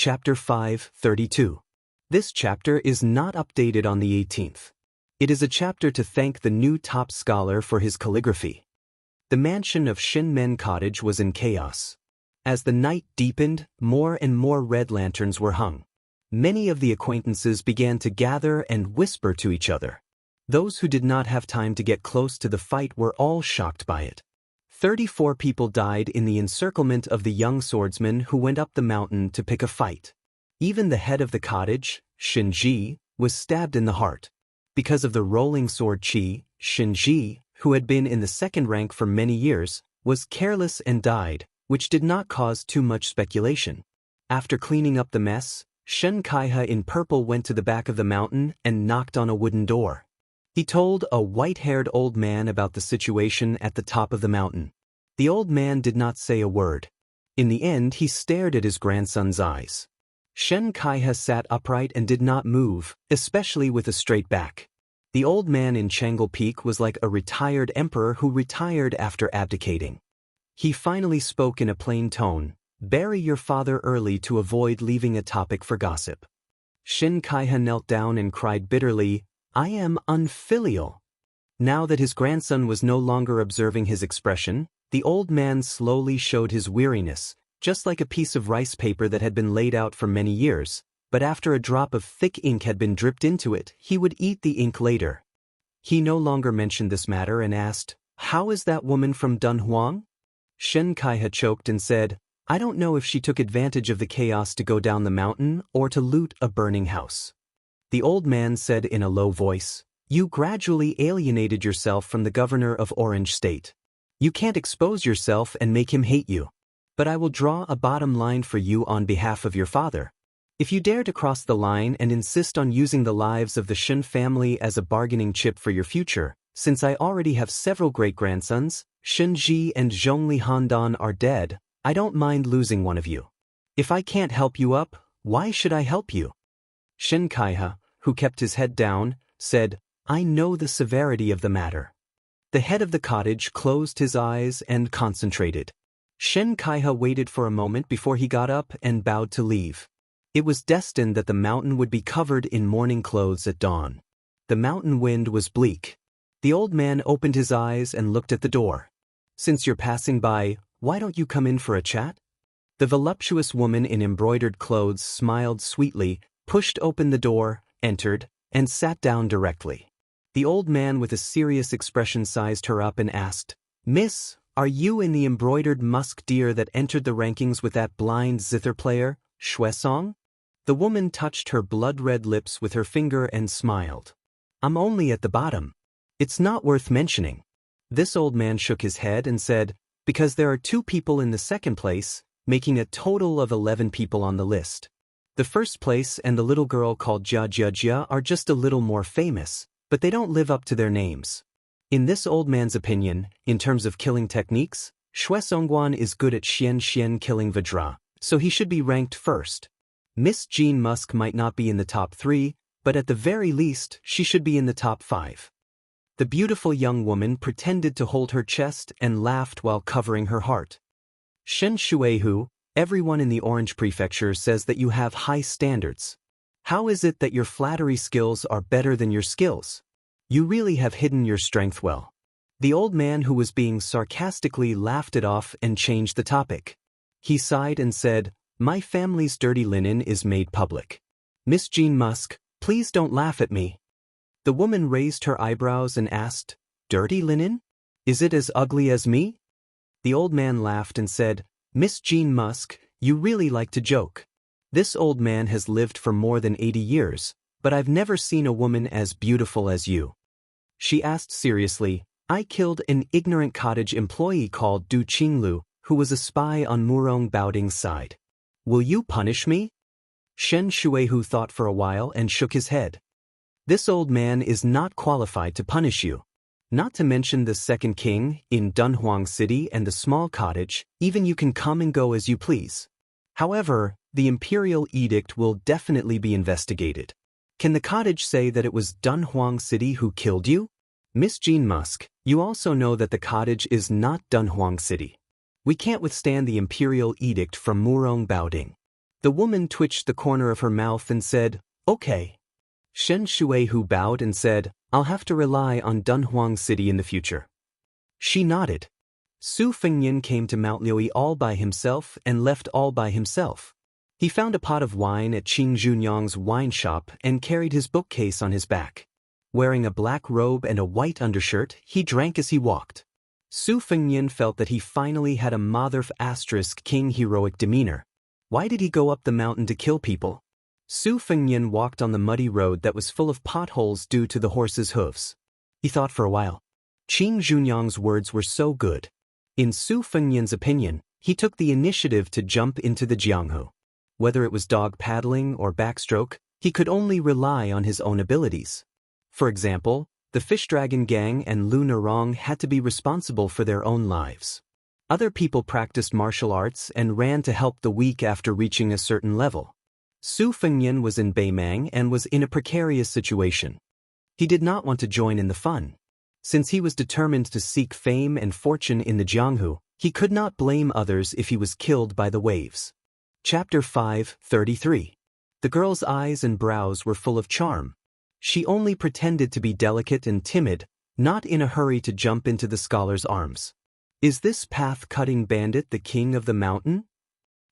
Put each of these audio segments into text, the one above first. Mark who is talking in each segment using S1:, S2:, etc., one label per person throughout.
S1: Chapter 5:32. This chapter is not updated on the 18th. It is a chapter to thank the new top scholar for his calligraphy. The mansion of Shin Men Cottage was in chaos. As the night deepened, more and more red lanterns were hung. Many of the acquaintances began to gather and whisper to each other. Those who did not have time to get close to the fight were all shocked by it. 34 people died in the encirclement of the young swordsman who went up the mountain to pick a fight. Even the head of the cottage, Shinji, was stabbed in the heart. Because of the rolling sword chi, Shinji, who had been in the second rank for many years, was careless and died, which did not cause too much speculation. After cleaning up the mess, Shen Kaiha in purple went to the back of the mountain and knocked on a wooden door. He told a white-haired old man about the situation at the top of the mountain. The old man did not say a word. In the end, he stared at his grandson's eyes. Shen Kaiha sat upright and did not move, especially with a straight back. The old man in Changle Peak was like a retired emperor who retired after abdicating. He finally spoke in a plain tone, "Bury your father early to avoid leaving a topic for gossip." Shen Kaiha knelt down and cried bitterly, "I am unfilial." Now that his grandson was no longer observing his expression, the old man slowly showed his weariness, just like a piece of rice paper that had been laid out for many years, but after a drop of thick ink had been dripped into it, he would eat the ink later. He no longer mentioned this matter and asked, "How is that woman from Dunhuang?" Shen Kaiha choked and said, "I don't know if she took advantage of the chaos to go down the mountain or to loot a burning house." The old man said in a low voice, "You gradually alienated yourself from the governor of Orange State. You can't expose yourself and make him hate you. But I will draw a bottom line for you on behalf of your father. If you dare to cross the line and insist on using the lives of the Shen family as a bargaining chip for your future, since I already have several great-grandsons, Shenji and Zhongli Handan are dead, I don't mind losing one of you. If I can't help you up, why should I help you?" Shen Kaiha, who kept his head down, said, "I know the severity of the matter." The head of the cottage closed his eyes and concentrated. Shen Kaiha waited for a moment before he got up and bowed to leave. It was destined that the mountain would be covered in mourning clothes at dawn. The mountain wind was bleak. The old man opened his eyes and looked at the door. "Since you're passing by, why don't you come in for a chat?" The voluptuous woman in embroidered clothes smiled sweetly, pushed open the door, entered, and sat down directly. The old man with a serious expression sized her up and asked, "Miss, are you in the embroidered musk deer that entered the rankings with that blind zither player, Shuesong?" The woman touched her blood-red lips with her finger and smiled. "I'm only at the bottom. It's not worth mentioning." This old man shook his head and said, "Because there are 2 people in the second place, making a total of 11 people on the list. The first place and the little girl called Jia Jia Jia are just a little more famous, but they don't live up to their names." In this old man's opinion, in terms of killing techniques, Shuesongguan is good at Xian killing Vajra, so he should be ranked first. Miss Jean Musk might not be in the top 3, but at the very least, she should be in the top 5. The beautiful young woman pretended to hold her chest and laughed while covering her heart. "Shen Shuehu, everyone in the Orange Prefecture says that you have high standards. How is it that your flattery skills are better than your skills? You really have hidden your strength well." The old man who was being sarcastically laughed it off and changed the topic. He sighed and said, "My family's dirty linen is made public. Miss Jean Musk, please don't laugh at me." The woman raised her eyebrows and asked, "Dirty linen? Is it as ugly as me?" The old man laughed and said, "Miss Jean Musk, you really like to joke. This old man has lived for more than 80 years, but I've never seen a woman as beautiful as you." She asked seriously, "I killed an ignorant cottage employee called Du Qinglu, who was a spy on Murong Baoding's side. Will you punish me?" Shen Shuehu thought for a while and shook his head. "This old man is not qualified to punish you. Not to mention the second king in Dunhuang City and the small cottage, even you can come and go as you please. However, the imperial edict will definitely be investigated. Can the cottage say that it was Dunhuang City who killed you? Miss Jean Musk, you also know that the cottage is not Dunhuang City. We can't withstand the imperial edict from Murong Baoding." The woman twitched the corner of her mouth and said, "Okay." Shen Shuihu bowed and said, "I'll have to rely on Dunhuang City in the future." She nodded. Su Fengnian came to Mount Liui all by himself and left all by himself. He found a pot of wine at Qing Junyang's wine shop and carried his bookcase on his back. Wearing a black robe and a white undershirt, he drank as he walked. Su Fengnian felt that he finally had a Motherf * king heroic demeanor. Why did he go up the mountain to kill people? Su Fengnian walked on the muddy road that was full of potholes due to the horse's hooves. He thought for a while. Qing Junyang's words were so good. In Su Fengnian's opinion, he took the initiative to jump into the Jianghu. Whether it was dog paddling or backstroke, he could only rely on his own abilities. For example, the Fish Dragon Gang and Lu Nerong had to be responsible for their own lives. Other people practiced martial arts and ran to help the weak after reaching a certain level. Su Fengnian was in Beimang and was in a precarious situation. He did not want to join in the fun. Since he was determined to seek fame and fortune in the Jianghu, he could not blame others if he was killed by the waves. Chapter 5:33. The girl's eyes and brows were full of charm. She only pretended to be delicate and timid, not in a hurry to jump into the scholar's arms. Is this path-cutting bandit the king of the mountain?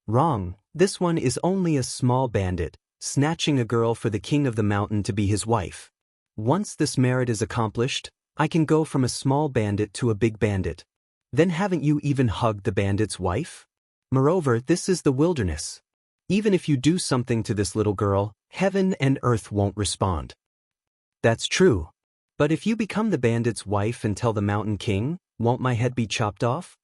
S1: Wrong, this one is only a small bandit, snatching a girl for the king of the mountain to be his wife. Once this merit is accomplished, I can go from a small bandit to a big bandit. Then haven't you even hugged the bandit's wife? Moreover, this is the wilderness. Even if you do something to this little girl, heaven and earth won't respond. That's true. But if you become the bandit's wife and tell the mountain king, won't my head be chopped off?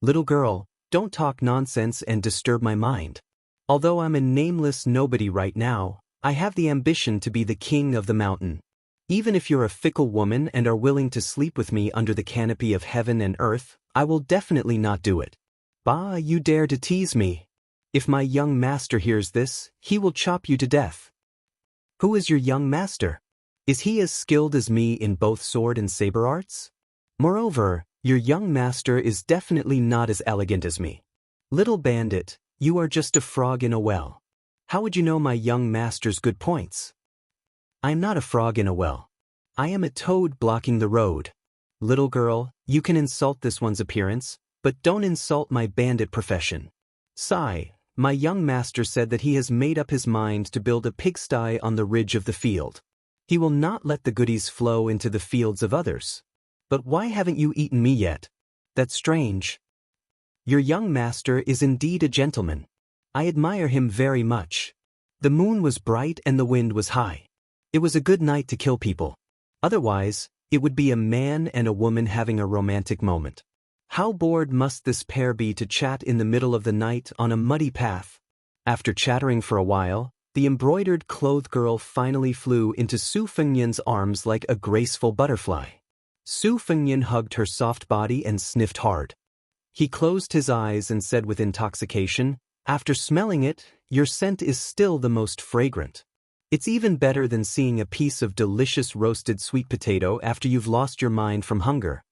S1: Little girl, don't talk nonsense and disturb my mind. Although I'm a nameless nobody right now, I have the ambition to be the king of the mountain. Even if you're a fickle woman and are willing to sleep with me under the canopy of heaven and earth, I will definitely not do it. Bah, you dare to tease me. If my young master hears this, he will chop you to death. Who is your young master? Is he as skilled as me in both sword and saber arts? Moreover, your young master is definitely not as elegant as me. Little bandit, you are just a frog in a well. How would you know my young master's good points? I am not a frog in a well. I am a toad blocking the road. Little girl, you can insult this one's appearance, but don't insult my bandit profession. Sigh, my young master said that he has made up his mind to build a pigsty on the ridge of the field. He will not let the goodies flow into the fields of others. But why haven't you eaten me yet? That's strange. Your young master is indeed a gentleman. I admire him very much. The moon was bright and the wind was high. It was a good night to kill people. Otherwise, it would be a man and a woman having a romantic moment. How bored must this pair be to chat in the middle of the night on a muddy path? After chattering for a while, the embroidered clothed girl finally flew into Su Fengnian's arms like a graceful butterfly. Su Fengnian hugged her soft body and sniffed hard. He closed his eyes and said with intoxication, "After smelling it, your scent is still the most fragrant. It's even better than seeing a piece of delicious roasted sweet potato after you've lost your mind from hunger."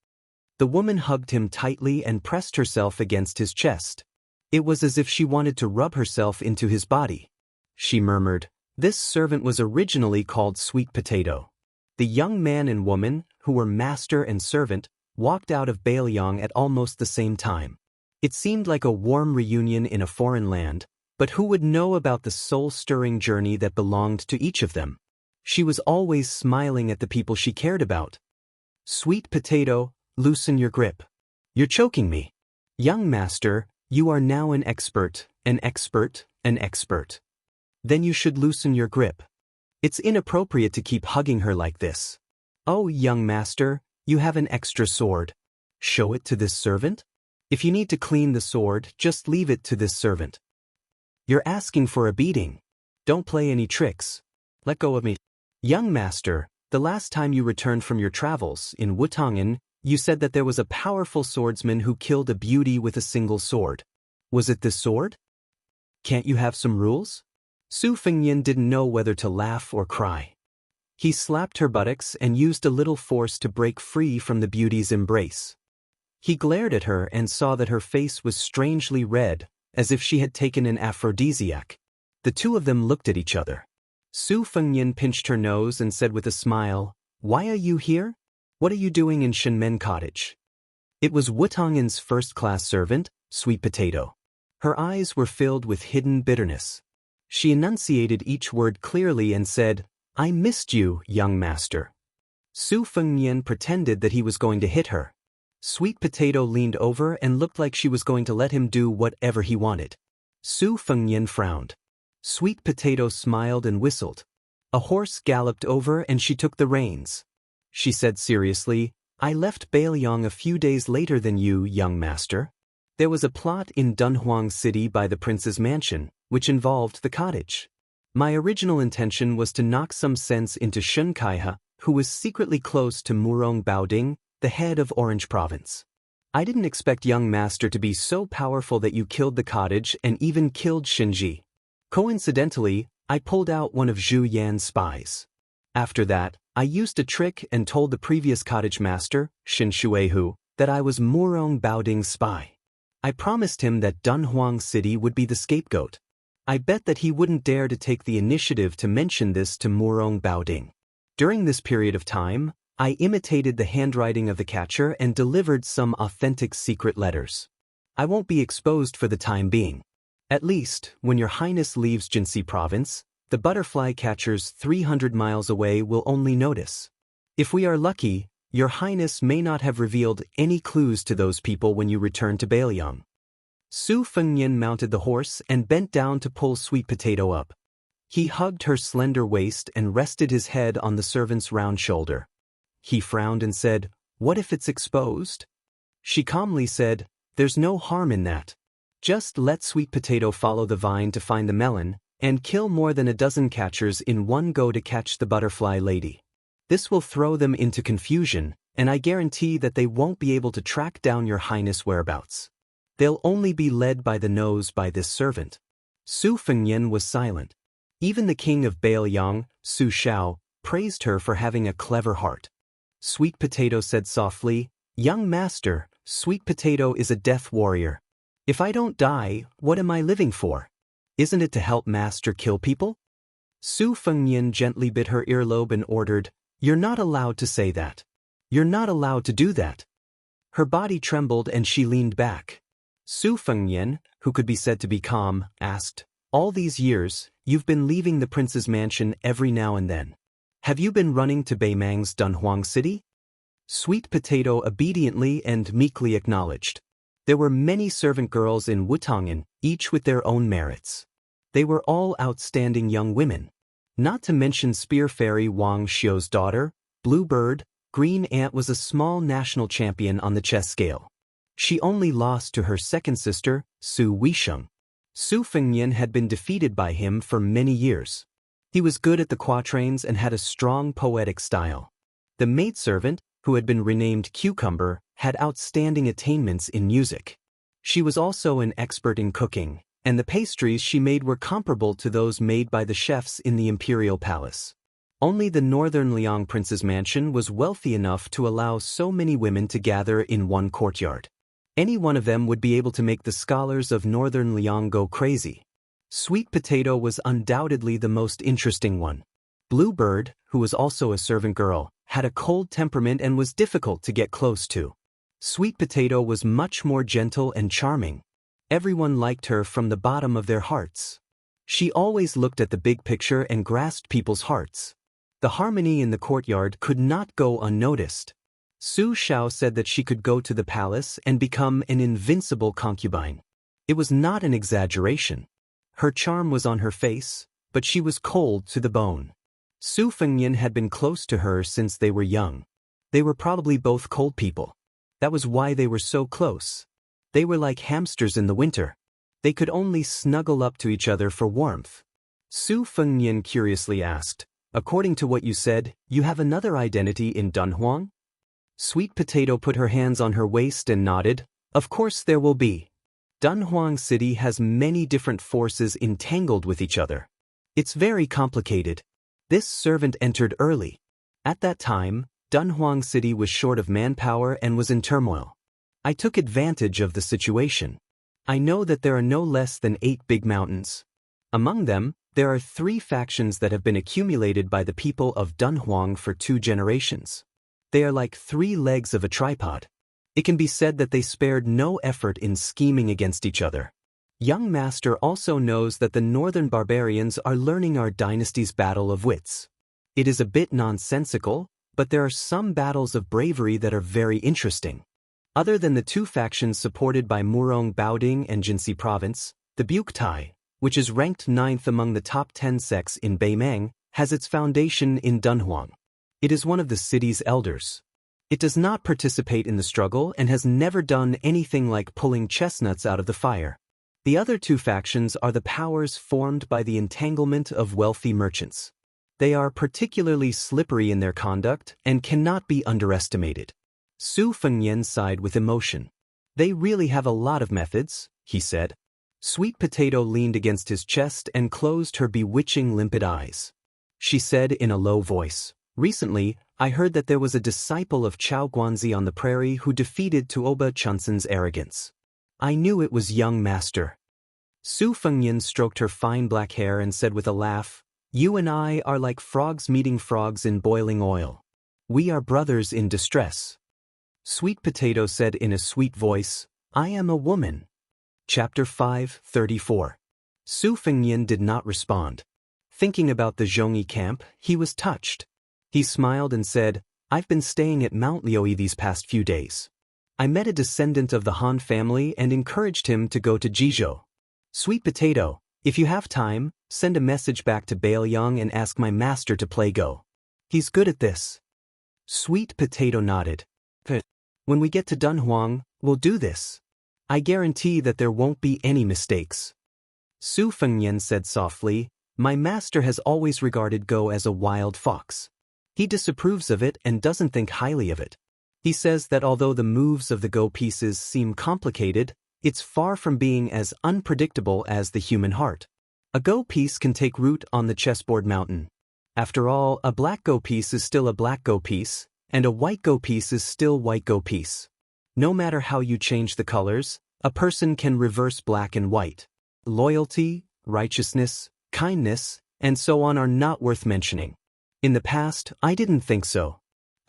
S1: The woman hugged him tightly and pressed herself against his chest. It was as if she wanted to rub herself into his body. She murmured, "This servant was originally called Sweet Potato." The young man and woman, who were master and servant, walked out of Bailiang at almost the same time. It seemed like a warm reunion in a foreign land, but who would know about the soul-stirring journey that belonged to each of them? She was always smiling at the people she cared about. "Sweet Potato, loosen your grip. You're choking me. Young master, you are now an expert, an expert, an expert. Then you should loosen your grip. It's inappropriate to keep hugging her like this. Oh, young master, you have an extra sword. Show it to this servant? If you need to clean the sword, just leave it to this servant. You're asking for a beating. Don't play any tricks. Let go of me." "Young master, the last time you returned from your travels, in Wutangen, you said that there was a powerful swordsman who killed a beauty with a single sword. Was it this sword? Can't you have some rules?" Su Fengnian didn't know whether to laugh or cry. He slapped her buttocks and used a little force to break free from the beauty's embrace. He glared at her and saw that her face was strangely red, as if she had taken an aphrodisiac. The two of them looked at each other. Su Fengnian pinched her nose and said with a smile, "Why are you here? What are you doing in Shenmen Cottage?" It was Wutong'an's first-class servant, Sweet Potato. Her eyes were filled with hidden bitterness. She enunciated each word clearly and said, "I missed you, young master." Su Fengnian pretended that he was going to hit her. Sweet Potato leaned over and looked like she was going to let him do whatever he wanted. Su Fengnian frowned. Sweet Potato smiled and whistled. A horse galloped over and she took the reins. She said seriously, "I left Bailiang a few days later than you, young master. There was a plot in Dunhuang City by the prince's mansion, which involved the cottage. My original intention was to knock some sense into Shun Kaihe, who was secretly close to Murong Baoding, the head of Orange Province. I didn't expect young master to be so powerful that you killed the cottage and even killed Shinji. Coincidentally, I pulled out one of Zhu Yan's spies. After that, I used a trick and told the previous cottage master, Shin Shuehu, that I was Murong Baoding's spy. I promised him that Dunhuang City would be the scapegoat. I bet that he wouldn't dare to take the initiative to mention this to Murong Baoding. During this period of time, I imitated the handwriting of the catcher and delivered some authentic secret letters. I won't be exposed for the time being. At least, when your highness leaves Jinsei province, the butterfly catchers 300 miles away will only notice. If we are lucky, your highness may not have revealed any clues to those people when you return to Bailiang." Su Fengnian mounted the horse and bent down to pull Sweet Potato up. He hugged her slender waist and rested his head on the servant's round shoulder. He frowned and said, "What if it's exposed?" She calmly said, "There's no harm in that. Just let Sweet Potato follow the vine to find the melon, and kill more than a dozen catchers in one go to catch the butterfly lady. This will throw them into confusion, and I guarantee that they won't be able to track down your highness' whereabouts. They'll only be led by the nose by this servant." Su Fengnian was silent. Even the king of Bailiang, Su Shao, praised her for having a clever heart. Sweet Potato said softly, "Young master, Sweet Potato is a death warrior. If I don't die, what am I living for? Isn't it to help master kill people?" Su Fengnian gently bit her earlobe and ordered, "You're not allowed to say that. You're not allowed to do that." Her body trembled and she leaned back. Su Fengnian, who could be said to be calm, asked, "All these years, you've been leaving the prince's mansion every now and then. Have you been running to Beimang's Dunhuang City?" Sweet Potato obediently and meekly acknowledged. There were many servant girls in Wutong'an, each with their own merits. They were all outstanding young women. Not to mention Spear Fairy Wang Xiu's daughter, Bluebird, Green Ant was a small national champion on the chess scale. She only lost to her second sister, Su Weisheng. Su Fengnian had been defeated by him for many years. He was good at the quatrains and had a strong poetic style. The maidservant, who had been renamed Cucumber, had outstanding attainments in music. She was also an expert in cooking, and the pastries she made were comparable to those made by the chefs in the imperial palace. Only the northern Liang prince's mansion was wealthy enough to allow so many women to gather in one courtyard. Any one of them would be able to make the scholars of northern Liang go crazy. Sweet Potato was undoubtedly the most interesting one. Bluebird, who was also a servant girl, had a cold temperament and was difficult to get close to. Sweet Potato was much more gentle and charming. Everyone liked her from the bottom of their hearts. She always looked at the big picture and grasped people's hearts. The harmony in the courtyard could not go unnoticed. Su Shao said that she could go to the palace and become an invincible concubine. It was not an exaggeration. Her charm was on her face, but she was cold to the bone. Su Fengnian had been close to her since they were young. They were probably both cold people. That was why they were so close. They were like hamsters in the winter. They could only snuggle up to each other for warmth. Su Fengnian curiously asked, "According to what you said, you have another identity in Dunhuang?" Sweet Potato put her hands on her waist and nodded, "Of course there will be. Dunhuang City has many different forces entangled with each other. It's very complicated." This servant entered early. At that time, Dunhuang City was short of manpower and was in turmoil. I took advantage of the situation. I know that there are no less than 8 big mountains. Among them, there are 3 factions that have been accumulated by the people of Dunhuang for 2 generations. They are like 3 legs of a tripod. It can be said that they spared no effort in scheming against each other. Young Master also knows that the northern barbarians are learning our dynasty's battle of wits. It is a bit nonsensical, but there are some battles of bravery that are very interesting. Other than the 2 factions supported by Murong Baoding and Jinxi Province, the Buktai, which is ranked 9th among the top 10 sects in Beimeng, has its foundation in Dunhuang. It is one of the city's elders. It does not participate in the struggle and has never done anything like pulling chestnuts out of the fire. The other 2 factions are the powers formed by the entanglement of wealthy merchants. They are particularly slippery in their conduct and cannot be underestimated. Su Fengyan sighed with emotion. They really have a lot of methods, he said. Sweet Potato leaned against his chest and closed her bewitching limpid eyes. She said in a low voice, "Recently, I heard that there was a disciple of Chao Guanzi on the prairie who defeated Tuoba Chunsen's arrogance. I knew it was young Master." Su Fengyan stroked her fine black hair and said with a laugh, "You and I are like frogs meeting frogs in boiling oil. We are brothers in distress." Sweet Potato said in a sweet voice, "I am a woman." Chapter 5:34. Su Fengyan did not respond. Thinking about the Zhongyi camp, he was touched. He smiled and said, "I've been staying at Mount Liuyi these past few days. I met a descendant of the Han family and encouraged him to go to Jizhou. Sweet Potato, if you have time, send a message back to Baoyang and ask my master to play Go. He's good at this." Sweet Potato nodded. "Good. When we get to Dunhuang, we'll do this. I guarantee that there won't be any mistakes." Su Fengyan said softly, "My master has always regarded Go as a wild fox. He disapproves of it and doesn't think highly of it. He says that although the moves of the Go pieces seem complicated, it's far from being as unpredictable as the human heart. A Go piece can take root on the chessboard mountain. After all, a black Go piece is still a black Go piece, and a white Go piece is still white Go piece. No matter how you change the colors, a person can reverse black and white. Loyalty, righteousness, kindness, and so on are not worth mentioning. In the past, I didn't think so.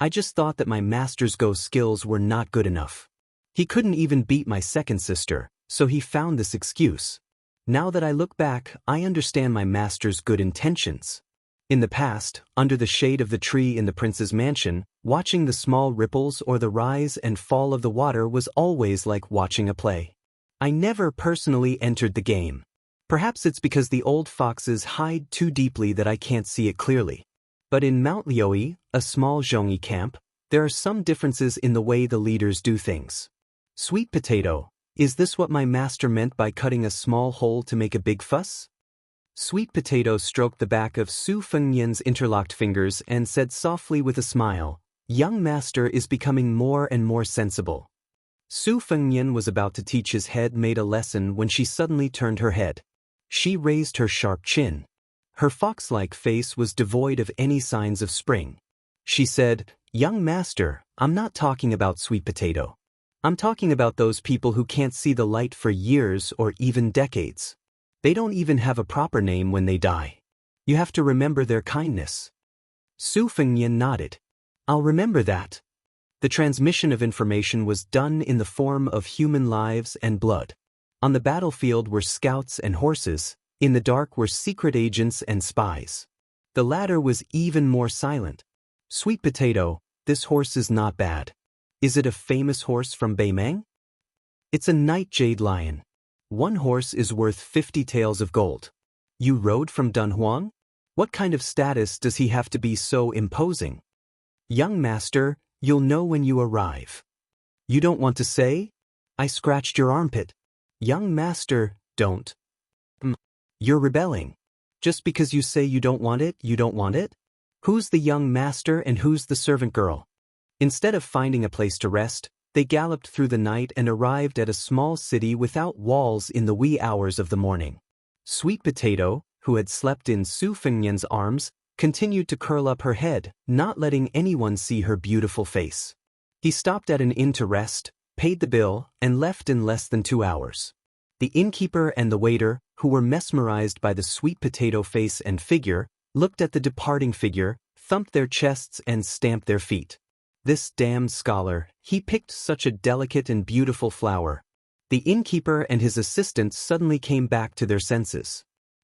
S1: I just thought that my master's Go skills were not good enough. He couldn't even beat my second sister, so he found this excuse. Now that I look back, I understand my master's good intentions. In the past, under the shade of the tree in the prince's mansion, watching the small ripples or the rise and fall of the water was always like watching a play. I never personally entered the game. Perhaps it's because the old foxes hide too deeply that I can't see it clearly. But in Mount Liuyi, a small Zhongyi camp, there are some differences in the way the leaders do things. Sweet Potato, is this what my master meant by cutting a small hole to make a big fuss? Sweet Potato stroked the back of Su Fengyan's interlocked fingers and said softly with a smile, "Young master is becoming more and more sensible." Su Fengyan was about to teach his head made a lesson when she suddenly turned her head. She raised her sharp chin. Her fox-like face was devoid of any signs of spring. She said, "Young master, I'm not talking about Sweet Potato. I'm talking about those people who can't see the light for years or even decades. They don't even have a proper name when they die. You have to remember their kindness." Su Fengyan nodded. "I'll remember that." The transmission of information was done in the form of human lives and blood. On the battlefield were scouts and horses, in the dark were secret agents and spies. The latter was even more silent. "Sweet Potato, this horse is not bad. Is it a famous horse from Beimeng?" "It's a night jade lion. One horse is worth 50 taels of gold. You rode from Dunhuang? What kind of status does he have to be so imposing?" "Young master, you'll know when you arrive." "You don't want to say?" "I scratched your armpit." "Young master, don't." "You're rebelling. Just because you say you don't want it, you don't want it? Who's the young master and who's the servant girl?" Instead of finding a place to rest, they galloped through the night and arrived at a small city without walls in the wee hours of the morning. Sweet Potato, who had slept in Su Fengyan's arms, continued to curl up her head, not letting anyone see her beautiful face. He stopped at an inn to rest, paid the bill, and left in less than 2 hours. The innkeeper and the waiter, who were mesmerized by the sweet potato face and figure, looked at the departing figure, thumped their chests and stamped their feet. This damned scholar, he picked such a delicate and beautiful flower. The innkeeper and his assistant suddenly came back to their senses.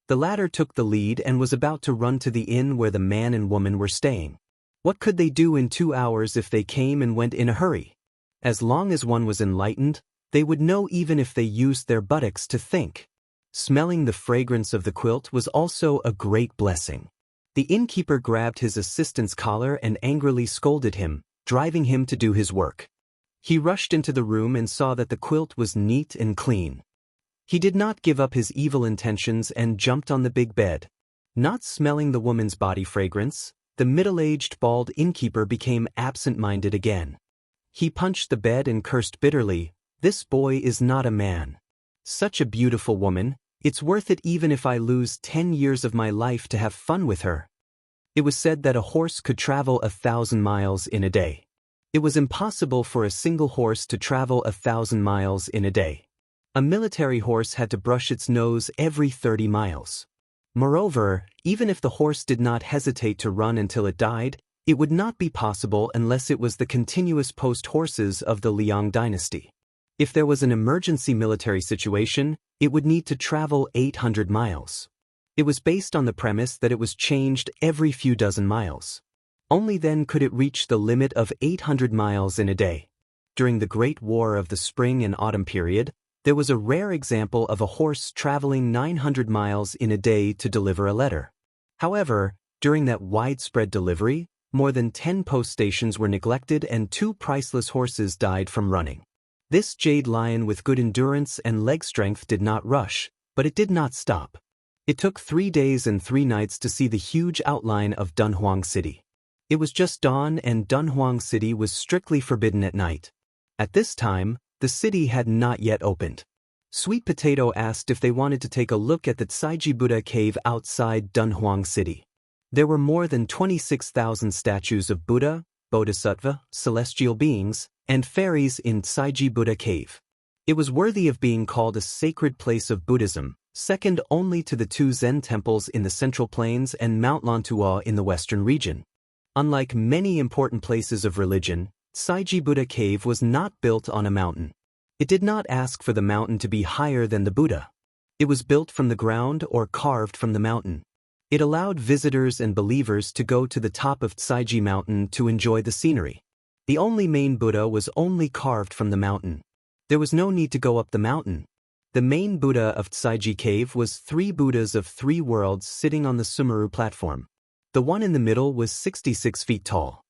S1: The latter took the lead and was about to run to the inn where the man and woman were staying. What could they do in 2 hours if they came and went in a hurry? As long as one was enlightened, they would know even if they used their buttocks to think. Smelling the fragrance of the quilt was also a great blessing. The innkeeper grabbed his assistant's collar and angrily scolded him, driving him to do his work. He rushed into the room and saw that the quilt was neat and clean. He did not give up his evil intentions and jumped on the big bed. Not smelling the woman's body fragrance, the middle-aged bald innkeeper became absent-minded again. He punched the bed and cursed bitterly, "This boy is not a man. Such a beautiful woman, it's worth it even if I lose 10 years of my life to have fun with her." It was said that a horse could travel 1,000 miles in a day. It was impossible for a single horse to travel 1,000 miles in a day. A military horse had to brush its nose every 30 miles. Moreover, even if the horse did not hesitate to run until it died, it would not be possible unless it was the continuous post horses of the Liang dynasty. If there was an emergency military situation, it would need to travel 800 miles. It was based on the premise that it was changed every few dozen miles. Only then could it reach the limit of 800 miles in a day. During the Great War of the Spring and Autumn period, there was a rare example of a horse traveling 900 miles in a day to deliver a letter. However, during that widespread delivery, more than 10 post stations were neglected and 2 priceless horses died from running. This jade lion with good endurance and leg strength did not rush, but it did not stop. It took 3 days and 3 nights to see the huge outline of Dunhuang City. It was just dawn and Dunhuang City was strictly forbidden at night. At this time, the city had not yet opened. Sweet Potato asked if they wanted to take a look at the Tsaiji Buddha cave outside Dunhuang City. There were more than 26,000 statues of Buddha, Bodhisattva, celestial beings, and fairies in Tsaiji Buddha cave. It was worthy of being called a sacred place of Buddhism, second only to the 2 Zen temples in the Central Plains and Mount Lantuo in the Western region. Unlike many important places of religion, Tsaiji Buddha cave was not built on a mountain. It did not ask for the mountain to be higher than the Buddha. It was built from the ground or carved from the mountain. It allowed visitors and believers to go to the top of Tsaiji Mountain to enjoy the scenery. The only main Buddha was only carved from the mountain. There was no need to go up the mountain. The main Buddha of Tsaiji cave was 3 Buddhas of 3 worlds sitting on the Sumeru platform. The one in the middle was 66 feet tall.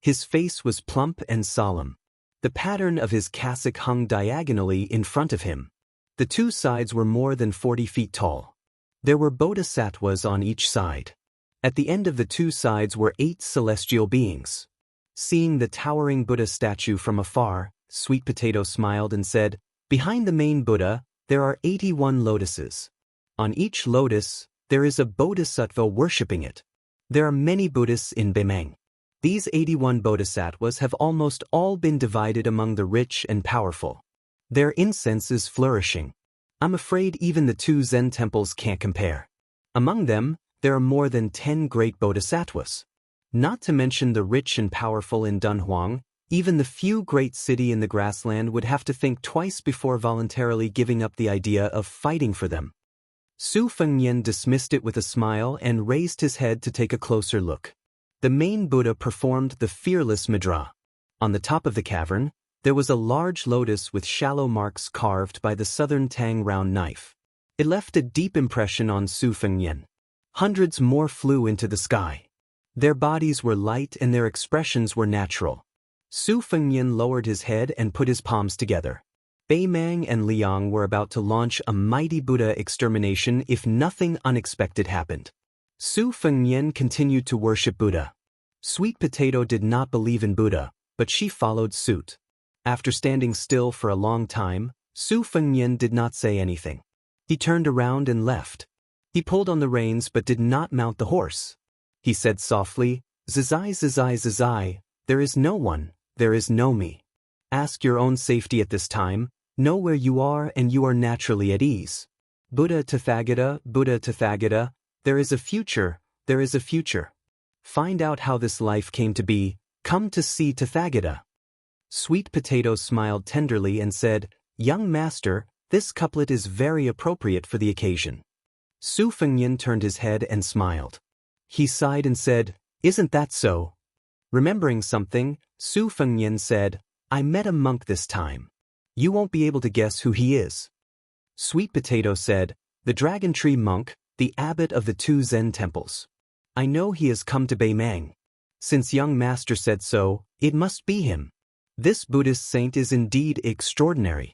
S1: His face was plump and solemn. The pattern of his cassock hung diagonally in front of him. The 2 sides were more than 40 feet tall. There were bodhisattvas on each side. At the end of the 2 sides were 8 celestial beings. Seeing the towering Buddha statue from afar, Sweet Potato smiled and said, "Behind the main Buddha, there are 81 lotuses. On each lotus, there is a bodhisattva worshipping it. There are many Buddhists in Bemeng. These 81 bodhisattvas have almost all been divided among the rich and powerful. Their incense is flourishing. I'm afraid even the 2 Zen temples can't compare. Among them, there are more than 10 great bodhisattvas. Not to mention the rich and powerful in Dunhuang, even the few great city in the grassland would have to think twice before voluntarily giving up the idea of fighting for them." Su Fengnian dismissed it with a smile and raised his head to take a closer look. The main Buddha performed the fearless mudra. On the top of the cavern, there was a large lotus with shallow marks carved by the southern Tang round knife. It left a deep impression on Su Fengnian. Hundreds more flew into the sky. Their bodies were light and their expressions were natural. Su Fengnian lowered his head and put his palms together. Beimang and Liang were about to launch a mighty Buddha extermination if nothing unexpected happened. Su Fengnian continued to worship Buddha. Sweet Potato did not believe in Buddha, but she followed suit. After standing still for a long time, Su Fengnian did not say anything. He turned around and left. He pulled on the reins but did not mount the horse. He said softly, "Zizai, zizai, zizai, there is no one, there is no me. Ask your own safety at this time, Know where you are and you are naturally at ease. Buddha Tathagata, there is a future, there is a future. Find out how this life came to be, come to see Tathagata. Sweet Potato smiled tenderly and said, Young master, this couplet is very appropriate for the occasion. Su Fengnian turned his head and smiled. He sighed and said, Isn't that so? Remembering something, Su Fengnian said, I met a monk this time. You won't be able to guess who he is. Sweet Potato said, The Dragon Tree Monk, the abbot of the 2 Zen temples. I know he has come to Beimang. Since young master said so, it must be him. This Buddhist saint is indeed extraordinary.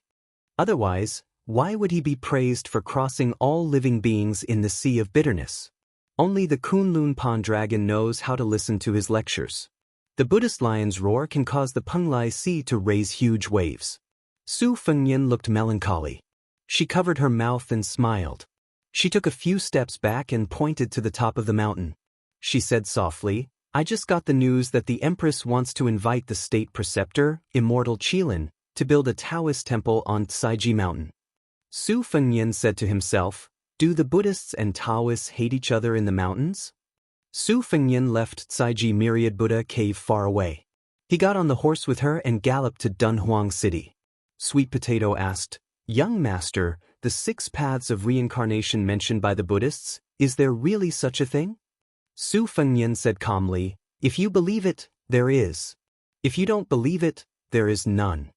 S1: Otherwise, why would he be praised for crossing all living beings in the sea of bitterness? Only the Kunlun Pond dragon knows how to listen to his lectures. The Buddhist lion's roar can cause the Penglai Sea to raise huge waves. Su Fengnian looked melancholy. She covered her mouth and smiled. She took a few steps back and pointed to the top of the mountain. She said softly, I just got the news that the Empress wants to invite the state preceptor, Immortal Qilin, to build a Taoist temple on Tsaiji Mountain. Su Fengnian said to himself, Do the Buddhists and Taoists hate each other in the mountains? Su Fengnian left Tsaiji Myriad Buddha Cave far away. He got on the horse with her and galloped to Dunhuang City. Sweet Potato asked, Young master, the 6 paths of reincarnation mentioned by the Buddhists, is there really such a thing? Su Fengnian said calmly, If you believe it, there is. If you don't believe it, there is none.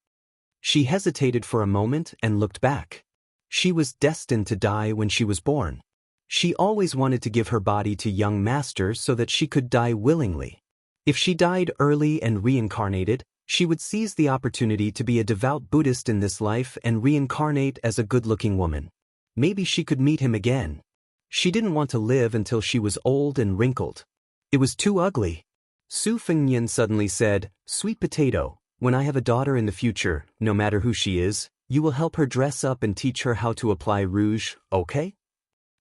S1: She hesitated for a moment and looked back. She was destined to die when she was born. She always wanted to give her body to young master so that she could die willingly. If she died early and reincarnated, she would seize the opportunity to be a devout Buddhist in this life and reincarnate as a good-looking woman. Maybe she could meet him again. She didn't want to live until she was old and wrinkled. It was too ugly. Su Fengnian suddenly said, Sweet Potato, when I have a daughter in the future, no matter who she is, you will help her dress up and teach her how to apply rouge, okay?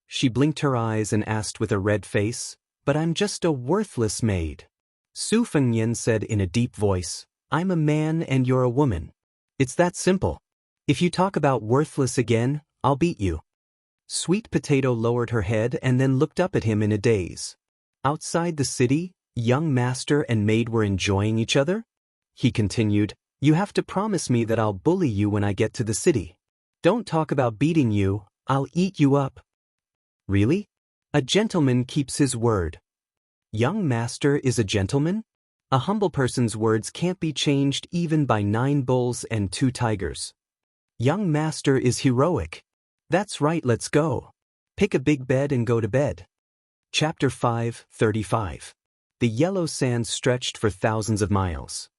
S1: She blinked her eyes and asked with a red face, But I'm just a worthless maid. Su Fengnian said in a deep voice, I'm a man and you're a woman. It's that simple. If you talk about worthless again, I'll beat you. Sweet Potato lowered her head and then looked up at him in a daze. Outside the city, young master and maid were enjoying each other? He continued, You have to promise me that I'll bully you when I get to the city. Don't talk about beating you, I'll eat you up. Really? A gentleman keeps his word. Young master is a gentleman? A humble person's words can't be changed even by 9 bulls and 2 tigers. Young master is heroic. That's right, let's go. Pick a big bed and go to bed. Chapter 5:35. The yellow sands stretched for thousands of miles.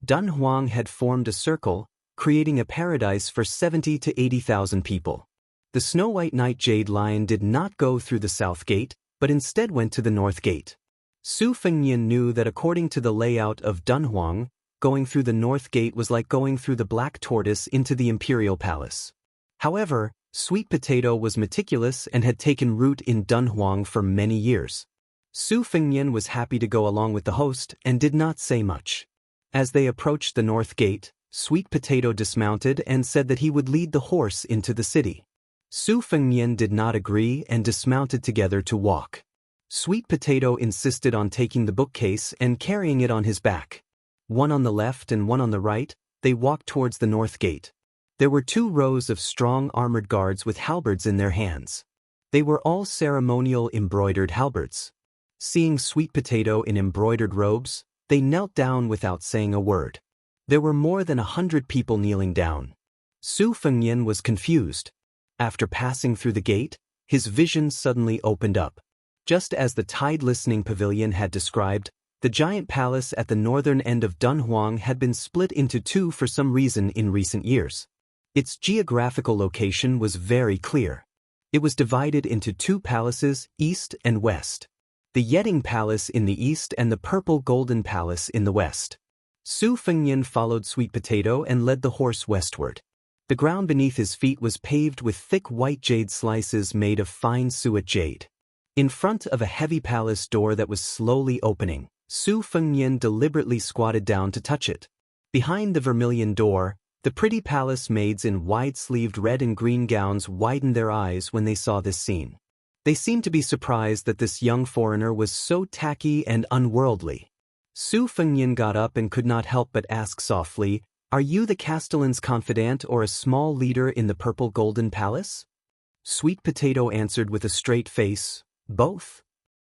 S1: Dunhuang had formed a circle, creating a paradise for 70 to 80,000 people. The snow-white night-jade lion did not go through the south gate, but instead went to the north gate. Su Fengnian knew that according to the layout of Dunhuang, going through the north gate was like going through the black tortoise into the imperial palace. However, Sweet Potato was meticulous and had taken root in Dunhuang for many years. Su Fengnian was happy to go along with the host and did not say much. As they approached the north gate, Sweet Potato dismounted and said that he would lead the horse into the city. Su Fengnian did not agree and dismounted together to walk. Sweet Potato insisted on taking the bookcase and carrying it on his back. One on the left and one on the right, they walked towards the north gate. There were 2 rows of strong armored guards with halberds in their hands. They were all ceremonial embroidered halberds. Seeing Sweet Potato in embroidered robes, they knelt down without saying a word. There were more than 100 people kneeling down. Su Fengnian was confused. After passing through the gate, his vision suddenly opened up. Just as the Tide Listening Pavilion had described, the giant palace at the northern end of Dunhuang had been split into 2 for some reason in recent years. Its geographical location was very clear. It was divided into 2 palaces, east and west. The Yetting Palace in the east and the Purple Golden Palace in the west. Su Fengnian followed Sweet Potato and led the horse westward. The ground beneath his feet was paved with thick white jade slices made of fine suet jade. In front of a heavy palace door that was slowly opening, Su Fengnian deliberately squatted down to touch it. Behind the vermilion door, The pretty palace maids in wide-sleeved red and green gowns widened their eyes when they saw this scene. They seemed to be surprised that this young foreigner was so tacky and unworldly. Su Fengnian got up and could not help but ask softly, "Are you the Castellan's confidant or a small leader in the purple golden palace?" Sweet Potato answered with a straight face, "Both."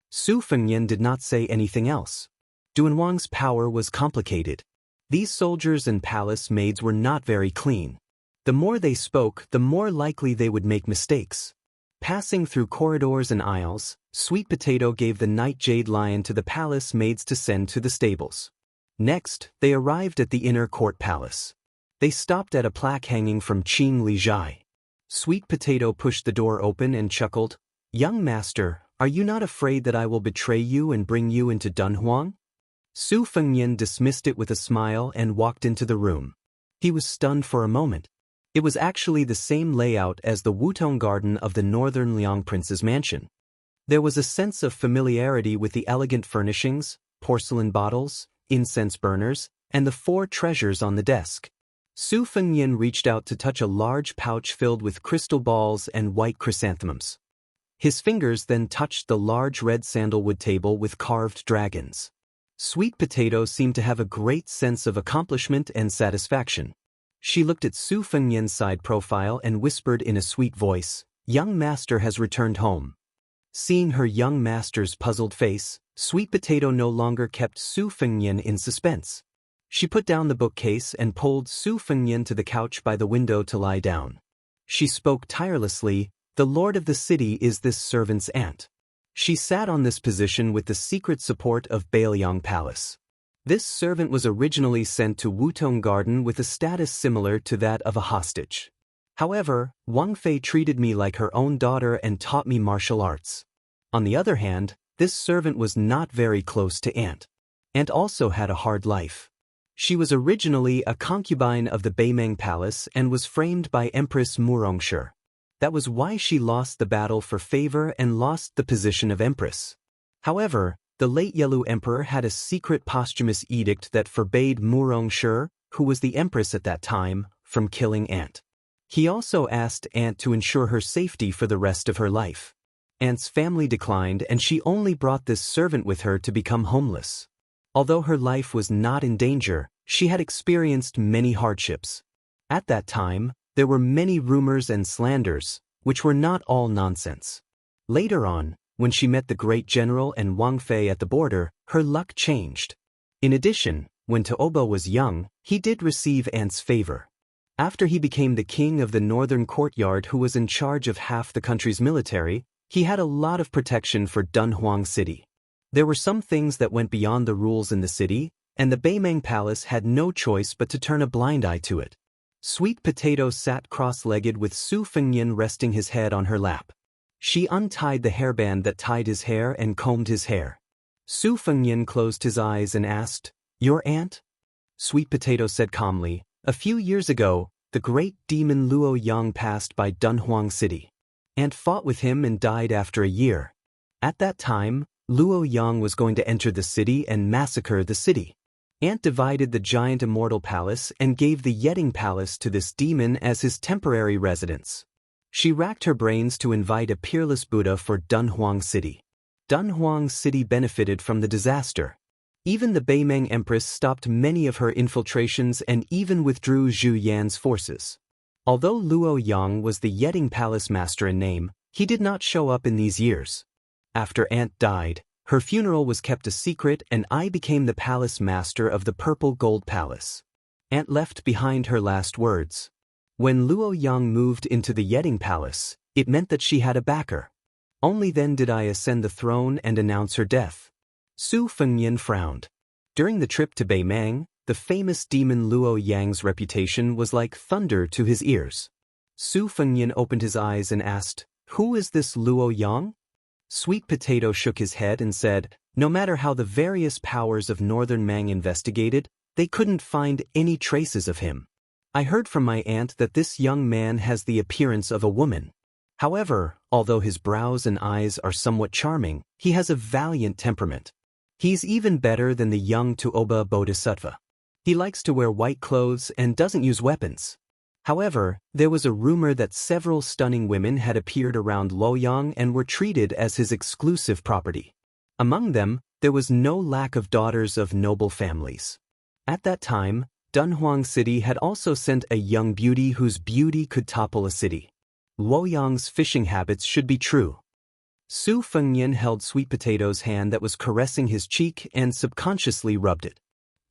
S1: Su Fengnian did not say anything else. Dunhuang's power was complicated. These soldiers and palace maids were not very clean. The more they spoke, the more likely they would make mistakes. Passing through corridors and aisles, Sweet Potato gave the night jade lion to the palace maids to send to the stables. Next, they arrived at the inner court palace. They stopped at a plaque hanging from Qing Li Zhai. Sweet Potato pushed the door open and chuckled, "Young master, are you not afraid that I will betray you and bring you into Dunhuang?" Su Fengnian dismissed it with a smile and walked into the room. He was stunned for a moment. It was actually the same layout as the Wutong Garden of the Northern Liang Prince's mansion. There was a sense of familiarity with the elegant furnishings, porcelain bottles, incense burners, and the 4 treasures on the desk. Su Fengnian reached out to touch a large pouch filled with crystal balls and white chrysanthemums. His fingers then touched the large red sandalwood table with carved dragons. Sweet Potato seemed to have a great sense of accomplishment and satisfaction. She looked at Su Fengnian's side profile and whispered in a sweet voice, "Young master has returned home." Seeing her young master's puzzled face, Sweet Potato no longer kept Su Fengnian in suspense. She put down the bookcase and pulled Su Fengnian to the couch by the window to lie down. She spoke tirelessly, "The lord of the city is this servant's aunt." She sat on this position with the secret support of Bailiang Palace. This servant was originally sent to Wutong Garden with a status similar to that of a hostage. However, Wang Fei treated me like her own daughter and taught me martial arts. On the other hand, this servant was not very close to Aunt. Aunt also had a hard life. She was originally a concubine of the Beimeng Palace and was framed by Empress Murongshi. That was why she lost the battle for favor and lost the position of Empress. However, the late Yelu Emperor had a secret posthumous edict that forbade Murongshi, who was the Empress at that time, from killing Aunt. He also asked Aunt to ensure her safety for the rest of her life. Aunt's family declined and she only brought this servant with her to become homeless. Although her life was not in danger, she had experienced many hardships. At that time, there were many rumors and slanders, which were not all nonsense. Later on, when she met the great general and Wang Fei at the border, her luck changed. In addition, when Taoba was young, he did receive Aunt's favor. After he became the king of the northern courtyard who was in charge of half the country's military, he had a lot of protection for Dunhuang City. There were some things that went beyond the rules in the city, and the Beimeng Palace had no choice but to turn a blind eye to it. Sweet Potato sat cross-legged with Su Fengnian resting his head on her lap. She untied the hairband that tied his hair and combed his hair. Su Fengnian closed his eyes and asked, "Your aunt?" Sweet Potato said calmly, "A few years ago, the great demon Luo Yang passed by Dunhuang City. Aunt fought with him and died after a year. At that time, Luo Yang was going to enter the city and massacre the city. Aunt divided the giant Immortal Palace and gave the Yetting Palace to this demon as his temporary residence. She racked her brains to invite a peerless Buddha for Dunhuang City. Dunhuang City benefited from the disaster. Even the Beimeng Empress stopped many of her infiltrations and even withdrew Zhu Yan's forces. Although Luo Yang was the Yetting Palace master in name, he did not show up in these years. After Aunt died, her funeral was kept a secret and I became the palace master of the Purple Gold Palace. Aunt left behind her last words. When Luo Yang moved into the Yetting Palace, it meant that she had a backer. Only then did I ascend the throne and announce her death." Su Fengnian frowned. During the trip to Beimeng, the famous demon Luo Yang's reputation was like thunder to his ears. Su Fengnian opened his eyes and asked, "Who is this Luo Yang?" Sweet Potato shook his head and said, "No matter how the various powers of Northern Mang investigated, they couldn't find any traces of him. I heard from my aunt that this young man has the appearance of a woman. However, although his brows and eyes are somewhat charming, he has a valiant temperament. He's even better than the young Tuoba Bodhisattva." He likes to wear white clothes and doesn't use weapons. However, there was a rumor that several stunning women had appeared around Luoyang and were treated as his exclusive property. Among them, there was no lack of daughters of noble families. At that time, Dunhuang City had also sent a young beauty whose beauty could topple a city. Luoyang's fishing habits should be true. Su Fengnian held Sweet Potato's hand that was caressing his cheek and subconsciously rubbed it.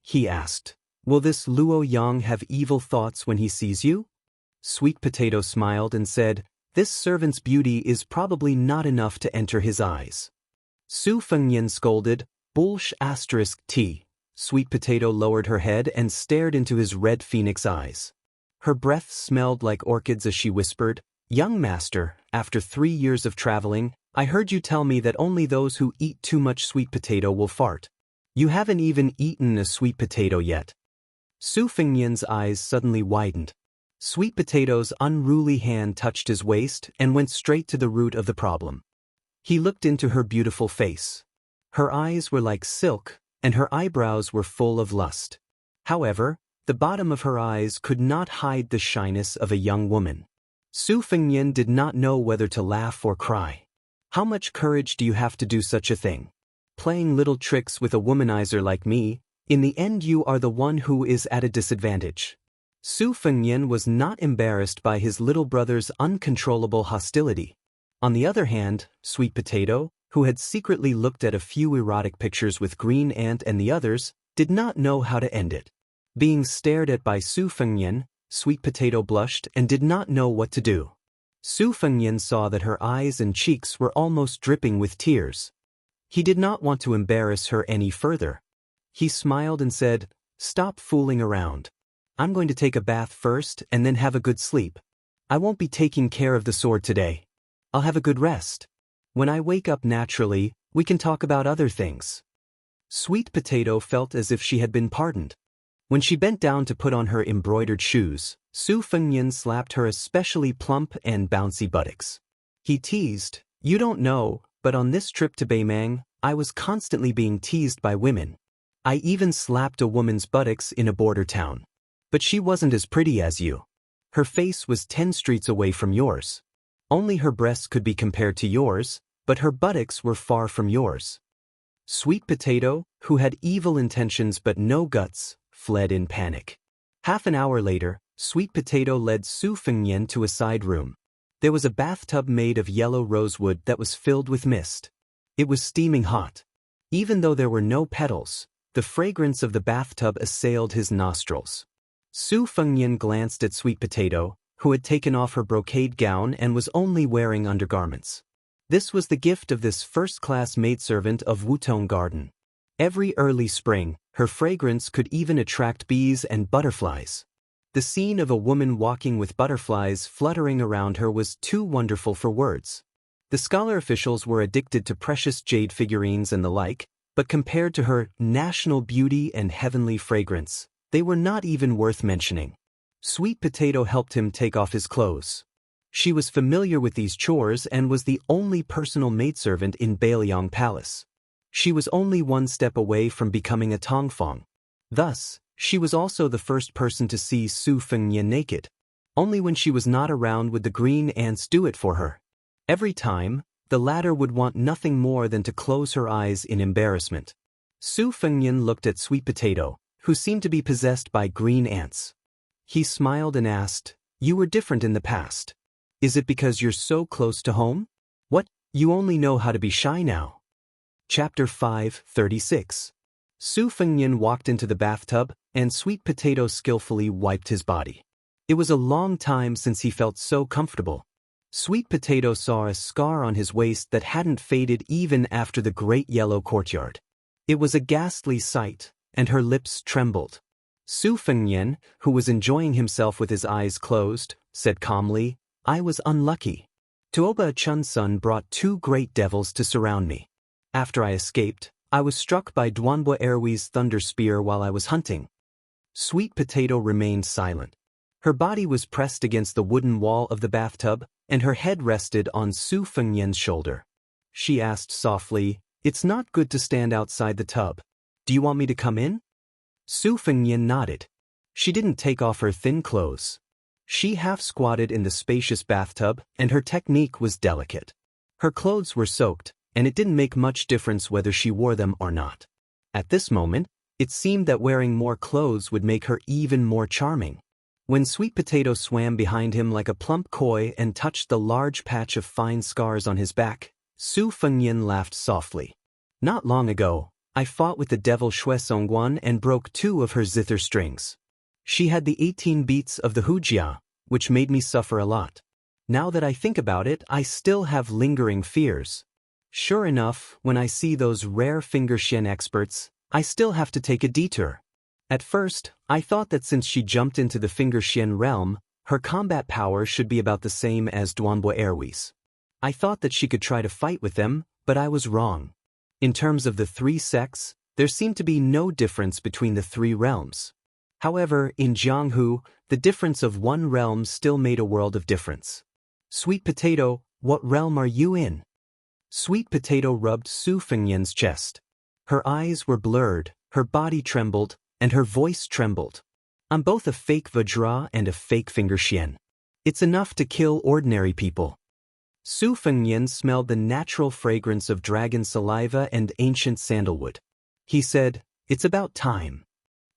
S1: He asked, "Will this Luoyang have evil thoughts when he sees you?" Sweet Potato smiled and said, "This servant's beauty is probably not enough to enter his eyes." Su Fengnian scolded, "Bullsh *t." Sweet Potato lowered her head and stared into his red phoenix eyes. Her breath smelled like orchids as she whispered, "Young master, after 3 years of traveling, I heard you tell me that only those who eat too much sweet potato will fart. You haven't even eaten a sweet potato yet." Su Fengnian's eyes suddenly widened. Sweet Potato's unruly hand touched his waist and went straight to the root of the problem. He looked into her beautiful face. Her eyes were like silk, and her eyebrows were full of lust. However, the bottom of her eyes could not hide the shyness of a young woman. Su Fengnian did not know whether to laugh or cry. "How much courage do you have to do such a thing? Playing little tricks with a womanizer like me, in the end you are the one who is at a disadvantage." Su Fengnian was not embarrassed by his little brother's uncontrollable hostility. On the other hand, Sweet Potato, who had secretly looked at a few erotic pictures with Green Ant and the others, did not know how to end it. Being stared at by Su Fengnian, Sweet Potato blushed and did not know what to do. Su Fengnian saw that her eyes and cheeks were almost dripping with tears. He did not want to embarrass her any further. He smiled and said, "Stop fooling around. I'm going to take a bath first and then have a good sleep. I won't be taking care of the sword today. I'll have a good rest. When I wake up naturally, we can talk about other things." Sweet Potato felt as if she had been pardoned. When she bent down to put on her embroidered shoes, Su Fengnian slapped her especially plump and bouncy buttocks. He teased, "You don't know, but on this trip to Beimang, I was constantly being teased by women. I even slapped a woman's buttocks in a border town. But she wasn't as pretty as you. Her face was 10 streets away from yours. Only her breasts could be compared to yours, but her buttocks were far from yours." Sweet Potato, who had evil intentions but no guts, fled in panic. Half an hour later, Sweet Potato led Su Fengnian to a side room. There was a bathtub made of yellow rosewood that was filled with mist. It was steaming hot. Even though there were no petals, the fragrance of the bathtub assailed his nostrils. Su Fengnian glanced at Sweet Potato, who had taken off her brocade gown and was only wearing undergarments. This was the gift of this first-class maidservant of Wutong Garden. Every early spring, her fragrance could even attract bees and butterflies. The scene of a woman walking with butterflies fluttering around her was too wonderful for words. The scholar officials were addicted to precious jade figurines and the like, but compared to her national beauty and heavenly fragrance, they were not even worth mentioning. Sweet Potato helped him take off his clothes. She was familiar with these chores and was the only personal maidservant in Beiliang Palace. She was only one step away from becoming a Tongfang. Thus, she was also the first person to see Su Fengnian naked. Only when she was not around would the green ants do it for her. Every time, the latter would want nothing more than to close her eyes in embarrassment. Su Fengnian looked at Sweet Potato, who seemed to be possessed by green ants. He smiled and asked, "You were different in the past. Is it because you're so close to home? What, you only know how to be shy now?" Chapter 5:36. Su Fengnian walked into the bathtub, and Sweet Potato skillfully wiped his body. It was a long time since he felt so comfortable. Sweet Potato saw a scar on his waist that hadn't faded even after the great yellow courtyard. It was a ghastly sight, and her lips trembled. Su Fengnian, who was enjoying himself with his eyes closed, said calmly, "I was unlucky. Tuoba Chunsun brought 2 great devils to surround me. After I escaped, I was struck by Duanbo Erwi's thunder spear while I was hunting." Sweet Potato remained silent. Her body was pressed against the wooden wall of the bathtub, and her head rested on Su Fengnian's shoulder. She asked softly, "It's not good to stand outside the tub. Do you want me to come in?" Su Fengnian nodded. She didn't take off her thin clothes. She half-squatted in the spacious bathtub, and her technique was delicate. Her clothes were soaked, and it didn't make much difference whether she wore them or not. At this moment, it seemed that wearing more clothes would make her even more charming. When Sweet Potato swam behind him like a plump koi and touched the large patch of fine scars on his back, Su Fengnian laughed softly. Not long ago, I fought with the devil Shui Songguan and broke 2 of her zither strings. She had the 18 beats of the Hujia, which made me suffer a lot. Now that I think about it, I still have lingering fears. Sure enough, when I see those rare finger Xian experts, I still have to take a detour. At first, I thought that since she jumped into the finger Xian realm, her combat power should be about the same as Duanbo Airways. I thought that she could try to fight with them, but I was wrong. In terms of the 3 sects, there seemed to be no difference between the 3 realms. However, in Jianghu, the difference of 1 realm still made a world of difference. Sweet Potato, what realm are you in? Sweet Potato rubbed Su Fengnian's chest. Her eyes were blurred, her body trembled, and her voice trembled. I'm both a fake Vajra and a fake finger Xian. It's enough to kill ordinary people. Su Fengnian smelled the natural fragrance of dragon saliva and ancient sandalwood. He said, "It's about time."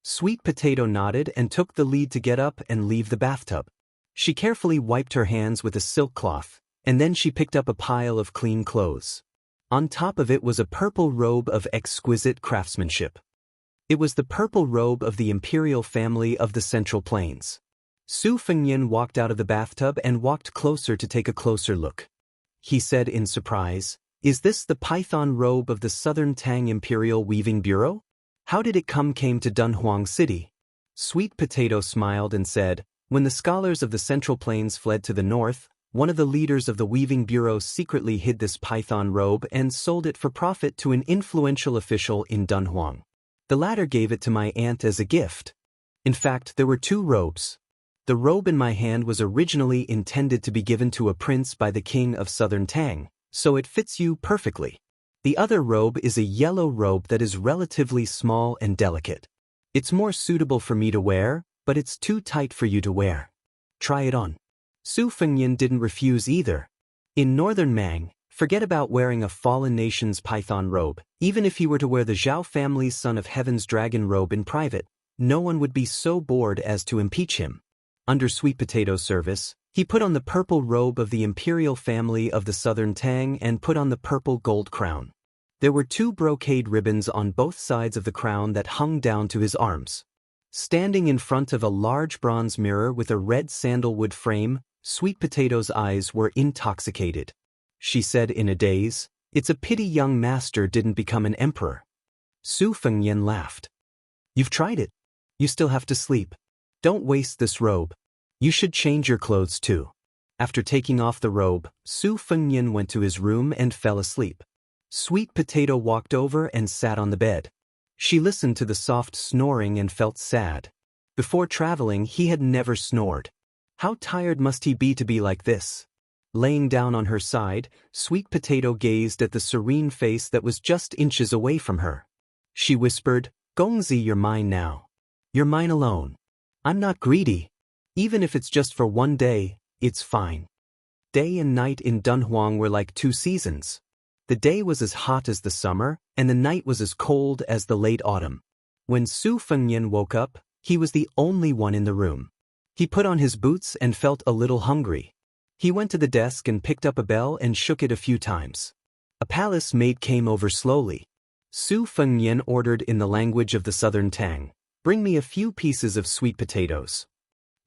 S1: Sweet Potato nodded and took the lead to get up and leave the bathtub. She carefully wiped her hands with a silk cloth, and then she picked up a pile of clean clothes. On top of it was a purple robe of exquisite craftsmanship. It was the purple robe of the imperial family of the Central Plains. Su Fengnian walked out of the bathtub and walked closer to take a closer look. He said in surprise, "Is this the python robe of the Southern Tang Imperial Weaving Bureau? How did it came to Dunhuang City?" Sweet Potato smiled and said, "When the scholars of the Central Plains fled to the north, one of the leaders of the Weaving Bureau secretly hid this python robe and sold it for profit to an influential official in Dunhuang. The latter gave it to my aunt as a gift. In fact, there were 2 robes. The robe in my hand was originally intended to be given to a prince by the king of Southern Tang, so it fits you perfectly. The other robe is a yellow robe that is relatively small and delicate. It's more suitable for me to wear, but it's too tight for you to wear. Try it on." Su Fengnian didn't refuse either. In northern Mang, forget about wearing a fallen nation's python robe. Even if he were to wear the Zhao family's Son of Heaven's dragon robe in private, no one would be so bored as to impeach him. Under Sweet Potato's service, he put on the purple robe of the imperial family of the Southern Tang and put on the purple gold crown. There were 2 brocade ribbons on both sides of the crown that hung down to his arms. Standing in front of a large bronze mirror with a red sandalwood frame, Sweet Potato's eyes were intoxicated. She said in a daze, "It's a pity young master didn't become an emperor." Su Fengnian laughed. "You've tried it. You still have to sleep. Don't waste this robe. You should change your clothes too." After taking off the robe, Su Fengnian went to his room and fell asleep. Sweet Potato walked over and sat on the bed. She listened to the soft snoring and felt sad. Before traveling, he had never snored. How tired must he be to be like this? Laying down on her side, Sweet Potato gazed at the serene face that was just inches away from her. She whispered, "Gongzi, you're mine now. You're mine alone. I'm not greedy. Even if it's just for 1 day, it's fine." Day and night in Dunhuang were like 2 seasons. The day was as hot as the summer, and the night was as cold as the late autumn. When Su Fengnian woke up, he was the only one in the room. He put on his boots and felt a little hungry. He went to the desk and picked up a bell and shook it a few times. A palace maid came over slowly. Su Fengnian ordered in the language of the Southern Tang, "Bring me a few pieces of sweet potatoes."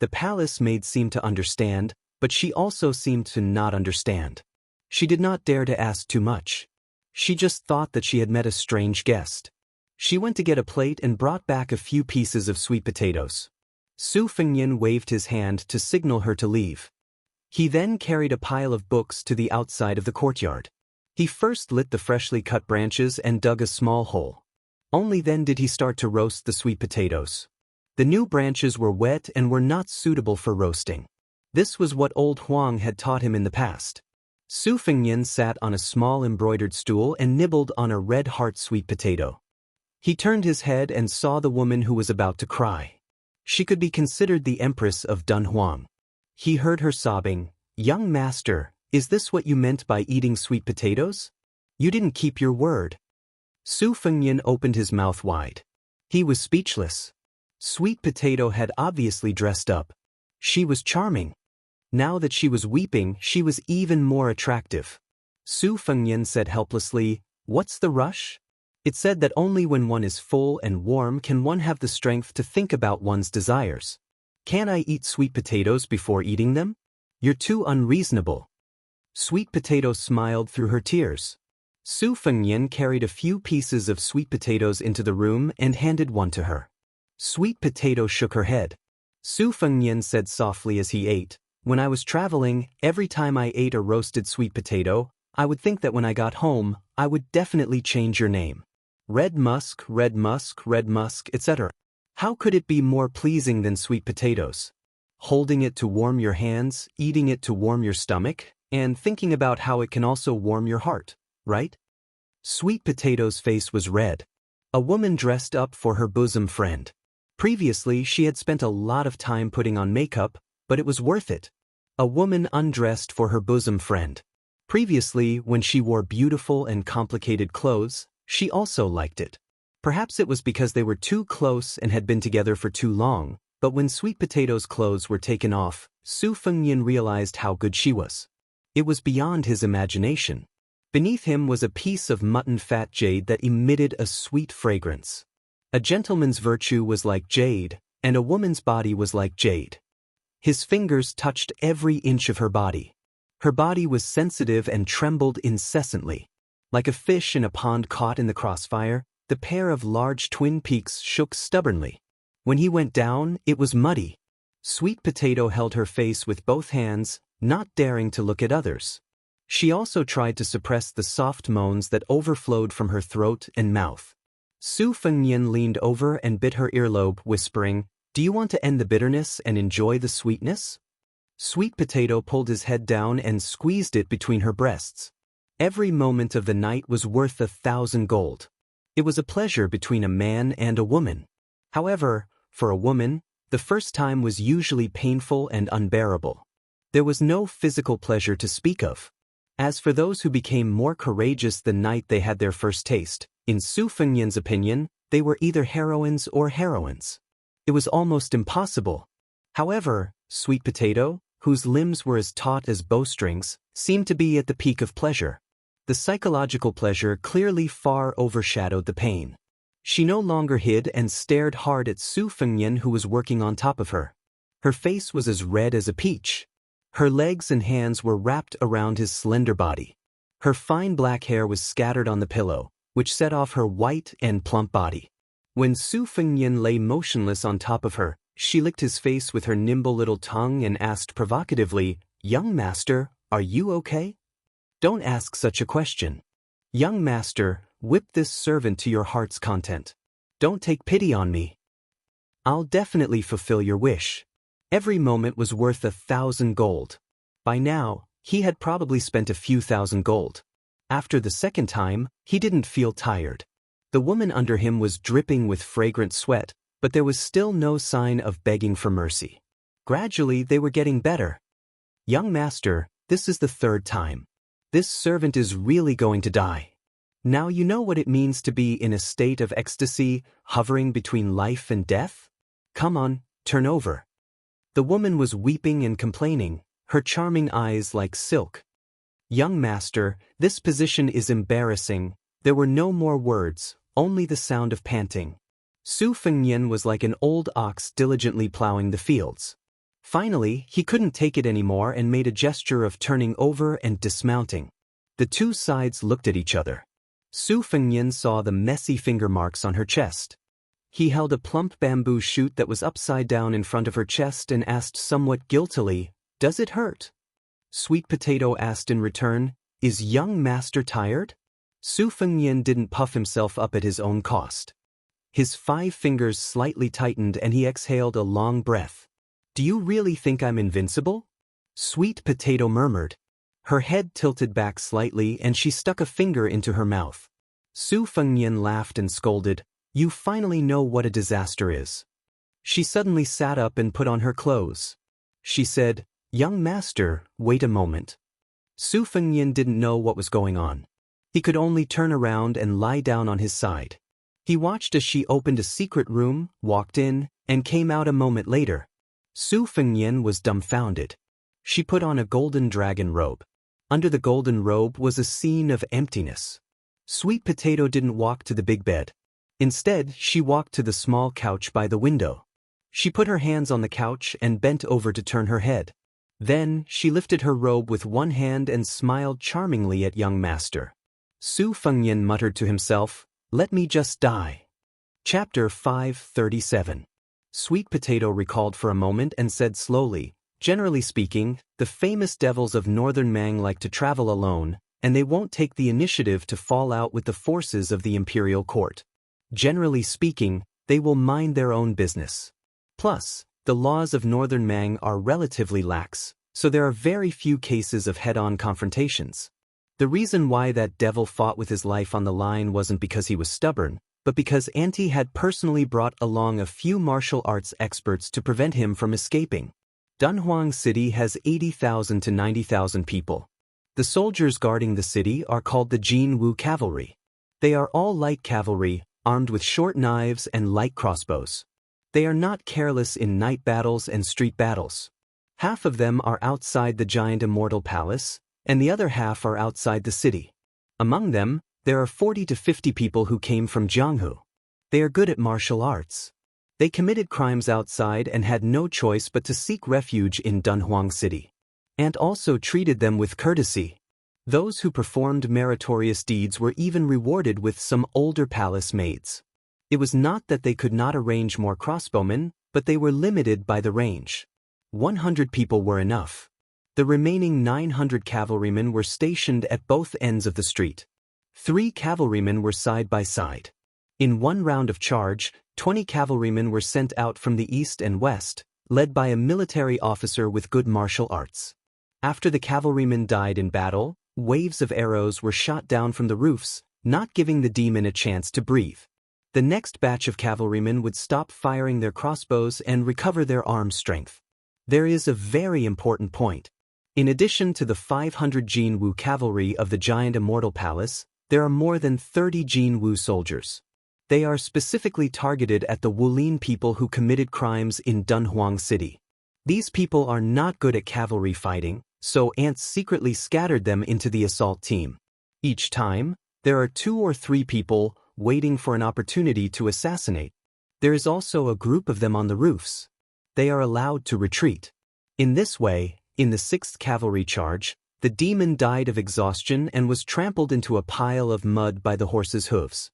S1: The palace maid seemed to understand, but she also seemed to not understand. She did not dare to ask too much. She just thought that she had met a strange guest. She went to get a plate and brought back a few pieces of sweet potatoes. Su Fengnian waved his hand to signal her to leave. He then carried a pile of books to the outside of the courtyard. He first lit the freshly cut branches and dug a small hole. Only then did he start to roast the sweet potatoes. The new branches were wet and were not suitable for roasting. This was what old Huang had taught him in the past. Su Fengnian sat on a small embroidered stool and nibbled on a red heart sweet potato. He turned his head and saw the woman who was about to cry. She could be considered the Empress of Dunhuang. He heard her sobbing, "Young master, is this what you meant by eating sweet potatoes? You didn't keep your word." Su Fengnian opened his mouth wide. He was speechless. Sweet Potato had obviously dressed up. She was charming. Now that she was weeping, she was even more attractive. Su Fengnian said helplessly, "What's the rush?" It said that only when one is full and warm can one have the strength to think about one's desires. Can I eat sweet potatoes before eating them? You're too unreasonable. Sweet Potato smiled through her tears. Su Fengnian carried a few pieces of sweet potatoes into the room and handed one to her. Sweet Potato shook her head. Su Fengnian said softly as he ate, "When I was traveling, every time I ate a roasted sweet potato, I would think that when I got home, I would definitely change your name. Red musk, etc. How could it be more pleasing than sweet potatoes? Holding it to warm your hands, eating it to warm your stomach, and thinking about how it can also warm your heart, right?" Sweet Potato's face was red. A woman dressed up for her bosom friend. Previously, she had spent a lot of time putting on makeup, but it was worth it. A woman undressed for her bosom friend. Previously, when she wore beautiful and complicated clothes, she also liked it. Perhaps it was because they were too close and had been together for too long, but when Sweet Potato's clothes were taken off, Su Fengnian realized how good she was. It was beyond his imagination. Beneath him was a piece of mutton fat jade that emitted a sweet fragrance. A gentleman's virtue was like jade, and a woman's body was like jade. His fingers touched every inch of her body. Her body was sensitive and trembled incessantly. Like a fish in a pond caught in the crossfire, the pair of large twin peaks shook stubbornly. When he went down, it was muddy. Sweet Potato held her face with both hands, not daring to look at others. She also tried to suppress the soft moans that overflowed from her throat and mouth. Su Fengnian leaned over and bit her earlobe, whispering, "Do you want to end the bitterness and enjoy the sweetness?" Sweet Potato pulled his head down and squeezed it between her breasts. Every moment of the night was worth 1,000 gold. It was a pleasure between a man and a woman. However, for a woman, the first time was usually painful and unbearable. There was no physical pleasure to speak of. As for those who became more courageous the night they had their first taste, in Su Fengnian's opinion, they were either heroines or heroines. It was almost impossible. However, Sweet Potato, whose limbs were as taut as bowstrings, seemed to be at the peak of pleasure. The psychological pleasure clearly far overshadowed the pain. She no longer hid and stared hard at Su Fengnian, who was working on top of her. Her face was as red as a peach. Her legs and hands were wrapped around his slender body. Her fine black hair was scattered on the pillow, which set off her white and plump body. When Su Fengnian lay motionless on top of her, she licked his face with her nimble little tongue and asked provocatively, "Young master, are you okay? Don't ask such a question. Young master, whip this servant to your heart's content. Don't take pity on me. I'll definitely fulfill your wish." Every moment was worth 1,000 gold. By now, he had probably spent a few thousand gold. After the second time, he didn't feel tired. The woman under him was dripping with fragrant sweat, but there was still no sign of begging for mercy. Gradually, they were getting better. "Young master, this is the third time. This servant is really going to die. Now you know what it means to be in a state of ecstasy, hovering between life and death? Come on, turn over." The woman was weeping and complaining, her charming eyes like silk. "Young master, this position is embarrassing." There were no more words, only the sound of panting. Su Fengnian was like an old ox diligently plowing the fields. Finally, he couldn't take it anymore and made a gesture of turning over and dismounting. The two sides looked at each other. Su Fengnian saw the messy finger marks on her chest. He held a plump bamboo shoot that was upside down in front of her chest and asked somewhat guiltily, "Does it hurt?" Sweet Potato asked in return, "Is young master tired?" Su Fengnian didn't puff himself up at his own cost. His 5 fingers slightly tightened and he exhaled a long breath. "Do you really think I'm invincible?" Sweet Potato murmured. Her head tilted back slightly and she stuck a finger into her mouth. Su Fengnian laughed and scolded, You finally know what a disaster is. She suddenly sat up and put on her clothes. She said, "Young master, wait a moment." Su Fengnian didn't know what was going on. He could only turn around and lie down on his side. He watched as she opened a secret room, walked in, and came out a moment later. Su Fengnian was dumbfounded. She put on a golden dragon robe. Under the golden robe was a scene of emptiness. Sweet Potato didn't walk to the big bed. Instead, she walked to the small couch by the window. She put her hands on the couch and bent over to turn her head. Then, she lifted her robe with one hand and smiled charmingly at young master. Su Fengnian muttered to himself, "Let me just die." Chapter 537. Sweet Potato recalled for a moment and said slowly, "Generally speaking, the famous devils of Northern Mang like to travel alone, and they won't take the initiative to fall out with the forces of the imperial court. Generally speaking, they will mind their own business. Plus, the laws of Northern Mang are relatively lax, so there are very few cases of head-on confrontations. The reason why that devil fought with his life on the line wasn't because he was stubborn, but because Auntie had personally brought along a few martial arts experts to prevent him from escaping. Dunhuang City has 80,000 to 90,000 people. The soldiers guarding the city are called the Jin Wu Cavalry. They are all light cavalry, armed with short knives and light crossbows. They are not careless in night battles and street battles. Half of them are outside the giant Immortal Palace, and the other half are outside the city. Among them, there are 40 to 50 people who came from Jianghu. They are good at martial arts. They committed crimes outside and had no choice but to seek refuge in Dunhuang City. And also treated them with courtesy. Those who performed meritorious deeds were even rewarded with some older palace maids. It was not that they could not arrange more crossbowmen, but they were limited by the range. 100 people were enough. The remaining 900 cavalrymen were stationed at both ends of the street. 3 cavalrymen were side by side. In one round of charge, 20 cavalrymen were sent out from the east and west, led by a military officer with good martial arts. After the cavalrymen died in battle, waves of arrows were shot down from the roofs, not giving the demon a chance to breathe. The next batch of cavalrymen would stop firing their crossbows and recover their arm strength. There is a very important point. In addition to the 500 Jin Wu cavalry of the giant Immortal Palace, there are more than 30 Jin Wu soldiers. They are specifically targeted at the Wulin people who committed crimes in Dunhuang City. These people are not good at cavalry fighting, so ants secretly scattered them into the assault team. Each time, there are 2 or 3 people waiting for an opportunity to assassinate. There is also a group of them on the roofs. They are allowed to retreat. In this way, in the 6th cavalry charge, the demon died of exhaustion and was trampled into a pile of mud by the horse's hooves.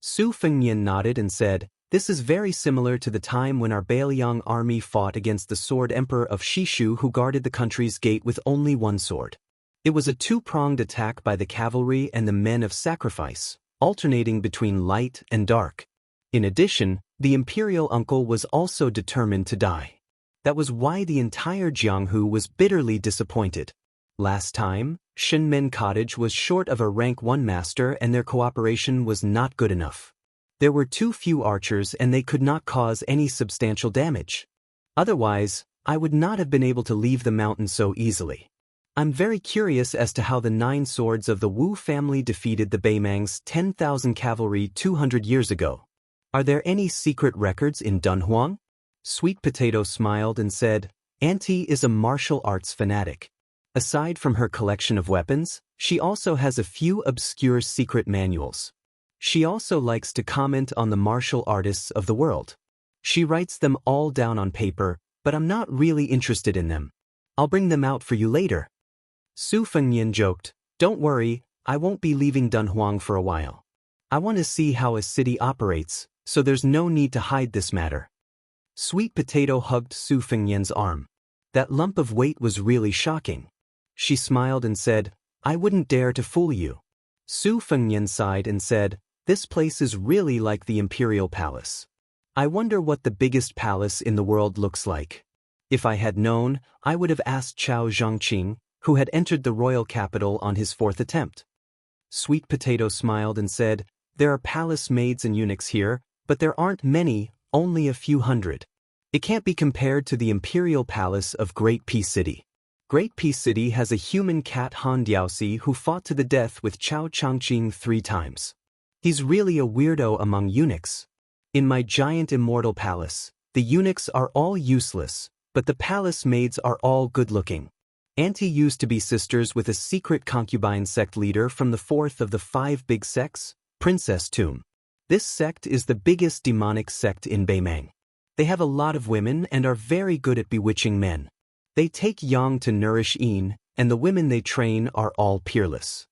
S1: Su Fengnian nodded and said, "This is very similar to the time when our Bailiang army fought against the sword emperor of Shishu who guarded the country's gate with only one sword. It was a 2-pronged attack by the cavalry and the men of sacrifice, alternating between light and dark. In addition, the imperial uncle was also determined to die. That was why the entire Jianghu was bitterly disappointed. Last time, Shenmen Cottage was short of a rank 1 master and their cooperation was not good enough. There were too few archers and they could not cause any substantial damage. Otherwise, I would not have been able to leave the mountain so easily. I'm very curious as to how the 9 swords of the Wu family defeated the Beimang's 10,000 cavalry 200 years ago. Are there any secret records in Dunhuang?" Sweet Potato smiled and said, "Auntie is a martial arts fanatic. Aside from her collection of weapons, she also has a few obscure secret manuals. She also likes to comment on the martial artists of the world. She writes them all down on paper, but I'm not really interested in them. I'll bring them out for you later." Su Fengnian joked, "Don't worry, I won't be leaving Dunhuang for a while. I want to see how a city operates, so there's no need to hide this matter." Sweet Potato hugged Su Fengnian's arm. That lump of weight was really shocking. She smiled and said, "I wouldn't dare to fool you." Su Fengnian sighed and said, "This place is really like the Imperial Palace. I wonder what the biggest palace in the world looks like. If I had known, I would have asked Chao Zhongqing, who had entered the royal capital on his 4th attempt." Sweet Potato smiled and said, "There are palace maids and eunuchs here, but there aren't many, only a few hundred. It can't be compared to the imperial palace of Great Peace City. Great Peace City has a human cat Han Diaosi who fought to the death with Chao Changqing 3 times. He's really a weirdo among eunuchs. In my giant immortal palace, the eunuchs are all useless, but the palace maids are all good-looking. Auntie used to be sisters with a secret concubine sect leader from the 4th of the 5 big sects, Princess Tomb. This sect is the biggest demonic sect in Beimang. They have a lot of women and are very good at bewitching men. They take yang to nourish yin, and the women they train are all peerless.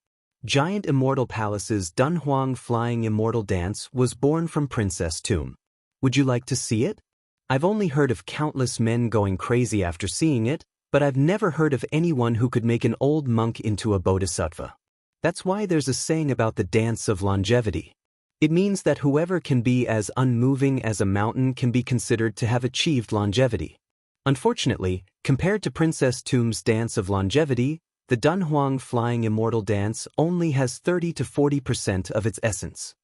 S1: Giant Immortal Palace's Dunhuang Flying Immortal Dance was born from Princess Tomb. Would you like to see it? I've only heard of countless men going crazy after seeing it, but I've never heard of anyone who could make an old monk into a bodhisattva. That's why there's a saying about the dance of longevity. It means that whoever can be as unmoving as a mountain can be considered to have achieved longevity. Unfortunately, compared to Princess Tomb's dance of longevity, the Dunhuang Flying Immortal Dance only has 30 to 40% of its essence.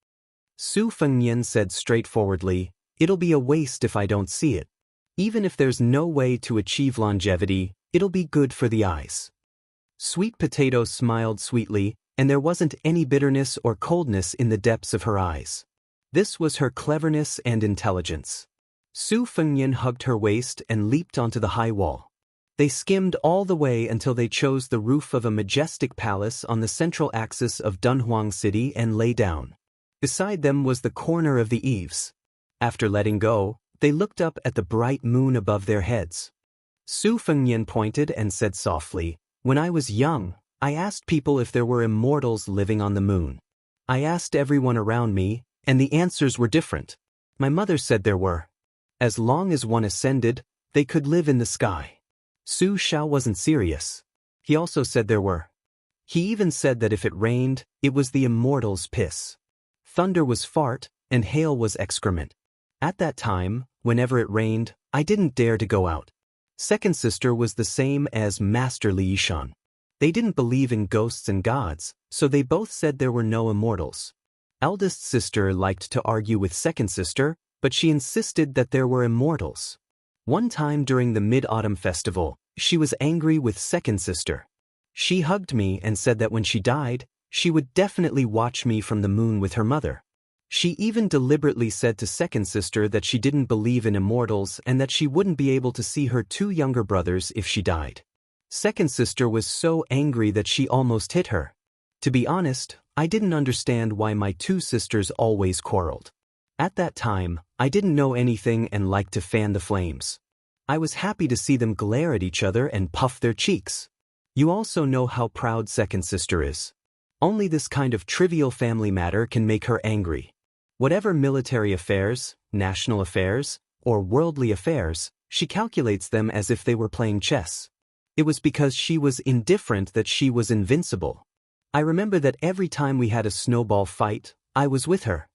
S1: Su Fengnian said straightforwardly, "It'll be a waste if I don't see it. Even if there's no way to achieve longevity, it'll be good for the eyes." Sweet Potato smiled sweetly, and there wasn't any bitterness or coldness in the depths of her eyes. This was her cleverness and intelligence. Su Fengnian hugged her waist and leaped onto the high wall. They skimmed all the way until they chose the roof of a majestic palace on the central axis of Dunhuang City and lay down. Beside them was the corner of the eaves. After letting go, they looked up at the bright moon above their heads. Su Fengnian pointed and said softly, "When I was young, I asked people if there were immortals living on the moon. I asked everyone around me, and the answers were different. My mother said there were. As long as one ascended, they could live in the sky." Su Xiao wasn't serious. He also said there were. He even said that if it rained, it was the immortals' piss. Thunder was fart, and hail was excrement. At that time, whenever it rained, I didn't dare to go out. Second sister was the same as Master Li Yishan. They didn't believe in ghosts and gods, so they both said there were no immortals. Eldest sister liked to argue with second sister, but she insisted that there were immortals. One time during the Mid-Autumn Festival, she was angry with second sister. She hugged me and said that when she died, she would definitely watch me from the moon with her mother. She even deliberately said to second sister that she didn't believe in immortals and that she wouldn't be able to see her 2 younger brothers if she died. Second sister was so angry that she almost hit her. To be honest, I didn't understand why my 2 sisters always quarreled. At that time, I didn't know anything and liked to fan the flames. I was happy to see them glare at each other and puff their cheeks. You also know how proud second sister is. Only this kind of trivial family matter can make her angry. Whatever military affairs, national affairs, or worldly affairs, she calculates them as if they were playing chess. It was because she was indifferent that she was invincible. I remember that every time we had a snowball fight, I was with her.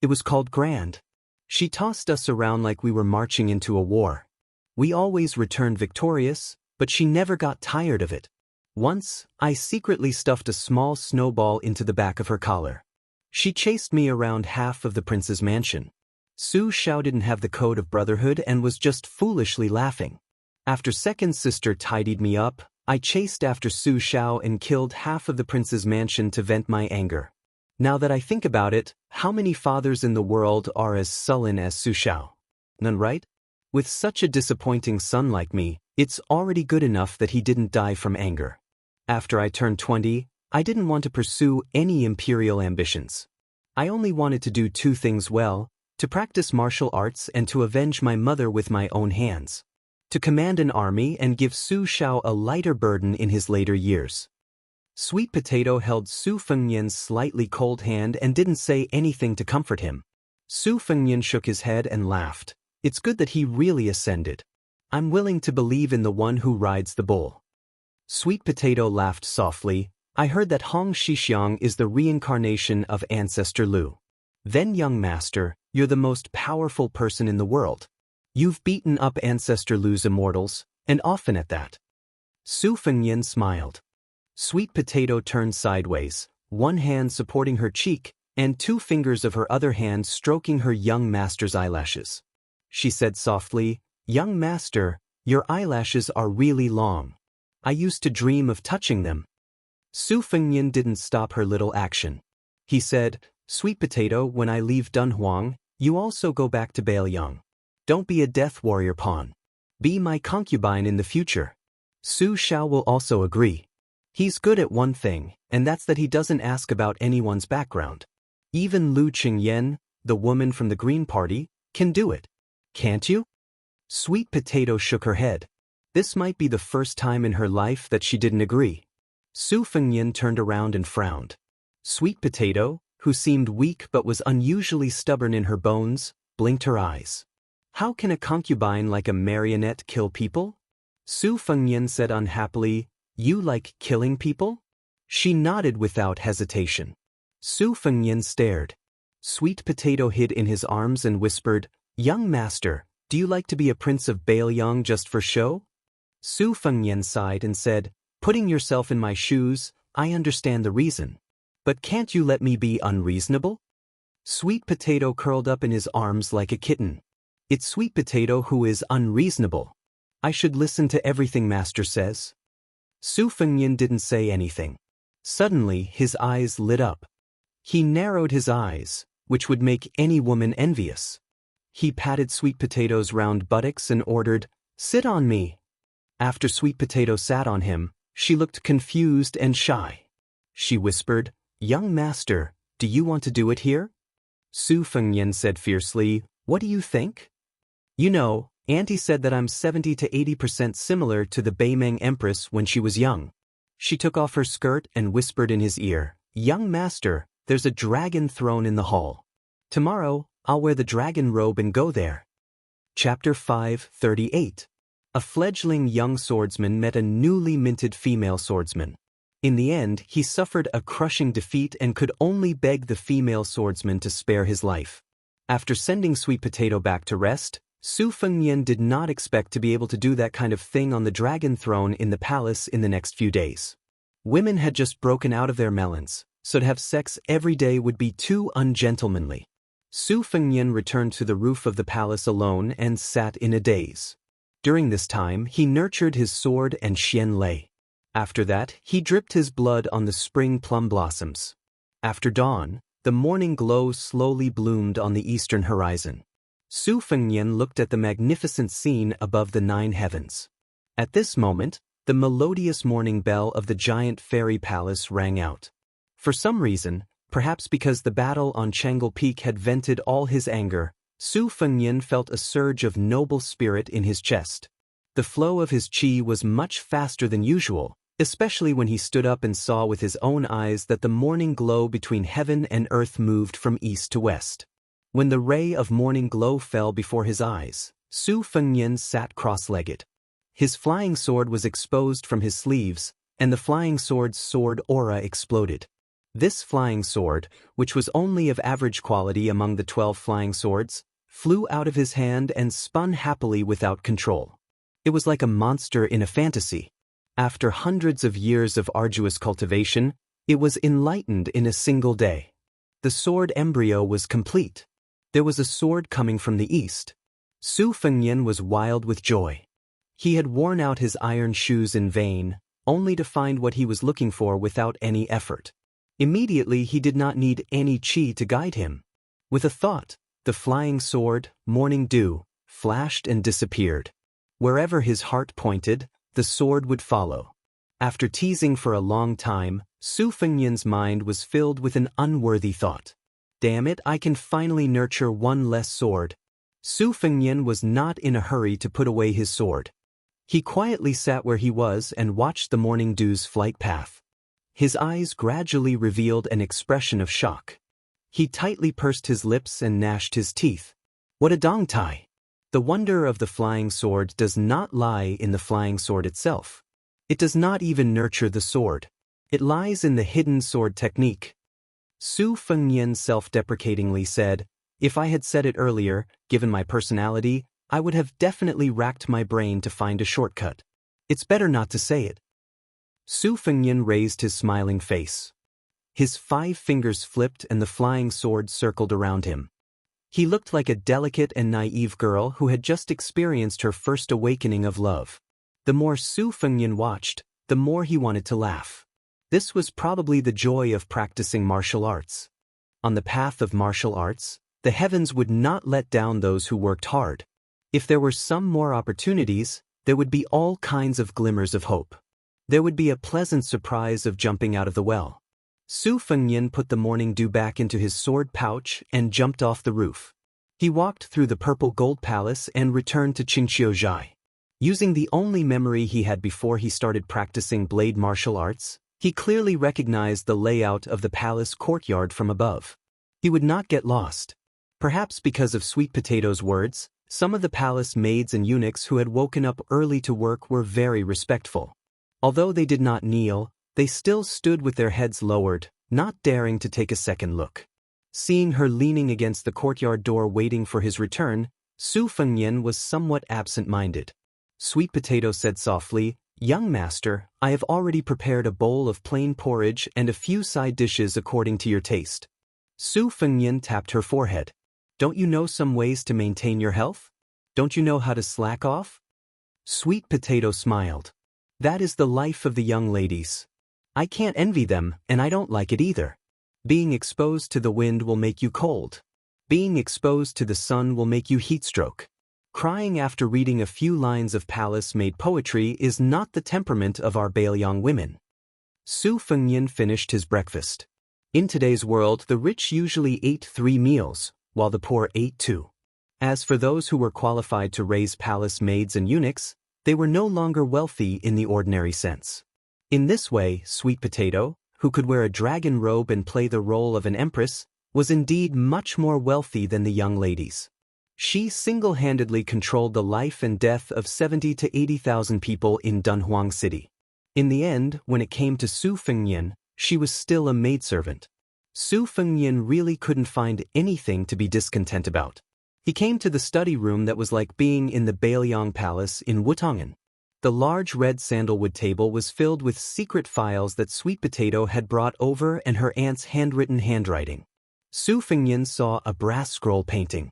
S1: It was called grand. She tossed us around like we were marching into a war. We always returned victorious, but she never got tired of it. Once, I secretly stuffed a small snowball into the back of her collar. She chased me around half of the prince's mansion. Su Xiao didn't have the code of brotherhood and was just foolishly laughing. After second sister tidied me up, I chased after Su Xiao and killed half of the prince's mansion to vent my anger. Now that I think about it, how many fathers in the world are as sullen as Su Xiao? None, right? With such a disappointing son like me, it's already good enough that he didn't die from anger. After I turned 20, I didn't want to pursue any imperial ambitions. I only wanted to do 2 things well, to practice martial arts and to avenge my mother with my own hands. To command an army and give Su Xiao a lighter burden in his later years. Sweet Potato held Su Fengnian's slightly cold hand and didn't say anything to comfort him. Su Fengnian shook his head and laughed. It's good that he really ascended. I'm willing to believe in the one who rides the bull. Sweet Potato laughed softly. I heard that Hong Shixiang is the reincarnation of Ancestor Lu. Then, young master, you're the most powerful person in the world. You've beaten up Ancestor Lu's immortals, and often at that. Su Fengnian smiled. Sweet Potato turned sideways, one hand supporting her cheek, and 2 fingers of her other hand stroking her young master's eyelashes. She said softly, "Young master, your eyelashes are really long. I used to dream of touching them." Su Fengnian didn't stop her little action. He said, "Sweet potato, when I leave Dunhuang, you also go back to Baoyang. Don't be a death warrior pawn. Be my concubine in the future." Su Xiao will also agree. He's good at one thing, and that's that he doesn't ask about anyone's background. Even Lu Qingyan, the woman from the Green Party, can do it. Can't you? Sweet Potato shook her head. This might be the first time in her life that she didn't agree. Su Fengnian turned around and frowned. Sweet Potato, who seemed weak but was unusually stubborn in her bones, blinked her eyes. How can a concubine like a marionette kill people? Su Fengnian said unhappily, "You like killing people?" She nodded without hesitation. Su Fengnian stared. Sweet Potato hid in his arms and whispered, "Young master, do you like to be a prince of Baoyang just for show?" Su Fengnian sighed and said, "Putting yourself in my shoes, I understand the reason. But can't you let me be unreasonable?" Sweet Potato curled up in his arms like a kitten. "It's Sweet Potato who is unreasonable. I should listen to everything master says." Su Fengnian didn't say anything. Suddenly, his eyes lit up. He narrowed his eyes, which would make any woman envious. He patted Sweet Potato's round buttocks and ordered, "Sit on me." After Sweet Potato sat on him, she looked confused and shy. She whispered, "Young master, do you want to do it here?" Su Fengnian said fiercely, "What do you think? You know, Auntie said that I'm 70 to 80% similar to the Beimeng Empress when she was young." She took off her skirt and whispered in his ear, "Young master, there's a dragon throne in the hall. Tomorrow, I'll wear the dragon robe and go there." Chapter 538. A fledgling young swordsman met a newly minted female swordsman. In the end, he suffered a crushing defeat and could only beg the female swordsman to spare his life. After sending Sweet Potato back to rest, Su Fengnian did not expect to be able to do that kind of thing on the dragon throne in the palace in the next few days. Women had just broken out of their melons, so to have sex every day would be too ungentlemanly. Su Fengnian returned to the roof of the palace alone and sat in a daze. During this time, he nurtured his sword and Xian Lei. After that, he dripped his blood on the spring plum blossoms. After dawn, the morning glow slowly bloomed on the eastern horizon. Su Fengnian looked at the magnificent scene above the 9 heavens. At this moment, the melodious morning bell of the giant fairy palace rang out. For some reason, perhaps because the battle on Chang'e Peak had vented all his anger, Su Fengnian felt a surge of noble spirit in his chest. The flow of his qi was much faster than usual, especially when he stood up and saw with his own eyes that the morning glow between heaven and earth moved from east to west. When the ray of morning glow fell before his eyes, Su Fengnian sat cross-legged. His flying sword was exposed from his sleeves, and the flying sword's sword aura exploded. This flying sword, which was only of average quality among the 12 flying swords, flew out of his hand and spun happily without control. It was like a monster in a fantasy. After hundreds of years of arduous cultivation, it was enlightened in a single day. The sword embryo was complete. There was a sword coming from the east. Su Fengnian was wild with joy. He had worn out his iron shoes in vain, only to find what he was looking for without any effort. Immediately he did not need any qi to guide him. With a thought, the flying sword, Morning Dew, flashed and disappeared. Wherever his heart pointed, the sword would follow. After teasing for a long time, Su Fengnian's mind was filled with an unworthy thought. Damn it, I can finally nurture one less sword. Su Fengnian was not in a hurry to put away his sword. He quietly sat where he was and watched the Morning Dew's flight path. His eyes gradually revealed an expression of shock. He tightly pursed his lips and gnashed his teeth. What a dongtai! The wonder of the flying sword does not lie in the flying sword itself. It does not even nurture the sword. It lies in the hidden sword technique. Su Fengnian self-deprecatingly said, "If I had said it earlier, given my personality, I would have definitely racked my brain to find a shortcut. It's better not to say it." Su Fengnian raised his smiling face. His 5 fingers flipped and the flying sword circled around him. He looked like a delicate and naive girl who had just experienced her first awakening of love. The more Su Fengnian watched, the more he wanted to laugh. This was probably the joy of practicing martial arts. On the path of martial arts, the heavens would not let down those who worked hard. If there were some more opportunities, there would be all kinds of glimmers of hope. There would be a pleasant surprise of jumping out of the well. Su Fengnian put the morning dew back into his sword pouch and jumped off the roof. He walked through the purple gold palace and returned to Qingqiuzhai. Using the only memory he had before he started practicing blade martial arts, he clearly recognized the layout of the palace courtyard from above. He would not get lost. Perhaps because of Sweet Potato's words, some of the palace maids and eunuchs who had woken up early to work were very respectful. Although they did not kneel, they still stood with their heads lowered, not daring to take a second look. Seeing her leaning against the courtyard door waiting for his return, Su Fengnian was somewhat absent-minded. Sweet Potato said softly, "Young master, I have already prepared a bowl of plain porridge and a few side dishes according to your taste." Su Fengnian tapped her forehead. "Don't you know some ways to maintain your health? Don't you know how to slack off?" Sweet Potato smiled. "That is the life of the young ladies. I can't envy them, and I don't like it either. Being exposed to the wind will make you cold. Being exposed to the sun will make you heatstroke. Crying after reading a few lines of palace-made poetry is not the temperament of our Bailiang women." Su Fengnian finished his breakfast. In today's world, the rich usually ate 3 meals, while the poor ate 2. As for those who were qualified to raise palace maids and eunuchs, they were no longer wealthy in the ordinary sense. In this way, Sweet Potato, who could wear a dragon robe and play the role of an empress, was indeed much more wealthy than the young ladies. She single-handedly controlled the life and death of 70 to 80,000 people in Dunhuang City. In the end, when it came to Su Fengnian, she was still a maidservant. Su Fengnian really couldn't find anything to be discontent about. He came to the study room that was like being in the Bailiang Palace in Wutangan. The large red sandalwood table was filled with secret files that Sweet Potato had brought over and her aunt's handwritten handwriting. Su Fengnian saw a brass scroll painting.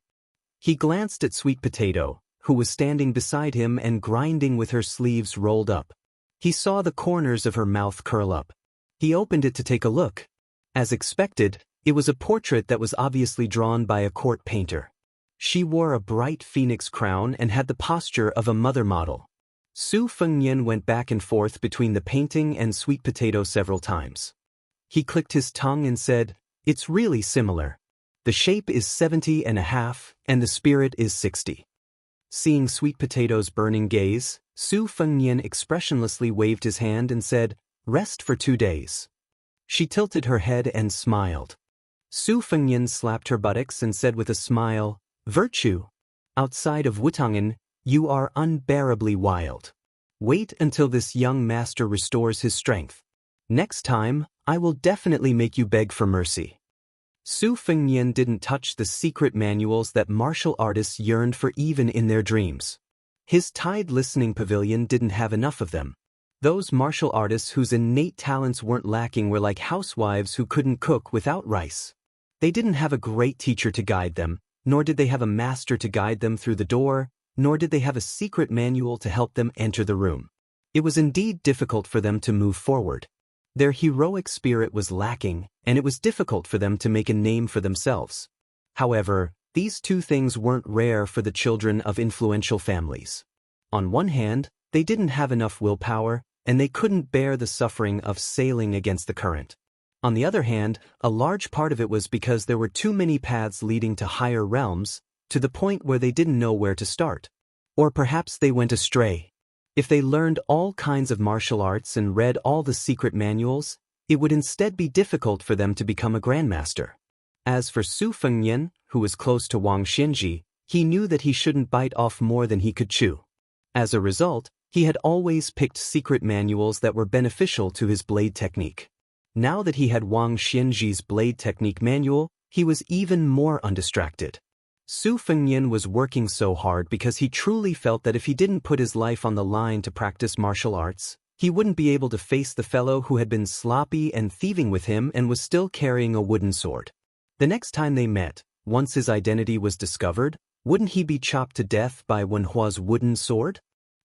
S1: He glanced at Sweet Potato, who was standing beside him and grinding with her sleeves rolled up. He saw the corners of her mouth curl up. He opened it to take a look. As expected, it was a portrait that was obviously drawn by a court painter. She wore a bright phoenix crown and had the posture of a mother model. Su Fengnian went back and forth between the painting and Sweet Potato several times. He clicked his tongue and said, "It's really similar. The shape is 70.5, and the spirit is 60. Seeing Sweet Potato's burning gaze, Su Fengnian expressionlessly waved his hand and said, "Rest for 2 days." She tilted her head and smiled. Su Fengnian slapped her buttocks and said with a smile, "Virtue. Outside of Wutangan, you are unbearably wild. Wait until this young master restores his strength. Next time, I will definitely make you beg for mercy." Su Fengnian didn't touch the secret manuals that martial artists yearned for even in their dreams. His Tide Listening Pavilion didn't have enough of them. Those martial artists whose innate talents weren't lacking were like housewives who couldn't cook without rice. They didn't have a great teacher to guide them, nor did they have a master to guide them through the door, nor did they have a secret manual to help them enter the room. It was indeed difficult for them to move forward. Their heroic spirit was lacking, and it was difficult for them to make a name for themselves. However, these 2 things weren't rare for the children of influential families. On one hand, they didn't have enough willpower, and they couldn't bear the suffering of sailing against the current. On the other hand, a large part of it was because there were too many paths leading to higher realms, to the point where they didn't know where to start. Or perhaps they went astray. If they learned all kinds of martial arts and read all the secret manuals, it would instead be difficult for them to become a grandmaster. As for Su Fengnian, who was close to Wang Xianxia, he knew that he shouldn't bite off more than he could chew. As a result, he had always picked secret manuals that were beneficial to his blade technique. Now that he had Wang Xianxia's blade technique manual, he was even more undistracted. Su Fengnian was working so hard because he truly felt that if he didn't put his life on the line to practice martial arts, He wouldn't be able to face the fellow who had been sloppy and thieving with him and was still carrying a wooden sword. The next time they met, once his identity was discovered, wouldn't he be chopped to death by Wenhua's wooden sword?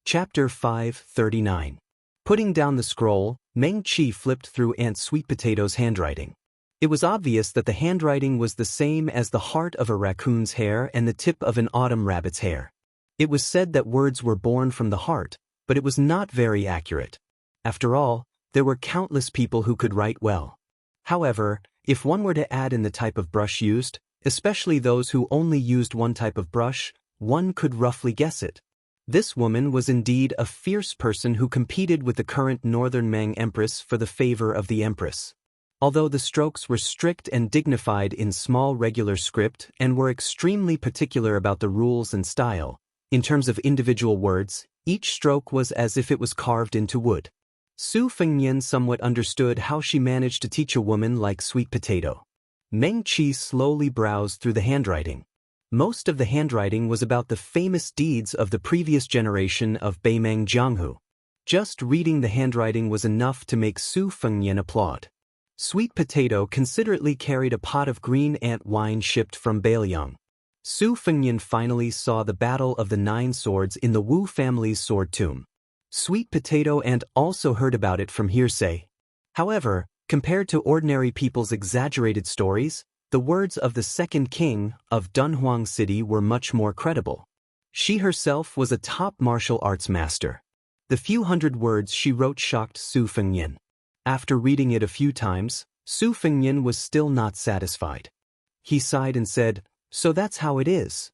S1: Chapter 539. Putting down the scroll, Meng Qi flipped through Aunt Sweet Potato's handwriting. It was obvious that the handwriting was the same as the heart of a raccoon's hair and the tip of an autumn rabbit's hair. It was said that words were born from the heart, but it was not very accurate. After all, there were countless people who could write well. However, if one were to add in the type of brush used, especially those who only used one type of brush, one could roughly guess it. This woman was indeed a fierce person who competed with the current Northern Ming Empress for the favor of the Empress. Although the strokes were strict and dignified in small regular script and were extremely particular about the rules and style, in terms of individual words, each stroke was as if it was carved into wood. Su Fengnian somewhat understood how she managed to teach a woman like Sweet Potato. Meng Qi slowly browsed through the handwriting. Most of the handwriting was about the famous deeds of the previous generation of Beimeng Jianghu. Just reading the handwriting was enough to make Su Fengnian applaud. Sweet Potato considerately carried a pot of green ant wine shipped from Bailiang. Su Fengnian finally saw the Battle of the Nine Swords in the Wu family's sword tomb. Sweet Potato Ant also heard about it from hearsay. However, compared to ordinary people's exaggerated stories, the words of the second king of Dunhuang City were much more credible. She herself was a top martial arts master. The few hundred words she wrote shocked Su Fengnian. After reading it a few times, Su Fengnian was still not satisfied. He sighed and said, "So that's how it is."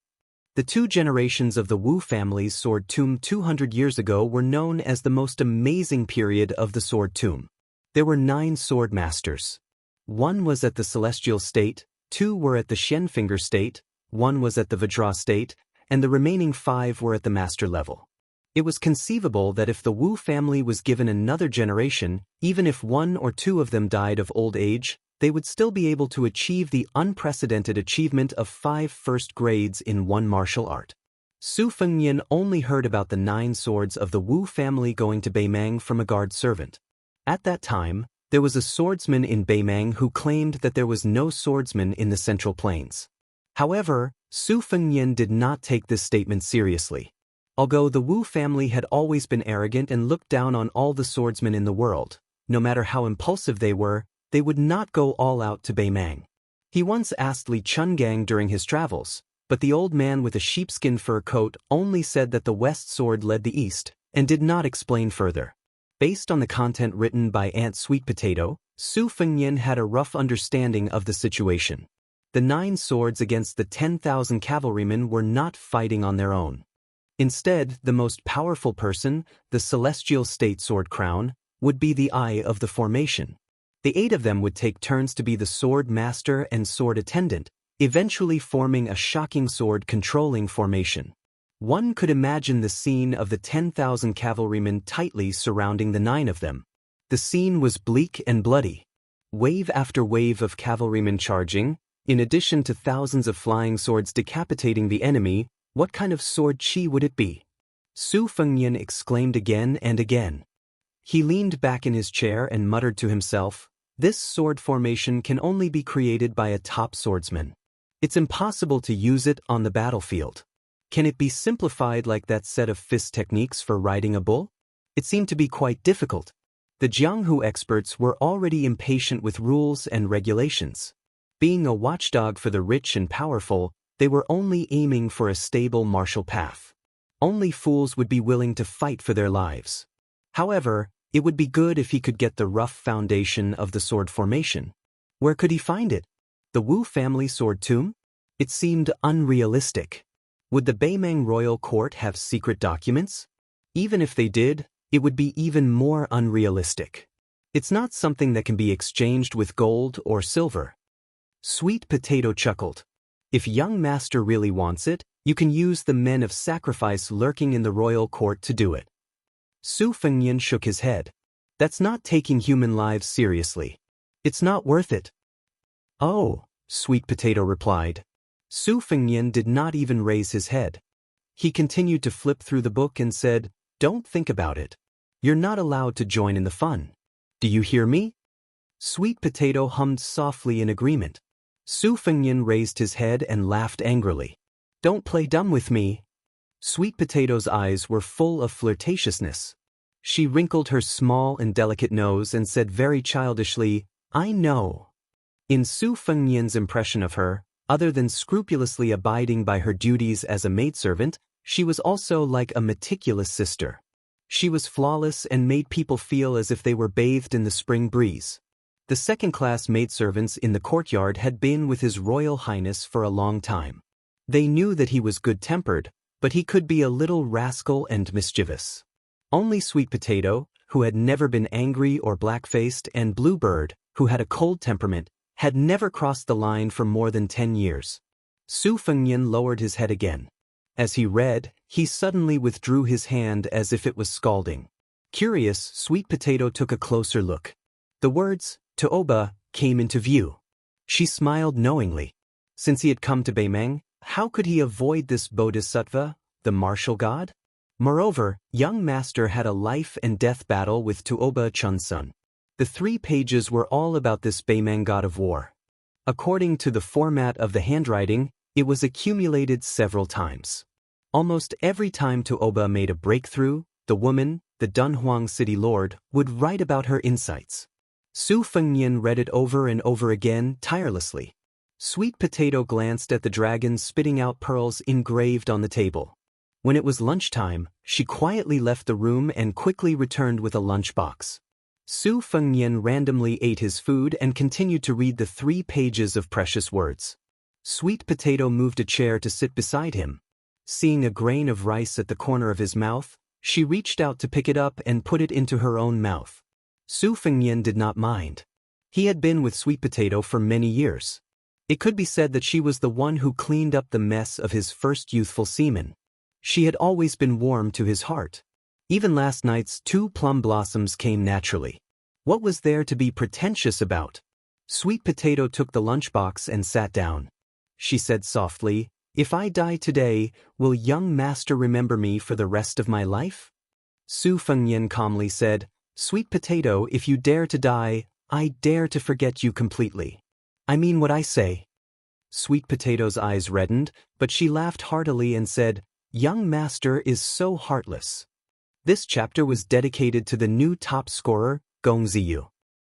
S1: The two generations of the Wu family's sword tomb 200 years ago were known as the most amazing period of the sword tomb. There were 9 sword masters. 1 was at the Celestial State, 2 were at the Shenfinger State, 1 was at the Vajra State, and the remaining 5 were at the master level. It was conceivable that if the Wu family was given another generation, even if 1 or 2 of them died of old age, they would still be able to achieve the unprecedented achievement of 5 first grades in one martial art. Su Fengnian only heard about the 9 swords of the Wu family going to Beimeng from a guard servant. At that time, there was a swordsman in Beimeng who claimed that there was no swordsman in the Central Plains. However, Su Fengnian did not take this statement seriously. Although the Wu family had always been arrogant and looked down on all the swordsmen in the world, no matter how impulsive they would not go all out to Beimeng. He once asked Li Chungang during his travels, but the old man with a sheepskin fur coat only said that the west sword led the east, and did not explain further. Based on the content written by Aunt Sweet Potato, Su Fengnian had a rough understanding of the situation. The 9 swords against the 10,000 cavalrymen were not fighting on their own. Instead, the most powerful person, the Celestial State Sword Crown, would be the eye of the formation. The 8 of them would take turns to be the sword master and sword attendant, eventually forming a shocking sword-controlling formation. One could imagine the scene of the 10,000 cavalrymen tightly surrounding the 9 of them. The scene was bleak and bloody. Wave after wave of cavalrymen charging, in addition to thousands of flying swords decapitating the enemy. What kind of sword chi would it be? Su Fengnian exclaimed again and again. He leaned back in his chair and muttered to himself, "This sword formation can only be created by a top swordsman. It's impossible to use it on the battlefield. Can it be simplified like that set of fist techniques for riding a bull? It seemed to be quite difficult." The Jianghu experts were already impatient with rules and regulations. Being a watchdog for the rich and powerful, they were only aiming for a stable martial path. Only fools would be willing to fight for their lives. However, it would be good if he could get the rough foundation of the sword formation. Where could he find it? The Wu family sword tomb? It seemed unrealistic. Would the Beimeng royal court have secret documents? Even if they did, it would be even more unrealistic. It's not something that can be exchanged with gold or silver. Sweet Potato chuckled. If young master really wants it, you can use the men of sacrifice lurking in the royal court to do it. Su Fengnian shook his head. That's not taking human lives seriously. It's not worth it. Oh, Sweet Potato replied. Su Fengnian did not even raise his head. He continued to flip through the book and said, "Don't think about it. You're not allowed to join in the fun. Do you hear me? Sweet Potato hummed softly in agreement. Su Fengnian raised his head and laughed angrily. Don't play dumb with me. Sweet Potato's eyes were full of flirtatiousness. She wrinkled her small and delicate nose and said very childishly, I know. In Su Fengnian's impression of her, other than scrupulously abiding by her duties as a maidservant, she was also like a meticulous sister. She was flawless and made people feel as if they were bathed in the spring breeze. The second-class maidservants in the courtyard had been with His Royal Highness for a long time. They knew that he was good-tempered, but he could be a little rascal and mischievous. Only Sweet Potato, who had never been angry or black-faced, and Bluebird, who had a cold temperament, had never crossed the line for more than 10 years. Su Fengnian lowered his head again. As he read, he suddenly withdrew his hand as if it was scalding. Curious, Sweet Potato took a closer look. The words, Toba, came into view. She smiled knowingly. Since he had come to Beimeng, how could he avoid this bodhisattva, the martial god? Moreover, young master had a life-and-death battle with Tuoba Chunsun. The 3 pages were all about this Beimeng god of war. According to the format of the handwriting, it was accumulated several times. Almost every time Tuoba made a breakthrough, the woman, the Dunhuang city lord, would write about her insights. Su Fengnian read it over and over again, tirelessly. Sweet Potato glanced at the dragon spitting out pearls engraved on the table. When it was lunchtime, she quietly left the room and quickly returned with a lunchbox. Su Fengnian randomly ate his food and continued to read the 3 pages of precious words. Sweet Potato moved a chair to sit beside him. Seeing a grain of rice at the corner of his mouth, she reached out to pick it up and put it into her own mouth. Su Fengnian did not mind. He had been with Sweet Potato for many years. It could be said that she was the one who cleaned up the mess of his first youthful semen. She had always been warm to his heart. Even last night's 2 plum blossoms came naturally. What was there to be pretentious about? Sweet Potato took the lunchbox and sat down. She said softly, If I die today, will young master remember me for the rest of my life? Su Fengnian calmly said, Sweet Potato, if you dare to die, I dare to forget you completely. I mean what I say. Sweet Potato's eyes reddened, but she laughed heartily and said, Young master is so heartless. This chapter was dedicated to the new top scorer, Gong Ziyu.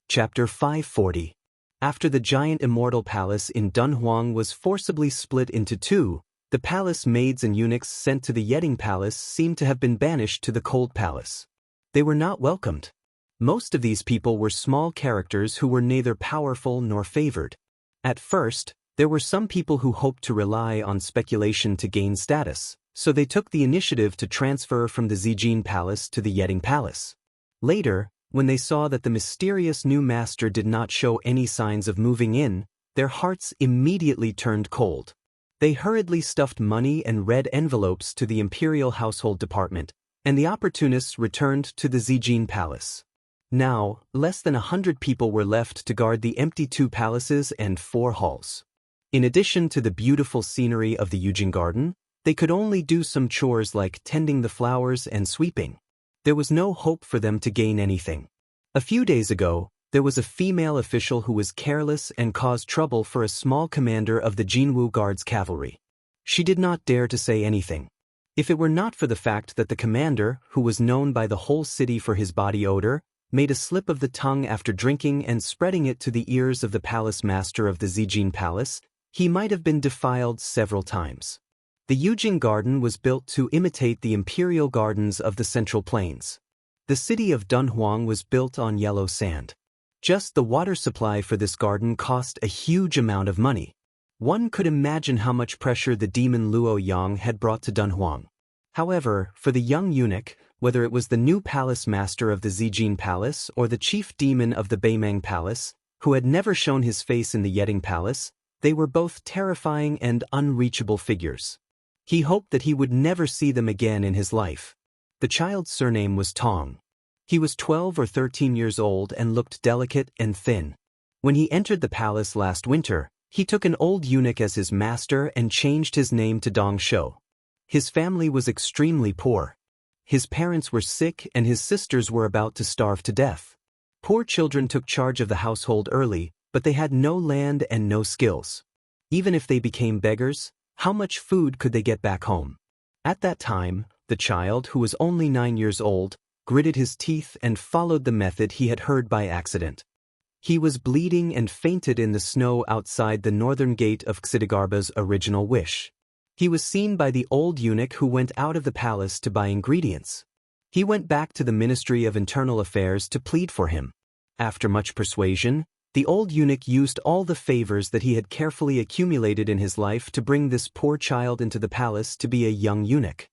S1: Chapter 540. After the giant immortal palace in Dunhuang was forcibly split into 2, the palace maids and eunuchs sent to the Yeding Palace seemed to have been banished to the Cold Palace. They were not welcomed. Most of these people were small characters who were neither powerful nor favored. At first, there were some people who hoped to rely on speculation to gain status, so they took the initiative to transfer from the Zijin Palace to the Yeding Palace. Later, when they saw that the mysterious new master did not show any signs of moving in, their hearts immediately turned cold. They hurriedly stuffed money and red envelopes to the Imperial Household Department, and the opportunists returned to the Zijin Palace. Now, less than 100 people were left to guard the empty 2 palaces and 4 halls. In addition to the beautiful scenery of the Yujing Garden, they could only do some chores like tending the flowers and sweeping. There was no hope for them to gain anything. A few days ago, there was a female official who was careless and caused trouble for a small commander of the Jinwu Guards cavalry. She did not dare to say anything. If it were not for the fact that the commander, who was known by the whole city for his body odor, made a slip of the tongue after drinking and spreading it to the ears of the palace master of the Zijin Palace, he might have been defiled several times. The Yujing Garden was built to imitate the imperial gardens of the Central Plains. The city of Dunhuang was built on yellow sand. Just the water supply for this garden cost a huge amount of money. One could imagine how much pressure the demon Luo Yang had brought to Dunhuang. However, for the young eunuch, whether it was the new palace master of the Zijin Palace or the chief demon of the Beimeng Palace, who had never shown his face in the Yeding Palace, they were both terrifying and unreachable figures. He hoped that he would never see them again in his life. The child's surname was Tong. He was 12 or 13 years old and looked delicate and thin. When he entered the palace last winter, he took an old eunuch as his master and changed his name to Dong Shou. His family was extremely poor. His parents were sick and his sisters were about to starve to death. Poor children took charge of the household early, but they had no land and no skills. Even if they became beggars, how much food could they get back home? At that time, the child, who was only 9 years old, gritted his teeth and followed the method he had heard by accident. He was bleeding and fainted in the snow outside the northern gate of Xidigarba's original wish. He was seen by the old eunuch who went out of the palace to buy ingredients. He went back to the Ministry of Internal Affairs to plead for him. After much persuasion, the old eunuch used all the favors that he had carefully accumulated in his life to bring this poor child into the palace to be a young eunuch.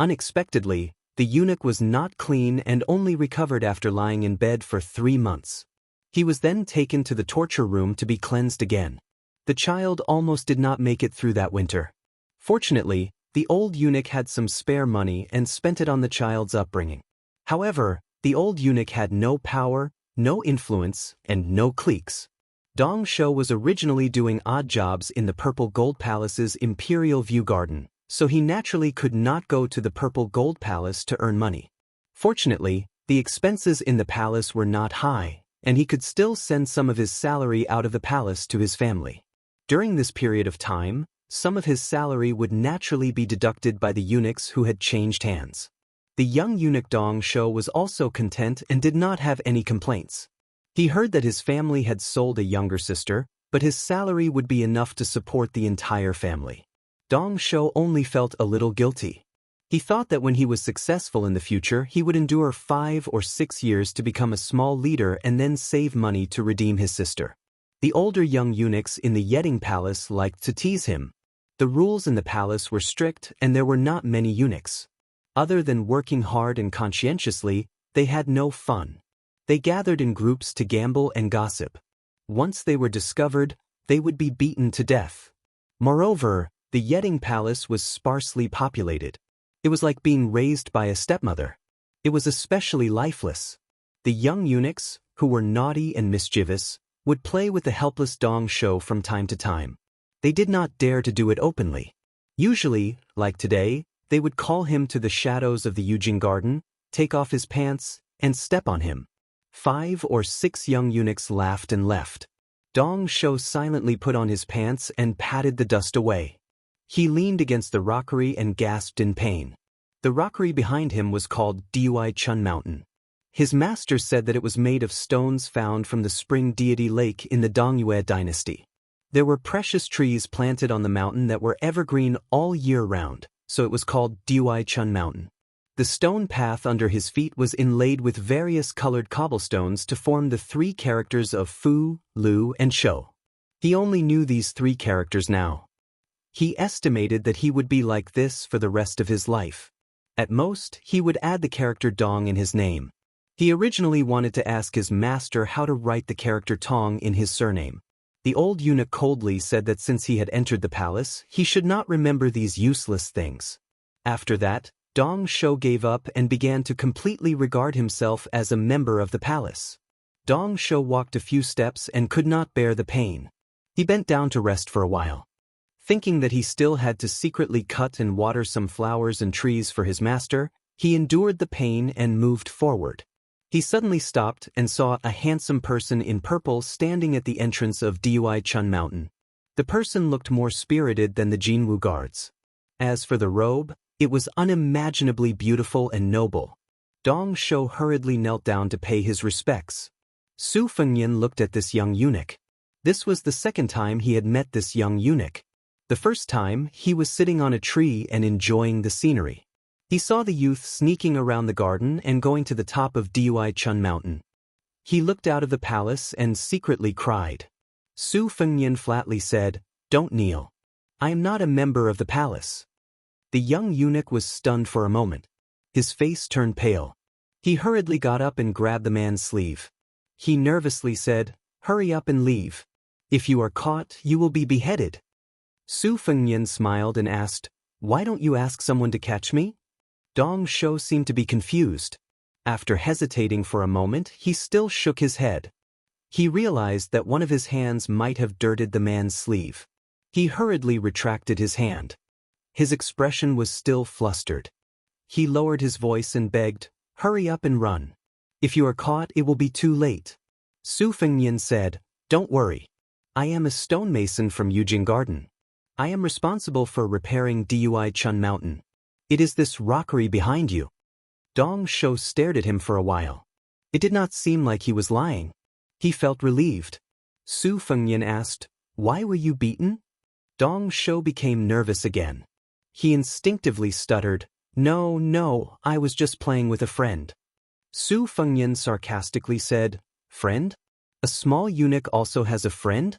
S1: Unexpectedly, the eunuch was not clean and only recovered after lying in bed for 3 months. He was then taken to the torture room to be cleansed again. The child almost did not make it through that winter. Fortunately, the old eunuch had some spare money and spent it on the child's upbringing. However, the old eunuch had no power, no influence, and no cliques. Dong Shou was originally doing odd jobs in the Purple Gold Palace's Imperial View Garden, so he naturally could not go to the Purple Gold Palace to earn money. Fortunately, the expenses in the palace were not high, and he could still send some of his salary out of the palace to his family. During this period of time, some of his salary would naturally be deducted by the eunuchs who had changed hands. The young eunuch Dong Shou was also content and did not have any complaints. He heard that his family had sold a younger sister, but his salary would be enough to support the entire family. Dong Shou only felt a little guilty. He thought that when he was successful in the future, he would endure 5 or 6 years to become a small leader and then save money to redeem his sister. The older young eunuchs in the Yeding Palace liked to tease him. The rules in the palace were strict and there were not many eunuchs. Other than working hard and conscientiously, they had no fun. They gathered in groups to gamble and gossip. Once they were discovered, they would be beaten to death. Moreover, the Yeding Palace was sparsely populated. It was like being raised by a stepmother. It was especially lifeless. The young eunuchs, who were naughty and mischievous, would play with the helpless Dong Shou from time to time. They did not dare to do it openly. Usually, like today, they would call him to the shadows of the Yujing Garden, take off his pants, and step on him. 5 or 6 young eunuchs laughed and left. Dong Shou silently put on his pants and patted the dust away. He leaned against the rockery and gasped in pain. The rockery behind him was called Dui Chun Mountain. His master said that it was made of stones found from the spring deity lake in the Dongyue dynasty. There were precious trees planted on the mountain that were evergreen all year round, so it was called Dui Chun Mountain. The stone path under his feet was inlaid with various colored cobblestones to form the 3 characters of Fu, Lu, and Shou. He only knew these 3 characters now. He estimated that he would be like this for the rest of his life. At most, he would add the character Dong in his name. He originally wanted to ask his master how to write the character Tong in his surname. The old eunuch coldly said that since he had entered the palace, he should not remember these useless things. After that, Dong Shou gave up and began to completely regard himself as a member of the palace. Dong Shou walked a few steps and could not bear the pain. He bent down to rest for a while. Thinking that he still had to secretly cut and water some flowers and trees for his master, he endured the pain and moved forward. He suddenly stopped and saw a handsome person in purple standing at the entrance of Dui Chun Mountain. The person looked more spirited than the Jinwu guards. As for the robe, it was unimaginably beautiful and noble. Dong Shou hurriedly knelt down to pay his respects. Su Fengyan looked at this young eunuch. This was the second time he had met this young eunuch. The first time, he was sitting on a tree and enjoying the scenery. He saw the youth sneaking around the garden and going to the top of Dui Chun Mountain. He looked out of the palace and secretly cried. Su Fengyan flatly said, "Don't kneel. I am not a member of the palace." The young eunuch was stunned for a moment. His face turned pale. He hurriedly got up and grabbed the man's sleeve. He nervously said, "Hurry up and leave. If you are caught, you will be beheaded." Su Fengyan smiled and asked, "Why don't you ask someone to catch me?" Dong Shou seemed to be confused. After hesitating for a moment, he still shook his head. He realized that one of his hands might have dirted the man's sleeve. He hurriedly retracted his hand. His expression was still flustered. He lowered his voice and begged, "Hurry up and run. If you are caught, it will be too late." Su Fengnian said, "Don't worry. I am a stonemason from Yujing Garden. I am responsible for repairing Dui Chun Mountain. It is this rockery behind you." Dong Shou stared at him for a while. It did not seem like he was lying. He felt relieved. Su Fengnian asked, "Why were you beaten?" Dong Shou became nervous again. He instinctively stuttered, No, I was just playing with a friend." Su Fengnian sarcastically said, "Friend? A small eunuch also has a friend?"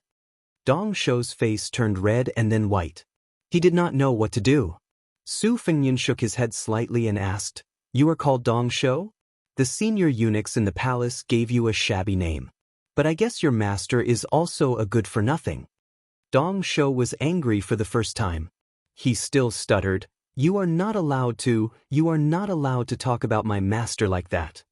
S1: Dong Shou's face turned red and then white. He did not know what to do. Su Fengnian shook his head slightly and asked, "You are called Dong Shou? The senior eunuchs in the palace gave you a shabby name. But I guess your master is also a good-for-nothing." Dong Shou was angry for the first time. He still stuttered, You are not allowed to talk about my master like that."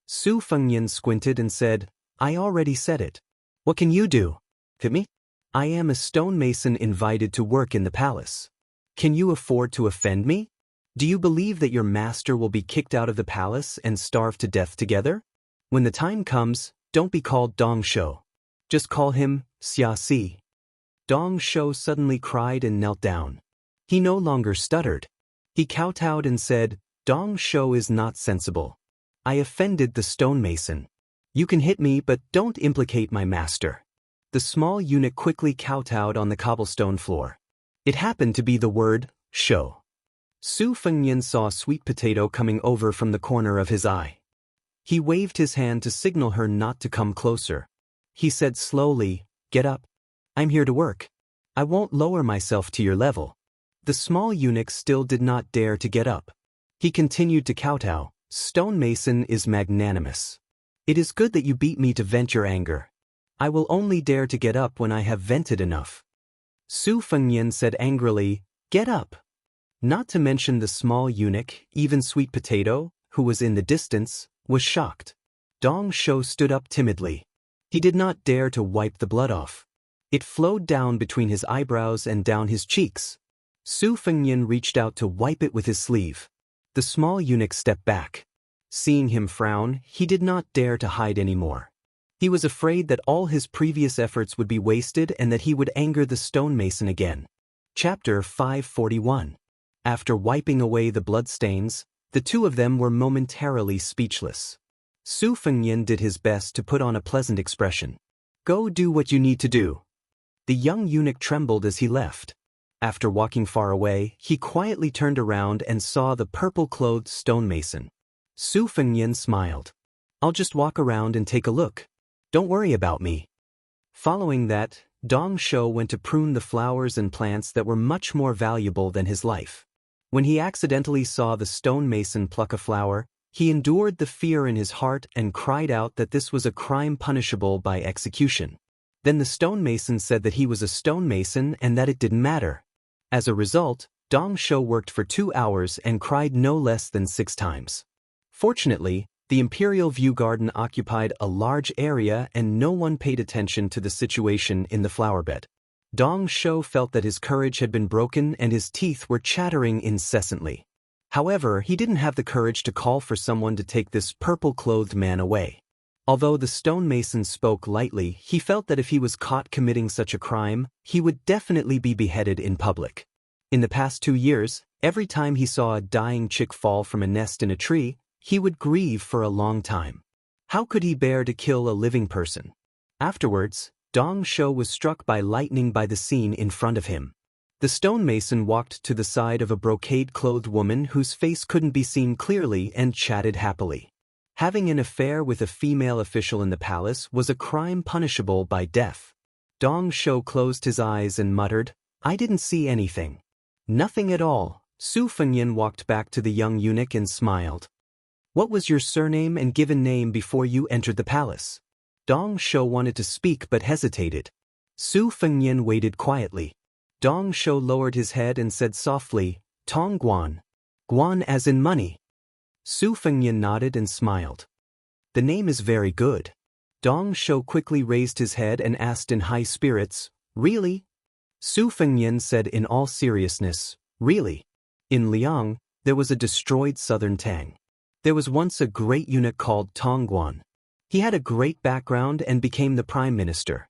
S1: Su Fengnian squinted and said, "I already said it. What can you do? Hit me? I am a stonemason invited to work in the palace. Can you afford to offend me? Do you believe that your master will be kicked out of the palace and starve to death together? When the time comes, don't be called Dong Shou. Just call him Xia Si." Dong Shou suddenly cried and knelt down. He no longer stuttered. He kowtowed and said, "Dong Shou is not sensible. I offended the stonemason. You can hit me, but don't implicate my master." The small eunuch quickly kowtowed on the cobblestone floor. It happened to be the word, "shou." Su Fengnian saw Sweet Potato coming over from the corner of his eye. He waved his hand to signal her not to come closer. He said slowly, "Get up. I'm here to work. I won't lower myself to your level." The small eunuch still did not dare to get up. He continued to kowtow, "Stonemason is magnanimous. It is good that you beat me to vent your anger. I will only dare to get up when I have vented enough." Su Fengnian said angrily, "Get up." Not to mention the small eunuch, even Sweet Potato, who was in the distance, was shocked. Dong Shou stood up timidly. He did not dare to wipe the blood off. It flowed down between his eyebrows and down his cheeks. Su Fengnian reached out to wipe it with his sleeve. The small eunuch stepped back. Seeing him frown, he did not dare to hide anymore. He was afraid that all his previous efforts would be wasted and that he would anger the stonemason again. Chapter 541. After wiping away the bloodstains, the two of them were momentarily speechless. Su Fengnian did his best to put on a pleasant expression. "Go do what you need to do." The young eunuch trembled as he left. After walking far away, he quietly turned around and saw the purple-clothed stonemason. Su Fengnian smiled. "I'll just walk around and take a look. Don't worry about me." Following that, Dong Shou went to prune the flowers and plants that were much more valuable than his life. When he accidentally saw the stonemason pluck a flower, he endured the fear in his heart and cried out that this was a crime punishable by execution. Then the stonemason said that he was a stonemason and that it didn't matter. As a result, Dong Shou worked for 2 hours and cried no less than 6 times. Fortunately, the Imperial View Garden occupied a large area and no one paid attention to the situation in the flower bed. Dong Shou felt that his courage had been broken and his teeth were chattering incessantly. However, he didn't have the courage to call for someone to take this purple-clothed man away. Although the stonemason spoke lightly, he felt that if he was caught committing such a crime, he would definitely be beheaded in public. In the past 2 years, every time he saw a dying chick fall from a nest in a tree, he would grieve for a long time. How could he bear to kill a living person? Afterwards, Dong Shou was struck by lightning by the scene in front of him. The stonemason walked to the side of a brocade-clothed woman whose face couldn't be seen clearly and chatted happily. Having an affair with a female official in the palace was a crime punishable by death. Dong Shou closed his eyes and muttered, "I didn't see anything." "Nothing at all." Su Fengnian walked back to the young eunuch and smiled. "What was your surname and given name before you entered the palace?" Dong Shou wanted to speak but hesitated. Su Fengnian waited quietly. Dong Shou lowered his head and said softly, "Tong Guan." "Guan as in money." Su Fengnian nodded and smiled. "The name is very good." Dong Shou quickly raised his head and asked in high spirits, "Really?" Su Fengnian said in all seriousness, "Really. In Liang, there was a destroyed southern Tang. There was once a great eunuch called Tongguan. He had a great background and became the prime minister.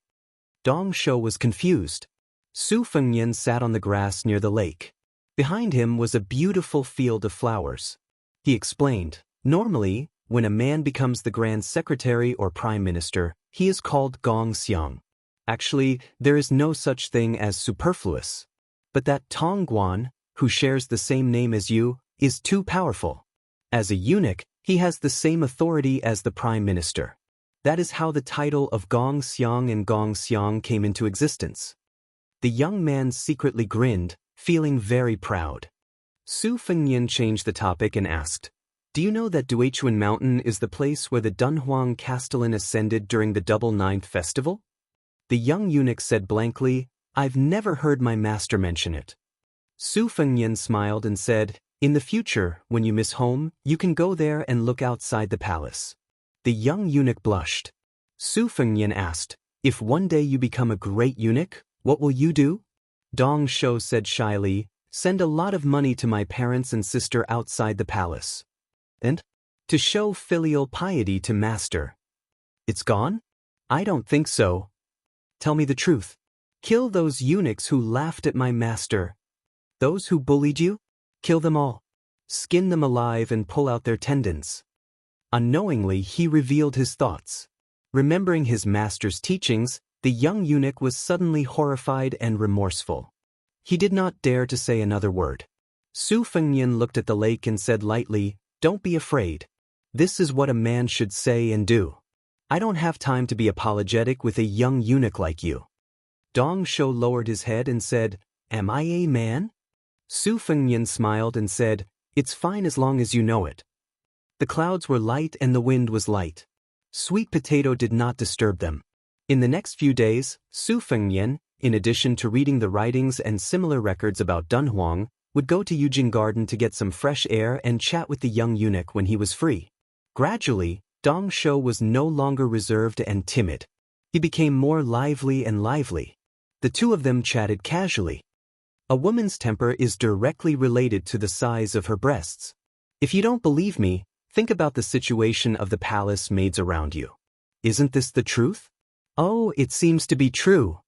S1: Dong Shou was confused. Su Fengnian sat on the grass near the lake. Behind him was a beautiful field of flowers. He explained, normally, when a man becomes the grand secretary or prime minister, he is called Gong Xiang. Actually, there is no such thing as superfluous. But that Tongguan, who shares the same name as you, is too powerful. As a eunuch, he has the same authority as the prime minister. That is how the title of Gong Xiang and Gong Xiang came into existence. The young man secretly grinned, feeling very proud. Su Fengnian changed the topic and asked, "Do you know that Duichuan Mountain is the place where the Dunhuang Castellan ascended during the Double Ninth Festival?" The young eunuch said blankly, "I've never heard my master mention it." Su Fengnian smiled and said, "In the future, when you miss home, you can go there and look outside the palace." The young eunuch blushed. Su Fengnian asked, "If one day you become a great eunuch, what will you do?" Dong Shou said shyly, "Send a lot of money to my parents and sister outside the palace. And? To show filial piety to master." "It's gone?" "I don't think so." "Tell me the truth. Kill those eunuchs who laughed at my master. Those who bullied you? Kill them all. Skin them alive and pull out their tendons." Unknowingly, he revealed his thoughts. Remembering his master's teachings, the young eunuch was suddenly horrified and remorseful. He did not dare to say another word. Su Fengnian looked at the lake and said lightly, "Don't be afraid. This is what a man should say and do. I don't have time to be apologetic with a young eunuch like you." Dong Shou lowered his head and said, "Am I a man?" Su Fengnian smiled and said, "It's fine as long as you know it." The clouds were light and the wind was light. Sweet potato did not disturb them. In the next few days, Su Fengnian, in addition to reading the writings and similar records about Dunhuang, would go to Yujing Garden to get some fresh air and chat with the young eunuch when he was free. Gradually, Dong Shou was no longer reserved and timid. He became more lively and lively. The two of them chatted casually. A woman's temper is directly related to the size of her breasts. If you don't believe me, think about the situation of the palace maids around you. Isn't this the truth? Oh, it seems to be true.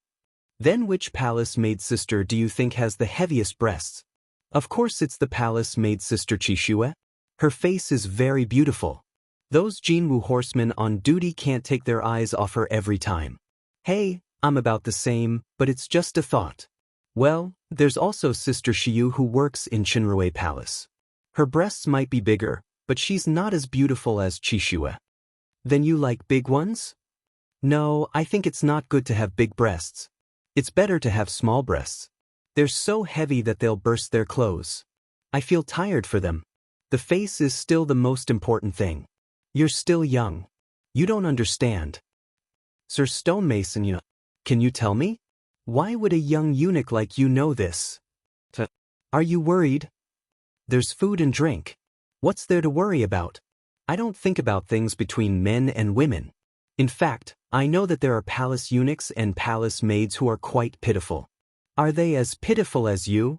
S1: Then which palace maid sister do you think has the heaviest breasts? Of course it's the palace maid sister Qixue. Her face is very beautiful. Those Jinwu horsemen on duty can't take their eyes off her every time. Hey, I'm about the same, but it's just a thought. Well, there's also Sister Xiu who works in Qinrui Palace. Her breasts might be bigger, but she's not as beautiful as Qixue. Then you like big ones? No, I think it's not good to have big breasts. It's better to have small breasts. They're so heavy that they'll burst their clothes. I feel tired for them. The face is still the most important thing. You're still young. You don't understand. Sir Stonemason, can you tell me? Why would a young eunuch like you know this? Are you worried? There's food and drink. What's there to worry about? I don't think about things between men and women. In fact, I know that there are palace eunuchs and palace maids who are quite pitiful. Are they as pitiful as you?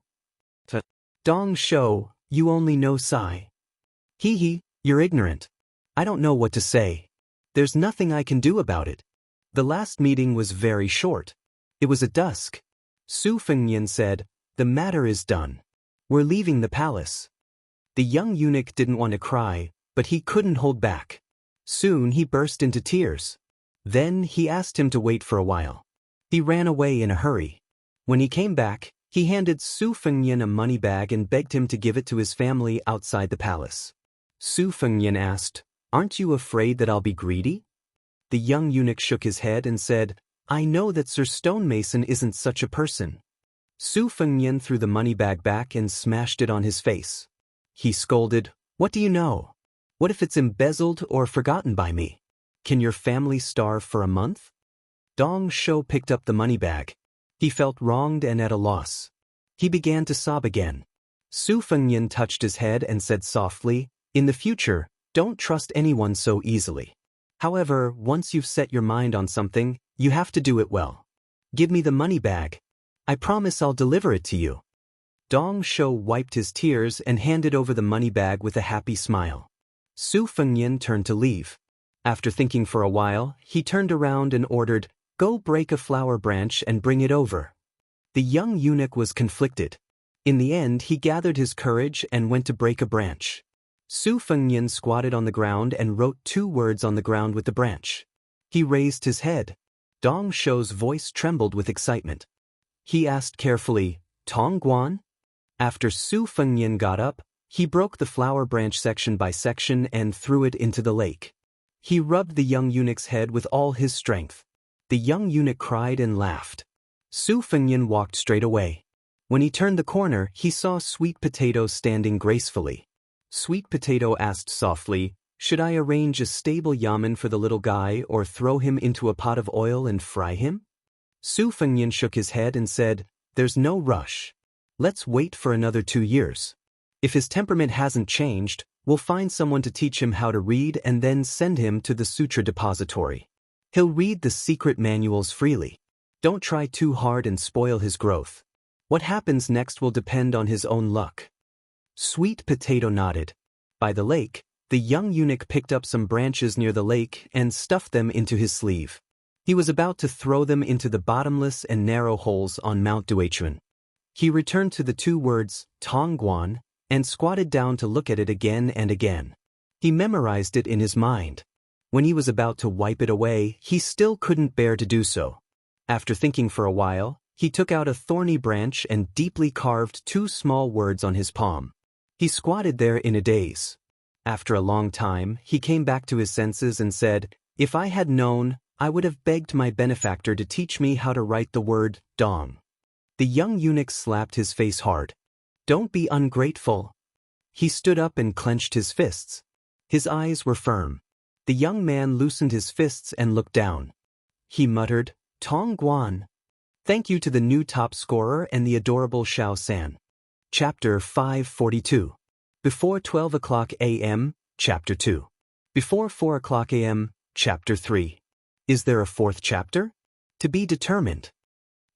S1: Dong Shou, you only know Sai. Hee, you're ignorant. I don't know what to say. There's nothing I can do about it. The last meeting was very short. It was at dusk. Su Fengnian said, "The matter is done. We're leaving the palace." The young eunuch didn't want to cry, but he couldn't hold back. Soon he burst into tears. Then he asked him to wait for a while. He ran away in a hurry. When he came back, he handed Su Fengnian a money bag and begged him to give it to his family outside the palace. Su Fengnian asked, "Aren't you afraid that I'll be greedy?" The young eunuch shook his head and said, "I know that Sir Stonemason isn't such a person." Su Fengnian threw the money bag back and smashed it on his face. He scolded, "What do you know? What if it's embezzled or forgotten by me? Can your family starve for a month?" Dong Shou picked up the money bag. He felt wronged and at a loss. He began to sob again. Su Fengnian touched his head and said softly, "In the future, don't trust anyone so easily. However, once you've set your mind on something, you have to do it well. Give me the money bag. I promise I'll deliver it to you." Dong Shou wiped his tears and handed over the money bag with a happy smile. Su Fengnian turned to leave. After thinking for a while, he turned around and ordered, "Go break a flower branch and bring it over." The young eunuch was conflicted. In the end, he gathered his courage and went to break a branch. Su Fengnian squatted on the ground and wrote 2 words on the ground with the branch. He raised his head. Dong Shou's voice trembled with excitement. He asked carefully, "Tong Guan?" After Su Fengnian got up, he broke the flower branch section by section and threw it into the lake. He rubbed the young eunuch's head with all his strength. The young eunuch cried and laughed. Su Fengnian walked straight away. When he turned the corner, he saw Sweet Potato standing gracefully. Sweet Potato asked softly, "Should I arrange a stable yamen for the little guy or throw him into a pot of oil and fry him?" Su Fengnian shook his head and said, "There's no rush. Let's wait for another 2 years. If his temperament hasn't changed, we'll find someone to teach him how to read and then send him to the sutra depository. He'll read the secret manuals freely. Don't try too hard and spoil his growth. What happens next will depend on his own luck." Sweet Potato nodded. By the lake, the young eunuch picked up some branches near the lake and stuffed them into his sleeve. He was about to throw them into the bottomless and narrow holes on Mount Duichuan. He returned to the 2 words, "Tong Guan," and squatted down to look at it again and again. He memorized it in his mind. When he was about to wipe it away, he still couldn't bear to do so. After thinking for a while, he took out a thorny branch and deeply carved 2 small words on his palm. He squatted there in a daze. After a long time, he came back to his senses and said, "If I had known, I would have begged my benefactor to teach me how to write the word dong." The young eunuch slapped his face hard. "Don't be ungrateful." He stood up and clenched his fists. His eyes were firm. The young man loosened his fists and looked down. He muttered, "Tong Guan." Thank you to the new top scorer and the adorable Xiao San. Chapter 542. Before 12 o'clock a.m., Chapter 2. Before 4 o'clock a.m., Chapter 3. Is there a 4th chapter? To be determined.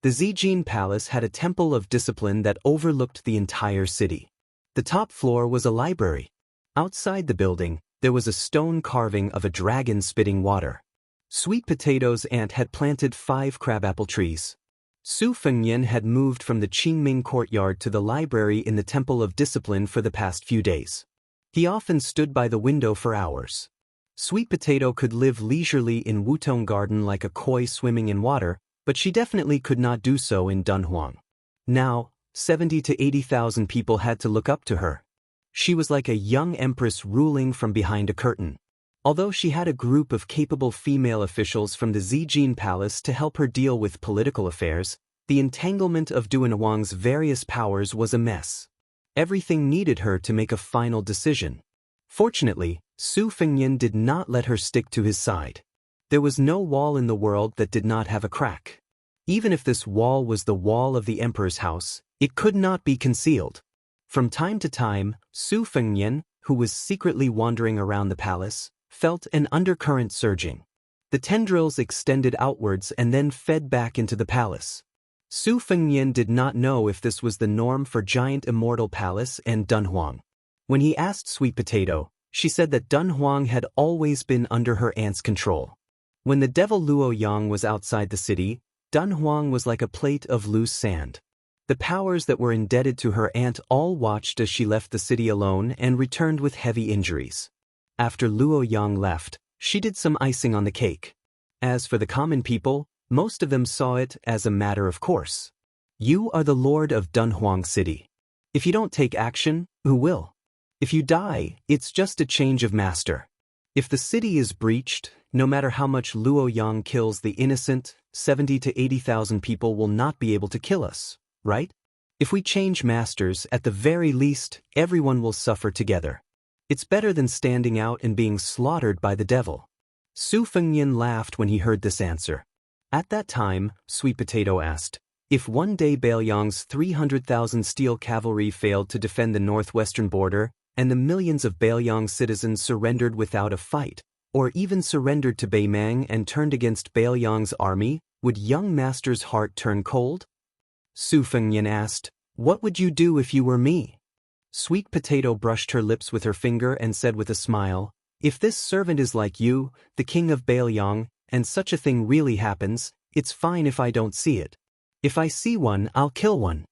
S1: The Zijin Palace had a temple of discipline that overlooked the entire city. The top floor was a library. Outside the building, there was a stone carving of a dragon spitting water. Sweet Potato's aunt had planted 5 crabapple trees. Su Fengnian had moved from the Qingming courtyard to the library in the Temple of Discipline for the past few days. He often stood by the window for hours. Sweet Potato could live leisurely in Wutong Garden like a koi swimming in water, but she definitely could not do so in Dunhuang. Now, 70 to 80,000 people had to look up to her. She was like a young empress ruling from behind a curtain. Although she had a group of capable female officials from the Zijin Palace to help her deal with political affairs, the entanglement of Dunhuang's various powers was a mess. Everything needed her to make a final decision. Fortunately, Su Fengnian did not let her stick to his side. There was no wall in the world that did not have a crack. Even if this wall was the wall of the emperor's house, it could not be concealed. From time to time, Su Fengnian, who was secretly wandering around the palace, felt an undercurrent surging. The tendrils extended outwards and then fed back into the palace. Su Fengnian did not know if this was the norm for giant Immortal Palace and Dunhuang. When he asked Sweet Potato, she said that Dunhuang had always been under her aunt's control. When the devil Luo Yang was outside the city, Dunhuang was like a plate of loose sand. The powers that were indebted to her aunt all watched as she left the city alone and returned with heavy injuries. After Luo Yang left, she did some icing on the cake. As for the common people, most of them saw it as a matter of course. You are the lord of Dunhuang City. If you don't take action, who will? If you die, it's just a change of master. If the city is breached, no matter how much Luo Yang kills the innocent, 70 to 80,000 people will not be able to kill us, right? If we change masters, at the very least, everyone will suffer together. It's better than standing out and being slaughtered by the devil. Su Fengnian laughed when he heard this answer. At that time, Sweet Potato asked, if one day Baoyang's 300,000 steel cavalry failed to defend the northwestern border, and the millions of Baoyang citizens surrendered without a fight, or even surrendered to Beimang and turned against Baoyang's army, would young master's heart turn cold? Su Fengnian asked, What would you do if you were me? Sweet Potato brushed her lips with her finger and said with a smile, if this servant is like you, the king of Baoyang, and such a thing really happens, it's fine if I don't see it. If I see one, I'll kill one.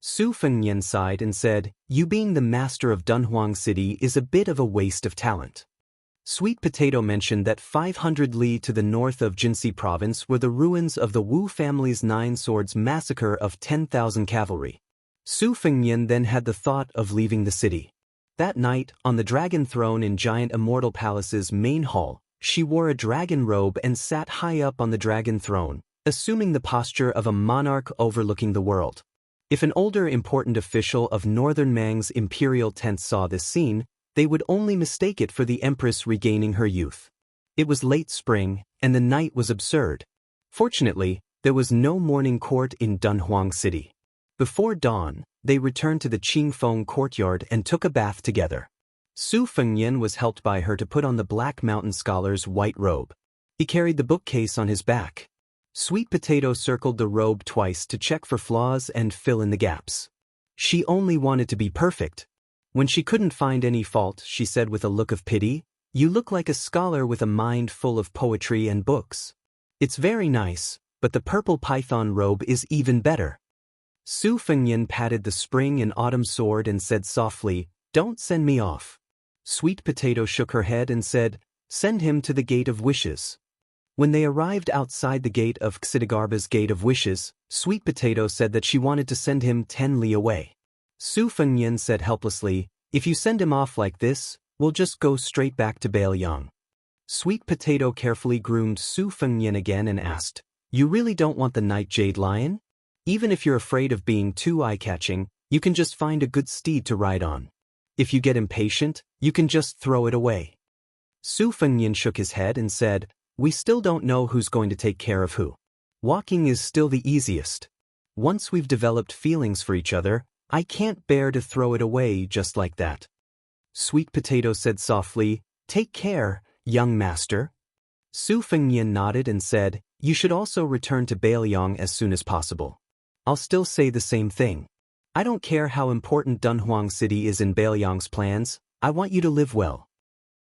S1: Su Fengnian sighed and said, you being the master of Dunhuang City is a bit of a waste of talent. Sweet Potato mentioned that 500 li to the north of Jinxi province were the ruins of the Wu family's 9 Swords massacre of 10,000 cavalry. Su Fengnian then had the thought of leaving the city. That night, on the dragon throne in giant Immortal Palace's main hall, she wore a dragon robe and sat high up on the dragon throne, assuming the posture of a monarch overlooking the world. If an older important official of Northern Mang's imperial tent saw this scene, they would only mistake it for the empress regaining her youth. It was late spring, and the night was absurd. Fortunately, there was no morning court in Dunhuang City. Before dawn, they returned to the Qingfeng courtyard and took a bath together. Su Fengnian was helped by her to put on the Black Mountain Scholar's white robe. He carried the bookcase on his back. Sweet Potato circled the robe twice to check for flaws and fill in the gaps. She only wanted to be perfect. When she couldn't find any fault, she said with a look of pity, you look like a scholar with a mind full of poetry and books. It's very nice, but the purple python robe is even better. Su Fengnian patted the spring and autumn sword and said softly, don't send me off. Sweet Potato shook her head and said, send him to the Gate of Wishes. When they arrived outside the gate of Xidagarba's Gate of Wishes, Sweet Potato said that she wanted to send him 10 li away. Su Fengnian said helplessly, if you send him off like this, we'll just go straight back to Baoyang. Sweet Potato carefully groomed Su Fengnian again and asked, you really don't want the Night Jade Lion? Even if you're afraid of being too eye-catching, you can just find a good steed to ride on. If you get impatient, you can just throw it away. Su Fengnian shook his head and said, we still don't know who's going to take care of who. Walking is still the easiest. Once we've developed feelings for each other, I can't bear to throw it away just like that. Sweet Potato said softly, take care, young master. Su Fengnian nodded and said, you should also return to Baoyang as soon as possible. I'll still say the same thing. I don't care how important Dunhuang City is in Baoyang's plans, I want you to live well.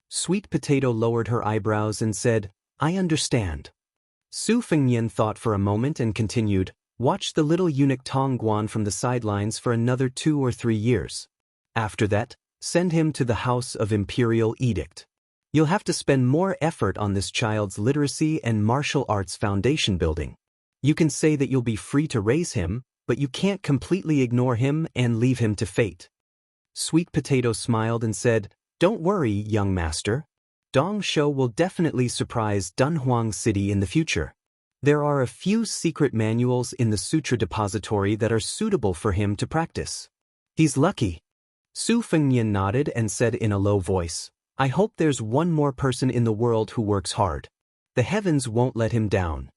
S1: Sweet Potato lowered her eyebrows and said, I understand. Su Fengnian thought for a moment and continued, watch the little eunuch Tong Guan from the sidelines for another 2 or 3 years. After that, send him to the House of Imperial Edict. You'll have to spend more effort on this child's literacy and martial arts foundation building. You can say that you'll be free to raise him, but you can't completely ignore him and leave him to fate. Sweet Potato smiled and said, don't worry, young master. Dong Shou will definitely surprise Dunhuang City in the future. There are a few secret manuals in the Sutra Depository that are suitable for him to practice. He's lucky. Su Fengnian nodded and said in a low voice, I hope there's one more person in the world who works hard. The heavens won't let him down.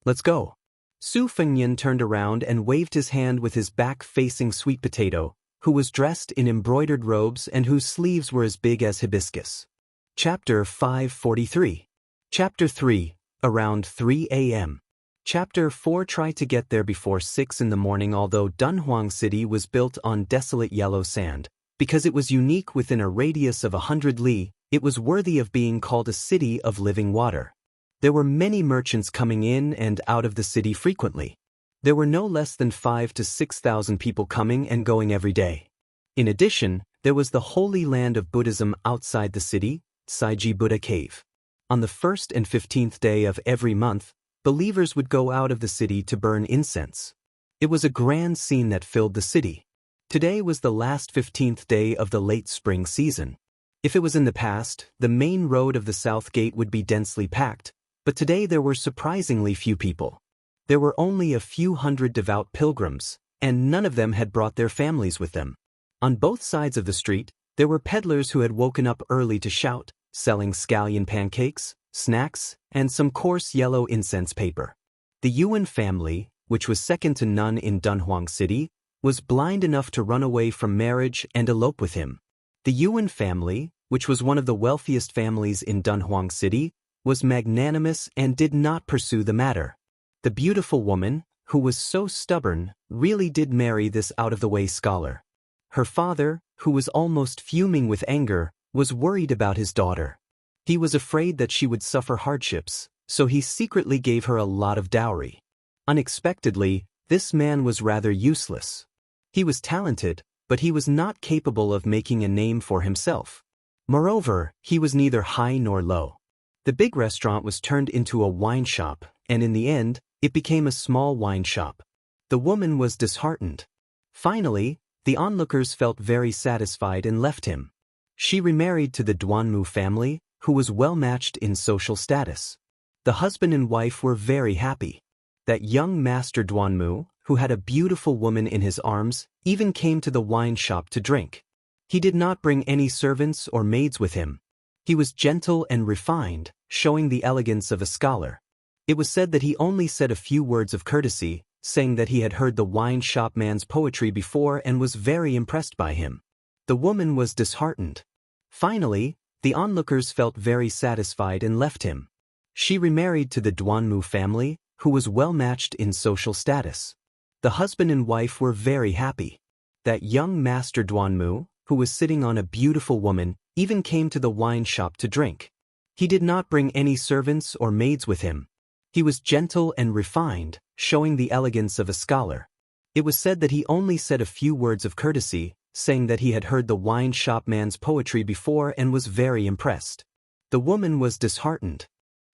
S1: Let's go. Su Fengnian turned around and waved his hand with his back facing Sweet Potato, who was dressed in embroidered robes and whose sleeves were as big as hibiscus. Chapter 543. Chapter 3, around 3 a.m. Chapter 4. Try to get there before 6 in the morning. Although Dunhuang City was built on desolate yellow sand, because it was unique within a radius of 100 li, it was worthy of being called a city of living water. There were many merchants coming in and out of the city frequently. There were no less than 5,000 to 6,000 people coming and going every day. In addition, there was the holy land of Buddhism outside the city, Saiji Buddha Cave. On the 1st and 15th day of every month, believers would go out of the city to burn incense. It was a grand scene that filled the city. Today was the last 15th day of the late spring season. If it was in the past, the main road of the South Gate would be densely packed, but today there were surprisingly few people. There were only a few hundred devout pilgrims, and none of them had brought their families with them. On both sides of the street, there were peddlers who had woken up early to shout, selling scallion pancakes, snacks, and some coarse yellow incense paper. The Yuan family, which was second to none in Dunhuang City, was blind enough to run away from marriage and elope with him. The Yuan family, which was one of the wealthiest families in Dunhuang City, was magnanimous and did not pursue the matter. The beautiful woman, who was so stubborn, really did marry this out-of-the-way scholar. Her father, who was almost fuming with anger, was worried about his daughter. He was afraid that she would suffer hardships, so he secretly gave her a lot of dowry. Unexpectedly, this man was rather useless. He was talented, but he was not capable of making a name for himself. Moreover, he was neither high nor low. The big restaurant was turned into a wine shop, and in the end, it became a small wine shop. The woman was disheartened. Finally, the onlookers felt very satisfied and left him. She remarried to the Duanmu family, who was well-matched in social status. The husband and wife were very happy. That young Master Duanmu, who had a beautiful woman in his arms, even came to the wine shop to drink. He did not bring any servants or maids with him. He was gentle and refined, showing the elegance of a scholar. It was said that he only said a few words of courtesy, saying that he had heard the wine shop man's poetry before and was very impressed by him. The woman was disheartened. Finally, the onlookers felt very satisfied and left him. She remarried to the Duanmu family, who was well-matched in social status. The husband and wife were very happy. That young Master Duanmu, who was sitting on a beautiful woman, even came to the wine shop to drink. He did not bring any servants or maids with him. He was gentle and refined, showing the elegance of a scholar. It was said that he only said a few words of courtesy, saying that he had heard the wine shop man's poetry before and was very impressed. The woman was disheartened.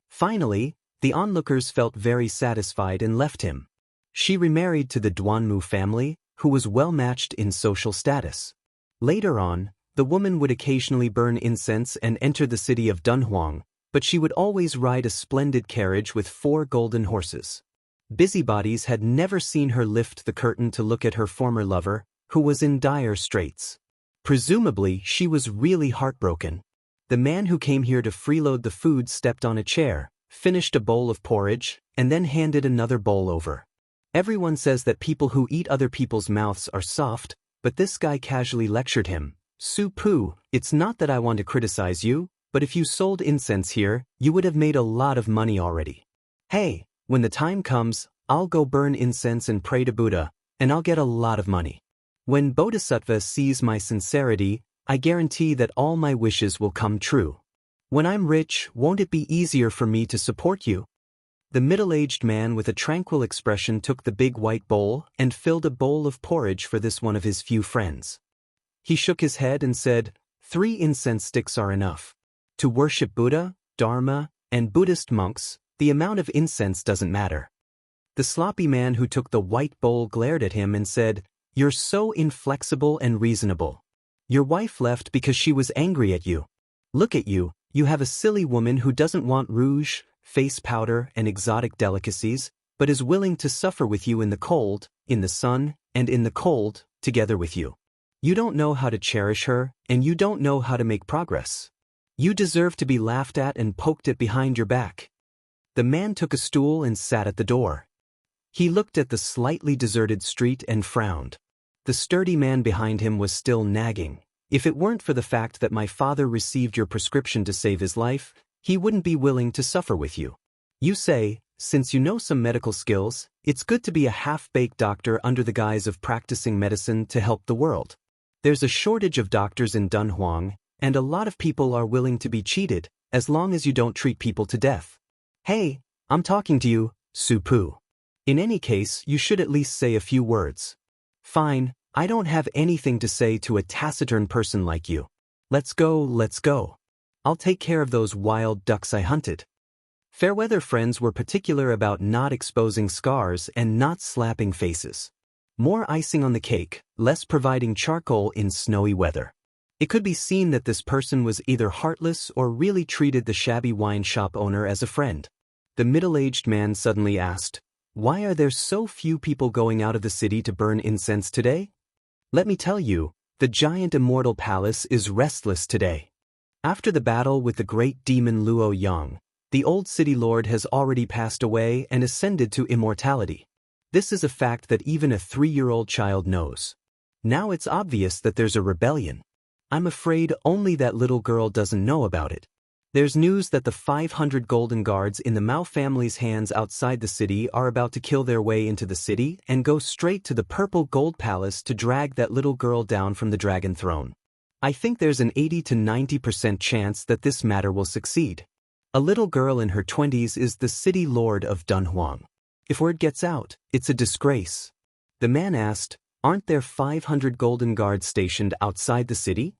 S1: Finally, the onlookers felt very satisfied and left him. She remarried to the Duanmu family, who was well-matched in social status. Later on, the woman would occasionally burn incense and enter the city of Dunhuang, but she would always ride a splendid carriage with 4 golden horses. Busybodies had never seen her lift the curtain to look at her former lover, who was in dire straits. Presumably, she was really heartbroken. The man who came here to freeload the food stepped on a chair, finished a bowl of porridge, and then handed another bowl over. Everyone says that people who eat other people's mouths are soft, but this guy casually lectured him. Su-Pu, it's not that I want to criticize you, but if you sold incense here, you would have made a lot of money already. Hey, when the time comes, I'll go burn incense and pray to Buddha, and I'll get a lot of money. When Bodhisattva sees my sincerity, I guarantee that all my wishes will come true. When I'm rich, won't it be easier for me to support you? The middle-aged man with a tranquil expression took the big white bowl and filled a bowl of porridge for this one of his few friends. He shook his head and said, 3 incense sticks are enough. To worship Buddha, Dharma, and Buddhist monks, the amount of incense doesn't matter. The sloppy man who took the white bowl glared at him and said, You're so inflexible and reasonable. Your wife left because she was angry at you. Look at you, you have a silly woman who doesn't want rouge, face powder, and exotic delicacies, but is willing to suffer with you in the cold, in the sun, and in the cold, together with you. You don't know how to cherish her, and you don't know how to make progress. You deserve to be laughed at and poked at behind your back. The man took a stool and sat at the door. He looked at the slightly deserted street and frowned. The sturdy man behind him was still nagging. If it weren't for the fact that my father received your prescription to save his life, he wouldn't be willing to suffer with you. You say, since you know some medical skills, it's good to be a half-baked doctor under the guise of practicing medicine to help the world. There's a shortage of doctors in Dunhuang, and a lot of people are willing to be cheated, as long as you don't treat people to death. Hey, I'm talking to you, Su-Pu. In any case, you should at least say a few words. Fine, I don't have anything to say to a taciturn person like you. Let's go, let's go. I'll take care of those wild ducks I hunted. Fairweather friends were particular about not exposing scars and not slapping faces. More icing on the cake, less providing charcoal in snowy weather. It could be seen that this person was either heartless or really treated the shabby wine shop owner as a friend. The middle-aged man suddenly asked, Why are there so few people going out of the city to burn incense today? Let me tell you, the giant Immortal Palace is restless today. After the battle with the great demon Luo Yang, the old city lord has already passed away and ascended to immortality. This is a fact that even a 3-year-old child knows. Now it's obvious that there's a rebellion. I'm afraid only that little girl doesn't know about it. There's news that the 500 golden guards in the Mao family's hands outside the city are about to kill their way into the city and go straight to the purple gold palace to drag that little girl down from the dragon throne. I think there's an 80 to 90% chance that this matter will succeed. A little girl in her 20s is the city lord of Dunhuang. If word gets out, it's a disgrace. The man asked, aren't there 500 golden guards stationed outside the city?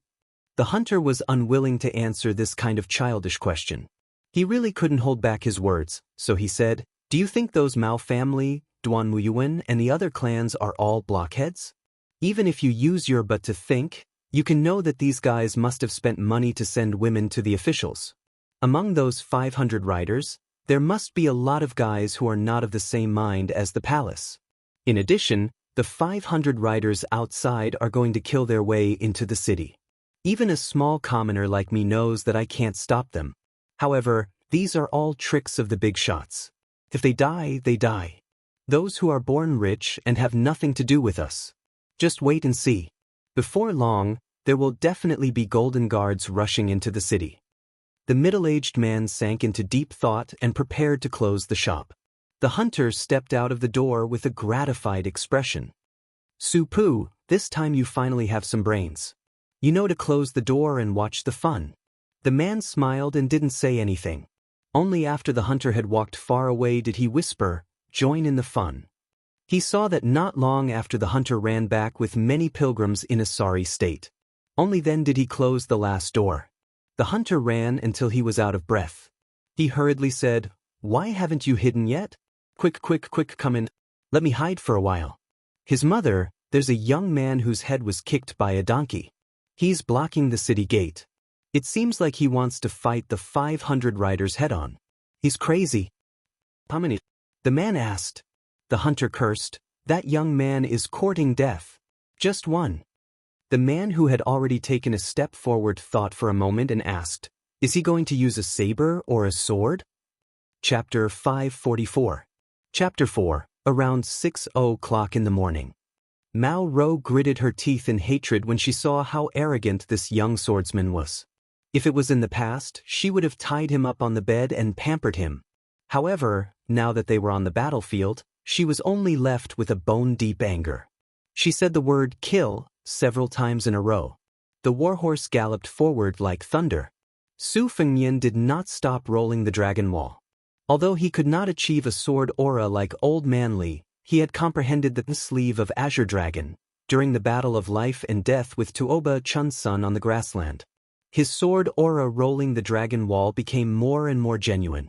S1: The hunter was unwilling to answer this kind of childish question. He really couldn't hold back his words, so he said, do you think those Mao family, Duan Muyuan, and the other clans are all blockheads? Even if you use your butt to think, you can know that these guys must have spent money to send women to the officials. Among those 500 riders, there must be a lot of guys who are not of the same mind as the palace. In addition, the 500 riders outside are going to kill their way into the city. Even a small commoner like me knows that I can't stop them. However, these are all tricks of the big shots. If they die, they die. Those who are born rich and have nothing to do with us. Just wait and see. Before long, there will definitely be golden guards rushing into the city. The middle-aged man sank into deep thought and prepared to close the shop. The hunter stepped out of the door with a gratified expression. Su-Pu, this time you finally have some brains. You know to close the door and watch the fun. The man smiled and didn't say anything. Only after the hunter had walked far away did he whisper, join in the fun. He saw that not long after the hunter ran back with many pilgrims in a sorry state. Only then did he close the last door. The hunter ran until he was out of breath. He hurriedly said, why haven't you hidden yet? Quick, quick, quick, come in. Let me hide for a while. His mother, there's a young man whose head was kicked by a donkey. He's blocking the city gate. It seems like he wants to fight the 500 riders head-on. He's crazy. How many? The man asked. The hunter cursed, that young man is courting death. Just one. The man who had already taken a step forward thought for a moment and asked, is he going to use a saber or a sword? Chapter 544. Chapter 4, around 6:00 in the morning. Mao Ro gritted her teeth in hatred when she saw how arrogant this young swordsman was. If it was in the past, she would have tied him up on the bed and pampered him. However, now that they were on the battlefield, she was only left with a bone-deep anger. She said the word kill several times in a row. The warhorse galloped forward like thunder. Su Fengnian did not stop rolling the dragon wall. Although he could not achieve a sword aura like Old Man Li, he had comprehended the sleeve of Azure Dragon during the battle of life and death with Tuoba Chunsun on the grassland. His sword aura rolling the dragon wall became more and more genuine.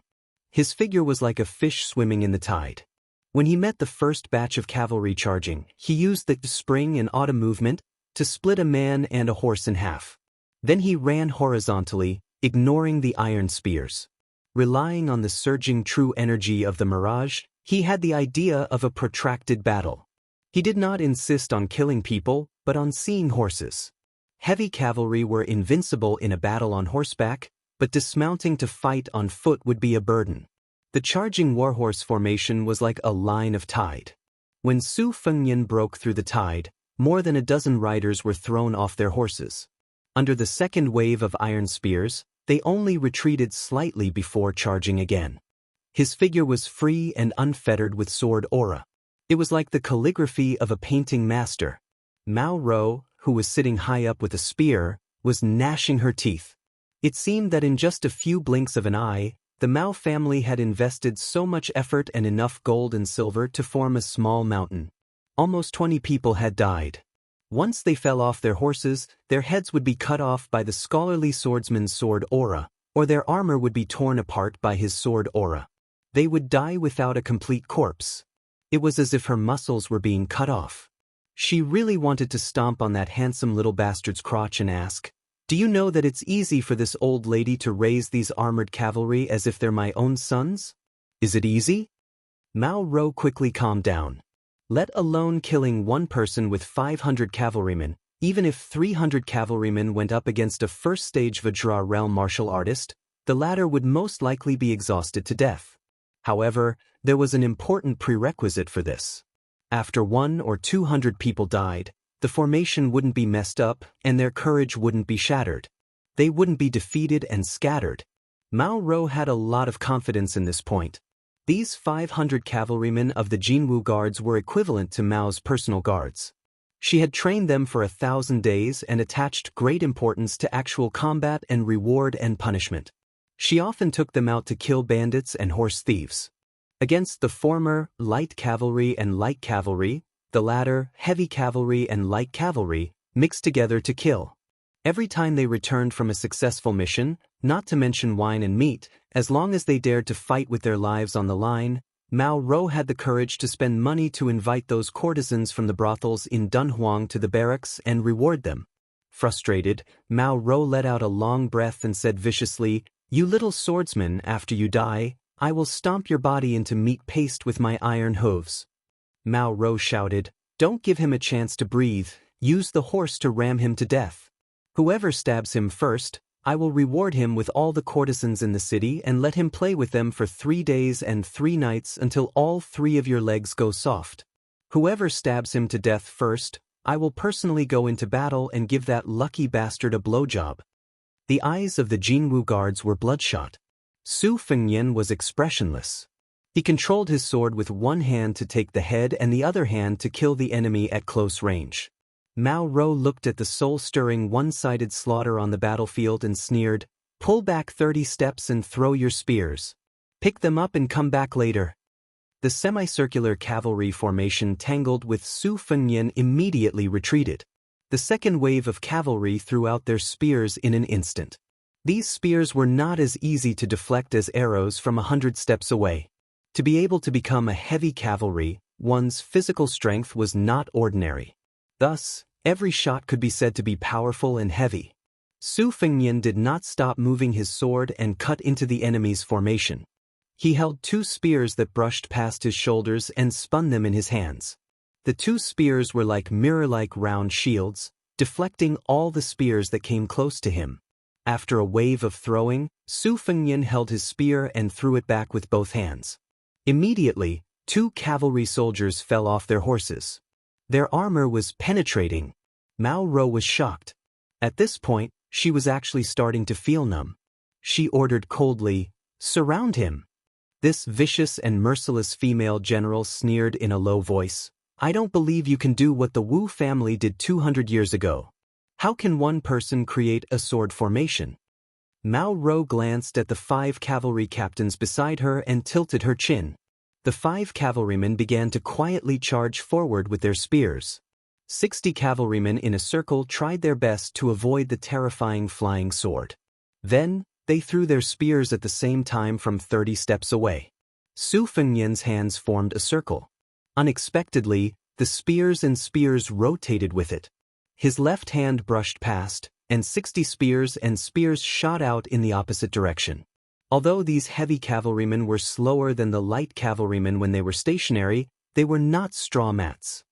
S1: His figure was like a fish swimming in the tide. When he met the first batch of cavalry charging, he used the spring and autumn movement to split a man and a horse in half. Then he ran horizontally, ignoring the iron spears. Relying on the surging true energy of the mirage, he had the idea of a protracted battle. He did not insist on killing people, but on seeing horses. Heavy cavalry were invincible in a battle on horseback, but dismounting to fight on foot would be a burden. The charging warhorse formation was like a line of tide. When Su Fengnian broke through the tide, more than a dozen riders were thrown off their horses. Under the second wave of iron spears, they only retreated slightly before charging again. His figure was free and unfettered with sword aura. It was like the calligraphy of a painting master. Mao Ro, who was sitting high up with a spear, was gnashing her teeth. It seemed that in just a few blinks of an eye, the Mao family had invested so much effort and enough gold and silver to form a small mountain. Almost 20 people had died. Once they fell off their horses, their heads would be cut off by the scholarly swordsman's sword aura, or their armor would be torn apart by his sword aura. They would die without a complete corpse. It was as if her muscles were being cut off. She really wanted to stomp on that handsome little bastard's crotch and ask, do you know that it's easy for this old lady to raise these armored cavalry as if they're my own sons? Is it easy? Mao Ro quickly calmed down. Let alone killing one person with 500 cavalrymen, even if 300 cavalrymen went up against a first-stage Vajra realm martial artist, the latter would most likely be exhausted to death. However, there was an important prerequisite for this. After 100 or 200 people died, the formation wouldn't be messed up and their courage wouldn't be shattered. They wouldn't be defeated and scattered. Mao Rou had a lot of confidence in this point. These 500 cavalrymen of the Jinwu Guards were equivalent to Mao's personal guards. She had trained them for 1,000 days and attached great importance to actual combat and reward and punishment. She often took them out to kill bandits and horse thieves. Against the former, light cavalry and light cavalry, the latter, heavy cavalry and light cavalry, mixed together to kill. Every time they returned from a successful mission, not to mention wine and meat, as long as they dared to fight with their lives on the line, Mao Rou had the courage to spend money to invite those courtesans from the brothels in Dunhuang to the barracks and reward them. Frustrated, Mao Rou let out a long breath and said viciously, "You little swordsman, after you die, I will stomp your body into meat paste with my iron hooves." Mao Rou shouted, "Don't give him a chance to breathe, use the horse to ram him to death. Whoever stabs him first, I will reward him with all the courtesans in the city and let him play with them for 3 days and 3 nights until all 3 of your legs go soft. Whoever stabs him to death first, I will personally go into battle and give that lucky bastard a blowjob." The eyes of the Jinwu Guards were bloodshot. Su Fengnian was expressionless. He controlled his sword with one hand to take the head and the other hand to kill the enemy at close range. Mao Rou looked at the soul-stirring one-sided slaughter on the battlefield and sneered, "Pull back 30 steps and throw your spears. Pick them up and come back later." The semicircular cavalry formation tangled with Su Fengnian immediately retreated. The second wave of cavalry threw out their spears in an instant. These spears were not as easy to deflect as arrows from 100 steps away. To be able to become a heavy cavalry, one's physical strength was not ordinary. Thus, every shot could be said to be powerful and heavy. Su Fengnian did not stop moving his sword and cut into the enemy's formation. He held 2 spears that brushed past his shoulders and spun them in his hands. The 2 spears were like mirror-like round shields, deflecting all the spears that came close to him. After a wave of throwing, Su Fengnian held his spear and threw it back with both hands. Immediately, 2 cavalry soldiers fell off their horses. Their armor was penetrating. Mao Rou was shocked. At this point, she was actually starting to feel numb. She ordered coldly, "Surround him." This vicious and merciless female general sneered in a low voice, "I don't believe you can do what the Wu family did 200 years ago. How can one person create a sword formation?" Mao Rou glanced at the 5 cavalry captains beside her and tilted her chin. The 5 cavalrymen began to quietly charge forward with their spears. 60 cavalrymen in a circle tried their best to avoid the terrifying flying sword. Then, they threw their spears at the same time from 30 steps away. Su Fengnian's hands formed a circle. Unexpectedly, the spears and spears rotated with it. His left hand brushed past, and 60 spears and spears shot out in the opposite direction. Although these heavy cavalrymen were slower than the light cavalrymen when they were stationary, they were not straw mats.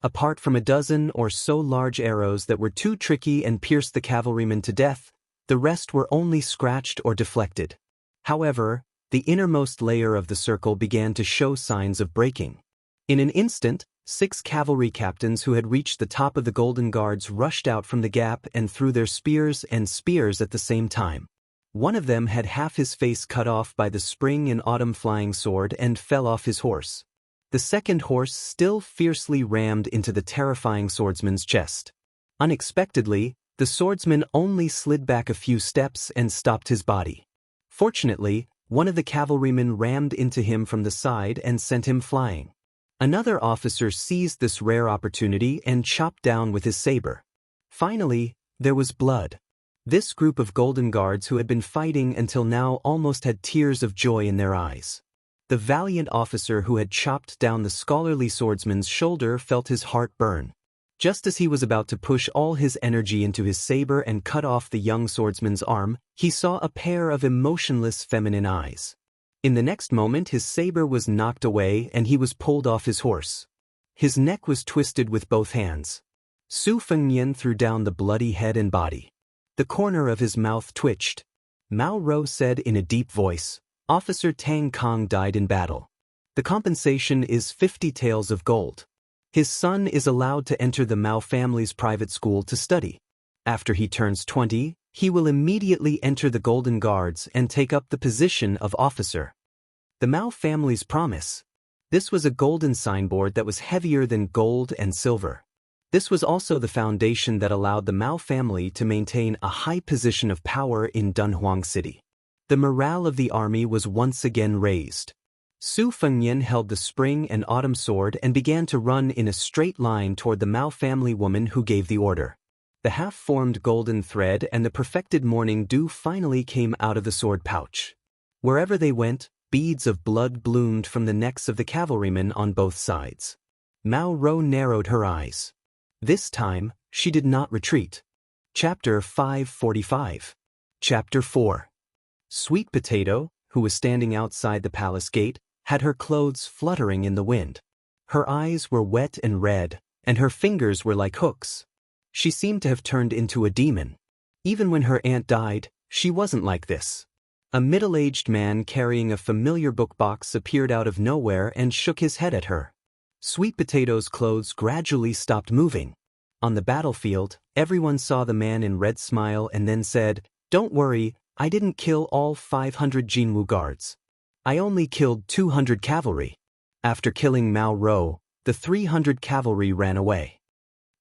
S1: Apart from a dozen or so large arrows that were too tricky and pierced the cavalrymen to death, the rest were only scratched or deflected. However, the innermost layer of the circle began to show signs of breaking. In an instant, 6 cavalry captains who had reached the top of the Golden Guards rushed out from the gap and threw their spears and spears at the same time. One of them had half his face cut off by the spring and autumn flying sword and fell off his horse. The second horse still fiercely rammed into the terrifying swordsman's chest. Unexpectedly, the swordsman only slid back a few steps and stopped his body. Fortunately, one of the cavalrymen rammed into him from the side and sent him flying. Another officer seized this rare opportunity and chopped down with his saber. Finally, there was blood. This group of Golden Guards who had been fighting until now almost had tears of joy in their eyes. The valiant officer who had chopped down the scholarly swordsman's shoulder felt his heart burn. Just as he was about to push all his energy into his saber and cut off the young swordsman's arm, he saw a pair of emotionless feminine eyes. In the next moment his saber was knocked away and he was pulled off his horse. His neck was twisted with both hands. Su Fengnian threw down the bloody head and body. The corner of his mouth twitched. Mao Rou said in a deep voice, "Officer Tang Kong died in battle. The compensation is 50 taels of gold. His son is allowed to enter the Mao family's private school to study. After he turns 20, He will immediately enter the Golden Guards and take up the position of officer. The Mao family's promise. This was a golden signboard that was heavier than gold and silver. This was also the foundation that allowed the Mao family to maintain a high position of power in Dunhuang City. The morale of the army was once again raised. Su Fengnian held the spring and autumn sword and began to run in a straight line toward the Mao family woman who gave the order. The half-formed golden thread and the perfected morning dew finally came out of the sword pouch. Wherever they went, beads of blood bloomed from the necks of the cavalrymen on both sides. Mao Ro narrowed her eyes. This time, she did not retreat. Chapter 545. Chapter 4. Sweet Potato, who was standing outside the palace gate, had her clothes fluttering in the wind. Her eyes were wet and red, and her fingers were like hooks. She seemed to have turned into a demon. Even when her aunt died, she wasn't like this. A middle-aged man carrying a familiar book box appeared out of nowhere and shook his head at her. Sweet Potato's clothes gradually stopped moving. On the battlefield, everyone saw the man in red smile and then said, "Don't worry, I didn't kill all 500 Jinwu guards. I only killed 200 cavalry." After killing Mao Ro, the 300 cavalry ran away.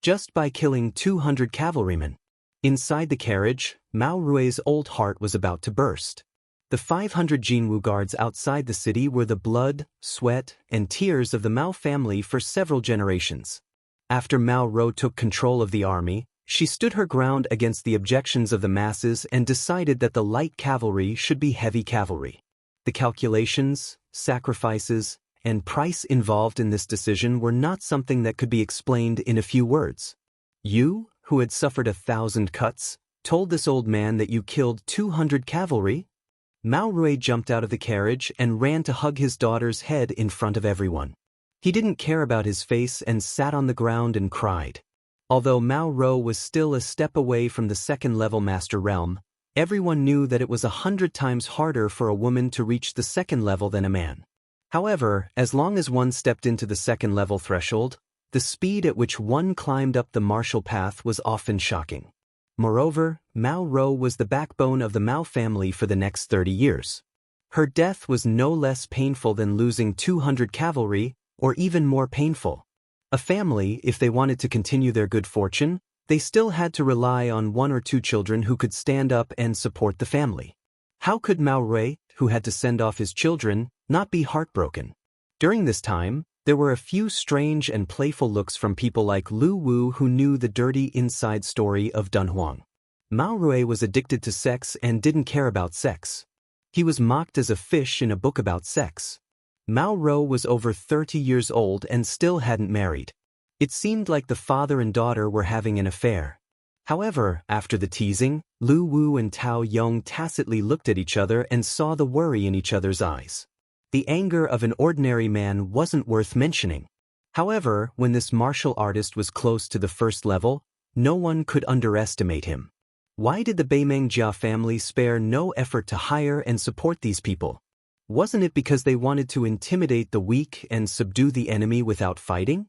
S1: Just by killing 200 cavalrymen. Inside the carriage, Mao Rui's old heart was about to burst. The 500 Jinwu guards outside the city were the blood, sweat, and tears of the Mao family for several generations. After Mao Ro took control of the army, she stood her ground against the objections of the masses and decided that the light cavalry should be heavy cavalry. The calculations, sacrifices, and price involved in this decision were not something that could be explained in a few words. You, who had suffered 1,000 cuts, told this old man that you killed 200 cavalry? Mao Rui jumped out of the carriage and ran to hug his daughter's head in front of everyone. He didn't care about his face and sat on the ground and cried. Although Mao Ro was still a step away from the second-level master realm, everyone knew that it was 100 times harder for a woman to reach the second level than a man. However, as long as one stepped into the second-level threshold, the speed at which one climbed up the martial path was often shocking. Moreover, Mao Ro was the backbone of the Mao family for the next 30 years. Her death was no less painful than losing 200 cavalry, or even more painful. A family, if they wanted to continue their good fortune, they still had to rely on 1 or 2 children who could stand up and support the family. How could Mao Rui, who had to send off his children, not be heartbroken? During this time, there were a few strange and playful looks from people like Lu Wu who knew the dirty inside story of Dunhuang. Mao Rui was addicted to sex and didn't care about sex. He was mocked as a fish in a book about sex. Mao Ro was over 30 years old and still hadn't married. It seemed like the father and daughter were having an affair. However, after the teasing, Lu Wu and Tao Yong tacitly looked at each other and saw the worry in each other's eyes. The anger of an ordinary man wasn't worth mentioning. However, when this martial artist was close to the first level, no one could underestimate him. Why did the Beimeng Jia family spare no effort to hire and support these people? Wasn't it because they wanted to intimidate the weak and subdue the enemy without fighting?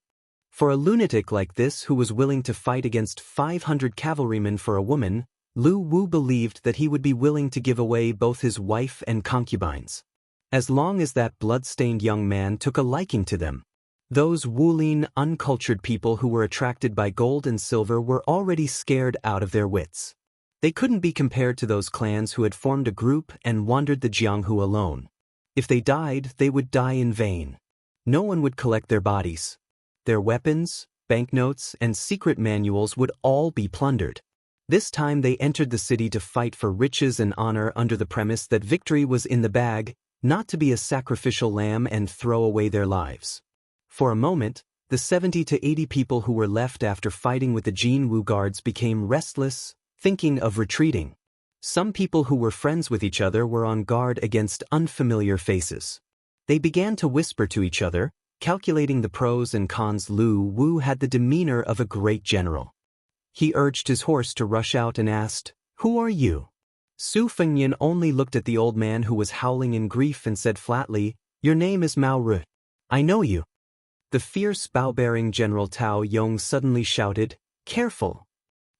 S1: For a lunatic like this who was willing to fight against 500 cavalrymen for a woman, Lu Wu believed that he would be willing to give away both his wife and concubines. As long as that blood-stained young man took a liking to them. Those Wulin, uncultured people who were attracted by gold and silver were already scared out of their wits. They couldn't be compared to those clans who had formed a group and wandered the Jianghu alone. If they died, they would die in vain. No one would collect their bodies. Their weapons, banknotes, and secret manuals would all be plundered. This time they entered the city to fight for riches and honor under the premise that victory was in the bag, not to be a sacrificial lamb and throw away their lives. For a moment, the 70 to 80 people who were left after fighting with the Jinwu guards became restless, thinking of retreating. Some people who were friends with each other were on guard against unfamiliar faces. They began to whisper to each other, calculating the pros and cons. Lu Wu had the demeanor of a great general. He urged his horse to rush out and asked, "Who are you?" Su Fengnian only looked at the old man who was howling in grief and said flatly, "Your name is Mao Ru. I know you." The fierce bow-bearing General Tao Yong suddenly shouted, "Careful!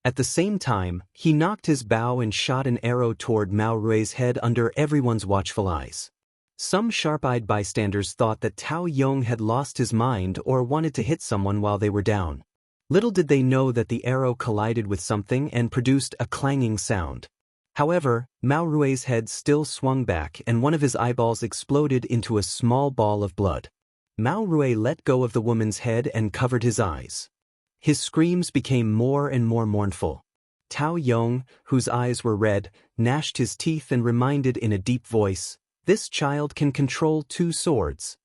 S1: At the same time, he knocked his bow and shot an arrow toward Mao Rui's head under everyone's watchful eyes. Some sharp-eyed bystanders thought that Tao Yong had lost his mind or wanted to hit someone while they were down. Little did they know that the arrow collided with something and produced a clanging sound. However, Mao Rui's head still swung back and one of his eyeballs exploded into a small ball of blood. Mao Rui let go of the woman's head and covered his eyes. His screams became more and more mournful. Tao Yong, whose eyes were red, gnashed his teeth and reminded in a deep voice, "This child can control 2 swords."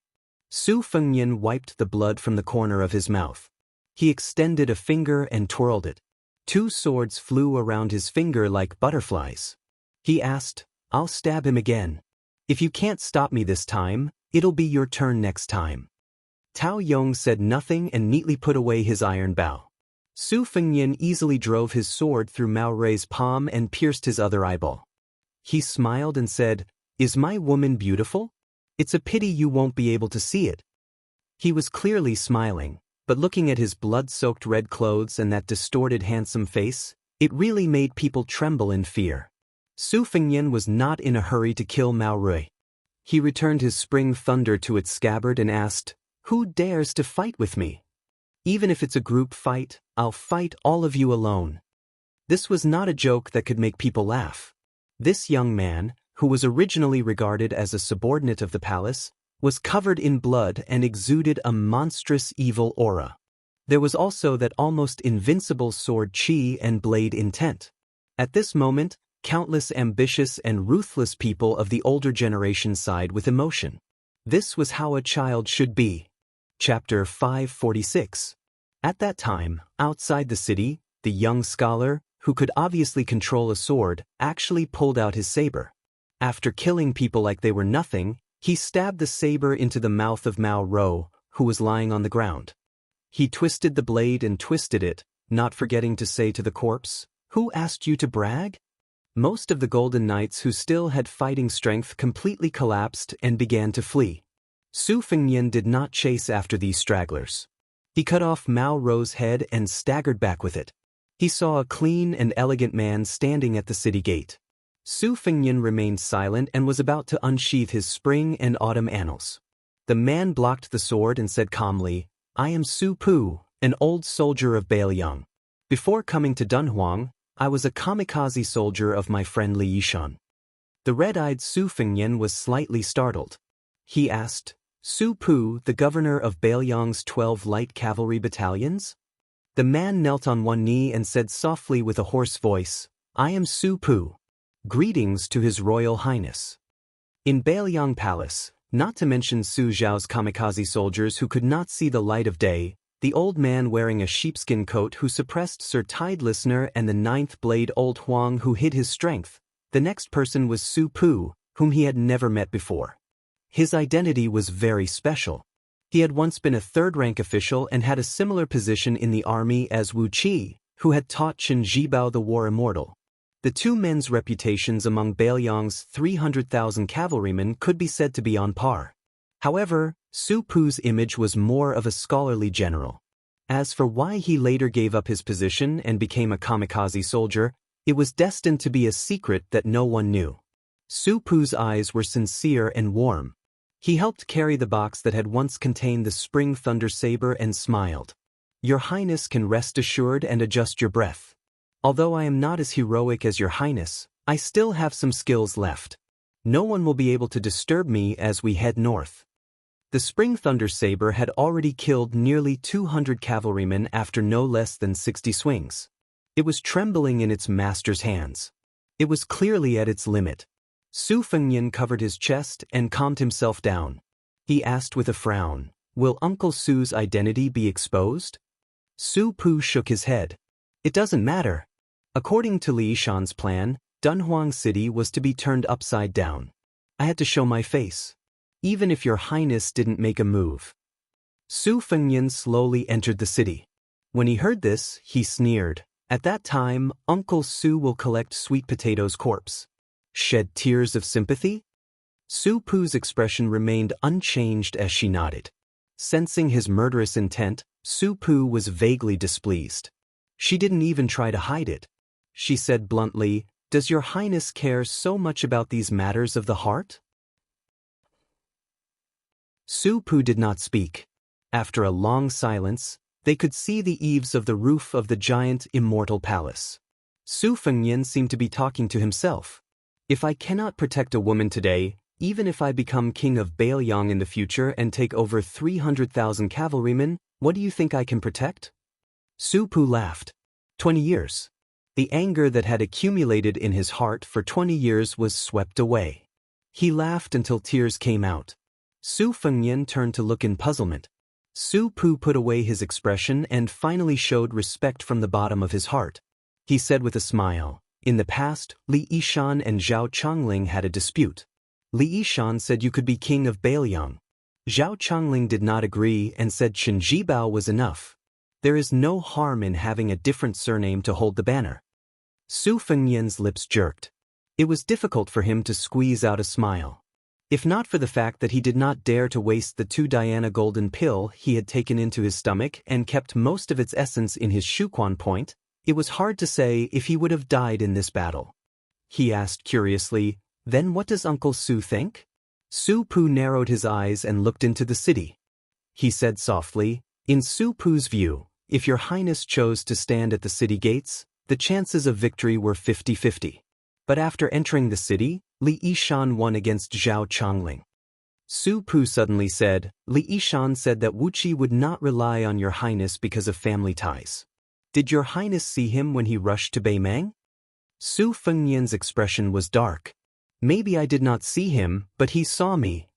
S1: Su Fengyan wiped the blood from the corner of his mouth. He extended a finger and twirled it. 2 swords flew around his finger like butterflies. He asked, "I'll stab him again. If you can't stop me this time, it'll be your turn next time." Tao Yong said nothing and neatly put away his iron bow. Su Fengyan easily drove his sword through Mao Rui's palm and pierced his other eyeball. He smiled and said, "Is my woman beautiful? It's a pity you won't be able to see it." He was clearly smiling, but looking at his blood-soaked red clothes and that distorted handsome face, it really made people tremble in fear. Su Fengyan was not in a hurry to kill Mao Rui. He returned his spring thunder to its scabbard and asked, "Who dares to fight with me? Even if it's a group fight, I'll fight all of you alone." This was not a joke that could make people laugh. This young man, who was originally regarded as a subordinate of the palace, was covered in blood and exuded a monstrous evil aura. There was also that almost invincible sword chi and blade intent. At this moment, countless ambitious and ruthless people of the older generation sighed with emotion. This was how a child should be. Chapter 546. At that time, outside the city, the young scholar, who could obviously control a sword, actually pulled out his saber. After killing people like they were nothing, he stabbed the saber into the mouth of Mao Rui, who was lying on the ground. He twisted the blade and twisted it, not forgetting to say to the corpse, "Who asked you to brag?" Most of the Golden Knights who still had fighting strength completely collapsed and began to flee. Su Fengyan did not chase after these stragglers. He cut off Mao Rui's head and staggered back with it. He saw a clean and elegant man standing at the city gate. Su Fengyan remained silent and was about to unsheath his spring and autumn annals. The man blocked the sword and said calmly, "I am Su Pu, an old soldier of Bailiang. Before coming to Dunhuang, I was a kamikaze soldier of my friend Li Yishan." The red-eyed Su Fengyan was slightly startled. He asked, "Su Pu, the governor of Bailiang's 12 light cavalry battalions?" The man knelt on one knee and said softly with a hoarse voice, "I am Su Pu. Greetings to His Royal Highness." In Bailiang Palace, not to mention Su Zhao's kamikaze soldiers who could not see the light of day, the old man wearing a sheepskin coat who suppressed Sir Tide Listener and the 9th Blade Old Huang who hid his strength, the next person was Su Pu, whom he had never met before. His identity was very special. He had once been a 3rd-rank official and had a similar position in the army as Wu Qi, who had taught Chen Zhibao the war immortal. The two men's reputations among Bailiang's 300,000 cavalrymen could be said to be on par. However, Su Pu's image was more of a scholarly general. As for why he later gave up his position and became a kamikaze soldier, it was destined to be a secret that no one knew. Su Pu's eyes were sincere and warm. He helped carry the box that had once contained the Spring Thunder Saber and smiled. "Your Highness can rest assured and adjust your breath. Although I am not as heroic as your Highness, I still have some skills left. No one will be able to disturb me as we head north." The Spring Thunder Saber had already killed nearly 200 cavalrymen after no less than 60 swings. It was trembling in its master's hands. It was clearly at its limit. Su Fengyan covered his chest and calmed himself down. He asked with a frown, "Will Uncle Su's identity be exposed?" Su Pu shook his head. "It doesn't matter. According to Li Yishan's plan, Dunhuang City was to be turned upside down. I had to show my face. Even if your Highness didn't make a move." Su Fengyan slowly entered the city. When he heard this, he sneered. "At that time, Uncle Su will collect Sweet Potato's corpse. Shed tears of sympathy?" Su Pu's expression remained unchanged as she nodded. Sensing his murderous intent, Su Pu was vaguely displeased. She didn't even try to hide it. She said bluntly, "Does your highness care so much about these matters of the heart?" Su Pu did not speak. After a long silence, they could see the eaves of the roof of the giant Immortal palace. Su Fengnian seemed to be talking to himself. "If I cannot protect a woman today, even if I become king of Baoyang in the future and take over 300,000 cavalrymen, what do you think I can protect?" Su Pu laughed. 20 years. The anger that had accumulated in his heart for 20 years was swept away. He laughed until tears came out. Su Fengnian turned to look in puzzlement. Su Pu put away his expression and finally showed respect from the bottom of his heart. He said with a smile, "In the past, Li Yishan and Zhao Chongling had a dispute. Li Yishan said you could be king of Baoyang. Zhao Chongling did not agree and said Chen Jibao was enough. There is no harm in having a different surname to hold the banner." Su Fengnian's lips jerked. It was difficult for him to squeeze out a smile. If not for the fact that he did not dare to waste the 2 Diana golden pill he had taken into his stomach and kept most of its essence in his Shuquan point, it was hard to say if he would have died in this battle. He asked curiously, "Then what does Uncle Su think?" Su Pu narrowed his eyes and looked into the city. He said softly, "In Su Pu's view, if your highness chose to stand at the city gates, the chances of victory were 50-50. But after entering the city, Li Yishan won against Zhao Chongling." Su Pu suddenly said, "Li Yishan said that Wuxi would not rely on your highness because of family ties. Did your highness see him when he rushed to Beimang?" Su Fengnian's expression was dark. "Maybe I did not see him, but he saw me."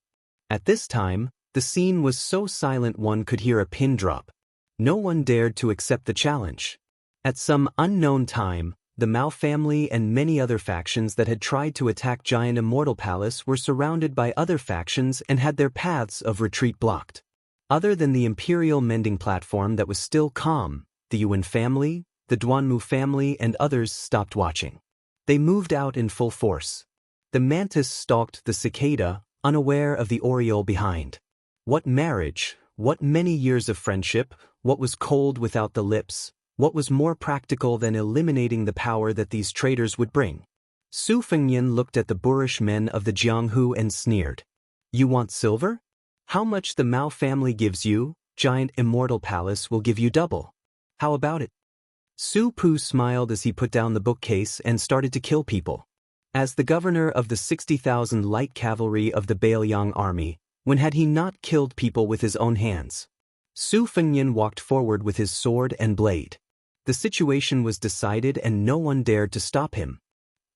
S1: At this time, the scene was so silent one could hear a pin drop. No one dared to accept the challenge. At some unknown time, the Mao family and many other factions that had tried to attack giant Immortal Palace were surrounded by other factions and had their paths of retreat blocked. Other than the Imperial Mending platform that was still calm, the Yuan family, the Duanmu family and others stopped watching. They moved out in full force. The mantis stalked the cicada, unaware of the oriole behind. What marriage, what many years of friendship, what was cold without the lips, what was more practical than eliminating the power that these traitors would bring? Su Fengnian looked at the boorish men of the Jianghu and sneered. "You want silver? How much the Mao family gives you, giant Immortal Palace will give you double. How about it?" Su Pu smiled as he put down the bookcase and started to kill people. As the governor of the 60,000 light cavalry of the Baoyang army, when had he not killed people with his own hands? Su Fengnian walked forward with his sword and blade. The situation was decided and no one dared to stop him.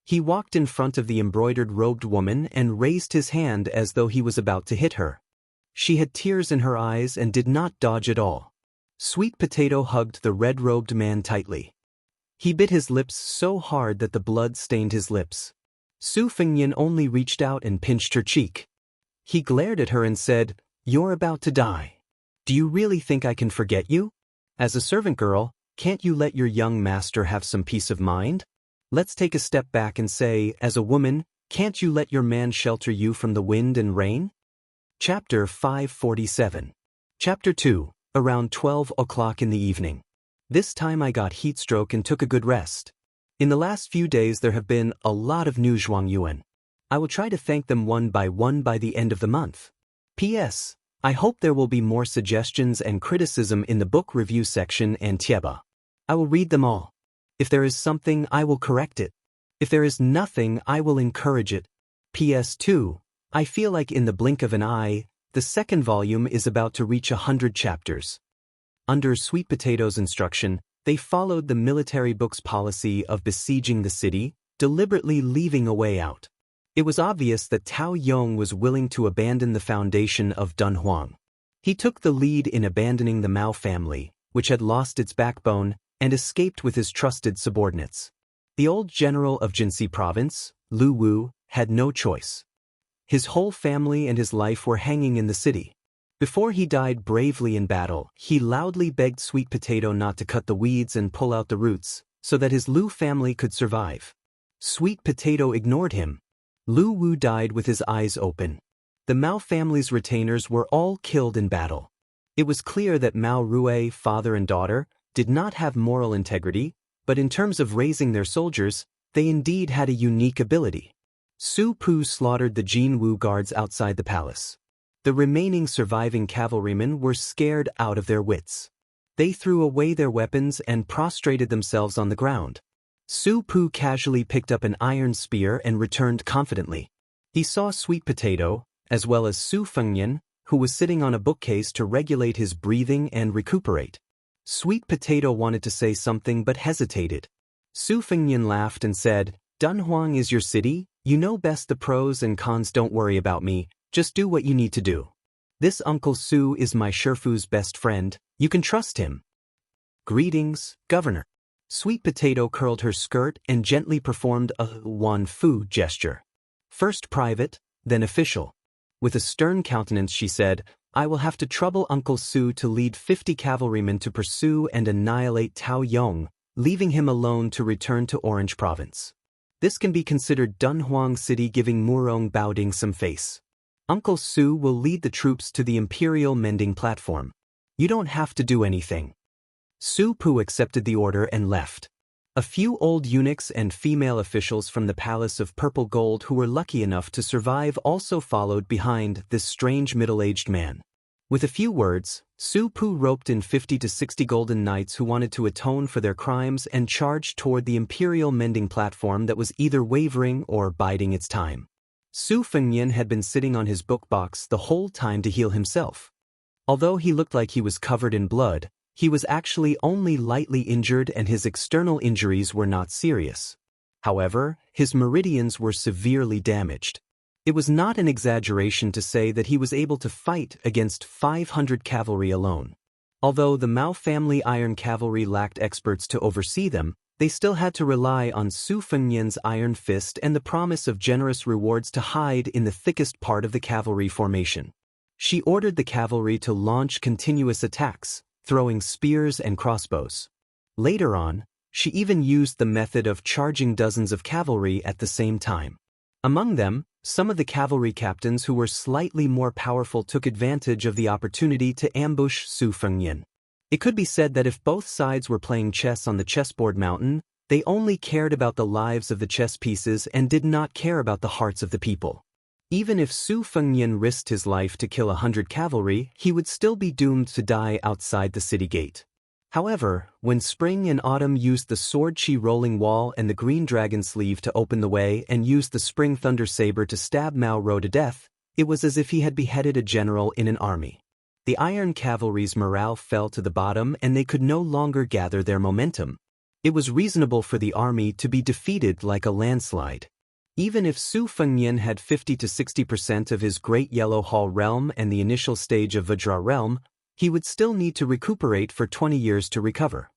S1: He walked in front of the embroidered-robed woman and raised his hand as though he was about to hit her. She had tears in her eyes and did not dodge at all. Sweet Potato hugged the red-robed man tightly. He bit his lips so hard that the blood stained his lips. Su Fengnian only reached out and pinched her cheek. He glared at her and said, "You're about to die. Do you really think I can forget you? As a servant girl, can't you let your young master have some peace of mind? Let's take a step back and say, as a woman, can't you let your man shelter you from the wind and rain?" Chapter 547. Chapter 2, around 12 o'clock in the evening. This time I got heat stroke and took a good rest. In the last few days there have been a lot of new Zhuangyuan. I will try to thank them one by the end of the month. P.S. I hope there will be more suggestions and criticism in the book review section and Tieba. I will read them all. If there is something, I will correct it. If there is nothing, I will encourage it. PS2. I feel like in the blink of an eye, the second volume is about to reach 100 chapters. Under Sweet Potato's instruction, they followed the military book's policy of besieging the city, deliberately leaving a way out. It was obvious that Tao Yong was willing to abandon the foundation of Dunhuang. He took the lead in abandoning the Mao family, which had lost its backbone, and escaped with his trusted subordinates. The old general of Jinxi province, Lu Wu, had no choice. His whole family and his life were hanging in the city. Before he died bravely in battle, he loudly begged Sweet Potato not to cut the weeds and pull out the roots, so that his Lu family could survive. Sweet Potato ignored him. Lu Wu died with his eyes open. The Mao family's retainers were all killed in battle. It was clear that Mao Rue, father and daughter, did not have moral integrity, but in terms of raising their soldiers, they indeed had a unique ability. Su Pu slaughtered the Jinwu guards outside the palace. The remaining surviving cavalrymen were scared out of their wits. They threw away their weapons and prostrated themselves on the ground. Su Pu casually picked up an iron spear and returned confidently. He saw Sweet Potato, as well as Su Fengnian, who was sitting on a bookcase to regulate his breathing and recuperate. Sweet Potato wanted to say something but hesitated. Su Fengnian laughed and said, "Dunhuang is your city, you know best the pros and cons, don't worry about me, just do what you need to do. This Uncle Su is my Shifu's best friend, you can trust him." "Greetings, Governor." Sweet Potato curled her skirt and gently performed a Wan Fu gesture. First private, then official. With a stern countenance she said, "I will have to trouble Uncle Su to lead 50 cavalrymen to pursue and annihilate Tao Yong, leaving him alone to return to Orange Province. This can be considered Dunhuang City giving Murong Baoding some face. Uncle Su will lead the troops to the Imperial Mending Platform. You don't have to do anything." Su Pu accepted the order and left. A few old eunuchs and female officials from the Palace of Purple Gold who were lucky enough to survive also followed behind this strange middle-aged man. With a few words, Su Pu roped in 50 to 60 golden knights who wanted to atone for their crimes and charged toward the Imperial Mending Platform that was either wavering or biding its time. Su Fengnian had been sitting on his book box the whole time to heal himself. Although he looked like he was covered in blood, he was actually only lightly injured and his external injuries were not serious. However, his meridians were severely damaged. It was not an exaggeration to say that he was able to fight against 500 cavalry alone. Although the Mao family iron cavalry lacked experts to oversee them, they still had to rely on Su Fengnian's iron fist and the promise of generous rewards to hide in the thickest part of the cavalry formation. She ordered the cavalry to launch continuous attacks, throwing spears and crossbows. Later on, she even used the method of charging dozens of cavalry at the same time. Among them, some of the cavalry captains who were slightly more powerful took advantage of the opportunity to ambush Su Fengnian. It could be said that if both sides were playing chess on the chessboard mountain, they only cared about the lives of the chess pieces and did not care about the hearts of the people. Even if Su Fengnian risked his life to kill 100 cavalry, he would still be doomed to die outside the city gate. However, when Spring and Autumn used the Sword Chi rolling wall and the Green Dragon sleeve to open the way and used the Spring Thunder Saber to stab Mao Ro to death, it was as if he had beheaded a general in an army. The Iron Cavalry's morale fell to the bottom and they could no longer gather their momentum. It was reasonable for the army to be defeated like a landslide. Even if Su Fengnian had 50 to 60% of his Great Yellow Hall realm and the initial stage of Vajra realm, he would still need to recuperate for 20 years to recover.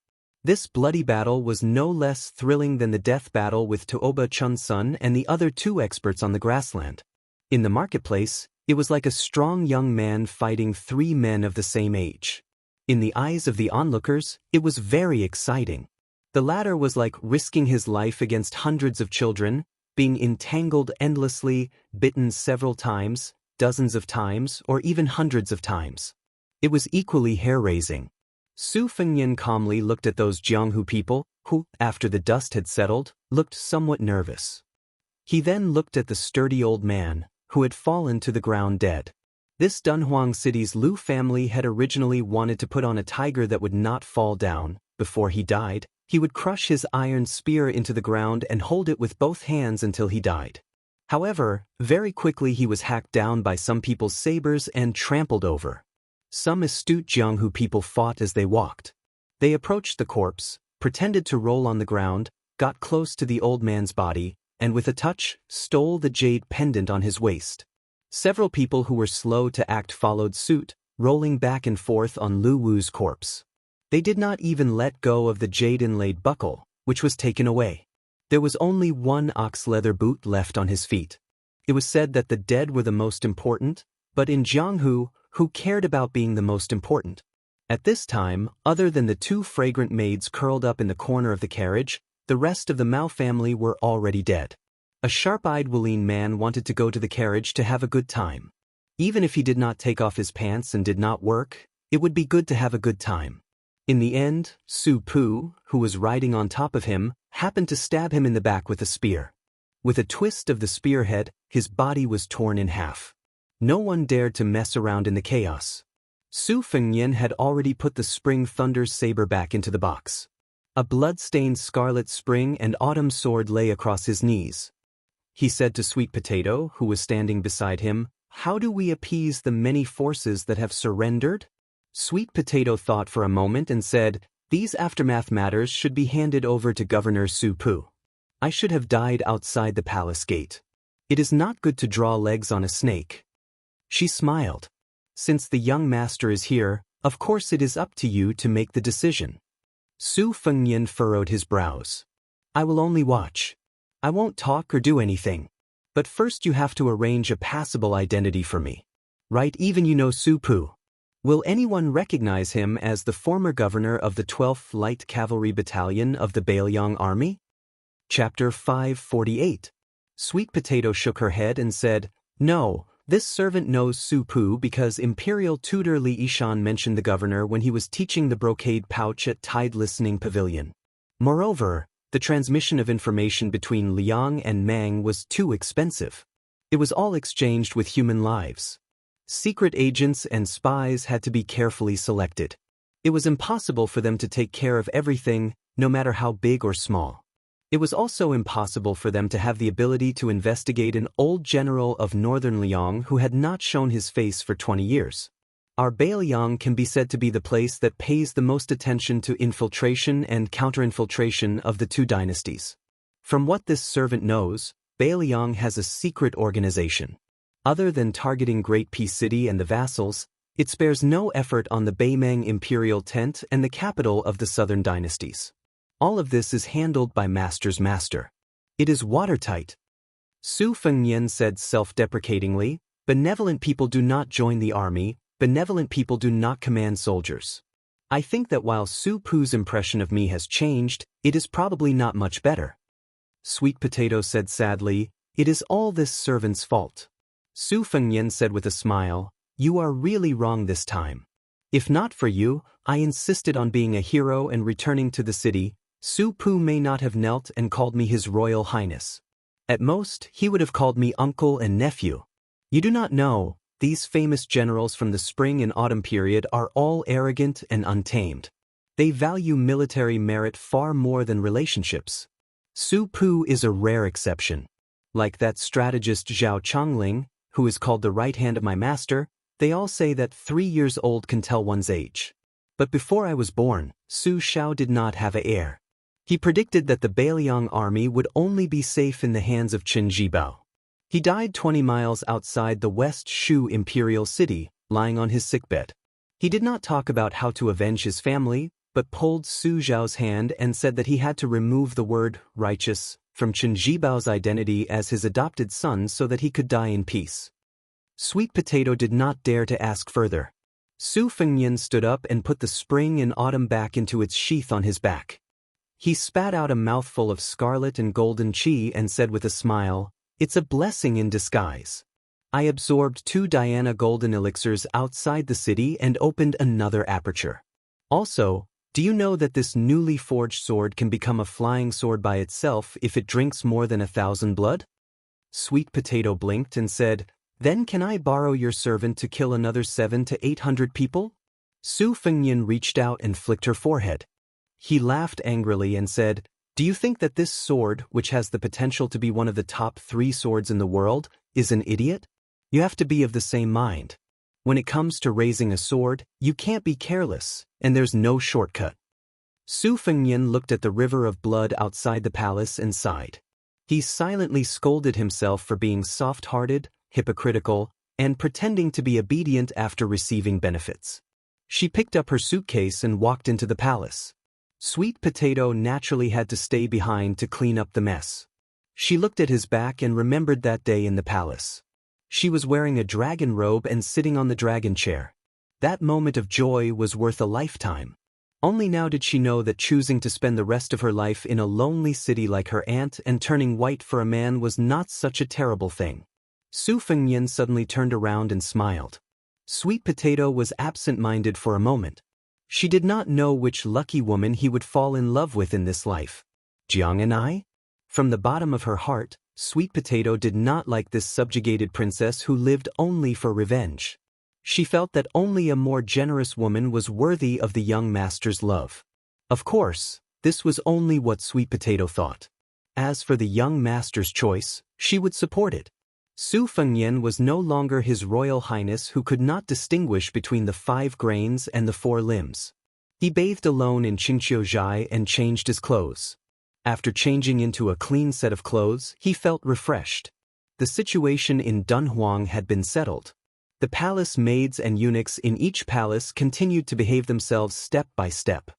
S1: This bloody battle was no less thrilling than the death battle with Tooba Chun Sun and the other two experts on the grassland. In the marketplace, it was like a strong young man fighting three men of the same age. In the eyes of the onlookers, it was very exciting. The latter was like risking his life against hundreds of children, being entangled endlessly, bitten several times, dozens of times, or even hundreds of times. It was equally hair-raising. Su Fengnian calmly looked at those Jianghu people, who, after the dust had settled, looked somewhat nervous. He then looked at the sturdy old man, who had fallen to the ground dead. This Dunhuang City's Lu family had originally wanted to put on a tiger that would not fall down. Before he died, he would crush his iron spear into the ground and hold it with both hands until he died. However, very quickly he was hacked down by some people's sabers and trampled over. Some astute Jianghu people fought as they walked. They approached the corpse, pretended to roll on the ground, got close to the old man's body, and with a touch, stole the jade pendant on his waist. Several people who were slow to act followed suit, rolling back and forth on Lu Wu's corpse. They did not even let go of the jade-inlaid buckle, which was taken away. There was only one ox-leather boot left on his feet. It was said that the dead were the most important, but in Jianghu, who cared about being the most important? At this time, other than the two fragrant maids curled up in the corner of the carriage, the rest of the Mao family were already dead. A sharp-eyed Wulian man wanted to go to the carriage to have a good time. Even if he did not take off his pants and did not work, it would be good to have a good time. In the end, Su Pu, who was riding on top of him, happened to stab him in the back with a spear. With a twist of the spearhead, his body was torn in half. No one dared to mess around in the chaos. Su Fengnian had already put the Spring Thunder's saber back into the box. A blood-stained scarlet spring and autumn sword lay across his knees. He said to Sweet Potato, who was standing beside him, "How do we appease the many forces that have surrendered?" Sweet Potato thought for a moment and said, "These aftermath matters should be handed over to Governor Su Pu. I should have died outside the palace gate. It is not good to draw legs on a snake." She smiled. "Since the young master is here, of course it is up to you to make the decision." Su Fengnian furrowed his brows. "I will only watch. I won't talk or do anything. But first you have to arrange a passable identity for me. Right, even you know Su Pu. Will anyone recognize him as the former governor of the 12th Light Cavalry Battalion of the Bailiang Army? Chapter 548. Sweet Potato shook her head and said, "No, this servant knows Su Pu because Imperial Tutor Li Yishan mentioned the governor when he was teaching the brocade pouch at Tide Listening Pavilion. Moreover, the transmission of information between Liang and Mang was too expensive. It was all exchanged with human lives. Secret agents and spies had to be carefully selected. It was impossible for them to take care of everything, no matter how big or small. It was also impossible for them to have the ability to investigate an old general of northern Liang who had not shown his face for 20 years. Our Bailiang can be said to be the place that pays the most attention to infiltration and counterinfiltration of the two dynasties. From what this servant knows, Bailiang has a secret organization. Other than targeting Great Peace City and the vassals, it spares no effort on the Beimeng imperial tent and the capital of the southern dynasties. All of this is handled by Master's master. It is watertight." Su Fengnian said self-deprecatingly, "Benevolent people do not join the army, benevolent people do not command soldiers. I think that while Su Pu's impression of me has changed, it is probably not much better." Sweet Potato said sadly, "It is all this servant's fault." Su Fengnian said with a smile, "You are really wrong this time. If not for you, I insisted on being a hero and returning to the city. Su Pu may not have knelt and called me His Royal Highness. At most, he would have called me uncle and nephew. You do not know, these famous generals from the spring and autumn period are all arrogant and untamed. They value military merit far more than relationships. Su Pu is a rare exception. Like that strategist Zhao Chongling, who is called the right hand of my master, they all say that 3 years old can tell one's age. But before I was born, Su Xiao did not have an heir. He predicted that the Bailiang army would only be safe in the hands of Qin Jibao. He died 20 miles outside the West Shu imperial city, lying on his sickbed. He did not talk about how to avenge his family, but pulled Su Xiao's hand and said that he had to remove the word righteous from Qin Jibao's identity as his adopted son so that he could die in peace. Sweet Potato did not dare to ask further. Su Fengnian stood up and put the spring and autumn back into its sheath on his back. He spat out a mouthful of scarlet and golden qi and said with a smile, "It's a blessing in disguise. I absorbed 2 Diana golden elixirs outside the city and opened another aperture. Also, do you know that this newly forged sword can become a flying sword by itself if it drinks more than 1,000 blood?" Sweet Potato blinked and said, "Then can I borrow your servant to kill another 700 to 800 people?" Su Fengnian reached out and flicked her forehead. He laughed angrily and said, "Do you think that this sword, which has the potential to be one of the top 3 swords in the world, is an idiot? You have to be of the same mind. When it comes to raising a sword, you can't be careless, and there's no shortcut." Su Fengnian looked at the river of blood outside the palace and sighed. He silently scolded himself for being soft-hearted, hypocritical, and pretending to be obedient after receiving benefits. She picked up her suitcase and walked into the palace. Sweet Potato naturally had to stay behind to clean up the mess. She looked at his back and remembered that day in the palace. She was wearing a dragon robe and sitting on the dragon chair. That moment of joy was worth a lifetime. Only now did she know that choosing to spend the rest of her life in a lonely city like her aunt and turning white for a man was not such a terrible thing. Su Fengnian suddenly turned around and smiled. Sweet Potato was absent-minded for a moment. She did not know which lucky woman he would fall in love with in this life. Jiang and I? From the bottom of her heart, Sweet Potato did not like this subjugated princess who lived only for revenge. She felt that only a more generous woman was worthy of the young master's love. Of course, this was only what Sweet Potato thought. As for the young master's choice, she would support it. Su Fengnian was no longer His Royal Highness who could not distinguish between the 5 grains and the 4 limbs. He bathed alone in Qingqiuzhai and changed his clothes. After changing into a clean set of clothes, he felt refreshed. The situation in Dunhuang had been settled. The palace maids and eunuchs in each palace continued to behave themselves step by step.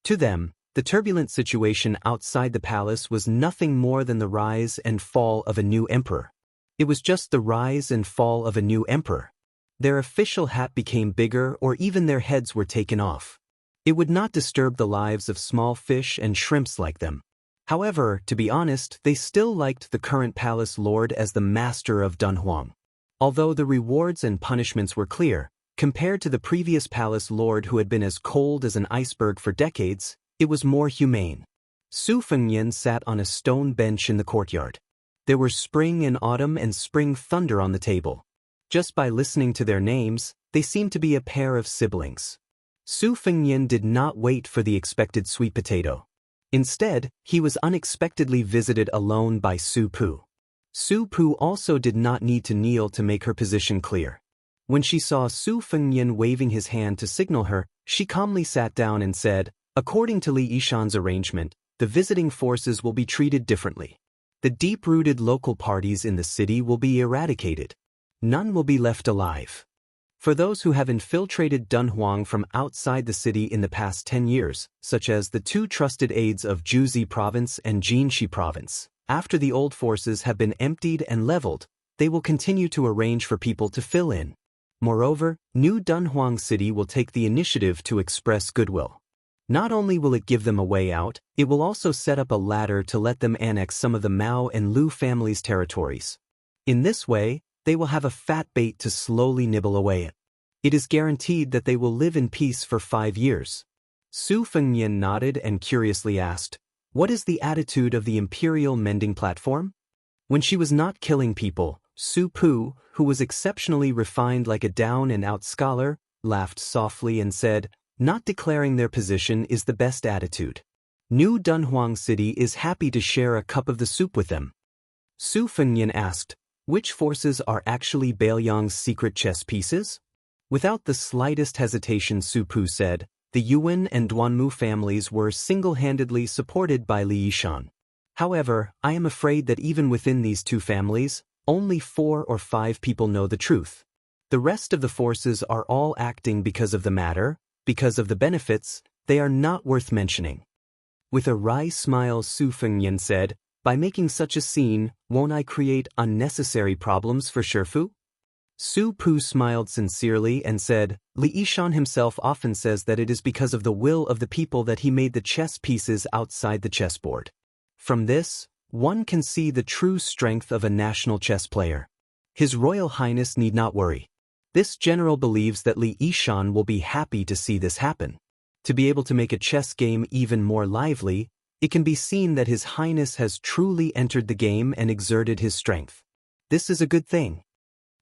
S1: To them, the turbulent situation outside the palace was nothing more than the rise and fall of a new emperor. It was just the rise and fall of a new emperor. Their official hat became bigger or even their heads were taken off. It would not disturb the lives of small fish and shrimps like them. However, to be honest, they still liked the current palace lord as the master of Dunhuang. Although the rewards and punishments were clear, compared to the previous palace lord who had been as cold as an iceberg for decades, it was more humane. Su Fengnian sat on a stone bench in the courtyard. There were spring and autumn and spring thunder on the table. Just by listening to their names, they seemed to be a pair of siblings. Su Fengnian did not wait for the expected Sweet Potato. Instead, he was unexpectedly visited alone by Su Pu. Su Pu also did not need to kneel to make her position clear. When she saw Su Fengnian waving his hand to signal her, she calmly sat down and said, "According to Li Yishan's arrangement, the visiting forces will be treated differently. The deep-rooted local parties in the city will be eradicated. None will be left alive. For those who have infiltrated Dunhuang from outside the city in the past 10 years, such as the 2 trusted aides of Juzi Province and Jinxi Province, after the old forces have been emptied and leveled, they will continue to arrange for people to fill in. Moreover, New Dunhuang City will take the initiative to express goodwill. Not only will it give them a way out, it will also set up a ladder to let them annex some of the Mao and Lu families' territories. In this way, they will have a fat bait to slowly nibble away at. It is guaranteed that they will live in peace for 5 years." Su Fengnian nodded and curiously asked, "What is the attitude of the Imperial Mending Platform?" When she was not killing people, Su Pu, who was exceptionally refined like a down-and-out scholar, laughed softly and said, "Not declaring their position is the best attitude. New Dunhuang City is happy to share a cup of the soup with them." Su Fengnian asked, "Which forces are actually Bailiang's secret chess pieces?" Without the slightest hesitation, Su Pu said, "The Yuan and Duanmu families were single-handedly supported by Li Yishan. However, I am afraid that even within these 2 families, only 4 or 5 people know the truth. The rest of the forces are all acting because of the matter. Because of the benefits, they are not worth mentioning." With a wry smile, Su Fengnian said, "By making such a scene, won't I create unnecessary problems for Shifu?" Su Pu smiled sincerely and said, "Li Yishan himself often says that it is because of the will of the people that he made the chess pieces outside the chessboard. From this, one can see the true strength of a national chess player. His Royal Highness need not worry. This general believes that Li Yishan will be happy to see this happen. To be able to make a chess game even more lively, it can be seen that His Highness has truly entered the game and exerted his strength. This is a good thing."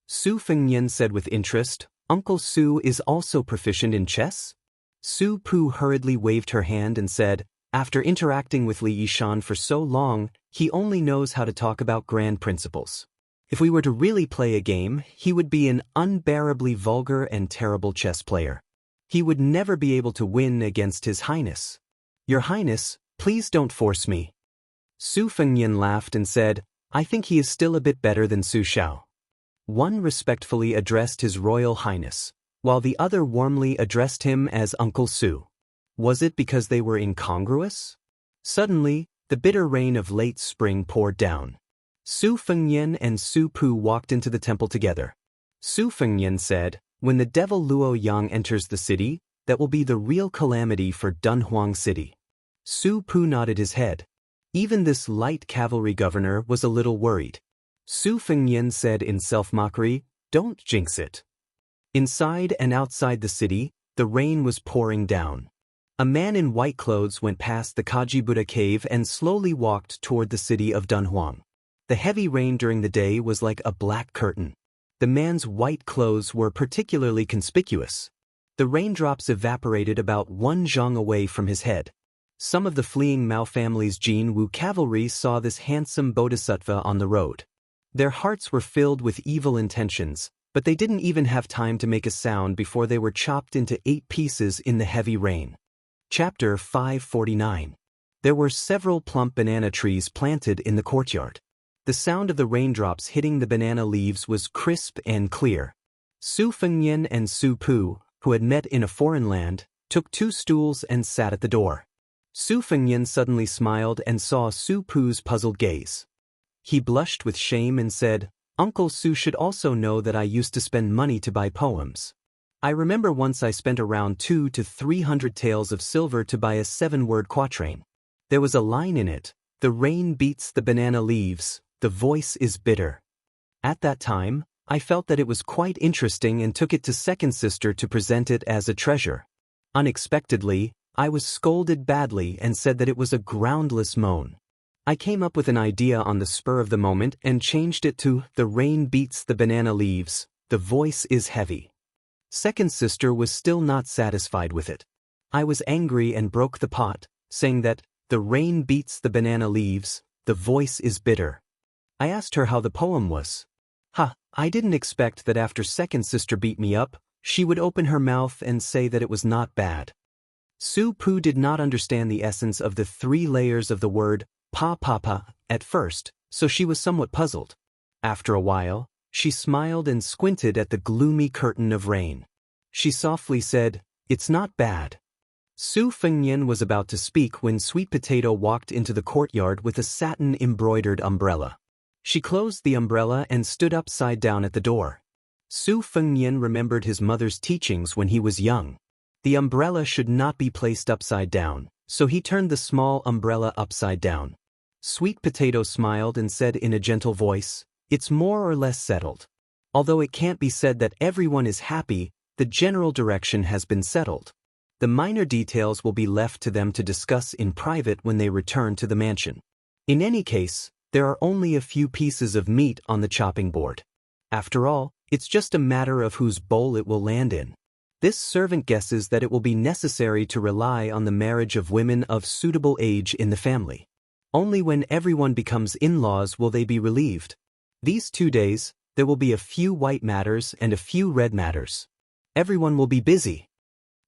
S1: Su Fengnian said with interest, "Uncle Su is also proficient in chess?" Su Pu hurriedly waved her hand and said, "After interacting with Li Yishan for so long, he only knows how to talk about grand principles. If we were to really play a game, he would be an unbearably vulgar and terrible chess player. He would never be able to win against His Highness. Your Highness, please don't force me." Su Fengnian laughed and said, "I think he is still a bit better than Su Xiao." One respectfully addressed His Royal Highness, while the other warmly addressed him as Uncle Su. Was it because they were incongruous? Suddenly, the bitter rain of late spring poured down. Su Fengnian and Su Pu walked into the temple together. Su Fengnian said, "When the devil Luo Yang enters the city, that will be the real calamity for Dunhuang City." Su Pu nodded his head. Even this light cavalry governor was a little worried. Su Fengnian said in self-mockery, "Don't jinx it." Inside and outside the city, The rain was pouring down. A man in white clothes went past the Kaji Buddha cave and slowly walked toward the city of Dunhuang. The heavy rain during the day was like a black curtain. The man's white clothes were particularly conspicuous. The raindrops evaporated about 1 zhang away from his head. Some of the fleeing Mao family's Jin Wu cavalry saw this handsome bodhisattva on the road. Their hearts were filled with evil intentions, but they didn't even have time to make a sound before they were chopped into 8 pieces in the heavy rain. Chapter 549. There were several plump banana trees planted in the courtyard. The sound of the raindrops hitting the banana leaves was crisp and clear. Su Fengyan and Su Pu, who had met in a foreign land, took 2 stools and sat at the door. Su Fengyan suddenly smiled and saw Su Pu's puzzled gaze. He blushed with shame and said, "Uncle Su should also know that I used to spend money to buy poems. I remember once I spent around 200 to 300 taels of silver to buy a 7-word quatrain. There was a line in it, 'The rain beats the banana leaves, the voice is bitter.' At that time, I felt that it was quite interesting and took it to second sister to present it as a treasure. Unexpectedly, I was scolded badly and said that it was a groundless moan. I came up with an idea on the spur of the moment and changed it to 'The rain beats the banana leaves, the voice is heavy.' Second sister was still not satisfied with it. I was angry and broke the pot, saying that 'The rain beats the banana leaves, the voice is bitter.' I asked her how the poem was. I didn't expect that after second sister beat me up, she would open her mouth and say that it was not bad. Su Pu did not understand the essence of the 3 layers of the word pa at first, so she was somewhat puzzled. After a while, she smiled and squinted at the gloomy curtain of rain. She softly said, "It's not bad." Su Fengyan was about to speak when Sweet Potato walked into the courtyard with a satin-embroidered umbrella. She closed the umbrella and stood upside down at the door. Su Fengyan remembered his mother's teachings when he was young. The umbrella should not be placed upside down, so he turned the small umbrella upside down. Sweet Potato smiled and said in a gentle voice, "It's more or less settled. Although it can't be said that everyone is happy, the general direction has been settled. The minor details will be left to them to discuss in private when they return to the mansion. In any case, there are only a few pieces of meat on the chopping board. After all, it's just a matter of whose bowl it will land in. This servant guesses that it will be necessary to rely on the marriage of women of suitable age in the family. Only when everyone becomes in-laws will they be relieved. These 2 days, there will be a few white matters and a few red matters. Everyone will be busy."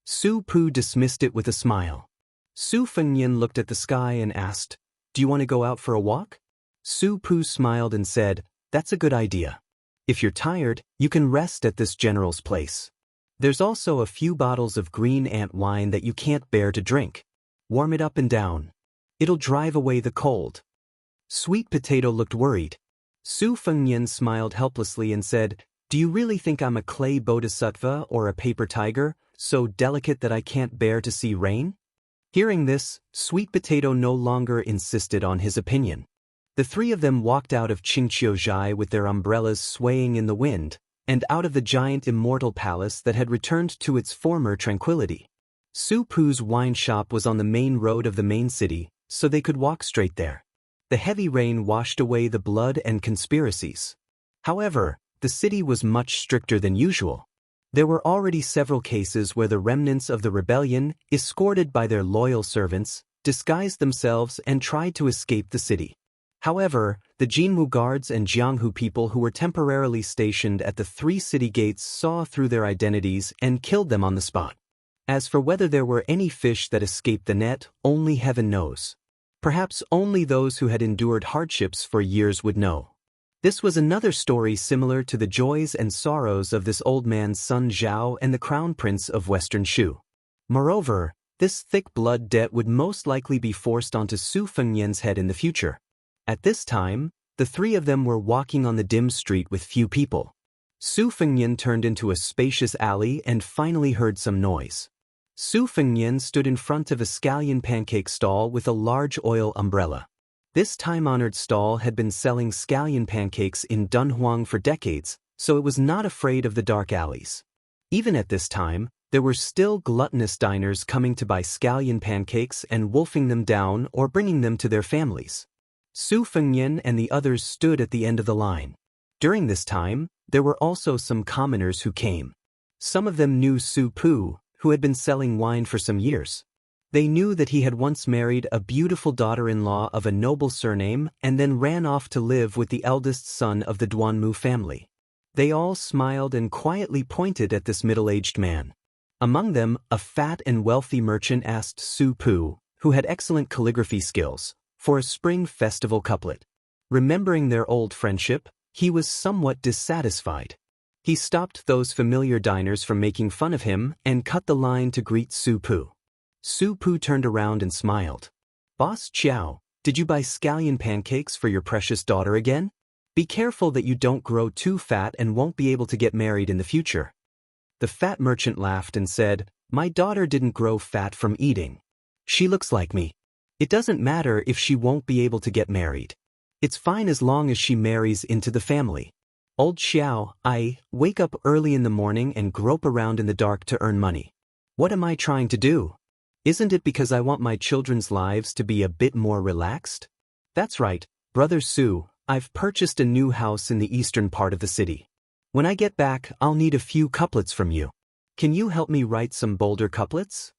S1: Su Pu dismissed it with a smile. Su Fengyan looked at the sky and asked, "Do you want to go out for a walk?" Su Pu smiled and said, "That's a good idea. If you're tired, you can rest at this general's place. There's also a few bottles of green ant wine that you can't bear to drink. Warm it up and down. It'll drive away the cold." Sweet Potato looked worried. Su Fengyan smiled helplessly and said, "Do you really think I'm a clay bodhisattva or a paper tiger, so delicate that I can't bear to see rain?" Hearing this, Sweet Potato no longer insisted on his opinion. The 3 of them walked out of Qingqiuzhai with their umbrellas swaying in the wind, and out of the giant Immortal palace that had returned to its former tranquility. Su Pu's wine shop was on the main road of the main city, so they could walk straight there. The heavy rain washed away the blood and conspiracies. However, the city was much stricter than usual. There were already several cases where the remnants of the rebellion, escorted by their loyal servants, disguised themselves and tried to escape the city. However, the Jinwu guards and Jianghu people who were temporarily stationed at the 3 city gates saw through their identities and killed them on the spot. As for whether there were any fish that escaped the net, only heaven knows. Perhaps only those who had endured hardships for years would know. This was another story similar to the joys and sorrows of this old man's son Zhao and the crown prince of Western Shu. Moreover, this thick blood debt would most likely be forced onto Su Fengyan's head in the future. At this time, the 3 of them were walking on the dim street with few people. Su Fengyan turned into a spacious alley and finally heard some noise. Su Fengyan stood in front of a scallion pancake stall with a large oil umbrella. This time-honored stall had been selling scallion pancakes in Dunhuang for decades, so it was not afraid of the dark alleys. Even at this time, There were still gluttonous diners coming to buy scallion pancakes and wolfing them down or bringing them to their families. Su Fengnian and the others stood at the end of the line. During this time, there were also some commoners who came. Some of them knew Su Pu, who had been selling wine for some years. They knew that he had once married a beautiful daughter-in-law of a noble surname and then ran off to live with the eldest son of the Duanmu family. They all smiled and quietly pointed at this middle-aged man. Among them, a fat and wealthy merchant asked Su Pu, who had excellent calligraphy skills, for a spring festival couplet. Remembering their old friendship, he was somewhat dissatisfied. He stopped those familiar diners from making fun of him and cut the line to greet Su Pu. Su Pu turned around and smiled. "Boss Chow, did you buy scallion pancakes for your precious daughter again? Be careful that you don't grow too fat and won't be able to get married in the future." The fat merchant laughed and said, "My daughter didn't grow fat from eating. She looks like me. It doesn't matter if she won't be able to get married. It's fine as long as she marries into the family. Old Xiao, I wake up early in the morning and grope around in the dark to earn money. What am I trying to do? Isn't it because I want my children's lives to be a bit more relaxed? That's right, Brother Su, I've purchased a new house in the eastern part of the city. When I get back, I'll need a few couplets from you. Can you help me write some bolder couplets?"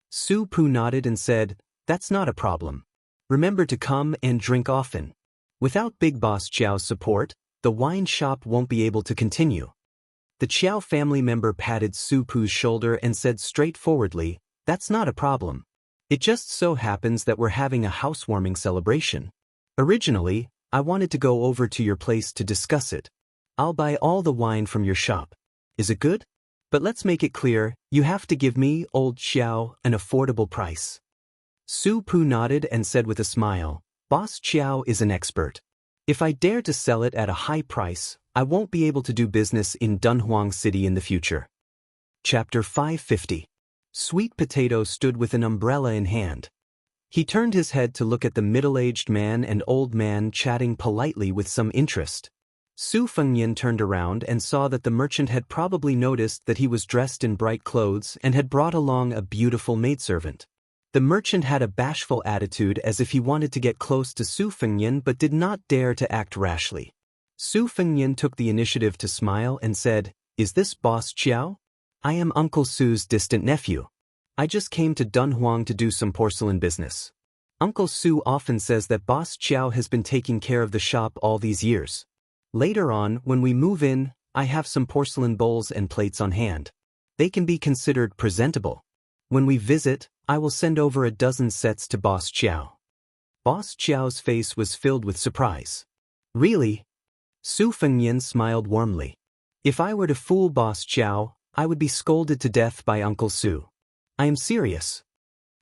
S1: Su Pu nodded and said, "That's not a problem. Remember to come and drink often. Without Big Boss Chiao's support, the wine shop won't be able to continue." The Chiao family member patted Su Pu's shoulder and said straightforwardly, "That's not a problem. It just so happens that we're having a housewarming celebration. Originally, I wanted to go over to your place to discuss it. I'll buy all the wine from your shop. Is it good? But let's make it clear, you have to give me, Old Xiao, an affordable price." Su Pu nodded and said with a smile, "Boss Chiao is an expert. If I dare to sell it at a high price, I won't be able to do business in Dunhuang City in the future." Chapter 550. Sweet Potato stood with an umbrella in hand. He turned his head to look at the middle-aged man and old man chatting politely with some interest. Su Fengnian turned around and saw that the merchant had probably noticed that he was dressed in bright clothes and had brought along a beautiful maidservant. The merchant had a bashful attitude as if he wanted to get close to Su Fengnian but did not dare to act rashly. Su Fengnian took the initiative to smile and said, "Is this Boss Chiao? I am Uncle Su's distant nephew. I just came to Dunhuang to do some porcelain business. Uncle Su often says that Boss Chiao has been taking care of the shop all these years. Later on, when we move in, I have some porcelain bowls and plates on hand. They can be considered presentable. When we visit, I will send over a dozen sets to Boss Chiao." Boss Chiao's face was filled with surprise. "Really?" Su Fengnian smiled warmly. "If I were to fool Boss Chiao, I would be scolded to death by Uncle Su. I am serious."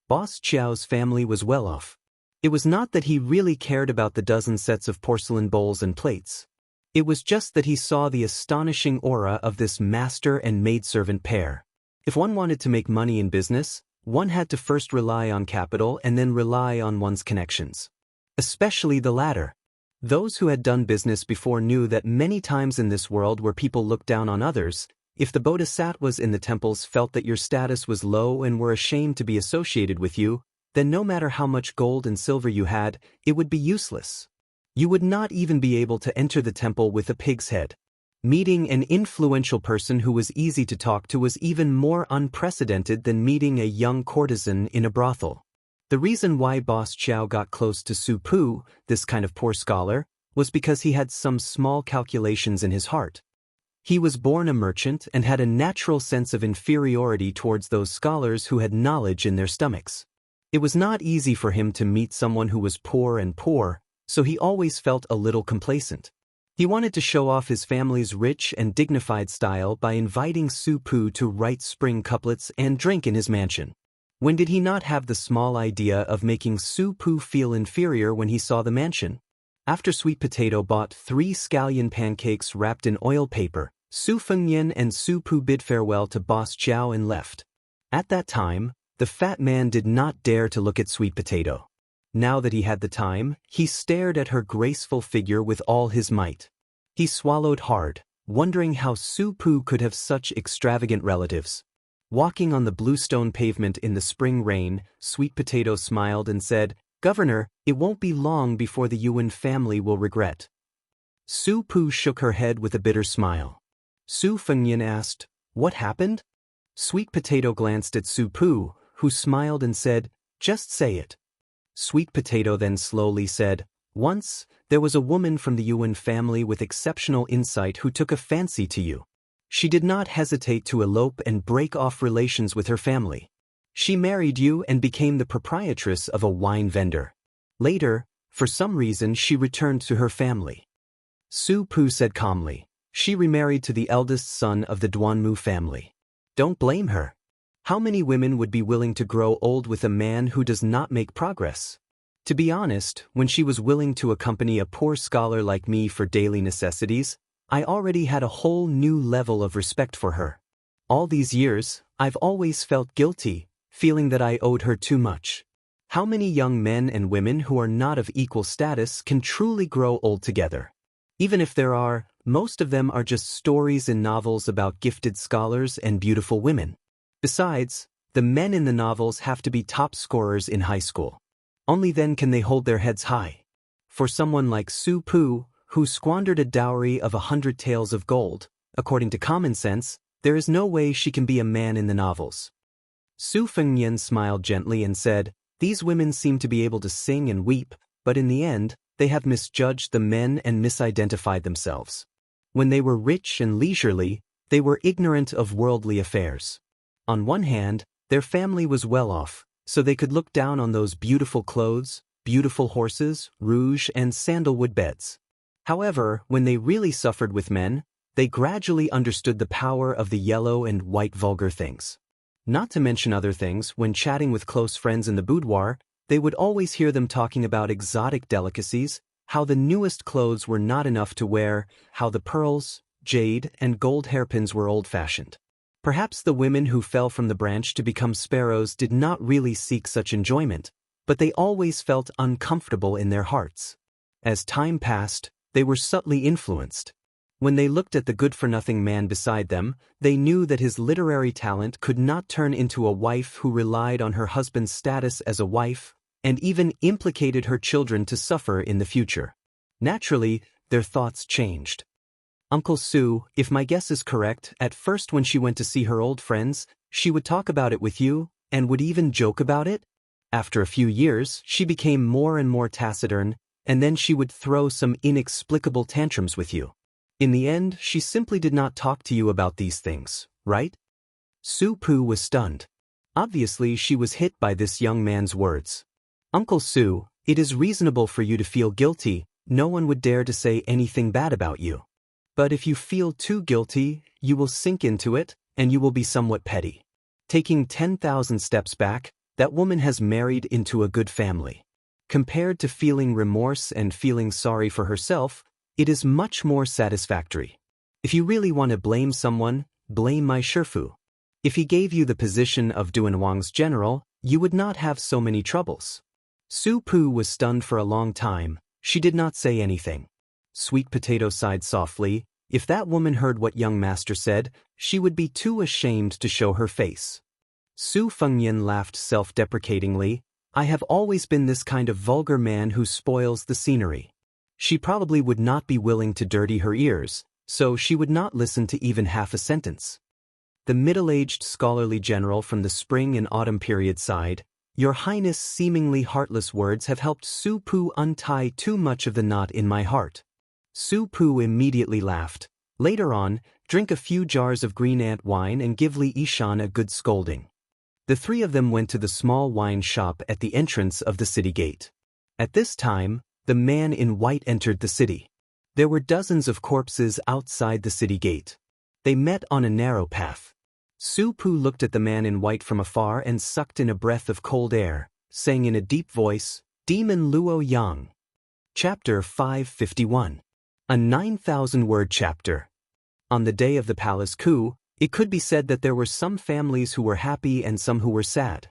S1: Boss Chiao's family was well off. It was not that he really cared about the dozen sets of porcelain bowls and plates. It was just that he saw the astonishing aura of this master and maidservant pair. If one wanted to make money in business, one had to first rely on capital and then rely on one's connections. Especially the latter. Those who had done business before knew that many times in this world where people looked down on others, if the bodhisattvas in the temples felt that your status was low and were ashamed to be associated with you, then no matter how much gold and silver you had, it would be useless. You would not even be able to enter the temple with a pig's head. Meeting an influential person who was easy to talk to was even more unprecedented than meeting a young courtesan in a brothel. The reason why Boss Chiao got close to Su Pu, this kind of poor scholar, was because he had some small calculations in his heart. He was born a merchant and had a natural sense of inferiority towards those scholars who had knowledge in their stomachs. It was not easy for him to meet someone who was poor, so he always felt a little complacent. He wanted to show off his family's rich and dignified style by inviting Su Pu to write spring couplets and drink in his mansion. When did he not have the small idea of making Su Pu feel inferior when he saw the mansion? After Sweet Potato bought 3 scallion pancakes wrapped in oil paper, Su Fengnian and Su Pu bid farewell to Boss Chiao and left. At that time, the fat man did not dare to look at Sweet Potato. Now that he had the time, he stared at her graceful figure with all his might. He swallowed hard, wondering how Su Pu could have such extravagant relatives. Walking on the bluestone pavement in the spring rain, Sweet Potato smiled and said, "Governor, it won't be long before the Yuan family will regret." Su Pu shook her head with a bitter smile. Su Fengyan asked, "What happened?" Sweet Potato glanced at Su Pu, who smiled and said, "Just say it." Sweet Potato then slowly said, "Once, there was a woman from the Yuan family with exceptional insight who took a fancy to you. She did not hesitate to elope and break off relations with her family. She married you and became the proprietress of a wine vendor. Later, for some reason she returned to her family." Su Pu said calmly, "She remarried to the eldest son of the Duanmu family. Don't blame her. How many women would be willing to grow old with a man who does not make progress? To be honest, when she was willing to accompany a poor scholar like me for daily necessities, I already had a whole new level of respect for her. All these years, I've always felt guilty, feeling that I owed her too much. How many young men and women who are not of equal status can truly grow old together? Even if there are, most of them are just stories in novels about gifted scholars and beautiful women. Besides, the men in the novels have to be top scorers in high school. Only then can they hold their heads high. For someone like Su Pu, who squandered a dowry of 100 taels of gold, according to common sense, there is no way she can be a man in the novels." Su Fengyan smiled gently and said, "These women seem to be able to sing and weep, but in the end, they have misjudged the men and misidentified themselves. When they were rich and leisurely, they were ignorant of worldly affairs. On one hand, their family was well off, so they could look down on those beautiful clothes, beautiful horses, rouge and sandalwood beds. However, when they really suffered with men, they gradually understood the power of the yellow and white vulgar things. Not to mention other things, when chatting with close friends in the boudoir, they would always hear them talking about exotic delicacies, how the newest clothes were not enough to wear, how the pearls, jade, and gold hairpins were old-fashioned. Perhaps the women who fell from the branch to become sparrows did not really seek such enjoyment, but they always felt uncomfortable in their hearts. As time passed, they were subtly influenced. When they looked at the good-for-nothing man beside them, they knew that his literary talent could not turn into a wife who relied on her husband's status as a wife, and even implicated her children to suffer in the future. Naturally, their thoughts changed. Uncle Su, if my guess is correct, at first when she went to see her old friends, she would talk about it with you, and would even joke about it? After a few years, she became more and more taciturn, and then she would throw some inexplicable tantrums with you. In the end, she simply did not talk to you about these things, right?" Su Pu was stunned. Obviously, she was hit by this young man's words. "Uncle Su, it is reasonable for you to feel guilty. No one would dare to say anything bad about you. But if you feel too guilty, you will sink into it, and you will be somewhat petty. Taking 10,000 steps back, that woman has married into a good family. Compared to feeling remorse and feeling sorry for herself, it is much more satisfactory. If you really want to blame someone, blame my Shifu. If he gave you the position of Duanwang's general, you would not have so many troubles." Su Pu was stunned for a long time. She did not say anything. Sweet Potato sighed softly. If that woman heard what young master said, she would be too ashamed to show her face. Su Fengyan laughed self-deprecatingly. "I have always been this kind of vulgar man who spoils the scenery." She probably would not be willing to dirty her ears, so she would not listen to even half a sentence. The middle-aged scholarly general from the spring and autumn period sighed, "Your Highness' seemingly heartless words have helped Su Pu untie too much of the knot in my heart." Su Pu immediately laughed. "Later on, drink a few jars of green ant wine and give Li Yishan a good scolding." The three of them went to the small wine shop at the entrance of the city gate. At this time, the man in white entered the city. There were dozens of corpses outside the city gate. They met on a narrow path. Su Pu looked at the man in white from afar and sucked in a breath of cold air, saying in a deep voice, "Demon Luo Yang." Chapter 551. A 9,000-word chapter. On the day of the palace coup, it could be said that there were some families who were happy and some who were sad.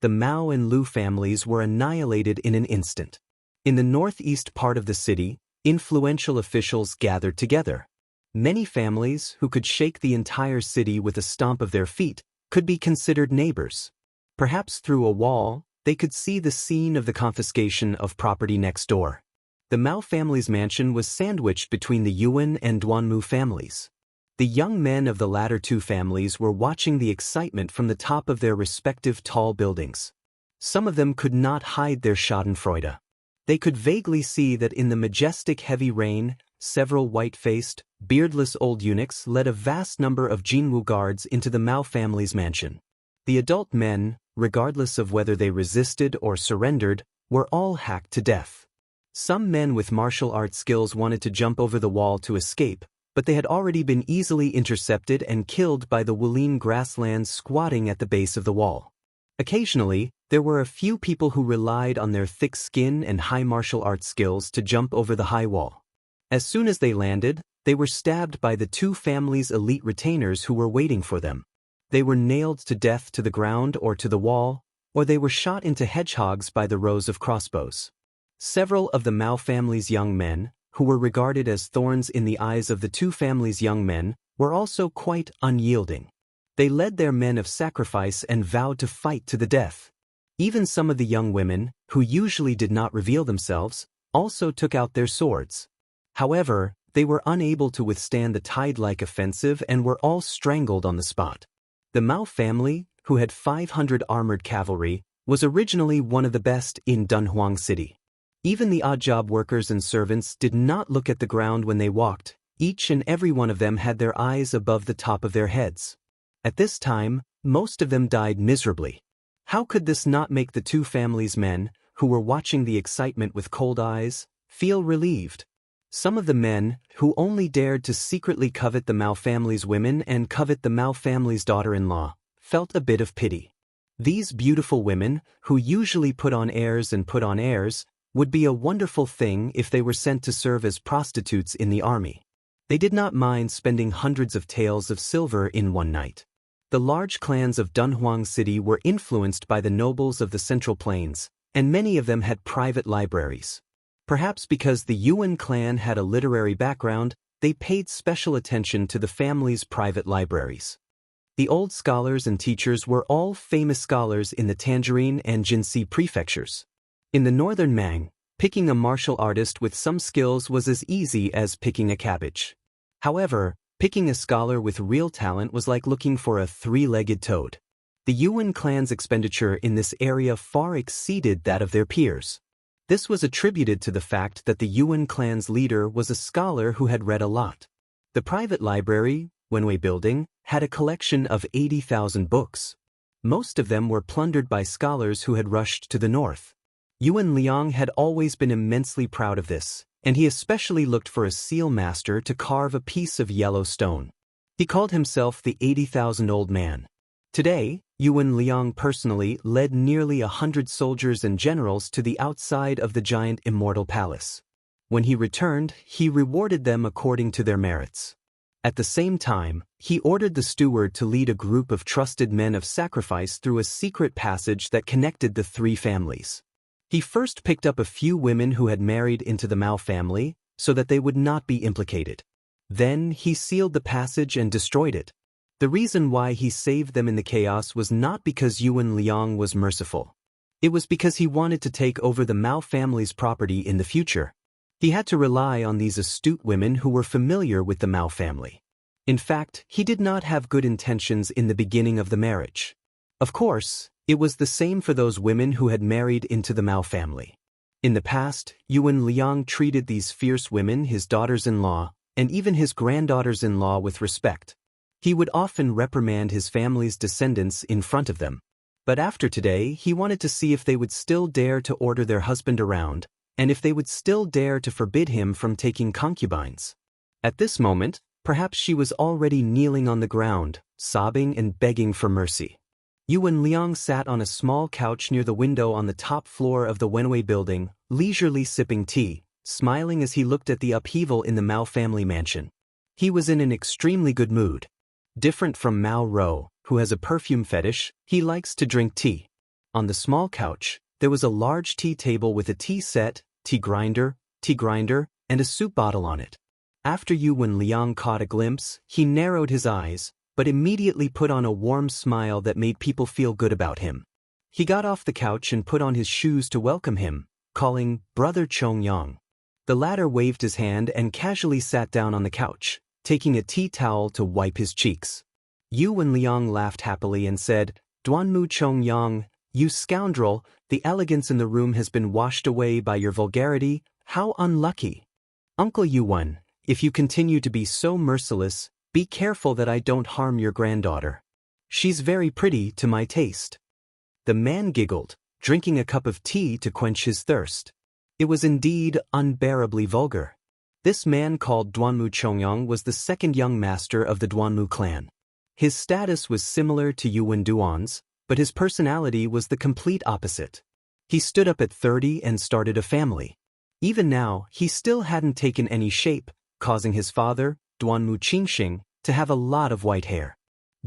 S1: The Mao and Lu families were annihilated in an instant. In the northeast part of the city, influential officials gathered together. Many families, who could shake the entire city with a stomp of their feet, could be considered neighbors. Perhaps through a wall, they could see the scene of the confiscation of property next door. The Mao family's mansion was sandwiched between the Yuan and Duanmu families. The young men of the latter two families were watching the excitement from the top of their respective tall buildings. Some of them could not hide their schadenfreude. They could vaguely see that in the majestic heavy rain, several white-faced, beardless old eunuchs led a vast number of Jinwu guards into the Mao family's mansion. The adult men, regardless of whether they resisted or surrendered, were all hacked to death. Some men with martial arts skills wanted to jump over the wall to escape, but they had already been easily intercepted and killed by the Wulin grasslands squatting at the base of the wall. Occasionally, there were a few people who relied on their thick skin and high martial arts skills to jump over the high wall. As soon as they landed, they were stabbed by the two families' elite retainers who were waiting for them. They were nailed to death to the ground or to the wall, or they were shot into hedgehogs by the rows of crossbows. Several of the Mao family's young men, who were regarded as thorns in the eyes of the two families' young men, were also quite unyielding. They led their men of sacrifice and vowed to fight to the death. Even some of the young women, who usually did not reveal themselves, also took out their swords. However, they were unable to withstand the tide-like offensive and were all strangled on the spot. The Mao family, who had 500 armored cavalry, was originally one of the best in Dunhuang City. Even the odd job workers and servants did not look at the ground when they walked. Each and every one of them had their eyes above the top of their heads. At this time, most of them died miserably. How could this not make the two families' men, who were watching the excitement with cold eyes, feel relieved? Some of the men, who only dared to secretly covet the Mao family's women and covet the Mao family's daughter-in-law, felt a bit of pity. These beautiful women, who usually put on airs, would be a wonderful thing if they were sent to serve as prostitutes in the army. They did not mind spending hundreds of taels of silver in one night. The large clans of Dunhuang City were influenced by the nobles of the Central Plains, and many of them had private libraries. Perhaps because the Yuan clan had a literary background, they paid special attention to the family's private libraries. The old scholars and teachers were all famous scholars in the Tangerine and Jinsi prefectures. In the northern Mang, picking a martial artist with some skills was as easy as picking a cabbage. However, picking a scholar with real talent was like looking for a three-legged toad. The Yuan clan's expenditure in this area far exceeded that of their peers. This was attributed to the fact that the Yuan clan's leader was a scholar who had read a lot. The private library, Wenwei Building, had a collection of 80,000 books. Most of them were plundered by scholars who had rushed to the north. Yuan Liang had always been immensely proud of this, and he especially looked for a seal master to carve a piece of yellow stone. He called himself the 80,000 old man. Today, Yuan Liang personally led nearly 100 soldiers and generals to the outside of the giant Immortal Palace. When he returned, he rewarded them according to their merits. At the same time, he ordered the steward to lead a group of trusted men of sacrifice through a secret passage that connected the three families. He first picked up a few women who had married into the Mao family, so that they would not be implicated. Then he sealed the passage and destroyed it. The reason why he saved them in the chaos was not because Yuan Liang was merciful. It was because he wanted to take over the Mao family's property in the future. He had to rely on these astute women who were familiar with the Mao family. In fact, he did not have good intentions in the beginning of the marriage. Of course, it was the same for those women who had married into the Mao family. In the past, Yuan Liang treated these fierce women, his daughters-in-law, and even his granddaughters-in-law with respect. He would often reprimand his family's descendants in front of them. But after today, he wanted to see if they would still dare to order their husband around, and if they would still dare to forbid him from taking concubines. At this moment, perhaps she was already kneeling on the ground, sobbing and begging for mercy. Yuan Liang sat on a small couch near the window on the top floor of the Wenwei Building, leisurely sipping tea, smiling as he looked at the upheaval in the Mao family mansion. He was in an extremely good mood. Different from Mao Rou, who has a perfume fetish, he likes to drink tea. On the small couch, there was a large tea table with a tea set, tea grinder, and a soup bottle on it. After Yuan Liang caught a glimpse, he narrowed his eyes, but immediately put on a warm smile that made people feel good about him. He got off the couch and put on his shoes to welcome him, calling Brother Chongyang. The latter waved his hand and casually sat down on the couch, taking a tea towel to wipe his cheeks. Yu and Liang laughed happily and said, "Duanmu Chongyang, you scoundrel, the elegance in the room has been washed away by your vulgarity, how unlucky. Uncle Yuan, if you continue to be so merciless, be careful that I don't harm your granddaughter. She's very pretty to my taste." The man giggled, drinking a cup of tea to quench his thirst. It was indeed unbearably vulgar. This man called Duanmu Chongyang was the second young master of the Duanmu clan. His status was similar to Yuan Duan's, but his personality was the complete opposite. He stood up at 30 and started a family. Even now, he still hadn't taken any shape, causing his father, Duanmu Qingxing, to have a lot of white hair.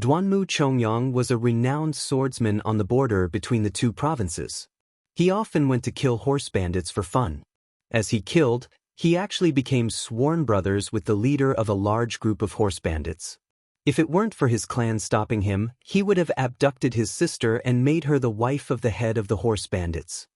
S1: Duanmu Chongyang was a renowned swordsman on the border between the two provinces. He often went to kill horse bandits for fun. As he killed, he actually became sworn brothers with the leader of a large group of horse bandits. If it weren't for his clan stopping him, he would have abducted his sister and made her the wife of the head of the horse bandits.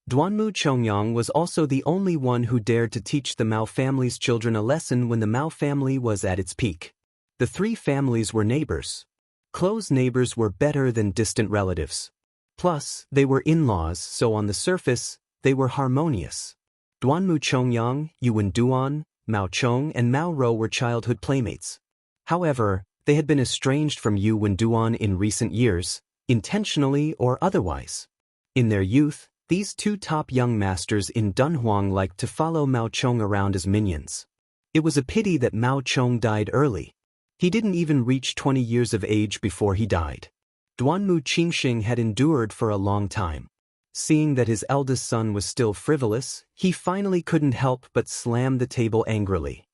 S1: Duanmu Chongyang was also the only one who dared to teach the Mao family's children a lesson when the Mao family was at its peak. The three families were neighbors. Close neighbors were better than distant relatives. Plus, they were in-laws, so on the surface, they were harmonious. Duanmu Chongyang, Yuan Duan, Mao Chong and Mao Rou were childhood playmates. However, they had been estranged from Yuan Duan in recent years, intentionally or otherwise. In their youth, these two top young masters in Dunhuang liked to follow Mao Chong around as minions. It was a pity that Mao Chong died early. He didn't even reach 20 years of age before he died. Duanmu Qingxing had endured for a long time. Seeing that his eldest son was still frivolous, he finally couldn't help but slam the table angrily.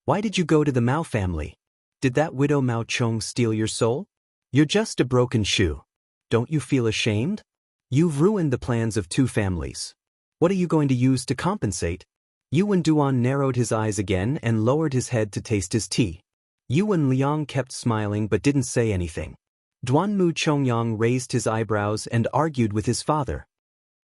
S1: "Why did you go to the Mao family? Did that widow Mao Chong steal your soul? You're just a broken shoe. Don't you feel ashamed? You've ruined the plans of two families. What are you going to use to compensate?" Yuan Duan narrowed his eyes again and lowered his head to taste his tea. Yuan Liang kept smiling but didn't say anything. Duanmu Chongyang raised his eyebrows and argued with his father.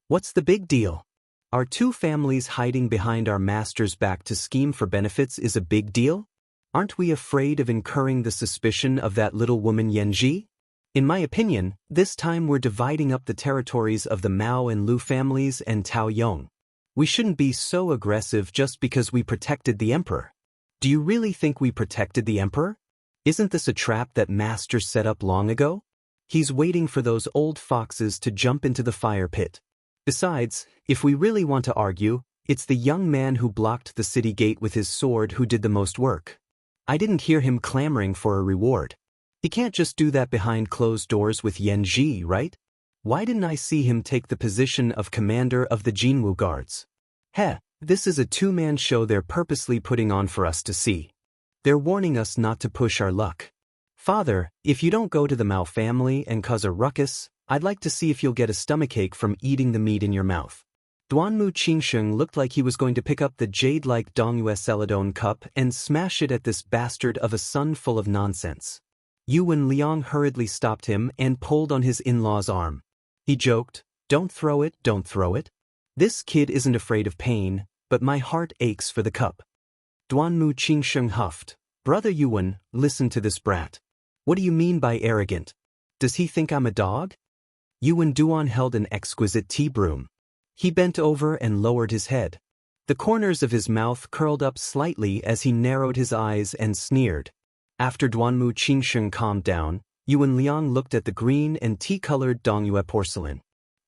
S1: "What's the big deal? Are two families hiding behind our master's back to scheme for benefits is a big deal? Aren't we afraid of incurring the suspicion of that little woman Yanji? In my opinion, this time we're dividing up the territories of the Mao and Lu families and Tao Yong. We shouldn't be so aggressive just because we protected the emperor. Do you really think we protected the emperor? Isn't this a trap that Master set up long ago? He's waiting for those old foxes to jump into the fire pit. Besides, if we really want to argue, it's the young man who blocked the city gate with his sword who did the most work. I didn't hear him clamoring for a reward. He can't just do that behind closed doors with Yanji, right? Why didn't I see him take the position of commander of the Jinwu guards? Heh, this is a two-man show they're purposely putting on for us to see. They're warning us not to push our luck. Father, if you don't go to the Mao family and cause a ruckus, I'd like to see if you'll get a stomachache from eating the meat in your mouth." Duanmu Qingsheng looked like he was going to pick up the jade-like Dongyue Celadon cup and smash it at this bastard of a son full of nonsense. Yuan Liang hurriedly stopped him and pulled on his in-law's arm. He joked, "Don't throw it, don't throw it. This kid isn't afraid of pain, but my heart aches for the cup." Duanmu Qingsheng huffed. "Brother Yuan, listen to this brat. What do you mean by arrogant? Does he think I'm a dog?" Yuan Duan held an exquisite tea broom. He bent over and lowered his head. The corners of his mouth curled up slightly as he narrowed his eyes and sneered. After Duanmu Qingsheng calmed down, Yuan Liang looked at the green and tea-colored Dongyue porcelain.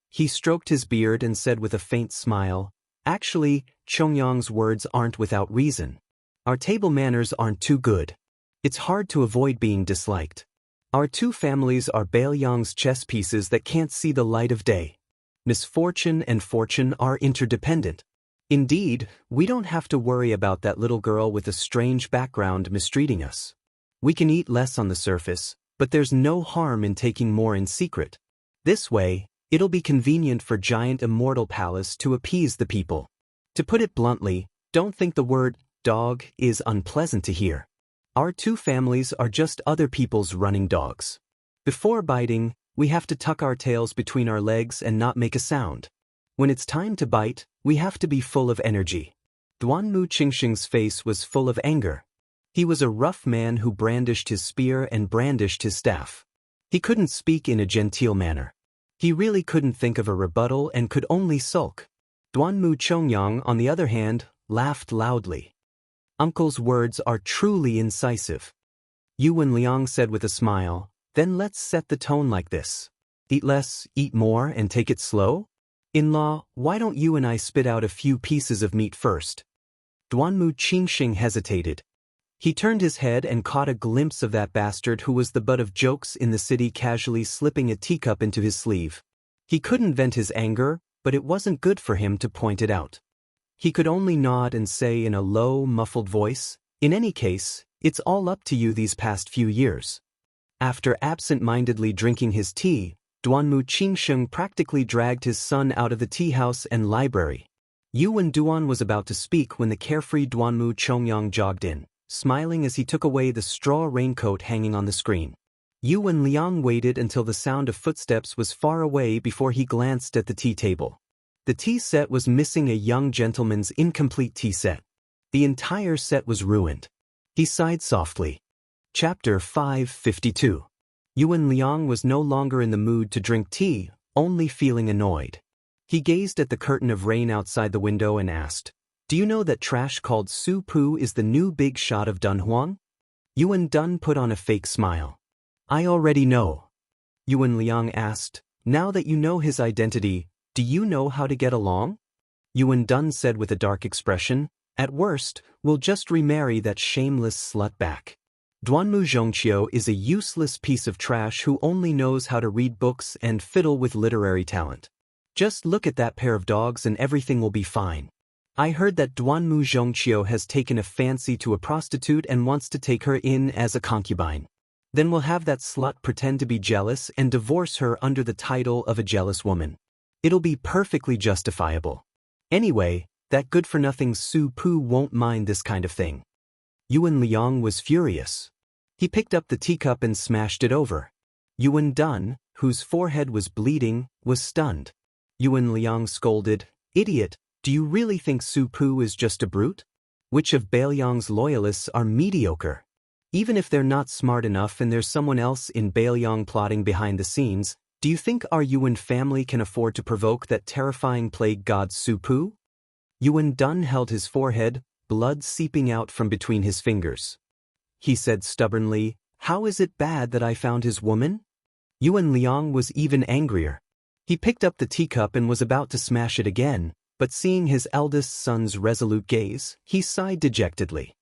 S1: He stroked his beard and said with a faint smile, "Actually, Chongyang's words aren't without reason. Our table manners aren't too good. It's hard to avoid being disliked. Our two families are Baoyang's chess pieces that can't see the light of day. Misfortune and fortune are interdependent. Indeed, we don't have to worry about that little girl with a strange background mistreating us. We can eat less on the surface, but there's no harm in taking more in secret. This way, it'll be convenient for giant Immortal Palace to appease the people. To put it bluntly, don't think the word dog is unpleasant to hear. Our two families are just other people's running dogs. Before biting, we have to tuck our tails between our legs and not make a sound. When it's time to bite, we have to be full of energy. Duanmu Qingxing's face was full of anger. He was a rough man who brandished his spear and brandished his staff. He couldn't speak in a genteel manner. He really couldn't think of a rebuttal and could only sulk. Duanmu Chongyang, on the other hand, laughed loudly. Uncle's words are truly incisive. Yuan Liang said with a smile, then let's set the tone like this. Eat less, eat more, and take it slow? In-law, why don't you and I spit out a few pieces of meat first? Duanmu Qingxing hesitated. He turned his head and caught a glimpse of that bastard who was the butt of jokes in the city casually slipping a teacup into his sleeve. He couldn't vent his anger, but it wasn't good for him to point it out. He could only nod and say in a low, muffled voice, in any case, it's all up to you these past few years. After absent-mindedly drinking his tea, Duanmu Qingxing practically dragged his son out of the tea house and library. Yuan Duan was about to speak when the carefree Duanmu Chongyang jogged in, smiling as he took away the straw raincoat hanging on the screen. Yuan Liang waited until the sound of footsteps was far away before he glanced at the tea table. The tea set was missing a young gentleman's incomplete tea set. The entire set was ruined. He sighed softly. Chapter 552. Yuan Liang was no longer in the mood to drink tea, only feeling annoyed. He gazed at the curtain of rain outside the window and asked, do you know that trash called Su Pu is the new big shot of Dunhuang? Yuan Dun put on a fake smile. I already know. Yuan Liang asked, now that you know his identity, do you know how to get along? Yuan Dun said with a dark expression, at worst, we'll just remarry that shameless slut back. Duanmu Zhongqiu is a useless piece of trash who only knows how to read books and fiddle with literary talent. Just look at that pair of dogs and everything will be fine. I heard that Duanmu Zhongqiu has taken a fancy to a prostitute and wants to take her in as a concubine. Then we'll have that slut pretend to be jealous and divorce her under the title of a jealous woman. It'll be perfectly justifiable. Anyway, that good-for-nothing Su Pu won't mind this kind of thing. Yuan Liang was furious. He picked up the teacup and smashed it over. Yuan Dun, whose forehead was bleeding, was stunned. Yuan Liang scolded, idiot, do you really think Su Pu is just a brute? Which of Bailiang's loyalists are mediocre? Even if they're not smart enough and there's someone else in Bailiang plotting behind the scenes, do you think our Yuan family can afford to provoke that terrifying plague god Su Pu? Yuan Dun held his forehead, blood seeping out from between his fingers. He said stubbornly, how is it bad that I found his woman? Yuan Liang was even angrier. He picked up the teacup and was about to smash it again, but seeing his eldest son's resolute gaze, he sighed dejectedly.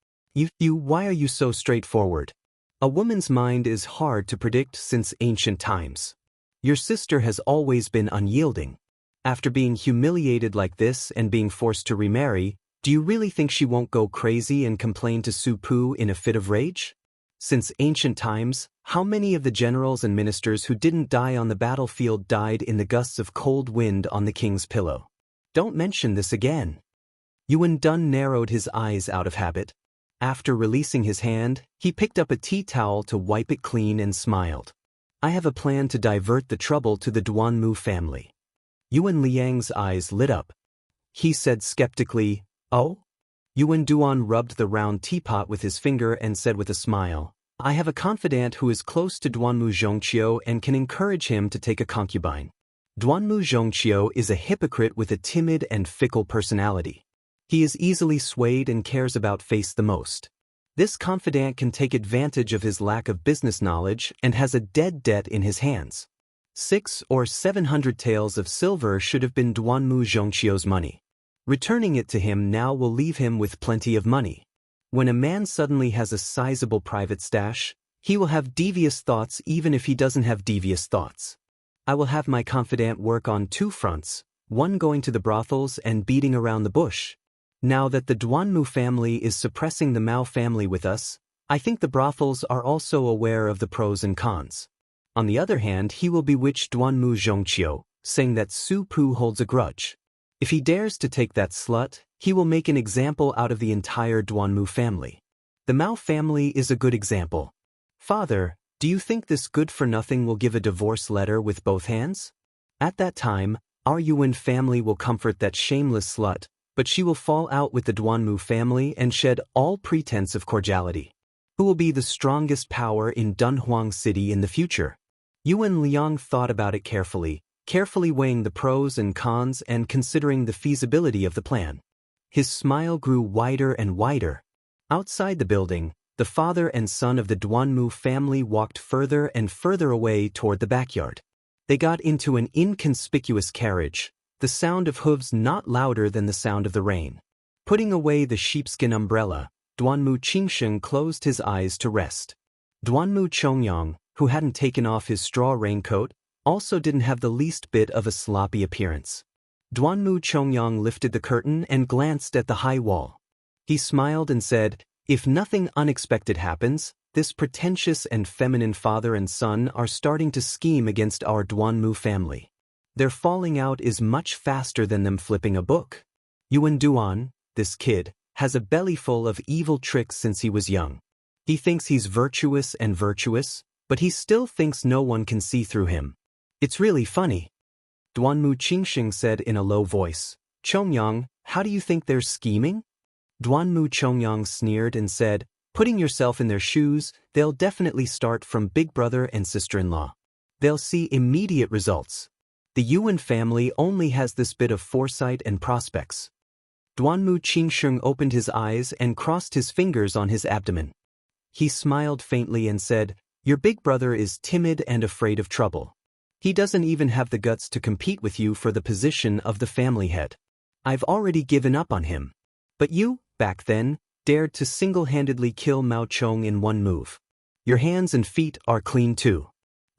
S1: Why are you so straightforward? A woman's mind is hard to predict since ancient times. Your sister has always been unyielding. After being humiliated like this and being forced to remarry, do you really think she won't go crazy and complain to Su Pu in a fit of rage? Since ancient times, how many of the generals and ministers who didn't die on the battlefield died in the gusts of cold wind on the king's pillow? Don't mention this again. Yuan Dun narrowed his eyes out of habit. After releasing his hand, he picked up a tea towel to wipe it clean and smiled. I have a plan to divert the trouble to the Duanmu family. Yuan Liang's eyes lit up. He said skeptically, oh? Yuan Duan rubbed the round teapot with his finger and said with a smile, I have a confidant who is close to Duanmu Zhongqiu and can encourage him to take a concubine. Duanmu Zhongqiu is a hypocrite with a timid and fickle personality. He is easily swayed and cares about face the most. This confidant can take advantage of his lack of business knowledge and has a dead debt in his hands. 600 or 700 taels of silver should have been Duanmu Zhongqiu's money. Returning it to him now will leave him with plenty of money. When a man suddenly has a sizable private stash, he will have devious thoughts even if he doesn't have devious thoughts. I will have my confidant work on two fronts, one going to the brothels and beating around the bush. Now that the Duanmu family is suppressing the Mao family with us, I think the brothels are also aware of the pros and cons. On the other hand, he will bewitch Duanmu Zhongqiu, saying that Su Pu holds a grudge. If he dares to take that slut, he will make an example out of the entire Duanmu family. The Mao family is a good example. Father, do you think this good-for-nothing will give a divorce letter with both hands? At that time, our Yuan family will comfort that shameless slut, but she will fall out with the Duanmu family and shed all pretense of cordiality. Who will be the strongest power in Dunhuang City in the future? Yuan Liang thought about it carefully weighing the pros and cons and considering the feasibility of the plan. His smile grew wider and wider. Outside the building, the father and son of the Duanmu family walked further and further away toward the backyard. They got into an inconspicuous carriage, the sound of hooves not louder than the sound of the rain. Putting away the sheepskin umbrella, Duanmu Qingsheng closed his eyes to rest. Duanmu Chongyang, who hadn't taken off his straw raincoat, also didn't have the least bit of a sloppy appearance. Duanmu Chongyang lifted the curtain and glanced at the high wall. He smiled and said, "If nothing unexpected happens, this pretentious and feminine father and son are starting to scheme against our Duanmu family. Their falling out is much faster than them flipping a book. Yuan Duan, this kid, has a bellyful of evil tricks since he was young. He thinks he's virtuous, but he still thinks no one can see through him. It's really funny." Duanmu Qingsheng said in a low voice, "Chongyang, how do you think they're scheming?" Duanmu Chongyang sneered and said, "Putting yourself in their shoes, they'll definitely start from big brother and sister-in-law. They'll see immediate results. The Yuan family only has this bit of foresight and prospects." Duanmu Qingsheng opened his eyes and crossed his fingers on his abdomen. He smiled faintly and said, "Your big brother is timid and afraid of trouble. He doesn't even have the guts to compete with you for the position of the family head. I've already given up on him. But you, back then, dared to single-handedly kill Mao Chong in one move. Your hands and feet are clean too.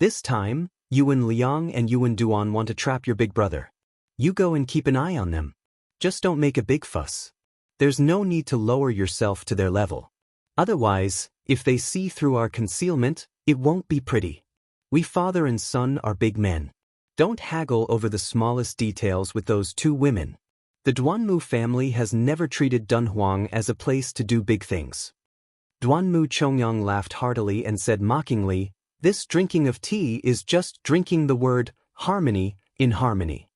S1: This time, Yuan Liang and Yuan Duan want to trap your big brother. You go and keep an eye on them. Just don't make a big fuss. There's no need to lower yourself to their level. Otherwise, if they see through our concealment, it won't be pretty. We father and son are big men. Don't haggle over the smallest details with those two women. The Duanmu family has never treated Dunhuang as a place to do big things." Duanmu Chongyang laughed heartily and said mockingly, "This drinking of tea is just drinking the word harmony in harmony.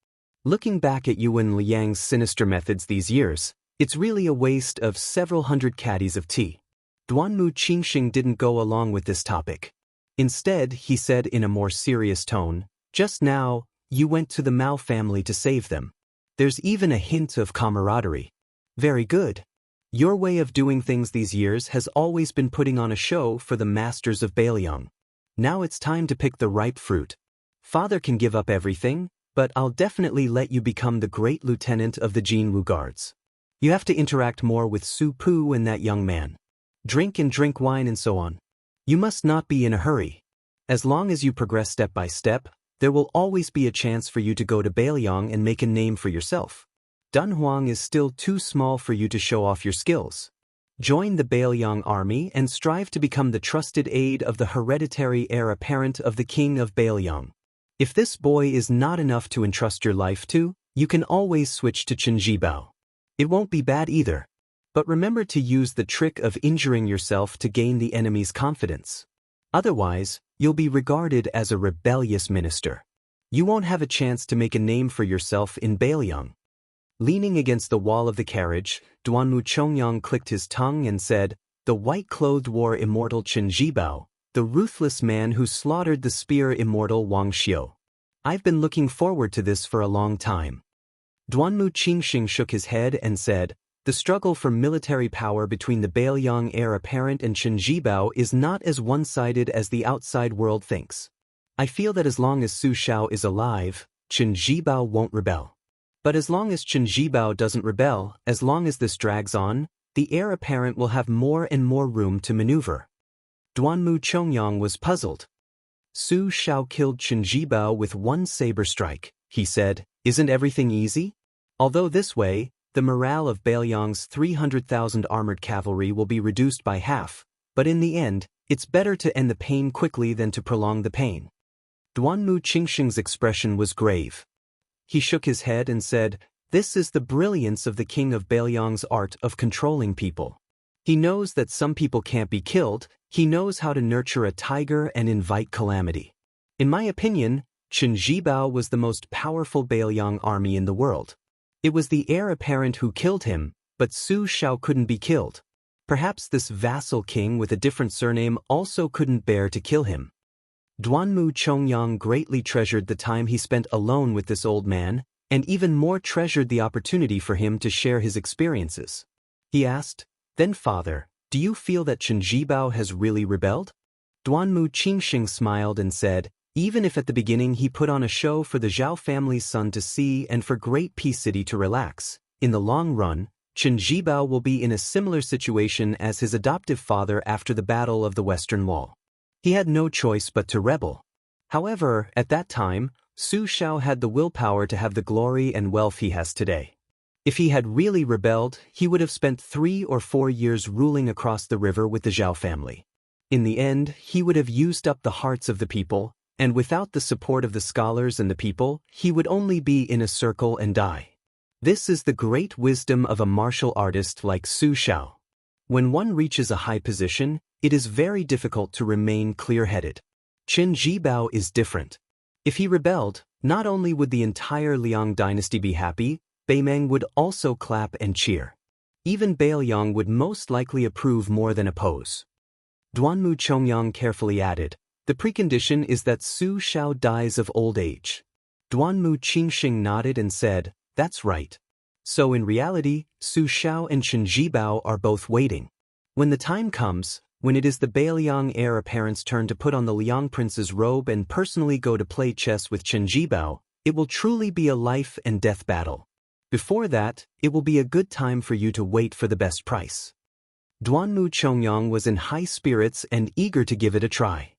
S1: Looking back at Yuan Liang's sinister methods these years, it's really a waste of several hundred caddies of tea." Duanmu Qingsheng didn't go along with this topic. Instead, he said in a more serious tone, "Just now, you went to the Mao family to save them. There's even a hint of camaraderie. Very good. Your way of doing things these years has always been putting on a show for the masters of Bailiang. Now it's time to pick the ripe fruit. Father can give up everything, but I'll definitely let you become the great lieutenant of the Jinwu Guards. You have to interact more with Su Pu and that young man. Drink wine and so on. You must not be in a hurry. As long as you progress step by step, there will always be a chance for you to go to Bailiang and make a name for yourself. Dunhuang is still too small for you to show off your skills. Join the Bailiang army and strive to become the trusted aide of the hereditary heir apparent of the king of Bailiang. If this boy is not enough to entrust your life to, you can always switch to Chenjibao. It won't be bad either. But remember to use the trick of injuring yourself to gain the enemy's confidence. Otherwise, you'll be regarded as a rebellious minister. You won't have a chance to make a name for yourself in Bailiang." Leaning against the wall of the carriage, Duanmu Chongyang clicked his tongue and said, "The white-clothed war immortal Chen Jibao, the ruthless man who slaughtered the spear immortal Wang Xiu. I've been looking forward to this for a long time." Duanmu Qingsheng shook his head and said, "The struggle for military power between the Bailiang heir apparent and Chen Jibao is not as one-sided as the outside world thinks. I feel that as long as Su Shao is alive, Chen Jibao won't rebel. But as long as Chen Jibao doesn't rebel, as long as this drags on, the heir apparent will have more and more room to maneuver." Duanmu Chongyang was puzzled. "Su Shao killed Chen Jibao with one saber strike," he said. "Isn't everything easy? Although this way, the morale of Bailiang's 300,000 armored cavalry will be reduced by half, but in the end, it's better to end the pain quickly than to prolong the pain." Duanmu Qingsheng's expression was grave. He shook his head and said, "This is the brilliance of the king of Bailiang's art of controlling people. He knows that some people can't be killed, he knows how to nurture a tiger and invite calamity. In my opinion, Qin Zhibao was the most powerful Bailiang army in the world. It was the heir apparent who killed him, but Su Shao couldn't be killed. Perhaps this vassal king with a different surname also couldn't bear to kill him. Duanmu Chongyang greatly treasured the time he spent alone with this old man, and even more treasured the opportunity for him to share his experiences. He asked, "Then father, do you feel that Qin Zhibao has really rebelled?" Duanmu Qingxing smiled and said, "Even if at the beginning he put on a show for the Zhao family's son to see and for Great Peace City to relax, in the long run, Qin Zhibao will be in a similar situation as his adoptive father after the Battle of the Western Wall. He had no choice but to rebel. However, at that time, Su Shao had the willpower to have the glory and wealth he has today. If he had really rebelled, he would have spent 3 or 4 years ruling across the river with the Zhao family. In the end, he would have used up the hearts of the people, and without the support of the scholars and the people, he would only be in a circle and die. This is the great wisdom of a martial artist like Su Shao. When one reaches a high position, it is very difficult to remain clear-headed. Qin Zhibao is different. If he rebelled, not only would the entire Liang dynasty be happy, Beimeng would also clap and cheer. Even Bailiang would most likely approve more than oppose. Duanmu Chongyang carefully added, "The precondition is that Su Shao dies of old age." Duanmu Qingxing nodded and said, "That's right." So in reality, Su Shao and Qin Zhibao are both waiting. When the time comes, when it is the Bailiang heir apparent's turn to put on the Liang prince's robe and personally go to play chess with Qin Zhibao, it will truly be a life and death battle. Before that, it will be a good time for you to wait for the best price. Duanmu Chongyang was in high spirits and eager to give it a try.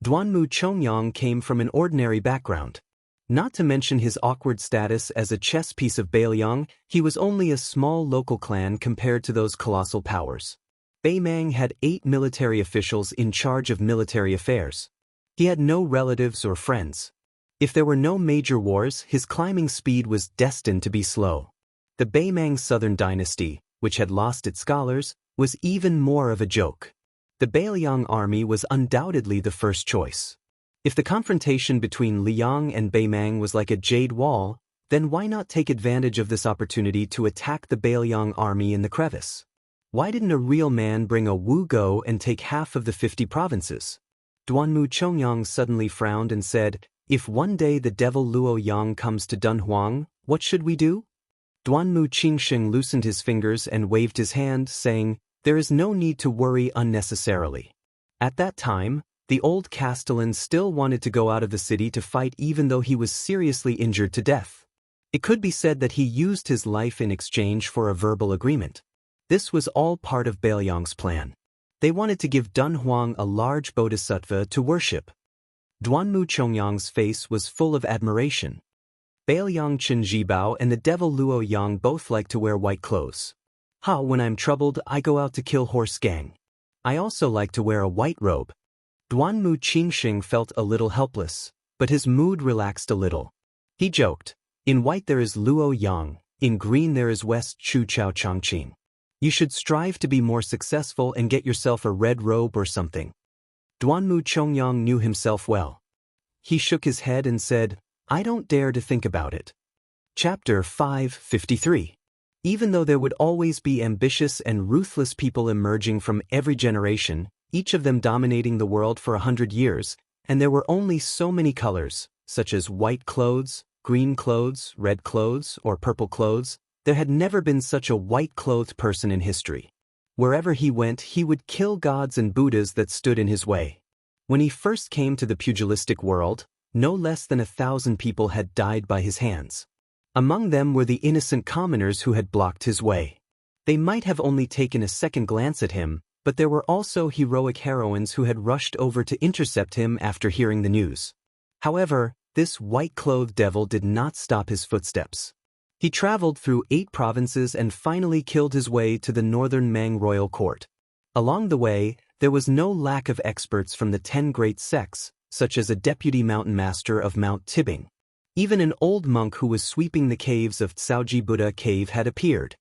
S1: Duanmu Chongyang came from an ordinary background. Not to mention his awkward status as a chess piece of Bailiang, he was only a small local clan compared to those colossal powers. Beimeng had 8 military officials in charge of military affairs. He had no relatives or friends. If there were no major wars, his climbing speed was destined to be slow. The Beimeng Southern Dynasty, which had lost its scholars, was even more of a joke. The Bailiang army was undoubtedly the first choice. If the confrontation between Liang and Beimeng was like a jade wall, then why not take advantage of this opportunity to attack the Bailiang army in the crevice? Why didn't a real man bring a Wu Go and take half of the 50 provinces? Duanmu Chongyang suddenly frowned and said, "If one day the devil Luo Yang comes to Dunhuang, what should we do?" Duanmu Qingxing loosened his fingers and waved his hand, saying, "There is no need to worry unnecessarily." At that time, the old Castellan still wanted to go out of the city to fight even though he was seriously injured to death. It could be said that he used his life in exchange for a verbal agreement. This was all part of Bailiang's plan. They wanted to give Dunhuang a large bodhisattva to worship. Duanmu Chongyang's face was full of admiration. Bailiang Qin Zhibao and the devil Luo Yang both like to wear white clothes. When I'm troubled, I go out to kill horse gang. I also like to wear a white robe. Duanmu Qingxing felt a little helpless, but his mood relaxed a little. He joked, "In white there is Luo Yang, in green there is West Chu Chao Changqing. You should strive to be more successful and get yourself a red robe or something." Duanmu Chongyang knew himself well. He shook his head and said, "I don't dare to think about it." Chapter 553. Even though there would always be ambitious and ruthless people emerging from every generation, each of them dominating the world for 100 years, and there were only so many colors, such as white clothes, green clothes, red clothes, or purple clothes, there had never been such a white-clothed person in history. Wherever he went, he would kill gods and Buddhas that stood in his way. When he first came to the pugilistic world, no less than 1,000 people had died by his hands. Among them were the innocent commoners who had blocked his way. They might have only taken a second glance at him, but there were also heroic heroines who had rushed over to intercept him after hearing the news. However, this white-clothed devil did not stop his footsteps. He traveled through 8 provinces and finally killed his way to the northern Mang royal court. Along the way, there was no lack of experts from the 10 great sects, such as a deputy mountain master of Mount Tibing. Even an old monk who was sweeping the caves of Tsaoji Buddha Cave had appeared.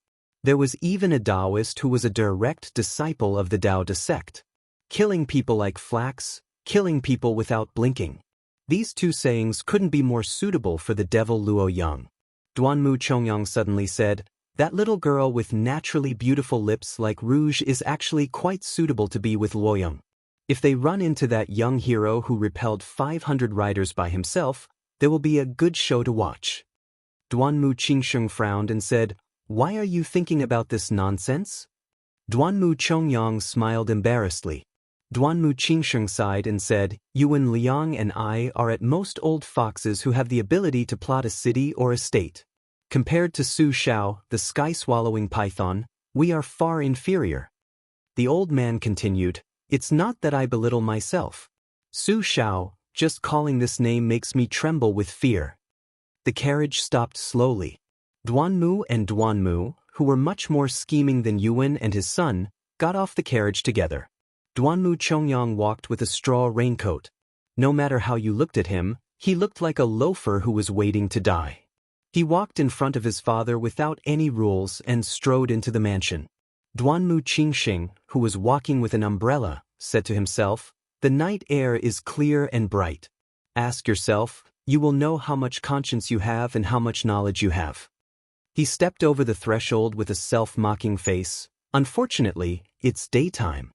S1: There was even a Daoist who was a direct disciple of the Daoist sect. Killing people like flax, killing people without blinking. These two sayings couldn't be more suitable for the devil Luo Yang. Duanmu Chongyang suddenly said, "That little girl with naturally beautiful lips like rouge is actually quite suitable to be with Luoyang. If they run into that young hero who repelled 500 riders by himself, there will be a good show to watch." Duanmu Qingsheng frowned and said, "Why are you thinking about this nonsense?" Duanmu Chongyang smiled embarrassedly. Duanmu Qingsheng sighed and said, "Yuan Liang and I are at most old foxes who have the ability to plot a city or a state. Compared to Su Shao, the sky-swallowing python, we are far inferior." The old man continued, "It's not that I belittle myself. Su Shao, just calling this name makes me tremble with fear." The carriage stopped slowly. Duanmu and Duanmu, who were much more scheming than Yuan and his son, got off the carriage together. Duanmu Chongyang walked with a straw raincoat. No matter how you looked at him, he looked like a loafer who was waiting to die. He walked in front of his father without any rules and strode into the mansion. Duanmu Qingsheng, who was walking with an umbrella, said to himself, "The night air is clear and bright. Ask yourself, you will know how much conscience you have and how much knowledge you have." He stepped over the threshold with a self-mocking face. Unfortunately, it's daytime.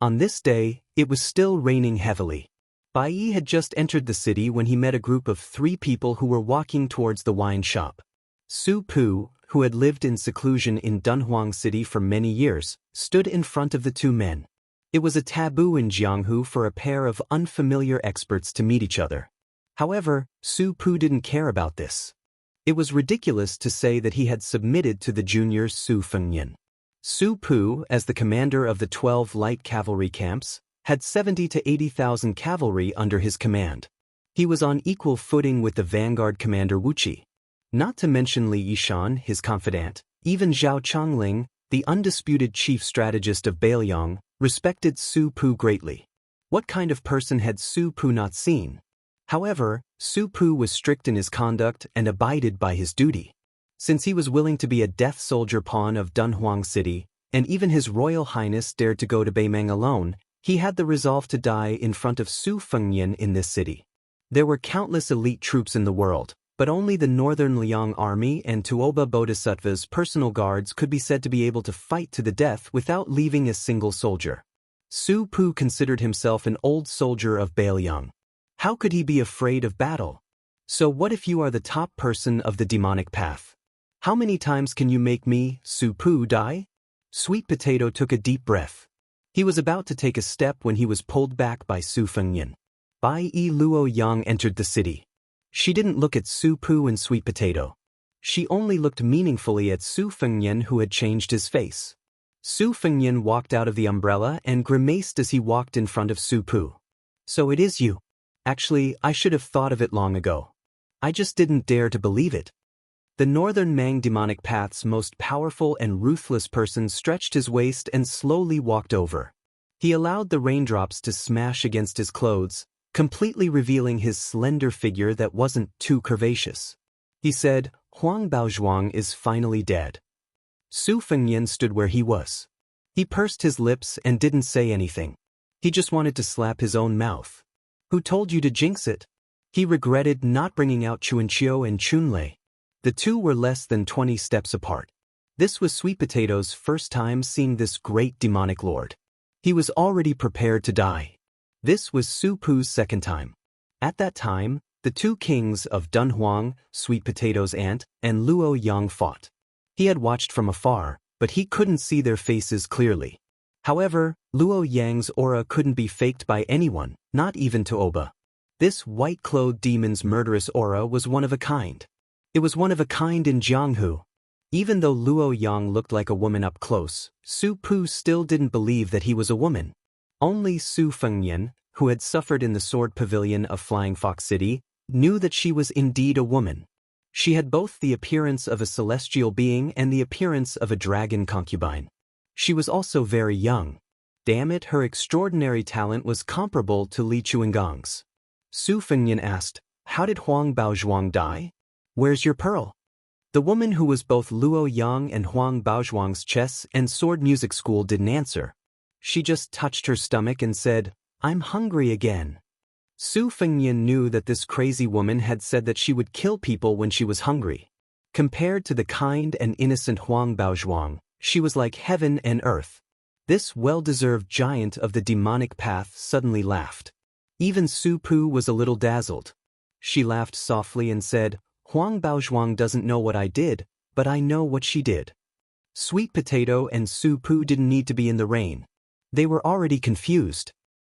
S1: On this day, it was still raining heavily. Bai Yi had just entered the city when he met a group of 3 people who were walking towards the wine shop. Su Pu, who had lived in seclusion in Dunhuang City for many years, stood in front of the 2 men. It was a taboo in Jianghu for a pair of unfamiliar experts to meet each other. However, Su Pu didn't care about this. It was ridiculous to say that he had submitted to the junior Su Fengyan. Su Pu, as the commander of the 12 light cavalry camps, had 70 to 80,000 cavalry under his command. He was on equal footing with the vanguard commander Wuxi. Not to mention Li Yishan, his confidant, even Zhao Chongling, the undisputed chief strategist of Bailiang, respected Su Pu greatly. What kind of person had Su Pu not seen? However, Su Pu was strict in his conduct and abided by his duty. Since he was willing to be a death soldier pawn of Dunhuang City, and even His Royal Highness dared to go to Beimeng alone, he had the resolve to die in front of Su Fengyan in this city. There were countless elite troops in the world, but only the Northern Liang Army and Tuoba Bodhisattva's personal guards could be said to be able to fight to the death without leaving a single soldier. Su Pu considered himself an old soldier of Bailiang. How could he be afraid of battle? So what if you are the top person of the demonic path? How many times can you make me, Su Pu, die? Sweet Potato took a deep breath. He was about to take a step when he was pulled back by Su Fengyan. Bai Yi Luo Yang entered the city. She didn't look at Su Pu and Sweet Potato. She only looked meaningfully at Su Fengyan, who had changed his face. Su Fengyan walked out of the umbrella and grimaced as he walked in front of Su Pu. "So it is you. Actually, I should have thought of it long ago. I just didn't dare to believe it." The Northern Mang demonic path's most powerful and ruthless person stretched his waist and slowly walked over. He allowed the raindrops to smash against his clothes, completely revealing his slender figure that wasn't too curvaceous. He said, "Huang Baozhuang is finally dead." Su Fengyan stood where he was. He pursed his lips and didn't say anything. He just wanted to slap his own mouth. Who told you to jinx it? He regretted not bringing out Chuanqiu and Chunlei. The two were less than 20 steps apart. This was Sweet Potato's first time seeing this great demonic lord. He was already prepared to die. This was Su Pu's second time. At that time, the 2 kings of Dunhuang, Sweet Potato's aunt, and Luo Yang fought. He had watched from afar, but he couldn't see their faces clearly. However, Luo Yang's aura couldn't be faked by anyone, not even Tuoba. This white-clothed demon's murderous aura was one of a kind. It was one of a kind in Jianghu. Even though Luo Yang looked like a woman up close, Su Pu still didn't believe that he was a woman. Only Su Fengyan, who had suffered in the Sword Pavilion of Flying Fox City, knew that she was indeed a woman. She had both the appearance of a celestial being and the appearance of a dragon concubine. She was also very young. Damn it, her extraordinary talent was comparable to Li Chuangang's. Su Fengyan asked, "How did Huang Baozhuang die? Where's your pearl?" The woman who was both Luo Yang and Huang Baozhuang's chess and sword music school didn't answer. She just touched her stomach and said, "I'm hungry again." Su Fengnian knew that this crazy woman had said that she would kill people when she was hungry. Compared to the kind and innocent Huang Baozhuang, she was like heaven and earth. This well-deserved giant of the demonic path suddenly laughed. Even Su Pu was a little dazzled. She laughed softly and said, "Huang Baozhuang doesn't know what I did, but I know what she did." Sweet Potato and Su Pu didn't need to be in the rain. They were already confused.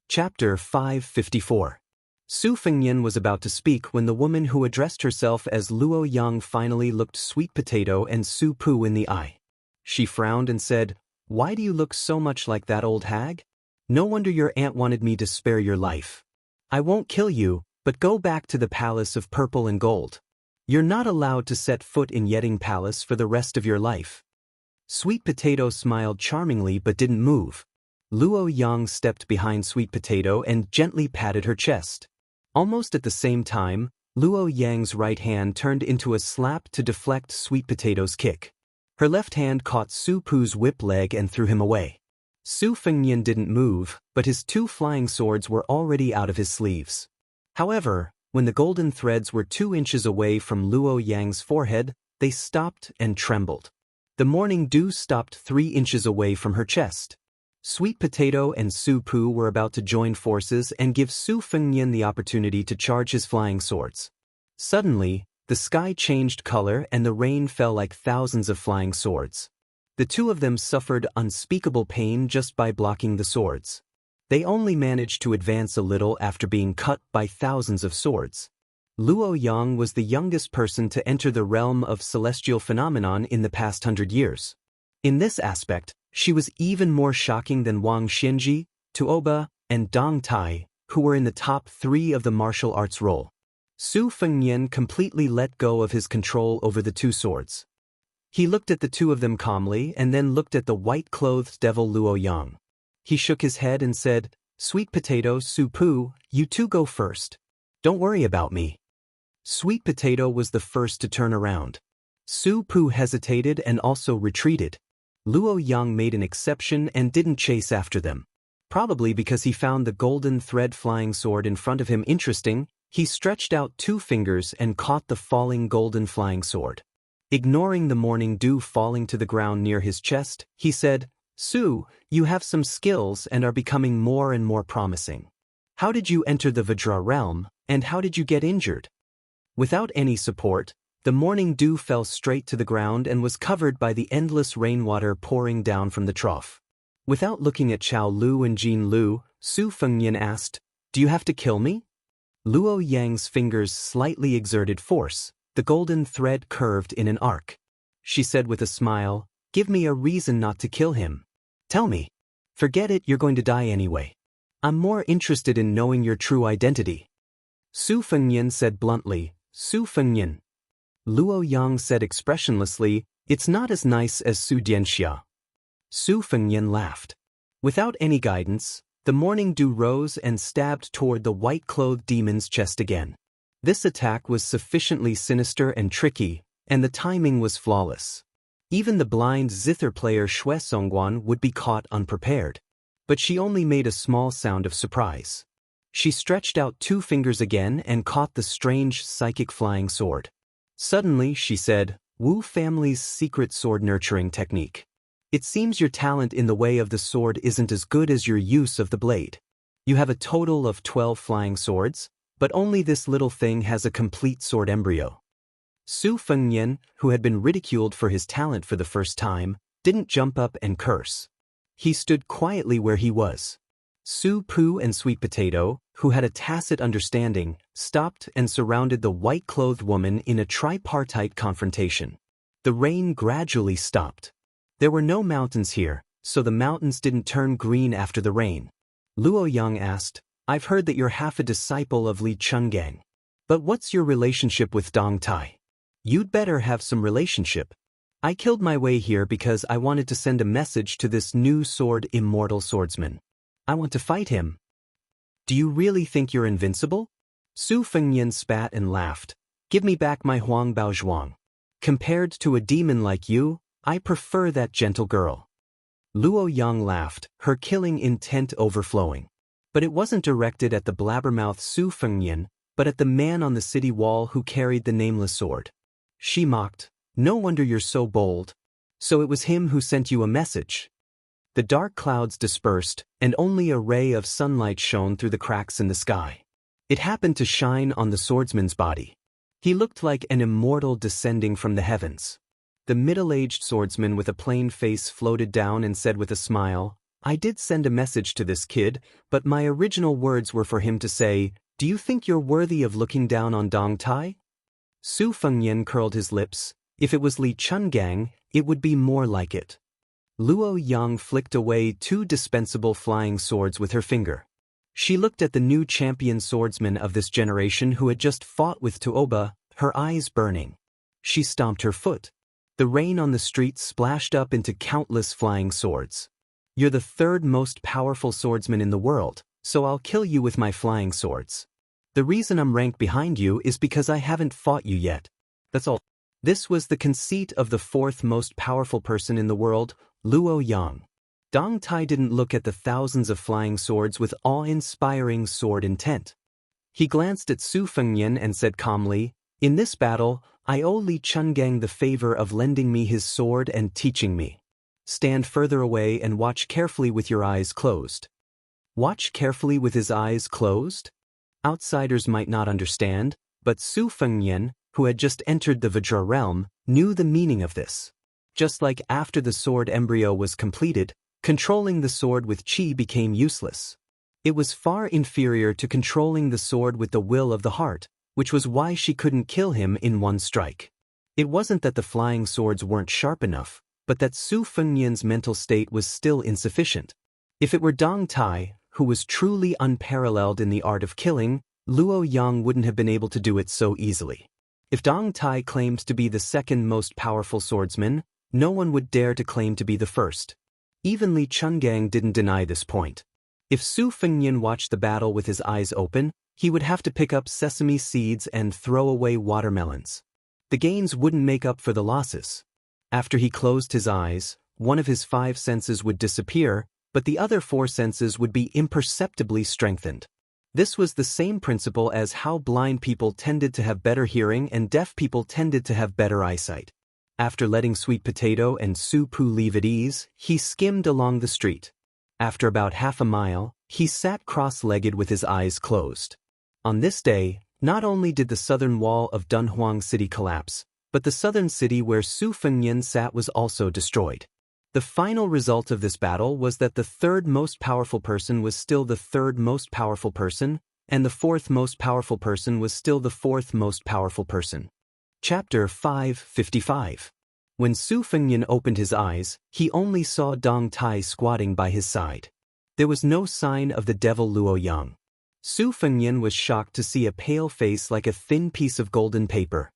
S1: Chapter 554. Su Fengnian was about to speak when the woman who addressed herself as Luo Yang finally looked Sweet Potato and Su Pu in the eye. She frowned and said, "Why do you look so much like that old hag? No wonder your aunt wanted me to spare your life. I won't kill you, but go back to the palace of purple and gold. You're not allowed to set foot in Yeding Palace for the rest of your life." Sweet Potato smiled charmingly but didn't move. Luo Yang stepped behind Sweet Potato and gently patted her chest. Almost at the same time, Luo Yang's right hand turned into a slap to deflect Sweet Potato's kick. Her left hand caught Su Pu's whip leg and threw him away. Su Fengnian didn't move, but his two flying swords were already out of his sleeves. However, when the golden threads were 2 inches away from Luo Yang's forehead, they stopped and trembled. The morning dew stopped 3 inches away from her chest. Sweet Potato and Su Pu were about to join forces and give Su Fengnian the opportunity to charge his flying swords. Suddenly, the sky changed color and the rain fell like thousands of flying swords. The two of them suffered unspeakable pain just by blocking the swords. They only managed to advance a little after being cut by thousands of swords. Luo Yang was the youngest person to enter the realm of celestial phenomenon in the past 100 years. In this aspect, she was even more shocking than Wang Xinji, Tuoba, and Dong Tai, who were in the top 3 of the martial arts role. Su Fengnian completely let go of his control over the 2 swords. He looked at the 2 of them calmly and then looked at the white-clothed devil Luo Yang. He shook his head and said, "Sweet Potato, Su Pu, you 2 go first. Don't worry about me." Sweet Potato was the first to turn around. Su Pu hesitated and also retreated. Luo Yang made an exception and didn't chase after them. Probably because he found the golden thread flying sword in front of him interesting, he stretched out 2 fingers and caught the falling golden flying sword. Ignoring the morning dew falling to the ground near his chest, he said, "Su, you have some skills and are becoming more and more promising. How did you enter the Vajra realm, and how did you get injured?" Without any support, the morning dew fell straight to the ground and was covered by the endless rainwater pouring down from the trough. Without looking at Chao Lu and Jin Lu, Su Fengnian asked, "Do you have to kill me?" Luo Yang's fingers slightly exerted force. The golden thread curved in an arc. She said with a smile, "Give me a reason not to kill him. Tell me. Forget it, you're going to die anyway. I'm more interested in knowing your true identity." Su Fengnian said bluntly, "Su Fengnian." Luo Yang said expressionlessly, "It's not as nice as Su Dianxia." Su Fengnian laughed. Without any guidance, the morning dew rose and stabbed toward the white-clothed demon's chest again. This attack was sufficiently sinister and tricky, and the timing was flawless. Even the blind zither player Xue Songguan would be caught unprepared. But she only made a small sound of surprise. She stretched out 2 fingers again and caught the strange psychic flying sword. Suddenly, she said, "Wu family's secret sword nurturing technique. It seems your talent in the way of the sword isn't as good as your use of the blade. You have a total of 12 flying swords, but only this little thing has a complete sword embryo." Su Fengnian, who had been ridiculed for his talent for the first time, didn't jump up and curse. He stood quietly where he was. Su Pu and Sweet Potato, who had a tacit understanding, stopped and surrounded the white-clothed woman in a tripartite confrontation. The rain gradually stopped. There were no mountains here, so the mountains didn't turn green after the rain. Luo Yang asked, "I've heard that you're half a disciple of Li Chenggang. But what's your relationship with Dong Tai? You'd better have some relationship. I killed my way here because I wanted to send a message to this new sword immortal swordsman. I want to fight him." "Do you really think you're invincible?" Su Fengnian spat and laughed. "Give me back my Huang Baozhuang." Compared to a demon like you, I prefer that gentle girl. Luo Yang laughed, her killing intent overflowing. But it wasn't directed at the blabbermouth Su Fengyan, but at the man on the city wall who carried the nameless sword. She mocked, "No wonder you're so bold. So it was him who sent you a message." The dark clouds dispersed, and only a ray of sunlight shone through the cracks in the sky. It happened to shine on the swordsman's body. He looked like an immortal descending from the heavens. The middle-aged swordsman with a plain face floated down and said with a smile, "I did send a message to this kid, but my original words were for him to say, 'Do you think you're worthy of looking down on Dong Tai?'" Su Fengyan curled his lips. If it was Li Chungang, it would be more like it. Luo Yang flicked away 2 dispensable flying swords with her finger. She looked at the new champion swordsman of this generation who had just fought with Tuoba, her eyes burning. She stomped her foot. The rain on the street splashed up into countless flying swords. "You're the 3rd most powerful swordsman in the world, so I'll kill you with my flying swords. The reason I'm ranked behind you is because I haven't fought you yet. That's all." This was the conceit of the 4th most powerful person in the world, Luo Yang. Dong Tai didn't look at the thousands of flying swords with awe-inspiring sword intent. He glanced at Su Fengyan and said calmly, "In this battle, I owe Li Chungang the favor of lending me his sword and teaching me. Stand further away and watch carefully with your eyes closed." Watch carefully with his eyes closed? Outsiders might not understand, but Su Fengyan, who had just entered the Vajra realm, knew the meaning of this. Just like after the sword embryo was completed, controlling the sword with qi became useless. It was far inferior to controlling the sword with the will of the heart, which was why she couldn't kill him in one strike. It wasn't that the flying swords weren't sharp enough, but that Su Fengyan's mental state was still insufficient. If it were Dong Tai, who was truly unparalleled in the art of killing, Luo Yang wouldn't have been able to do it so easily. If Dong Tai claimed to be the 2nd most powerful swordsman, no one would dare to claim to be the 1st. Even Li Chungang didn't deny this point. If Su Fengyan watched the battle with his eyes open, he would have to pick up sesame seeds and throw away watermelons. The gains wouldn't make up for the losses. After he closed his eyes, one of his 5 senses would disappear, but the other 4 senses would be imperceptibly strengthened. This was the same principle as how blind people tended to have better hearing and deaf people tended to have better eyesight. After letting Sweet Potato and Su Pu leave at ease, he skimmed along the street. After about half a mile, he sat cross-legged with his eyes closed. On this day, not only did the southern wall of Dunhuang City collapse, but the southern city where Su Fengyan sat was also destroyed. The final result of this battle was that the 3rd most powerful person was still the 3rd most powerful person, and the 4th most powerful person was still the 4th most powerful person. Chapter 555. When Su Fengyan opened his eyes, he only saw Dong Tai squatting by his side. There was no sign of the devil Luo Yang. Su Fengyan was shocked to see a pale face like a thin piece of golden paper.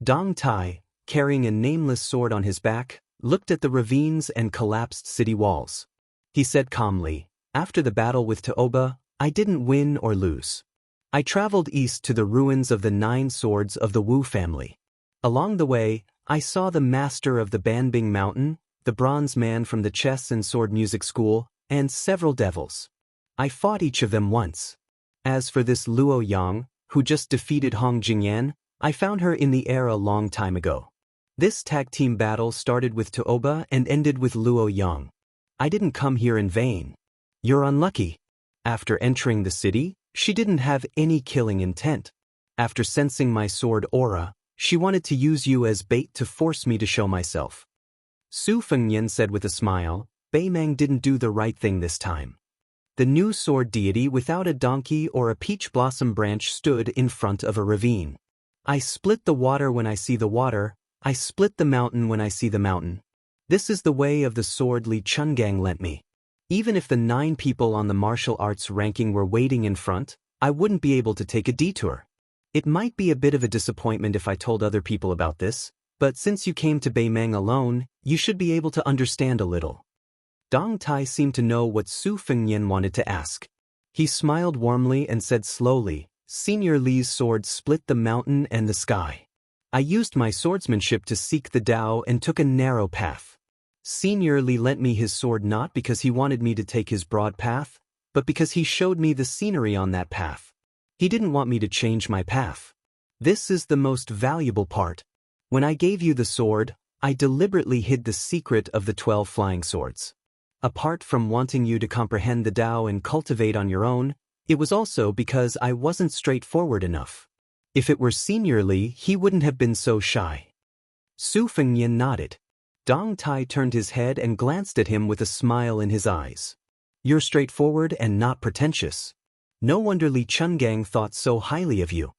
S1: Dong Tai, carrying a nameless sword on his back, looked at the ravines and collapsed city walls. He said calmly, "After the battle with Tuoba, I didn't win or lose. I traveled east to the ruins of the 9 swords of the Wu family. Along the way, I saw the master of the Banbing Mountain, the bronze man from the chess and sword music school, and several devils. I fought each of them once. As for this Luo Yang, who just defeated Hong Jingyan, I found her in the air a long time ago. This tag team battle started with Tuoba and ended with Luo Yang. I didn't come here in vain. You're unlucky." After entering the city, she didn't have any killing intent. After sensing my sword aura, she wanted to use you as bait to force me to show myself. Su Fengyan said with a smile, "Beimeng didn't do the right thing this time." The new sword deity without a donkey or a peach blossom branch stood in front of a ravine. "I split the water when I see the water, I split the mountain when I see the mountain. This is the way of the sword Li Chungang lent me. Even if the 9 people on the martial arts ranking were waiting in front, I wouldn't be able to take a detour. It might be a bit of a disappointment if I told other people about this, but since you came to Beimeng alone, you should be able to understand a little." Dong Tai seemed to know what Su Fengyan wanted to ask. He smiled warmly and said slowly, "Senior Li's sword split the mountain and the sky. I used my swordsmanship to seek the Tao and took a narrow path. Senior Li lent me his sword not because he wanted me to take his broad path, but because he showed me the scenery on that path. He didn't want me to change my path. This is the most valuable part. When I gave you the sword, I deliberately hid the secret of the 12 flying swords. Apart from wanting you to comprehend the Tao and cultivate on your own, it was also because I wasn't straightforward enough. If it were Senior Li, he wouldn't have been so shy. Su Fengnian nodded. Dong Tai turned his head and glanced at him with a smile in his eyes. You're straightforward and not pretentious. No wonder Li Chungang thought so highly of you.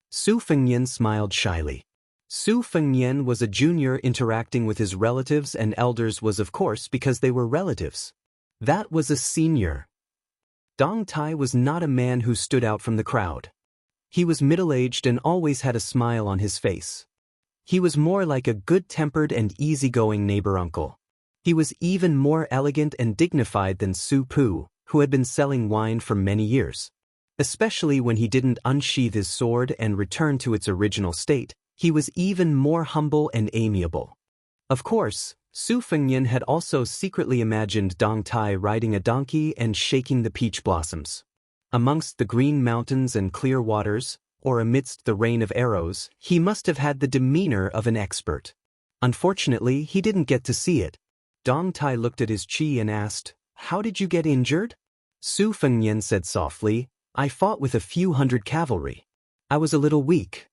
S1: Su Fengnian smiled shyly. Su Fengnian was a junior interacting with his relatives, and elders was of course because they were relatives. That was a senior. Dong Tai was not a man who stood out from the crowd. He was middle-aged and always had a smile on his face. He was more like a good-tempered and easygoing neighbor uncle. He was even more elegant and dignified than Su Pu, who had been selling wine for many years. Especially when he didn't unsheath his sword and return to its original state, he was even more humble and amiable. Of course, Su Fengnian had also secretly imagined Dong Tai riding a donkey and shaking the peach blossoms. Amongst the green mountains and clear waters, or amidst the rain of arrows, he must have had the demeanor of an expert. Unfortunately, he didn't get to see it. Dong Tai looked at his chi and asked, "How did you get injured?" Su Fengnian said softly, "I fought with a few hundred cavalry. I was a little weak."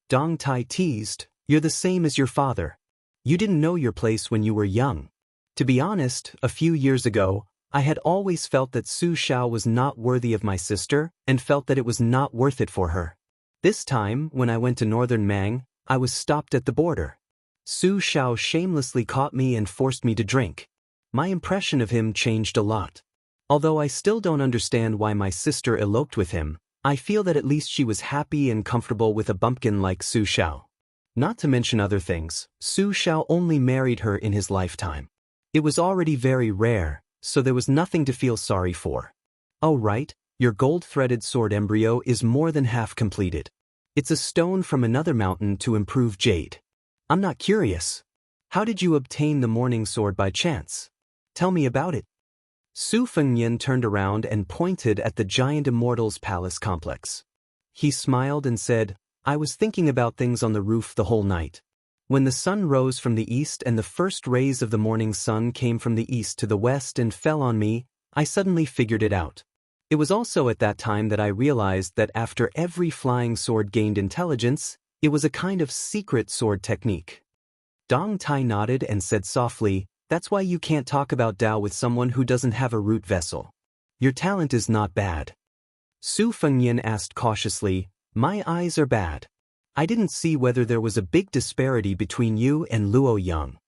S1: Dong Tai teased, "You're the same as your father. You didn't know your place when you were young." To be honest, a few years ago, I had always felt that Su Xiao was not worthy of my sister and felt that it was not worth it for her. This time, when I went to northern Mang, I was stopped at the border. Su Xiao shamelessly caught me and forced me to drink. My impression of him changed a lot. Although I still don't understand why my sister eloped with him, I feel that at least she was happy and comfortable with a bumpkin like Su Xiao. Not to mention other things, Su Xiao only married her in his lifetime. It was already very rare, so there was nothing to feel sorry for. Oh right, your gold-threaded sword embryo is more than half completed. It's a stone from another mountain to improve jade. I'm not curious. How did you obtain the morning sword by chance? Tell me about it. Su Fengnian turned around and pointed at the giant Immortal's palace complex. He smiled and said, "I was thinking about things on the roof the whole night. When the sun rose from the east and the first rays of the morning sun came from the east to the west and fell on me, I suddenly figured it out. It was also at that time that I realized that after every flying sword gained intelligence, it was a kind of secret sword technique." Dong Tai nodded and said softly, "That's why you can't talk about Tao with someone who doesn't have a root vessel. Your talent is not bad." Su Fengnian asked cautiously, "My eyes are bad. I didn't see whether there was a big disparity between you and Luo Yang."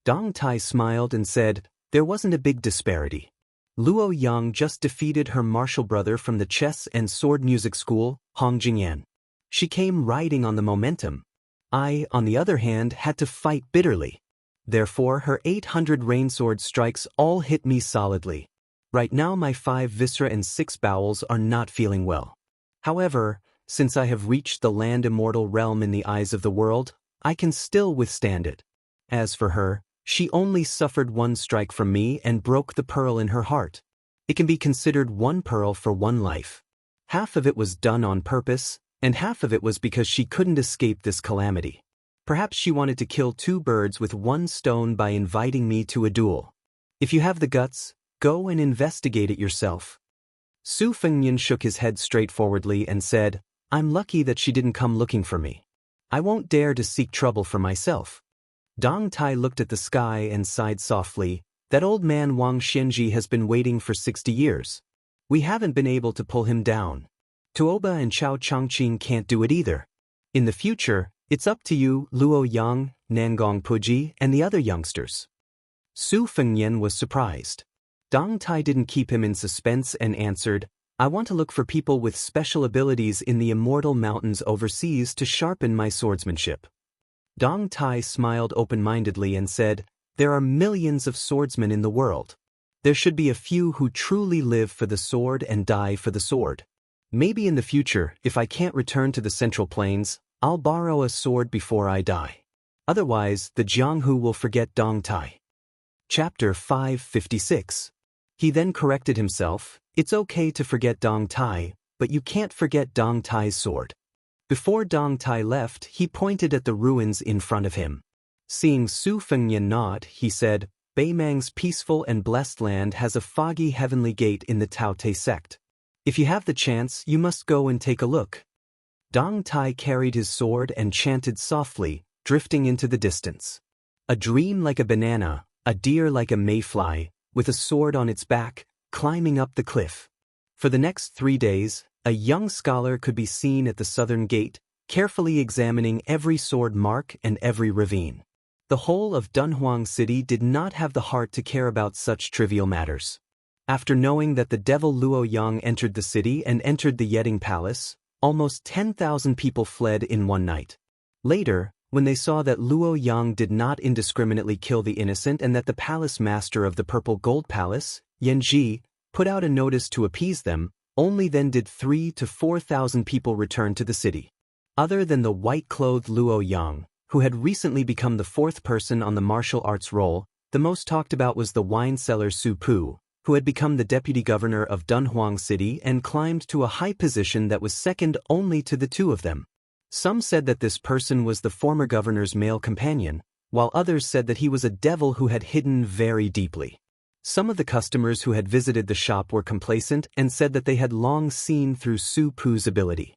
S1: Dong Tai smiled and said, "There wasn't a big disparity. Luo Yang just defeated her martial brother from the chess and sword music school, Hong Jingyan. She came riding on the momentum. I, on the other hand, had to fight bitterly. Therefore, her 800 rainsword strikes all hit me solidly. Right now my 5 viscera and 6 bowels are not feeling well. However, since I have reached the land immortal realm in the eyes of the world, I can still withstand it. As for her, she only suffered 1 strike from me and broke the pearl in her heart. It can be considered 1 pearl for 1 life. Half of it was done on purpose, and half of it was because she couldn't escape this calamity. Perhaps she wanted to kill 2 birds with 1 stone by inviting me to a duel. If you have the guts, go and investigate it yourself." Su Fengnian shook his head straightforwardly and said, "I'm lucky that she didn't come looking for me. I won't dare to seek trouble for myself." Dong Tai looked at the sky and sighed softly. "That old man Wang Xianxia has been waiting for 60 years. We haven't been able to pull him down. Tuoba and Chao Changqing can't do it either. In the future, it's up to you, Luo Yang, Nangong Puji, and the other youngsters." Su Fengnian was surprised. Dong Tai didn't keep him in suspense and answered, "I want to look for people with special abilities in the immortal mountains overseas to sharpen my swordsmanship." Dong Tai smiled open-mindedly and said, "There are millions of swordsmen in the world. There should be a few who truly live for the sword and die for the sword. Maybe in the future, if I can't return to the Central Plains, I'll borrow a sword before I die. Otherwise, the Jianghu will forget Dong Tai. Chapter 556. He then corrected himself, it's okay to forget Dong Tai, but you can't forget Dong Tai's sword. Before Dong Tai left, he pointed at the ruins in front of him. Seeing Su Fengnian nod, he said, Beimang's peaceful and blessed land has a foggy heavenly gate in the Tao Te sect. If you have the chance, you must go and take a look. Dong Tai carried his sword and chanted softly, drifting into the distance. A dream like a banana, a deer like a mayfly, with a sword on its back, climbing up the cliff. For the next 3 days, a young scholar could be seen at the southern gate, carefully examining every sword mark and every ravine. The whole of Dunhuang City did not have the heart to care about such trivial matters. After knowing that the devil Luo Yang entered the city and entered the Yeding Palace, almost 10,000 people fled in one night. Later, when they saw that Luo Yang did not indiscriminately kill the innocent and that the palace master of the Purple Gold Palace, Yanji, put out a notice to appease them, only then did 3,000 to 4,000 people return to the city. Other than the white-clothed Luo Yang, who had recently become the 4th person on the martial arts roll, the most talked about was the wine seller Su Pu, who had become the deputy governor of Dunhuang City and climbed to a high position that was second only to the 2 of them. Some said that this person was the former governor's male companion, while others said that he was a devil who had hidden very deeply. Some of the customers who had visited the shop were complacent and said that they had long seen through Su Pu's ability.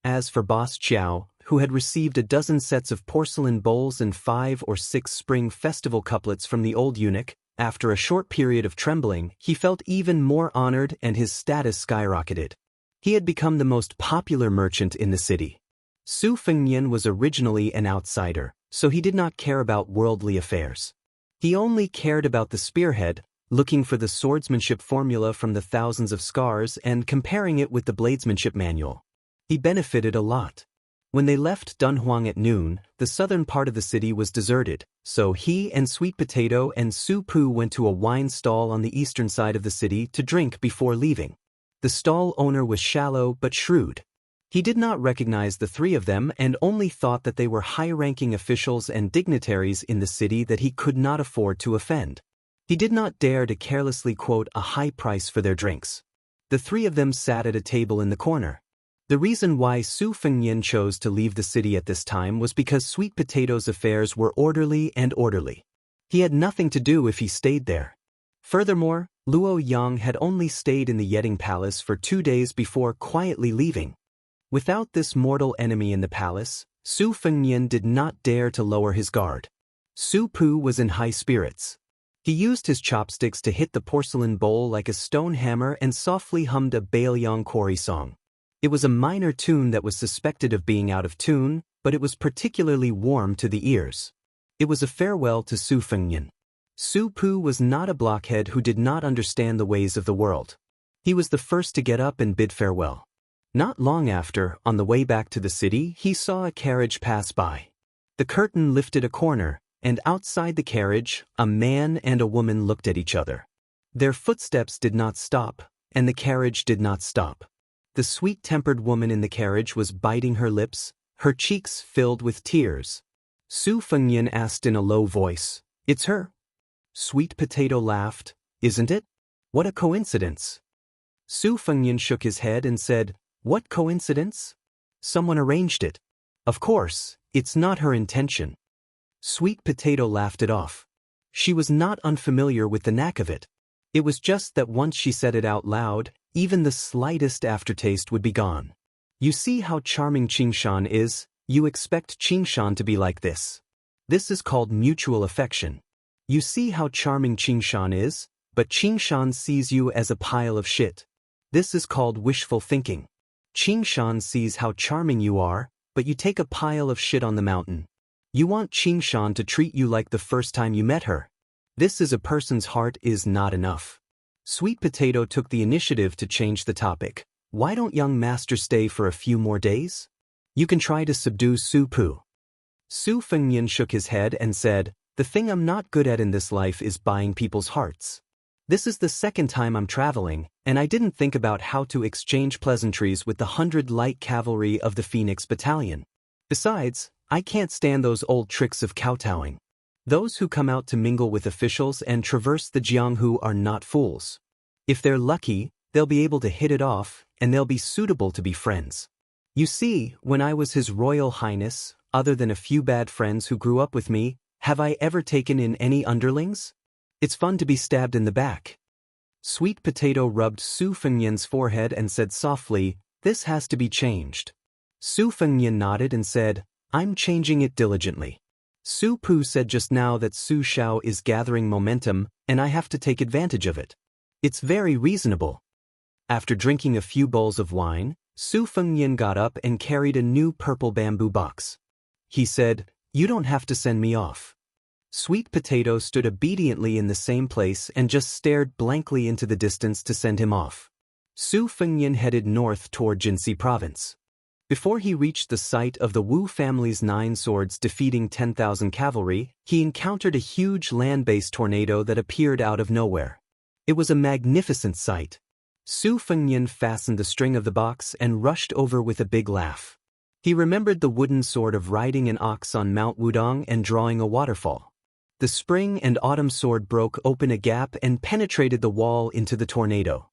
S1: As for Boss Chiao, who had received a dozen sets of porcelain bowls and 5 or 6 spring festival couplets from the old eunuch, after a short period of trembling, he felt even more honored and his status skyrocketed. He had become the most popular merchant in the city. Su Fengnian was originally an outsider, so he did not care about worldly affairs. He only cared about the spearhead, looking for the swordsmanship formula from the thousands of scars and comparing it with the bladesmanship manual. He benefited a lot. When they left Dunhuang at noon, the southern part of the city was deserted, so he and Sweet Potato and Su Pu went to a wine stall on the eastern side of the city to drink before leaving. The stall owner was shallow but shrewd. He did not recognize the 3 of them and only thought that they were high-ranking officials and dignitaries in the city that he could not afford to offend. He did not dare to carelessly quote a high price for their drinks. The 3 of them sat at a table in the corner. The reason why Su Fengnian chose to leave the city at this time was because Sweet Potato's affairs were orderly. He had nothing to do if he stayed there. Furthermore, Luo Yang had only stayed in the Yeding Palace for 2 days before quietly leaving. Without this mortal enemy in the palace, Su Fengnian did not dare to lower his guard. Su Pu was in high spirits. He used his chopsticks to hit the porcelain bowl like a stone hammer and softly hummed a Baoyang Quarry song. It was a minor tune that was suspected of being out of tune, but it was particularly warm to the ears. It was a farewell to Su Fengnian. Su Pu was not a blockhead who did not understand the ways of the world. He was the first to get up and bid farewell. Not long after, on the way back to the city, he saw a carriage pass by. The curtain lifted a corner, and outside the carriage, a man and a woman looked at each other. Their footsteps did not stop, and the carriage did not stop. The sweet-tempered woman in the carriage was biting her lips, her cheeks filled with tears. Su Fengnian asked in a low voice, "It's her?" Sweet Potato laughed, "Isn't it? What a coincidence." Su Fengnian shook his head and said, "What coincidence? Someone arranged it. Of course, it's not her intention." Sweet Potato laughed it off. She was not unfamiliar with the knack of it. It was just that once she said it out loud, even the slightest aftertaste would be gone. You see how charming Qingshan is, you expect Qingshan to be like this. This is called mutual affection. You see how charming Qingshan is, but Qingshan sees you as a pile of shit. This is called wishful thinking. Qingshan sees how charming you are, but you take a pile of shit on the mountain. You want Qingshan to treat you like the first time you met her. This is a person's heart is not enough. Sweet Potato took the initiative to change the topic. Why don't young master stay for a few more days? You can try to subdue Su Pu. Su Fengnian shook his head and said, "The thing I'm not good at in this life is buying people's hearts. This is the second time I'm traveling, and I didn't think about how to exchange pleasantries with the 100 light cavalry of the Phoenix Battalion. Besides, I can't stand those old tricks of kowtowing. Those who come out to mingle with officials and traverse the Jianghu are not fools. If they're lucky, they'll be able to hit it off, and they'll be suitable to be friends. You see, when I was His Royal Highness, other than a few bad friends who grew up with me, have I ever taken in any underlings? It's fun to be stabbed in the back. Sweet Potato rubbed Su Fengnian's forehead and said softly, "This has to be changed." Su Fengnian nodded and said, "I'm changing it diligently. Su Pu said just now that Su Xiao is gathering momentum, and I have to take advantage of it. It's very reasonable." After drinking a few bowls of wine, Su Fengnian got up and carried a new purple bamboo box. He said, "You don't have to send me off." Sweet Potato stood obediently in the same place and just stared blankly into the distance to send him off. Su Fengnian headed north toward Jinxi Province. Before he reached the site of the Wu family's 9 swords defeating 10,000 cavalry, he encountered a huge land-based tornado that appeared out of nowhere. It was a magnificent sight. Su Fengnian fastened the string of the box and rushed over with a big laugh. He remembered the wooden sword of riding an ox on Mount Wudong and drawing a waterfall. The spring and autumn sword broke open a gap and penetrated the wall into the tornado.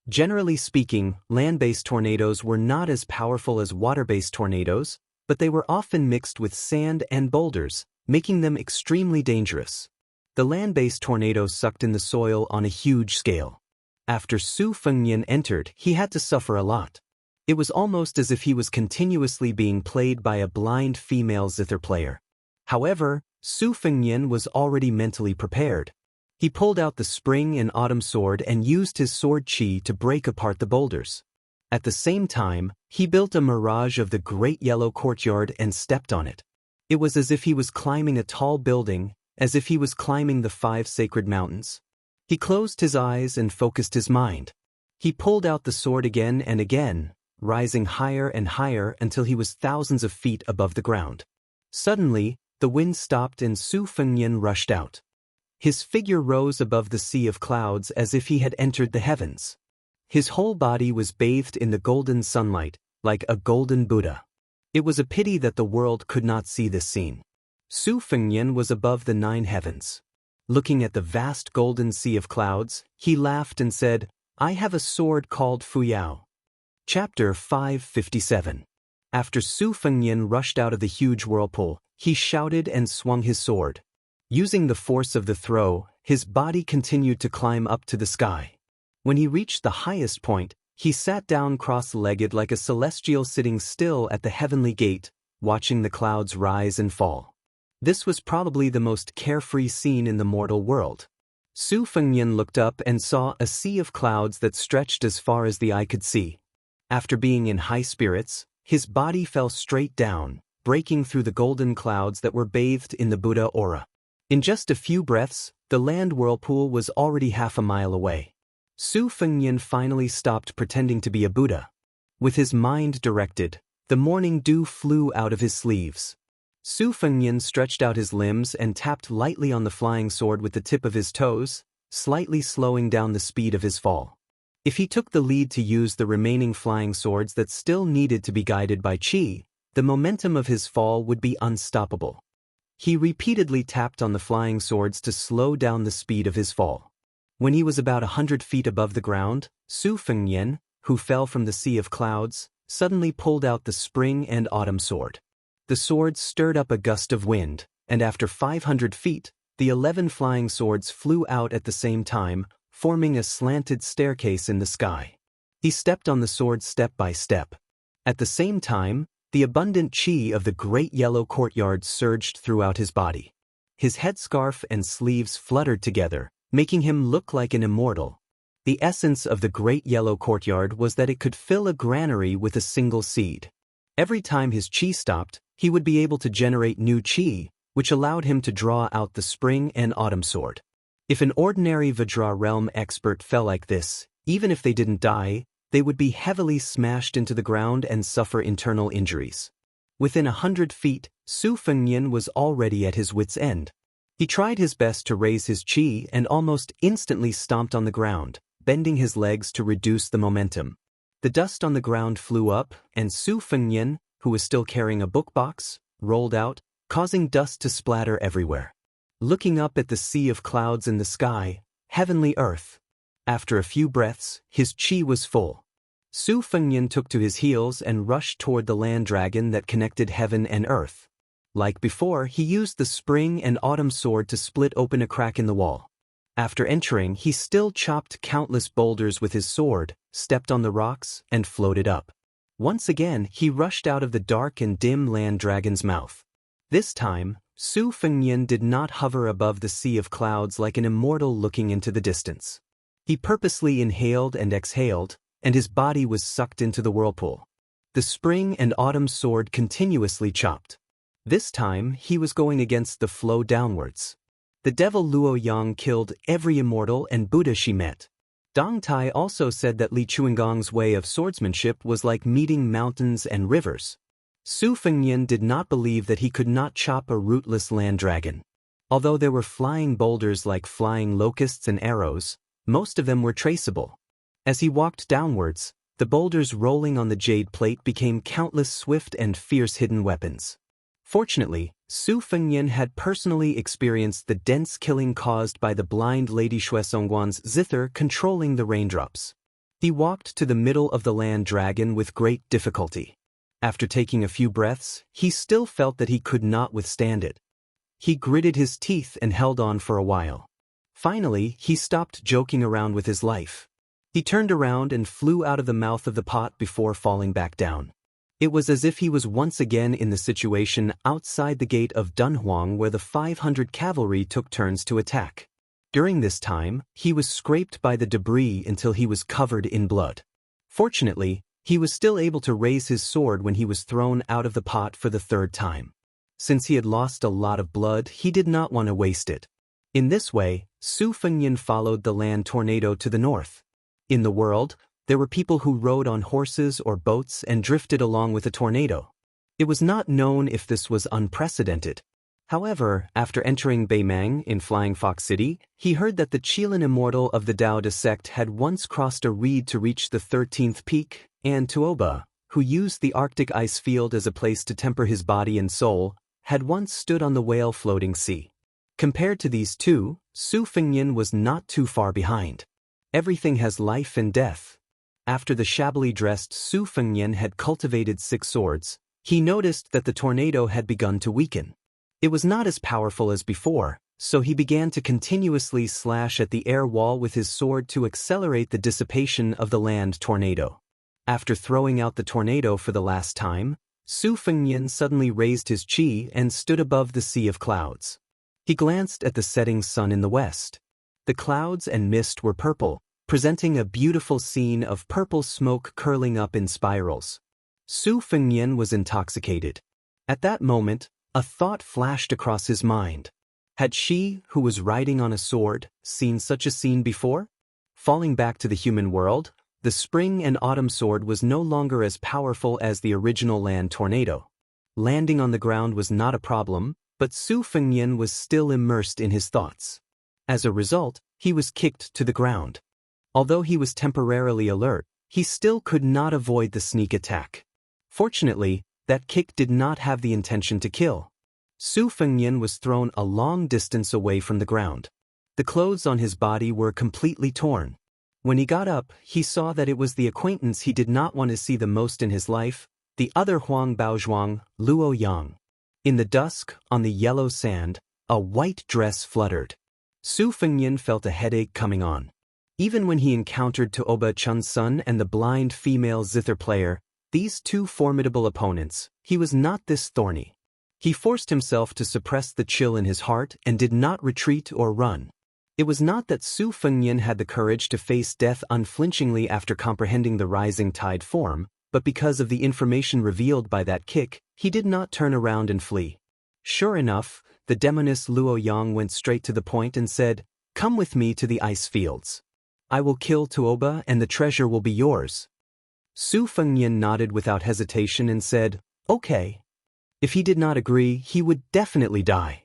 S1: Generally speaking, land-based tornadoes were not as powerful as water-based tornadoes, but they were often mixed with sand and boulders, making them extremely dangerous. The land-based tornadoes sucked in the soil on a huge scale. After Su Fengnian entered, he had to suffer a lot. It was almost as if he was continuously being played by a blind female zither player. However, Su Fengnian was already mentally prepared. He pulled out the spring and autumn sword and used his sword chi to break apart the boulders. At the same time, he built a mirage of the great yellow courtyard and stepped on it. It was as if he was climbing a tall building, as if he was climbing the 5 sacred mountains. He closed his eyes and focused his mind. He pulled out the sword again and again, rising higher and higher until he was thousands of feet above the ground. Suddenly, the wind stopped and Su Fengnian rushed out. His figure rose above the sea of clouds as if he had entered the heavens. His whole body was bathed in the golden sunlight, like a golden Buddha. It was a pity that the world could not see this scene. Su Fengnian was above the 9 heavens. Looking at the vast golden sea of clouds, he laughed and said, "I have a sword called Fuyao." Chapter 557. After Su Fengnian rushed out of the huge whirlpool, he shouted and swung his sword. Using the force of the throw, his body continued to climb up to the sky. When he reached the highest point, he sat down cross-legged like a celestial sitting still at the heavenly gate, watching the clouds rise and fall. This was probably the most carefree scene in the mortal world. Su Fengnian looked up and saw a sea of clouds that stretched as far as the eye could see. After being in high spirits, his body fell straight down, breaking through the golden clouds that were bathed in the Buddha aura. In just a few breaths, the land whirlpool was already half a mile away. Su Fengnian finally stopped pretending to be a Buddha. With his mind directed, the morning dew flew out of his sleeves. Su Fengnian stretched out his limbs and tapped lightly on the flying sword with the tip of his toes, slightly slowing down the speed of his fall. If he took the lead to use the remaining flying swords that still needed to be guided by qi, the momentum of his fall would be unstoppable. He repeatedly tapped on the flying swords to slow down the speed of his fall. When he was about 100 feet above the ground, Su Fengnian, who fell from the sea of clouds, suddenly pulled out the spring and autumn sword. The sword stirred up a gust of wind, and after 500 feet, the 11 flying swords flew out at the same time, forming a slanted staircase in the sky. He stepped on the sword step by step. At the same time, the abundant qi of the great yellow courtyard surged throughout his body. His headscarf and sleeves fluttered together, making him look like an immortal. The essence of the great yellow courtyard was that it could fill a granary with a single seed. Every time his qi stopped, he would be able to generate new qi, which allowed him to draw out the spring and autumn sword. If an ordinary Vajra realm expert fell like this, even if they didn't die, they would be heavily smashed into the ground and suffer internal injuries. Within 100 feet, Su Fengnian was already at his wit's end. He tried his best to raise his qi and almost instantly stomped on the ground, bending his legs to reduce the momentum. The dust on the ground flew up, and Su Fengnian, who was still carrying a book box, rolled out, causing dust to splatter everywhere. Looking up at the sea of clouds in the sky, heavenly earth. After a few breaths, his chi was full. Su Fengnian took to his heels and rushed toward the land dragon that connected heaven and earth. Like before, he used the spring and autumn sword to split open a crack in the wall. After entering, he still chopped countless boulders with his sword, stepped on the rocks, and floated up. Once again, he rushed out of the dark and dim land dragon's mouth. This time, Su Fengnian did not hover above the sea of clouds like an immortal looking into the distance. He purposely inhaled and exhaled, and his body was sucked into the whirlpool. The spring and autumn sword continuously chopped. This time, he was going against the flow downwards. The devil Luo Yang killed every immortal and Buddha she met. Dong Tai also said that Li Chuangong's way of swordsmanship was like meeting mountains and rivers. Su Fengnian did not believe that he could not chop a rootless land dragon. Although there were flying boulders like flying locusts and arrows, most of them were traceable. As he walked downwards, the boulders rolling on the jade plate became countless swift and fierce hidden weapons. Fortunately, Su Fengnian had personally experienced the dense killing caused by the blind Lady Shuesongguan's zither controlling the raindrops. He walked to the middle of the land dragon with great difficulty. After taking a few breaths, he still felt that he could not withstand it. He gritted his teeth and held on for a while. Finally, he stopped joking around with his life. He turned around and flew out of the mouth of the pot before falling back down. It was as if he was once again in the situation outside the gate of Dunhuang where the 500 cavalry took turns to attack. During this time, he was scraped by the debris until he was covered in blood. Fortunately, he was still able to raise his sword when he was thrown out of the pot for the third time. Since he had lost a lot of blood, he did not want to waste it. In this way, Su Fengnian followed the land tornado to the north. In the world, there were people who rode on horses or boats and drifted along with a tornado. It was not known if this was unprecedented. However, after entering Beimang in Flying Fox City, he heard that the Qilin immortal of the Daoist sect had once crossed a reed to reach the 13th peak, and Tuoba, who used the Arctic ice field as a place to temper his body and soul, had once stood on the whale-floating sea. Compared to these two, Su Fengnian was not too far behind. Everything has life and death. After the shabbily dressed Su Fengnian had cultivated 6 swords, he noticed that the tornado had begun to weaken. It was not as powerful as before, so he began to continuously slash at the air wall with his sword to accelerate the dissipation of the land tornado. After throwing out the tornado for the last time, Su Fengnian suddenly raised his chi and stood above the sea of clouds. He glanced at the setting sun in the west. The clouds and mist were purple, presenting a beautiful scene of purple smoke curling up in spirals. Su Fengnian was intoxicated. At that moment, a thought flashed across his mind. Had she, who was riding on a sword, seen such a scene before? Falling back to the human world, the spring and autumn sword was no longer as powerful as the original land tornado. Landing on the ground was not a problem, but Su Fengnian was still immersed in his thoughts. As a result, he was kicked to the ground. Although he was temporarily alert, he still could not avoid the sneak attack. Fortunately, that kick did not have the intention to kill. Su Fengnian was thrown a long distance away from the ground. The clothes on his body were completely torn. When he got up, he saw that it was the acquaintance he did not want to see the most in his life, the other Huang Baozhuang, Luo Yang. In the dusk, on the yellow sand, a white dress fluttered. Su Fengnian felt a headache coming on. Even when he encountered Tuoba Chun's son and the blind female zither player, these two formidable opponents, he was not this thorny. He forced himself to suppress the chill in his heart and did not retreat or run. It was not that Su Fengnian had the courage to face death unflinchingly after comprehending the rising tide form, but because of the information revealed by that kick, he did not turn around and flee. Sure enough, the demoness Luo Yang went straight to the point and said, "Come with me to the ice fields. I will kill Tuoba and the treasure will be yours." Su Fengnian nodded without hesitation and said, "Okay." If he did not agree, he would definitely die.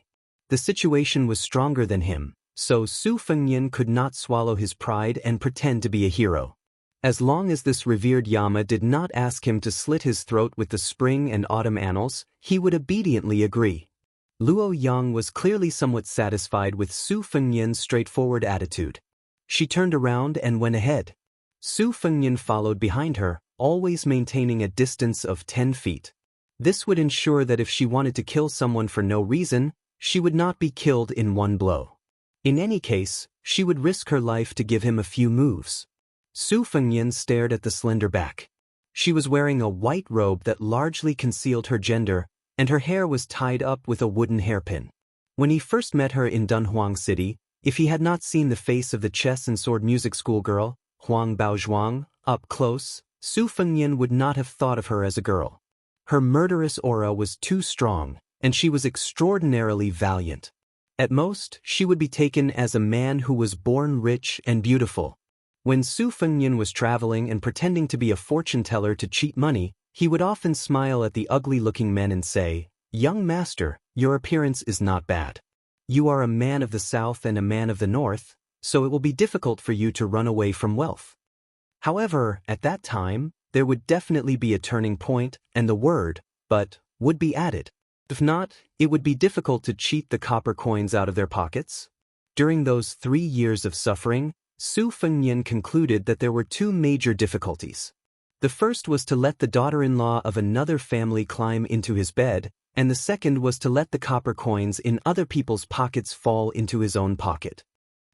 S1: The situation was stronger than him, so Su Fengnian could not swallow his pride and pretend to be a hero. As long as this revered Yama did not ask him to slit his throat with the spring and autumn annals, he would obediently agree. Luo Yang was clearly somewhat satisfied with Su Fengnian's straightforward attitude. She turned around and went ahead. Su Fengnian followed behind her, always maintaining a distance of 10 feet. This would ensure that if she wanted to kill someone for no reason, she would not be killed in one blow. In any case, she would risk her life to give him a few moves. Su Fengnian stared at the slender back. She was wearing a white robe that largely concealed her gender, and her hair was tied up with a wooden hairpin. When he first met her in Dunhuang City, if he had not seen the face of the chess and sword music school girl, Huang Baozhuang, up close, Su Fengnian would not have thought of her as a girl. Her murderous aura was too strong, and she was extraordinarily valiant. At most, she would be taken as a man who was born rich and beautiful. When Su Fengnian was traveling and pretending to be a fortune teller to cheat money, he would often smile at the ugly-looking men and say, "Young master, your appearance is not bad. You are a man of the south and a man of the north, so it will be difficult for you to run away from wealth." However, at that time, there would definitely be a turning point, and the word, but, would be added. If not, it would be difficult to cheat the copper coins out of their pockets. During those 3 years of suffering, Su Fengnian concluded that there were 2 major difficulties. The first was to let the daughter-in-law of another family climb into his bed, and the second was to let the copper coins in other people's pockets fall into his own pocket.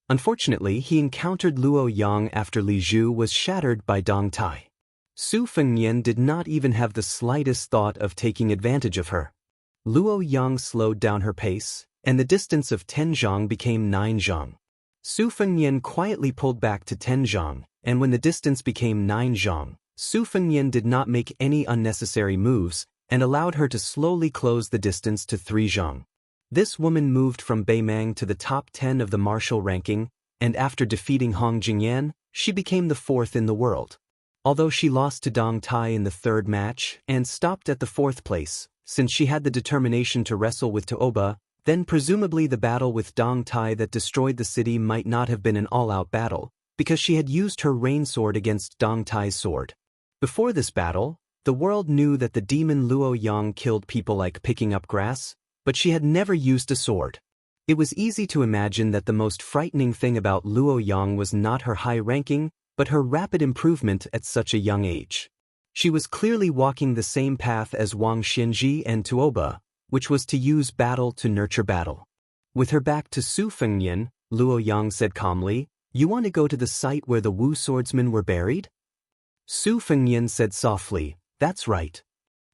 S1: Unfortunately, he encountered Luo Yang after Li Zhu was shattered by Dong Tai. Su Fengnian did not even have the slightest thought of taking advantage of her. Luo Yang slowed down her pace, and the distance of 10 zhang became 9 zhang. Su Fengnian quietly pulled back to 10 zhang, and when the distance became 9 zhang, Su Fengnian did not make any unnecessary moves and allowed her to slowly close the distance to 3 zhang. This woman moved from Beimang to the top 10 of the martial ranking, and after defeating Hong Jingyan, she became the 4th in the world. Although she lost to Dong Tai in the 3rd match and stopped at the 4th place, since she had the determination to wrestle with Taoba, then presumably the battle with Dong Tai that destroyed the city might not have been an all-out battle, because she had used her rain sword against Dong Tai's sword. Before this battle, the world knew that the demon Luo Yang killed people like picking up grass, but she had never used a sword. It was easy to imagine that the most frightening thing about Luo Yang was not her high ranking, but her rapid improvement at such a young age. She was clearly walking the same path as Wang Xinji and Tuoba, which was to use battle to nurture battle. With her back to Su Fengnian, Luo Yang said calmly, "You want to go to the site where the Wu swordsmen were buried?" Su Fengnian said softly, "That's right."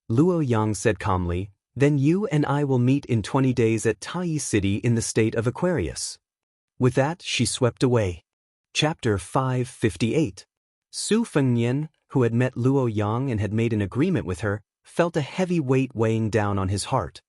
S1: Luo Yang said calmly, "Then you and I will meet in 20 days at Tai City in the state of Aquarius." With that, she swept away. Chapter 558. Su Fengnian, who had met Luo Yang and had made an agreement with her, felt a heavy weight weighing down on his heart.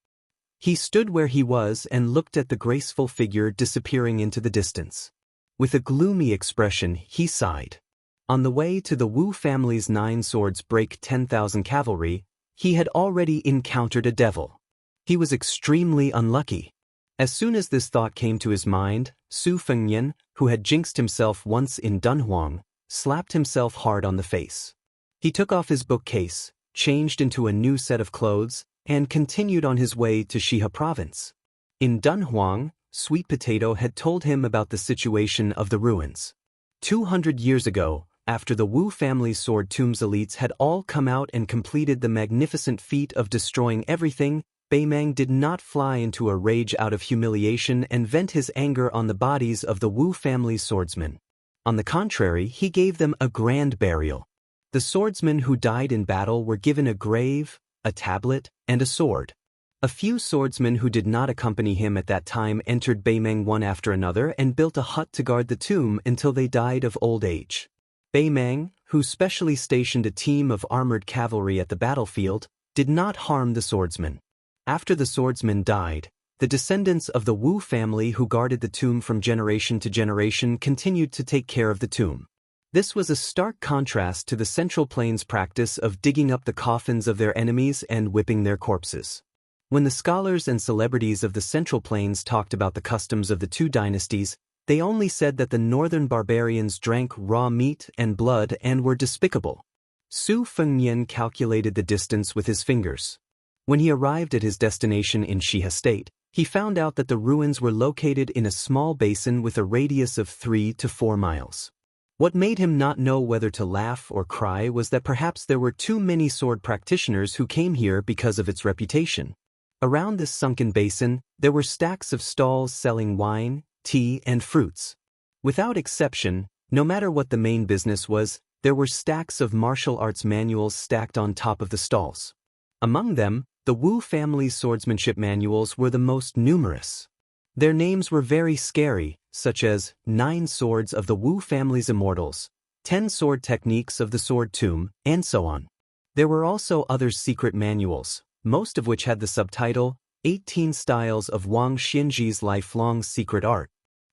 S1: He stood where he was and looked at the graceful figure disappearing into the distance. With a gloomy expression, he sighed. On the way to the Wu family's 9 swords break 10,000 cavalry, he had already encountered a devil. He was extremely unlucky. As soon as this thought came to his mind, Su Fengnian, who had jinxed himself once in Dunhuang, slapped himself hard on the face. He took off his bookcase, changed into a new set of clothes, and continued on his way to Shihe province. In Dunhuang, Sweet Potato had told him about the situation of the ruins. 200 years ago, after the Wu family's sword tomb's elites had all come out and completed the magnificent feat of destroying everything, Beimang did not fly into a rage out of humiliation and vent his anger on the bodies of the Wu family's swordsmen. On the contrary, he gave them a grand burial. The swordsmen who died in battle were given a grave, a tablet, and a sword. A few swordsmen who did not accompany him at that time entered Beimang one after another and built a hut to guard the tomb until they died of old age. Beimang, who specially stationed a team of armored cavalry at the battlefield, did not harm the swordsmen. After the swordsmen died, the descendants of the Wu family who guarded the tomb from generation to generation continued to take care of the tomb. This was a stark contrast to the Central Plains practice of digging up the coffins of their enemies and whipping their corpses. When the scholars and celebrities of the Central Plains talked about the customs of the 2 dynasties, They only said that the northern barbarians drank raw meat and blood and were despicable. Su Fengnian calculated the distance with his fingers. When he arrived at his destination in Xia State, he found out that the ruins were located in a small basin with a radius of 3 to 4 miles. What made him not know whether to laugh or cry was that perhaps there were too many sword practitioners who came here because of its reputation. Around this sunken basin, there were stacks of stalls selling wine, tea, and fruits. Without exception, no matter what the main business was, there were stacks of martial arts manuals stacked on top of the stalls. Among them, the Wu family's swordsmanship manuals were the most numerous. Their names were very scary, such as 9 Swords of the Wu family's Immortals, 10 Sword Techniques of the Sword Tomb, and so on. There were also other secret manuals, most of which had the subtitle, 18 Styles of Wang Xinji's Lifelong Secret Art.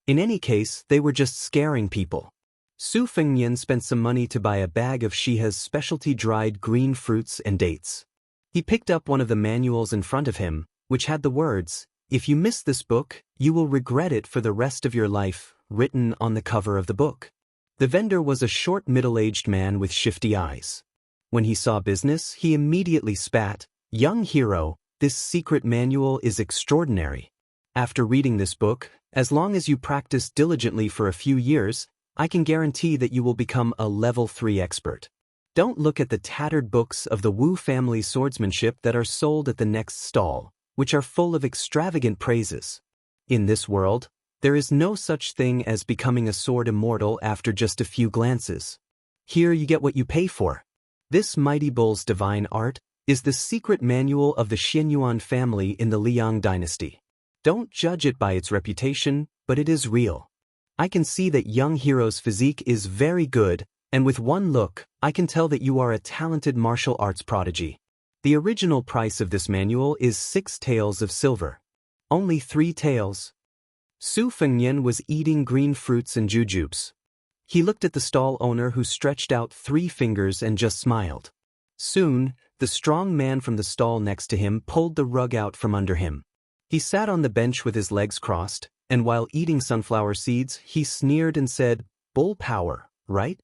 S1: In any case, they were just scaring people. Su Fengnian spent some money to buy a bag of Xia's specialty dried green fruits and dates. He picked up one of the manuals in front of him, which had the words, "If you miss this book, you will regret it for the rest of your life," written on the cover of the book. The vendor was a short middle-aged man with shifty eyes. When he saw business, he immediately spat, "Young hero, this secret manual is extraordinary. After reading this book, as long as you practice diligently for a few years, I can guarantee that you will become a level 3 expert. Don't look at the tattered books of the Wu family swordsmanship that are sold at the next stall, which are full of extravagant praises. In this world, there is no such thing as becoming a sword immortal after just a few glances. Here you get what you pay for. This mighty bull's divine art is the secret manual of the Xianyuan family in the Liang dynasty. Don't judge it by its reputation, but it is real. I can see that young hero's physique is very good, and with one look, I can tell that you are a talented martial arts prodigy. The original price of this manual is 6 taels of silver. Only 3 taels." Su Fengnian was eating green fruits and jujubes. He looked at the stall owner who stretched out 3 fingers and just smiled. Soon, the strong man from the stall next to him pulled the rug out from under him. He sat on the bench with his legs crossed, and while eating sunflower seeds, he sneered and said, "Bull power, right?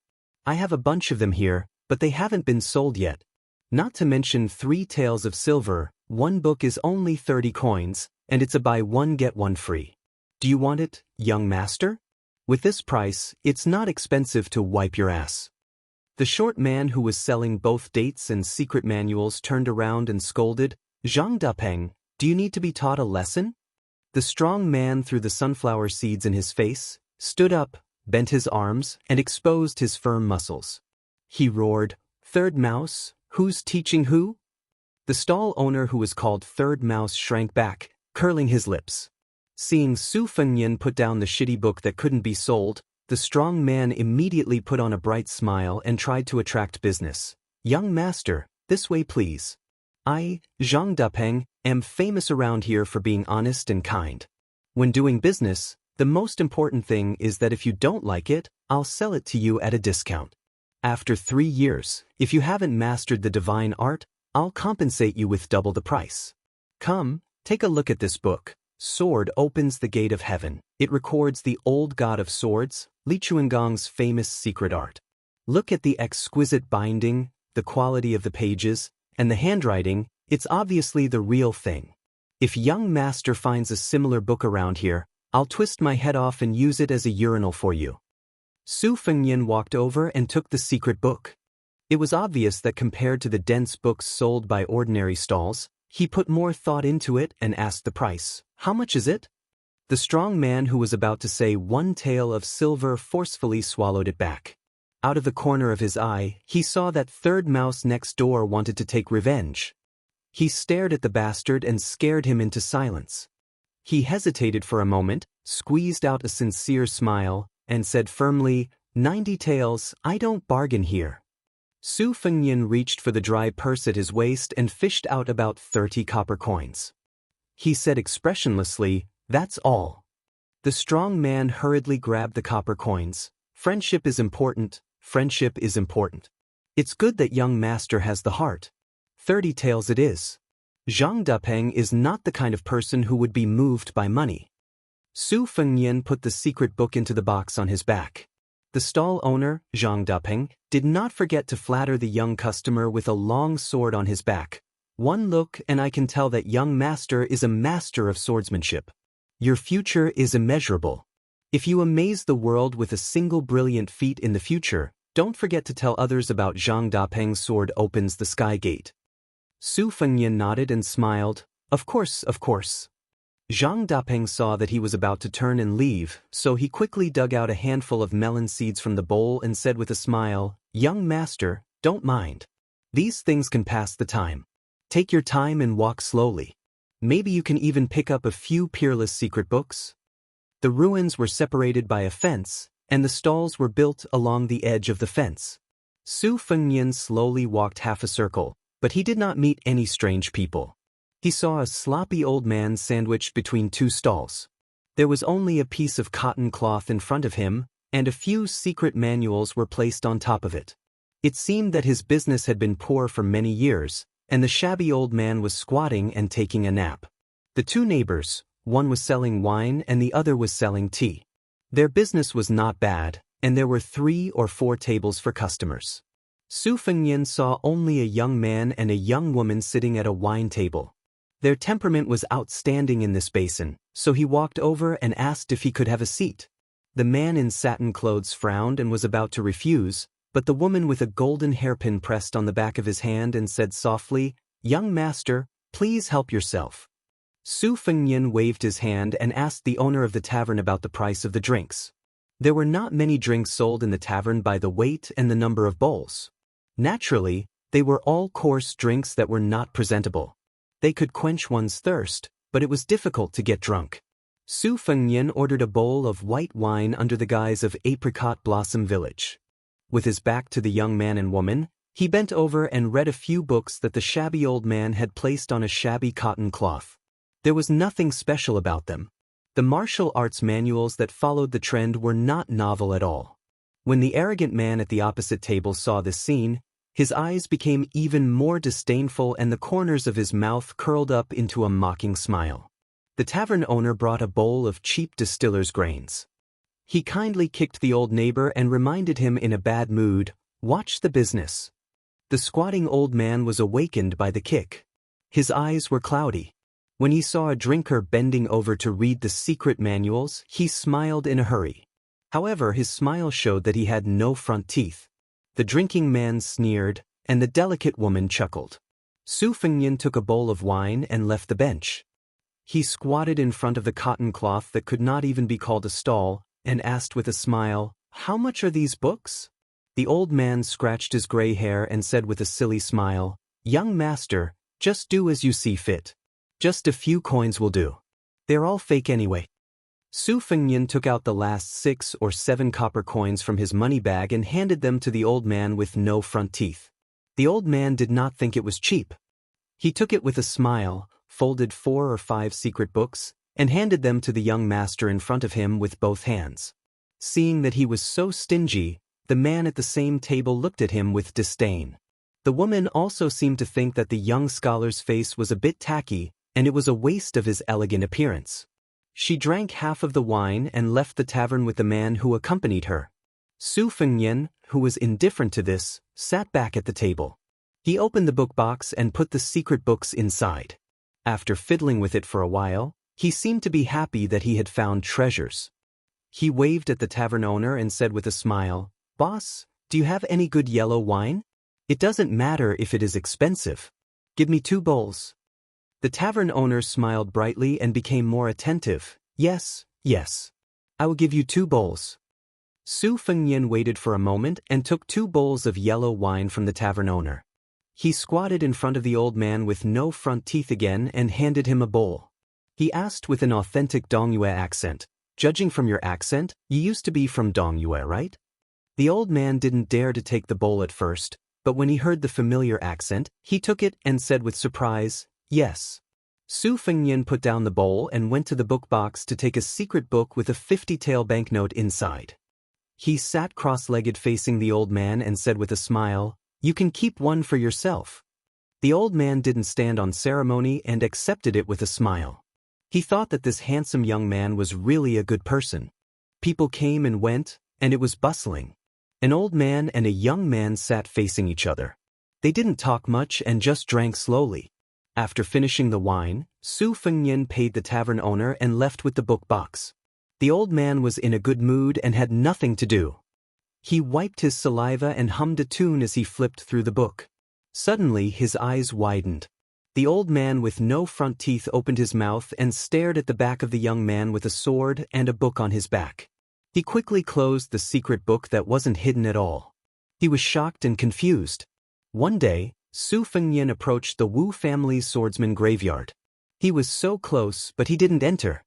S1: I have a bunch of them here, but they haven't been sold yet. Not to mention 3 taels of silver, one book is only 30 coins, and it's a buy one get one free. Do you want it, young master? With this price, it's not expensive to wipe your ass." The short man who was selling both dates and secret manuals turned around and scolded, "Zhang Dapeng, do you need to be taught a lesson?" The strong man threw the sunflower seeds in his face, stood up, bent his arms, and exposed his firm muscles. He roared, "Third Mouse, who's teaching who?" The stall owner who was called Third Mouse shrank back, curling his lips. Seeing Su Fengnian put down the shitty book that couldn't be sold, the strong man immediately put on a bright smile and tried to attract business. "Young master, this way please. I, Zhang Dapeng, am famous around here for being honest and kind. When doing business, the most important thing is that if you don't like it, I'll sell it to you at a discount. After 3 years, if you haven't mastered the divine art, I'll compensate you with double the price. Come, take a look at this book. Sword opens the gate of heaven. It records the old god of swords, Li Chuangong's famous secret art. Look at the exquisite binding, the quality of the pages, and the handwriting. It's obviously the real thing. If young master finds a similar book around here, I'll twist my head off and use it as a urinal for you." Su Fengnian walked over and took the secret book. It was obvious that compared to the dense books sold by ordinary stalls, he put more thought into it and asked the price. "How much is it?" The strong man who was about to say 1 tael of silver forcefully swallowed it back. Out of the corner of his eye, he saw that Third Mouse next door wanted to take revenge. He stared at the bastard and scared him into silence. He hesitated for a moment, squeezed out a sincere smile, and said firmly, 90 taels, I don't bargain here." Su Fengnian reached for the dry purse at his waist and fished out about 30 copper coins. He said expressionlessly, "That's all." The strong man hurriedly grabbed the copper coins. "Friendship is important, friendship is important. It's good that young master has the heart. 30 taels it is. Zhang Dapeng is not the kind of person who would be moved by money." Su Fengnian put the secret book into the box on his back. The stall owner, Zhang Dapeng, did not forget to flatter the young customer with a long sword on his back. One look and I can tell that young master is a master of swordsmanship. Your future is immeasurable. If you amaze the world with a single brilliant feat in the future, don't forget to tell others about Zhang Dapeng's sword opens the sky gate. Su Fengnian nodded and smiled. Of course, of course. Zhang Dapeng saw that he was about to turn and leave, so he quickly dug out a handful of melon seeds from the bowl and said with a smile, "Young master, don't mind. These things can pass the time. Take your time and walk slowly. Maybe you can even pick up a few peerless secret books." The ruins were separated by a fence, and the stalls were built along the edge of the fence. Su Fengnian slowly walked half a circle, but he did not meet any strange people. He saw a sloppy old man sandwiched between two stalls. There was only a piece of cotton cloth in front of him, and a few secret manuals were placed on top of it. It seemed that his business had been poor for many years, and the shabby old man was squatting and taking a nap. The two neighbors, one was selling wine and the other was selling tea. Their business was not bad, and there were 3 or 4 tables for customers. Su Fengnian saw only a young man and a young woman sitting at a wine table. Their temperament was outstanding in this basin, so he walked over and asked if he could have a seat. The man in satin clothes frowned and was about to refuse, but the woman with a golden hairpin pressed on the back of his hand and said softly, "Young master, please help yourself." Su Fengnian waved his hand and asked the owner of the tavern about the price of the drinks. There were not many drinks sold in the tavern by the weight and the number of bowls. Naturally, they were all coarse drinks that were not presentable. They could quench one's thirst, but it was difficult to get drunk. Su Fengnian ordered a bowl of white wine under the guise of Apricot Blossom Village. With his back to the young man and woman, he bent over and read a few books that the shabby old man had placed on a shabby cotton cloth. There was nothing special about them. The martial arts manuals that followed the trend were not novel at all. When the arrogant man at the opposite table saw this scene, his eyes became even more disdainful and the corners of his mouth curled up into a mocking smile. The tavern owner brought a bowl of cheap distiller's grains. He kindly kicked the old neighbor and reminded him in a bad mood, "Watch the business." The squatting old man was awakened by the kick. His eyes were cloudy. When he saw a drinker bending over to read the secret manuals, he smiled in a hurry. However, his smile showed that he had no front teeth. The drinking man sneered, and the delicate woman chuckled. Su Fengnian took a bowl of wine and left the bench. He squatted in front of the cotton cloth that could not even be called a stall, and asked with a smile, "How much are these books?" The old man scratched his gray hair and said with a silly smile, "Young master, just do as you see fit. Just a few coins will do. They're all fake anyway." Su Fengnian took out the last 6 or 7 copper coins from his money bag and handed them to the old man with no front teeth. The old man did not think it was cheap. He took it with a smile, folded 4 or 5 secret books, and handed them to the young master in front of him with both hands. Seeing that he was so stingy, the man at the same table looked at him with disdain. The woman also seemed to think that the young scholar's face was a bit tacky, and it was a waste of his elegant appearance. She drank half of the wine and left the tavern with the man who accompanied her. Su Fengnian, who was indifferent to this, sat back at the table. He opened the book box and put the secret books inside. After fiddling with it for a while, he seemed to be happy that he had found treasures. He waved at the tavern owner and said with a smile, "Boss, do you have any good yellow wine? It doesn't matter if it is expensive. Give me 2 bowls." The tavern owner smiled brightly and became more attentive. "Yes, yes. I will give you 2 bowls." Su Fengnian waited for a moment and took 2 bowls of yellow wine from the tavern owner. He squatted in front of the old man with no front teeth again and handed him a bowl. He asked with an authentic Dongyue accent, "Judging from your accent, you used to be from Dongyue, right?" The old man didn't dare to take the bowl at first, but when he heard the familiar accent, he took it and said with surprise, "Yes." Su Fengnian put down the bowl and went to the book box to take a secret book with a 50-tael banknote inside. He sat cross-legged facing the old man and said with a smile, "You can keep one for yourself." The old man didn't stand on ceremony and accepted it with a smile. He thought that this handsome young man was really a good person. People came and went, and it was bustling. An old man and a young man sat facing each other. They didn't talk much and just drank slowly. After finishing the wine, Su Fengnian paid the tavern owner and left with the book box. The old man was in a good mood and had nothing to do. He wiped his saliva and hummed a tune as he flipped through the book. Suddenly his eyes widened. The old man with no front teeth opened his mouth and stared at the back of the young man with a sword and a book on his back. He quickly closed the secret book that wasn't hidden at all. He was shocked and confused. One day, Su Fengnian approached the Wu family's swordsman graveyard. He was so close, but he didn't enter.